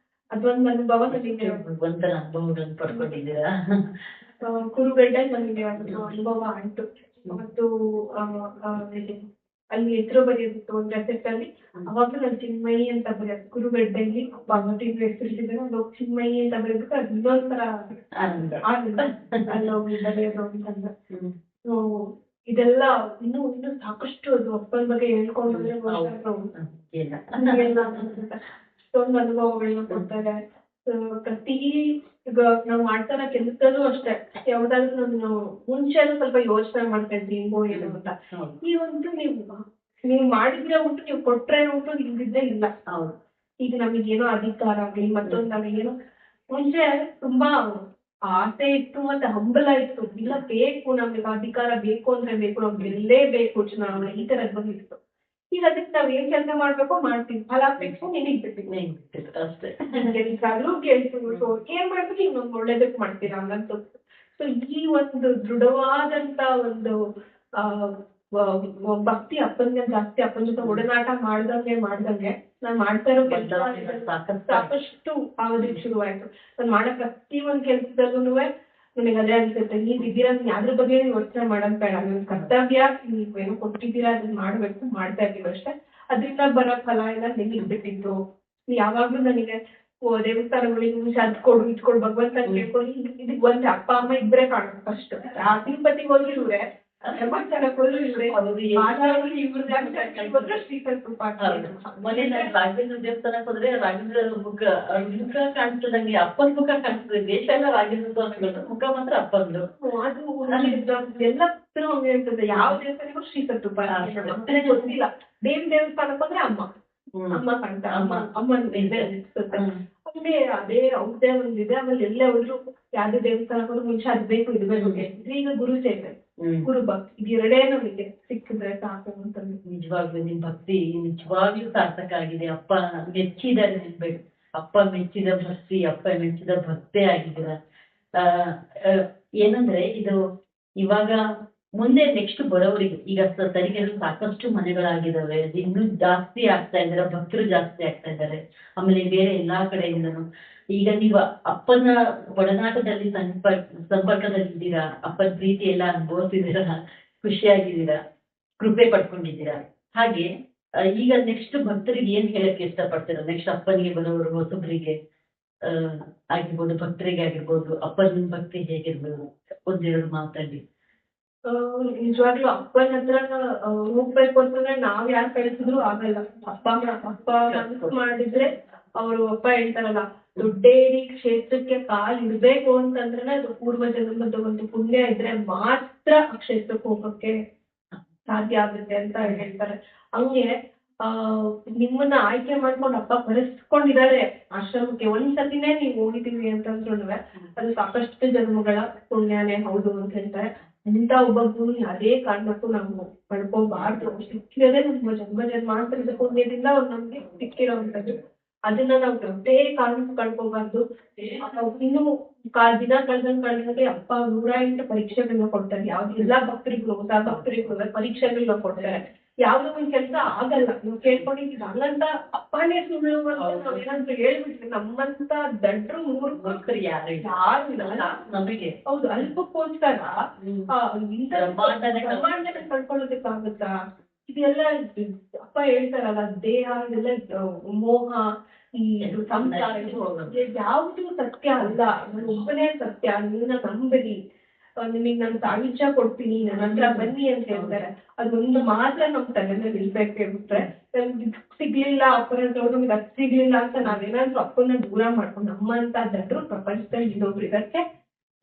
ಅದೊಂದು ಅನುಭವ ನನಗೆ ಒಂಥರ ಅನುಭವಗಳನ್ನು ಪಡ್ಕೊಂಡಿದ್ದೀರಾ. ಕುರುಗಡ್ಡೆ ನನಗೆ ಅನುಭವ ಆಯ್ತು. ಮತ್ತು ಅಲ್ಲಿ ಹೆಸರು ಬರೆಯೋದಿತ್ತು ಒಂದು ರೆಸೆಪ್ಟ್ ಅಲ್ಲಿ. ಅವಾಗ್ಲೂ ನಾನು ಚಿನ್ಮಯಿ ಅಂತ ಬರೆಯೋದು ಕುರುಗಡ್ಡೆಯಲ್ಲಿ ಭಗವತಿ ಹೆಸರಿಟ್ಟಿದ್ರೆ ಅದು ಚಿನ್ಮಯಿ ಅಂತ ಬರೆಯೋದಕ್ಕೆ ಅದು ಇನ್ನೊಂಥರ ಅಲ್ಲಿ ಬರೆಯೋದು ಅಂತಂದ್ರೆ. ಇದೆಲ್ಲ ಇನ್ನೂ ಸಾಕಷ್ಟು ಅದು ಅಪ್ಪನ ಬಗ್ಗೆ ಹೇಳ್ಕೊಂಡ್ರೆ ಅಷ್ಟೊಂದು ಅನುಭವಗಳನ್ನ ಕೊಡ್ತಾರೆ. ಪ್ರತಿ ಈಗ ನಾವ್ ಮಾಡ್ತಾರ ಕೆಲ್ಸದಲ್ಲೂ ಅಷ್ಟೇ ಯಾವ್ದಾದ್ರು ನಾನು ಮುಂಚೆನೂ ಸ್ವಲ್ಪ ಯೋಚನೆ ಮಾಡ್ತಾ ಇದ್ವಿ ಹಿಂಗೋ ಏನು ಅಂತ. ಈ ಒಂದು ನೀವು ಮಾಡಿದ್ರೆ ಉಂಟು, ನೀವು ಕೊಟ್ರೆ ಉಂಟು, ಇಲ್ದಿದ್ದೇ ಇಲ್ಲ. ಈಗ ನಮಗೇನೋ ಅಧಿಕಾರ ಆಗ್ಲಿ ಮತ್ತೊಂದು ನಮಗೇನೋ ಮುಂಚೆ ತುಂಬಾ ಆಸೆ ಇತ್ತು ಮತ್ತೆ ಹಂಬಲ ಇತ್ತು. ಇಲ್ಲ ಬೇಕು ನಮ್ಗೆ ಅಧಿಕಾರ ಬೇಕು ಅಂದ್ರೆ ಬೇಕು, ನಾವು ಗೆಲ್ಲೇಬೇಕು ಚುನಾವಣೆ, ಈ ತರದ್ ಬಂದಿತ್ತು. ಈಗ ಅದಕ್ಕೆ ನಾವ್ ಏನ್ ಕೆಲಸ ಮಾಡ್ಬೇಕೋ ಮಾಡ್ತೀವಿ, ಫಲಾಪೇಕ್ಷೆ ನಿನಗ್ ಬಿಟ್ಟಿದ್ವಿ ಅಷ್ಟೇ. ಕೇಳ್ತೀವಿ ಏನ್ ಮಾಡ್ಬೇಕು ಈಗ ನಮ್ಗೆ ಒಳ್ಳೇದಕ್ಕೆ ಮಾಡ್ತೀರಾ ಹಂಗಂತ. ಸೊ ಈ ಒಂದು ದೃಢವಾದಂತ ಒಂದು ಭಕ್ತಿ ಅಪ್ಪನಿಗೆ ಜಾಸ್ತಿ, ಅಪ್ಪನ ಜೊತೆ ಒಡನಾಟ ಮಾಡ್ದಂಗೆ ನಾನ್ ಮಾಡ್ತಾ ಇರೋ ಕೆಲಸ ಸಾಕಷ್ಟು ಆಗೋದಕ್ಕೆ ಶುರುವಾಯ್ತು. ನಾನ್ ಮಾಡೋ ಪ್ರತಿ ಒಂದ್ ಕೆಲ್ಸದಲ್ಲೂ ನನಗೆ ಅದೇ ಅನ್ಸುತ್ತೆ, ನೀವಿದ್ದೀರಾ, ಯಾವ್ದ್ರ ಬಗ್ಗೆ ಯೋಚನೆ ಮಾಡೋದ್ ಬೇಡ, ನನ್ ಕರ್ತವ್ಯ ನೀವೇನು ಕೊಟ್ಟಿದ್ದೀರಾ ಅದನ್ನ ಮಾಡ್ಬೇಕು, ಮಾಡ್ತಾ ಇದೀವಿ ಅಷ್ಟೇ. ಅದ್ರಿಂದ ಬರೋ ಫಲ ಎಲ್ಲ ನಿಮಗೆ ಬಿಟ್ಟಿದ್ದು. ಯಾವಾಗ್ಲೂ ನನಗೆ ದೇವಸ್ಥಾನಗಳಿಗೆ ಮುಂಚೆ ಅದ್ಕೊಡು ಇದ್ಕೊಡು ಭಗವಂತ ಕೇಳ್ಕೊಂಡು ಇದಕ್ ಒಂದ್ ಅಪ್ಪ ಅಮ್ಮ ಇಬ್ಬರೇ ಕಾಣೋದು ಫಸ್ಟ್. ತಿರುಪತಿಗೆ ಹೋದ್ರು ಇವ್ರೆ, ಧರ್ಮಸ್ಥಳಕ್ಕೆ ಹೋದ್ರು ಇವ್ರೆ, ಮನೆ ರಾಘವೇಂದ್ರ ದೇವಸ್ಥಾನಕ್ಕೆ ಹೋದ್ರೆ ರಾಘವೇಂದ್ರ ಮುಖ ಕಾಣಿಸ್ತದಂಗೆ ಅಪ್ಪನ ಮುಖ ಕಾಣಿಸ್ತದೆ. ದೇಶ ಎಲ್ಲ ರಾಘವೇಂದ್ರ ಸ್ವಾಮಿಗಳು, ಮುಖ ಮಾತ್ರ ಅಪ್ಪಂದು. ಅದು ಎಲ್ಲ ಹಂಗೆ ಇರ್ತದೆ. ಯಾವ ದೇವಸ್ಥಾನಕ್ಕೂ ಶ್ರೀಕರ್ ತುಪ್ಪ ಗೊತ್ತಿಲ್ಲ. ದೇವಸ್ಥಾನಕ್ಕೆ ಹೋದ್ರೆ ಅಮ್ಮ ಕಾಣ್ತಾ, ಅಮ್ಮನ ಅನ್ಸುತ್ತೆ. ಆಮೇಲೆ ಅದೇ ಅವ್ರದೇ ಒಂದಿದೆ. ಆಮೇಲೆ ಎಲ್ಲೇ ಹೋದ್ರು ಯಾವ್ದೇ ದೇವಸ್ಥಾನಕ್ಕೂ ಮುಂಚೆ ಅದ್ ಬೇಕು ಇದು ಬೇಕು. ಈಗ ಗುರು ಸೇವೆ, ಗುರು ಭಕ್ತಿ, ಇದೆರಡೇ ನಮಗೆ ಸಿಕ್ಕಿದ್ರೆ ಸಾಕು ಅಂತ. ನಿಜವಾಗ್ಲೂ ನಿಮ್ ಭಕ್ತಿ ನಿಜವಾಗ್ಲೂ ಸಾರ್ಥಕ ಆಗಿದೆ. ಅಪ್ಪ ಮೆಚ್ಚಿದ್ದಾರೆ ನಿನ್ಬೇಕು. ಅಪ್ಪ ಮೆಚ್ಚಿದ ಭಕ್ತಿ, ಅಪ್ಪ ಮೆಚ್ಚಿದ ಭಕ್ತೇ ಆಗಿದ್ದೀರ. ಏನಂದ್ರೆ ಇದು ಇವಾಗ ಮುಂದೆ ನೆಕ್ಸ್ಟ್ ಬರೋವರಿಗೆ ಈಗ ತರಿಗೆಲ್ಲ ಸಾಕಷ್ಟು ಮನೆಗಳಾಗಿದ್ದಾವೆ, ಇನ್ನೂ ಜಾಸ್ತಿ ಆಗ್ತಾ ಇದ್ದಾರೆ, ಭಕ್ತರು ಜಾಸ್ತಿ ಆಗ್ತಾ ಇದ್ದಾರೆ. ಆಮೇಲೆ ಬೇರೆ ಎಲ್ಲಾ ಕಡೆಯಿಂದನು ಈಗ ನೀವು ಅಪ್ಪನ ಒಡನಾಟದಲ್ಲಿ ಸಂಪರ್ಕದಲ್ಲಿದ್ದೀರಾ, ಅಪ್ಪನ ಪ್ರೀತಿ ಎಲ್ಲ ಅನುಭವಿಸಿದ್ದೀರಾ, ಖುಷಿಯಾಗಿದ್ದೀರಾ, ಕೃಪೆ ಪಡ್ಕೊಂಡಿದ್ದೀರಾ. ಹಾಗೆ ಈಗ ನೆಕ್ಸ್ಟ್ ಭಕ್ತರಿಗೆ ಏನ್ ಹೇಳಕ್ಕೆ ಇಷ್ಟಪಡ್ತೀರಾ? ನೆಕ್ಸ್ಟ್ ಅಪ್ಪನಿಗೆ ಬರೋರು ಹೊಸಬ್ರಿಗೆ ಆಗಿರ್ಬೋದು, ಭಕ್ತರಿಗೆ ಆಗಿರ್ಬೋದು, ಅಪ್ಪನ ಭಕ್ತಿ ಹೇಗಿರ್ಬೋದು ಒಂದೆರಡು ಮಾತಾಡಿ. ನಿಜವಾಗ್ಲೂ ಅಪ್ಪನ ಹತ್ರ ಹೋಗ್ಬೇಕು ಅಂತಂದ್ರೆ ನಾವ್ ಯಾರು ಕಳಿಸಿದ್ರು ಆಗಲ್ಲ. ಅಪ್ಪ ಮನಸ್ಸು ಮಾಡಿದ್ರೆ ಅವರು ಅಪ್ಪ ಹೇಳ್ತಾರಲ್ಲ, ದೊಡ್ಡೇರಿ ಕ್ಷೇತ್ರಕ್ಕೆ ಇಡ್ಬೇಕು ಅಂತಂದ್ರೆ ಅದು ಪೂರ್ವ ಜನ್ಮದ ಒಂದು ಪುಣ್ಯ ಇದ್ರೆ ಮಾತ್ರ ಆ ಕ್ಷೇತ್ರಕ್ಕೆ ಹೋಗಕ್ಕೆ ಸಾಧ್ಯ ಆಗುತ್ತೆ ಅಂತ ಹೇಳ್ತಾರೆ. ಹಂಗೆ ನಿಮ್ಮನ್ನ ಆಯ್ಕೆ ಮಾಡ್ಕೊಂಡು ಅಪ್ಪ ಕರೆಸ್ಕೊಂಡಿದ್ದಾರೆ ಆಶ್ರಮಕ್ಕೆ. ಒಂದ್ಸತಿನೇ ನೀವು ಹೋಗಿದ್ದೀವಿ ಅಂತಂದ್ರು ಅದು ಸಾಕಷ್ಟು ಜನ್ಮಗಳ ಪುಣ್ಯನೇ ಹೌದು ಅಂತ ಹೇಳ್ತಾರೆ. ಇಂಥ ಒಬ್ಬ ಗುರು ಅದೇ ಕಾರಣಕ್ಕೂ ನಾವು ಪಡ್ಕೋಬಾರ್ದು. ಸಿಕ್ಕಿರೋದೇ ನಮ್ಮ ಜನ್ಮಾಂತರದ ಪುಣ್ಯದಿಂದ ಅವ್ರು ನಮ್ಗೆ ಸಿಕ್ಕಿರೋವಂಥದ್ದು. ಅದನ್ನ ನಾವು ಯಾವುದೇ ಕಾರಣಕ್ಕೂ ಕಳ್ಕೋಬಾರ್ದು. ಇನ್ನು ದಿನ ಕಳ್ದಂಗೆ ಅಪ್ಪ 108 ಪರೀಕ್ಷೆಗಳನ್ನ ಕೊಡ್ತಾರೆ. ಯಾವ್ದು ಎಲ್ಲಾ ಭಕ್ತರಿಗೂ, ಹೊಸ ಭಕ್ತರಿಗೂ ಪರೀಕ್ಷೆಗಳನ್ನ ಕೊಡ್ತಾರೆ. ಯಾವ್ದೋ ಒಂದ್ ಕೆಲಸ ಆಗಲ್ಲ, ನೀವು ಕೇಳ್ಕೊಂಡಿದ್ದೀವಿ ಹಂಗಂತ ಅಪ್ಪನೇ ಸುಳ್ಳು ಅಂತ ನಾವೇನಾದ್ರು ಹೇಳ್ಬಿಟ್ರೆ ನಮ್ಮಂತ ದಡ್ರು ಮೂರ್ಖರು ಯಾರು ನಮಗೆ. ಹೌದು, ಅಲ್ಪಕ್ಕೋಸ್ಕರ ಬ್ರಹ್ಮಾಂಡನ ಕಳ್ಕೊಳ್ಳೋದಕ್ಕಾಗುತ್ತಾ? ಇದೆಲ್ಲ ಅಪ್ಪ ಹೇಳ್ತಾರಲ್ಲ, ದೇಹ ಇದೆಲ್ಲ ಮೋಹ, ಈ ಸಂಸಾರ, ಯಾವುದು ಸತ್ಯ ಅಲ್ಲ. ನಾನು ಒಬ್ಬನೇ ಸತ್ಯ, ನೀನ ನಂಬರಿ, ನಿಮಗ್ ನಾನು ಸಾಹಿತ್ಯ ಕೊಡ್ತೀನಿ, ನನ್ನ ಹತ್ರ ಬನ್ನಿ ಅಂತ ಹೇಳ್ತಾರೆ. ಅದೊಂದು ಮಾತ್ರ ನಮ್ ತಲೆಯಲ್ಲಿ ನಿಲ್ಬೇಕು ಬಿಟ್ರೆ, ನಮ್ಗೆ ಸಿಗ್ಲಿಲ್ಲ ಅಪ್ಪನ ನಮ್ಗೆ ಅದ್ ಸಿಗ್ಲಿಲ್ಲ ಅಂತ ನಾವೇನಾದ್ರೂ ಅಪ್ಪನ ದೂರ ಮಾಡ್ಕೊಂಡು ನಮ್ಮಂತ ದಡ್ರು ಪ್ರಪಂಚದಲ್ಲಿ ಇನ್ನೊಬ್ರು ಇದಕ್ಕೆ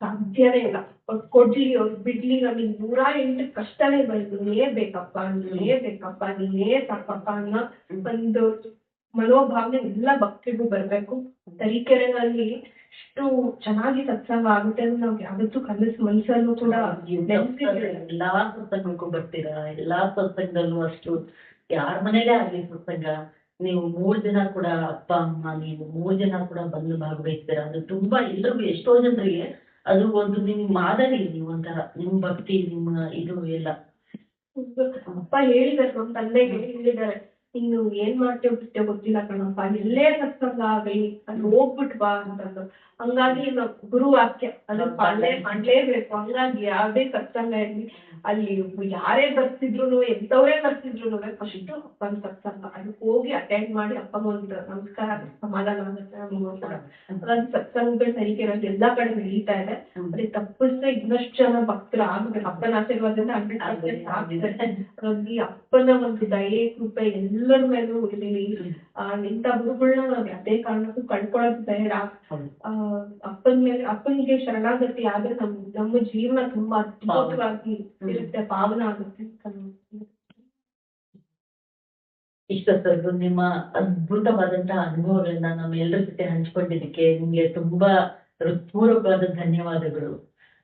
ಸಾಧ್ಯನೇ ಇಲ್ಲ. ಅವ್ರು ಕೊಡ್ಲಿ, ಅವ್ರು ಬಿಡ್ಲಿ, ನಮಗೆ 108 ಕಷ್ಟನೇ ಬಂತು. ನೀನೇ ಬೇಕಪ್ಪ, ನೀನೇ ಬೇಕಪ್ಪ, ನೀನೇ ಸಾಕಪ್ಪ ಅನ್ನೋ ಒಂದು ಮನೋಭಾವನೆ ಎಲ್ಲ ಭಕ್ತಿಗೂ ಬರ್ಬೇಕು. ತರೀಕೆರೆನಲ್ಲಿ ಎಷ್ಟು ಚೆನ್ನಾಗಿ ಸತ್ಸಂಗ ಆಗುತ್ತೆ ಅಂದ್ರೆ ನಾವು ಯಾವತ್ತೂ ಮನಸ್ಸಲ್ಲೂ ಕೂಡ ಎಲ್ಲಾ ಸತ್ಸಂಗಕ್ಕೂ ಬರ್ತೀರಾ. ಎಲ್ಲಾ ಸತ್ಸಂಗದಲ್ಲೂ ಅಷ್ಟು ಯಾರ ಮನೇಲೇ ಆಗ್ಲಿ ಸತ್ಸಂಗ ನೀವು 3 ಜನ ಕೂಡ ಅಪ್ಪ ಅಮ್ಮ ನೀವು 3 ಜನ ಕೂಡ ಬಂದು ಭಾಗವಹಿಸ್ತೀರಾ. ಅದು ತುಂಬಾ ಎಲ್ರಿಗೂ ಎಷ್ಟೋ ಜನರಿಗೆ ಅದು ಒಂದು ನಿಮ್ ಮಾದರಿ, ನೀವು ಒಂಥರ ನಿಮ್ ಭಕ್ತಿ ನಿಮ್ಮ ಇದು ಎಲ್ಲ. ಅಪ್ಪ ಹೇಳಿದಾರೆ, ನಮ್ಮ ತಂದೆಗೆ ಹೇಳಿದ್ದಾರೆ, ನೀನು ಏನ್ ಮಾಡ್ತೇವೆ ಬಿಟ್ಟೆ ಗೊತ್ತಿಲ್ಲ ಕಣಪ್ಪ, ಎಲ್ಲೇ ಸತ್ಸಂಗ ಆಗಲಿ ಅಲ್ಲಿ ಹೋಗ್ಬಿಟ್ ಬಾ ಅಂತಂದು. ಹಂಗಾಗಿ ಗುರು ವಾಕ್ಯ ಅದು ಮಾಡ್ಲೇಬೇಕು. ಹಂಗಾಗಿ ಯಾವ್ದೇ ಸತ್ಸಂಗ ಇರ್ಲಿ ಅಲ್ಲಿ ಯಾರೇ ಬರ್ತಿದ್ರು ಎಂತವ್ರೇ ಬರ್ತಿದ್ರು ಫಸ್ಟ್ ಅಪ್ಪನ ಸತ್ಸಂಗ ಅದಕ್ಕೆ ಹೋಗಿ ಅಟೆಂಡ್ ಮಾಡಿ ಅಪ್ಪನ ಒಂದು ನಮಸ್ಕಾರ ಸಮಾಧಾನ ಆಗುತ್ತೆ. ಅದೊಂದು ಸತ್ಸಂಗಗಳು ಸರಿಗೆ ಇರೋದು ಎಲ್ಲಾ ಕಡೆ ನಡೀತಾ ಇದೆ. ಅದಕ್ಕೆ ತಪ್ಪಿಸ್ರೆ ಇನ್ನಷ್ಟು ಜನ ಭಕ್ತರು ಆಗ್ಬೇಕು. ಅಪ್ಪನ ಆಶೀರ್ವಾದದಿಂದ 100% ಆಗ್ತಾರೆ. ಹಾಗಾಗಿ ಅಪ್ಪನ ಒಂದು ದಯೆ ಕೃಪೆ ಎಲ್ಲರ ಮೇಲೂ ಇರಲಿ. ಇಂಥ ಗುರುಗಳನ್ನ ನಾವ್ ಯಾವುದೇ ಕಾರಣಕ್ಕೂ ಕಳ್ಕೊಳ್ಳೋದು ಬೇಡ. ಅಪ್ಪನಿಗೆ ಶರಣಾಗತಿ ಆದ್ರೆ ನಮ್ಮ ಜೀವನ ತುಂಬಾ ಅದ್ಭುತವಾಗಿ ಇರುತ್ತೆ, ಪಾವನ ಆಗುತ್ತೆ. ಇಷ್ಟೊತ್ತವರೆಗೂ ನಿಮ್ಮ ಅದ್ಭುತವಾದಂತಹ ಅನುಭವಗಳನ್ನ ನಮ್ಮೆಲ್ಲರ ಜೊತೆ ಹಂಚ್ಕೊಂಡಿದ್ದಕ್ಕೆ ನಿಮ್ಗೆ ತುಂಬಾ ಹೃತ್ಪೂರ್ವಕವಾದ ಧನ್ಯವಾದಗಳು.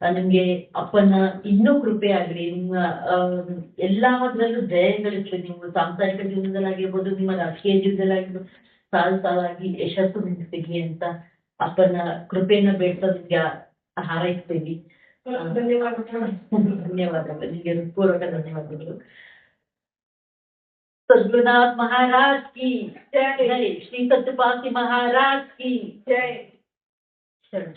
ನಿಮ್ಗೆ ಅಪ್ಪನ ಇನ್ನೂ ಕೃಪೆ ಆಗ್ಲಿ, ನಿಮ್ಮ ಎಲ್ಲಾದ್ರಲ್ಲೂ ಜಯಗಳಿರ್ಲಿ. ನೀವು ಸಾಂಸಾರಿಕ ಜೀವನದಲ್ಲಾಗಿರ್ಬೋದು, ನಿಮ್ಮ ರಾಜಕೀಯ ಜೀವನದಲ್ಲಾಗಿರ್ಬೋದು, ಸಾಲಾಗಿ ಯಶಸ್ಸು ಸಿಗ್ಲಿ ಅಂತ ಅಪ್ಪನ ಕೃಪೆಯನ್ನ ಬೇಡ್ತಾ ನಿಮ್ಗೆ ಹಾರೈಸ್ತೀವಿ. ಧನ್ಯವಾದಗಳು. ನಿಮ್ಗೆ ಹೃತ್ಪೂರ್ವಕ ಧನ್ಯವಾದಗಳು. सद्गुरुनाथ महाराज की जय, श्री सत्यपाल महाराज की जय। शरण।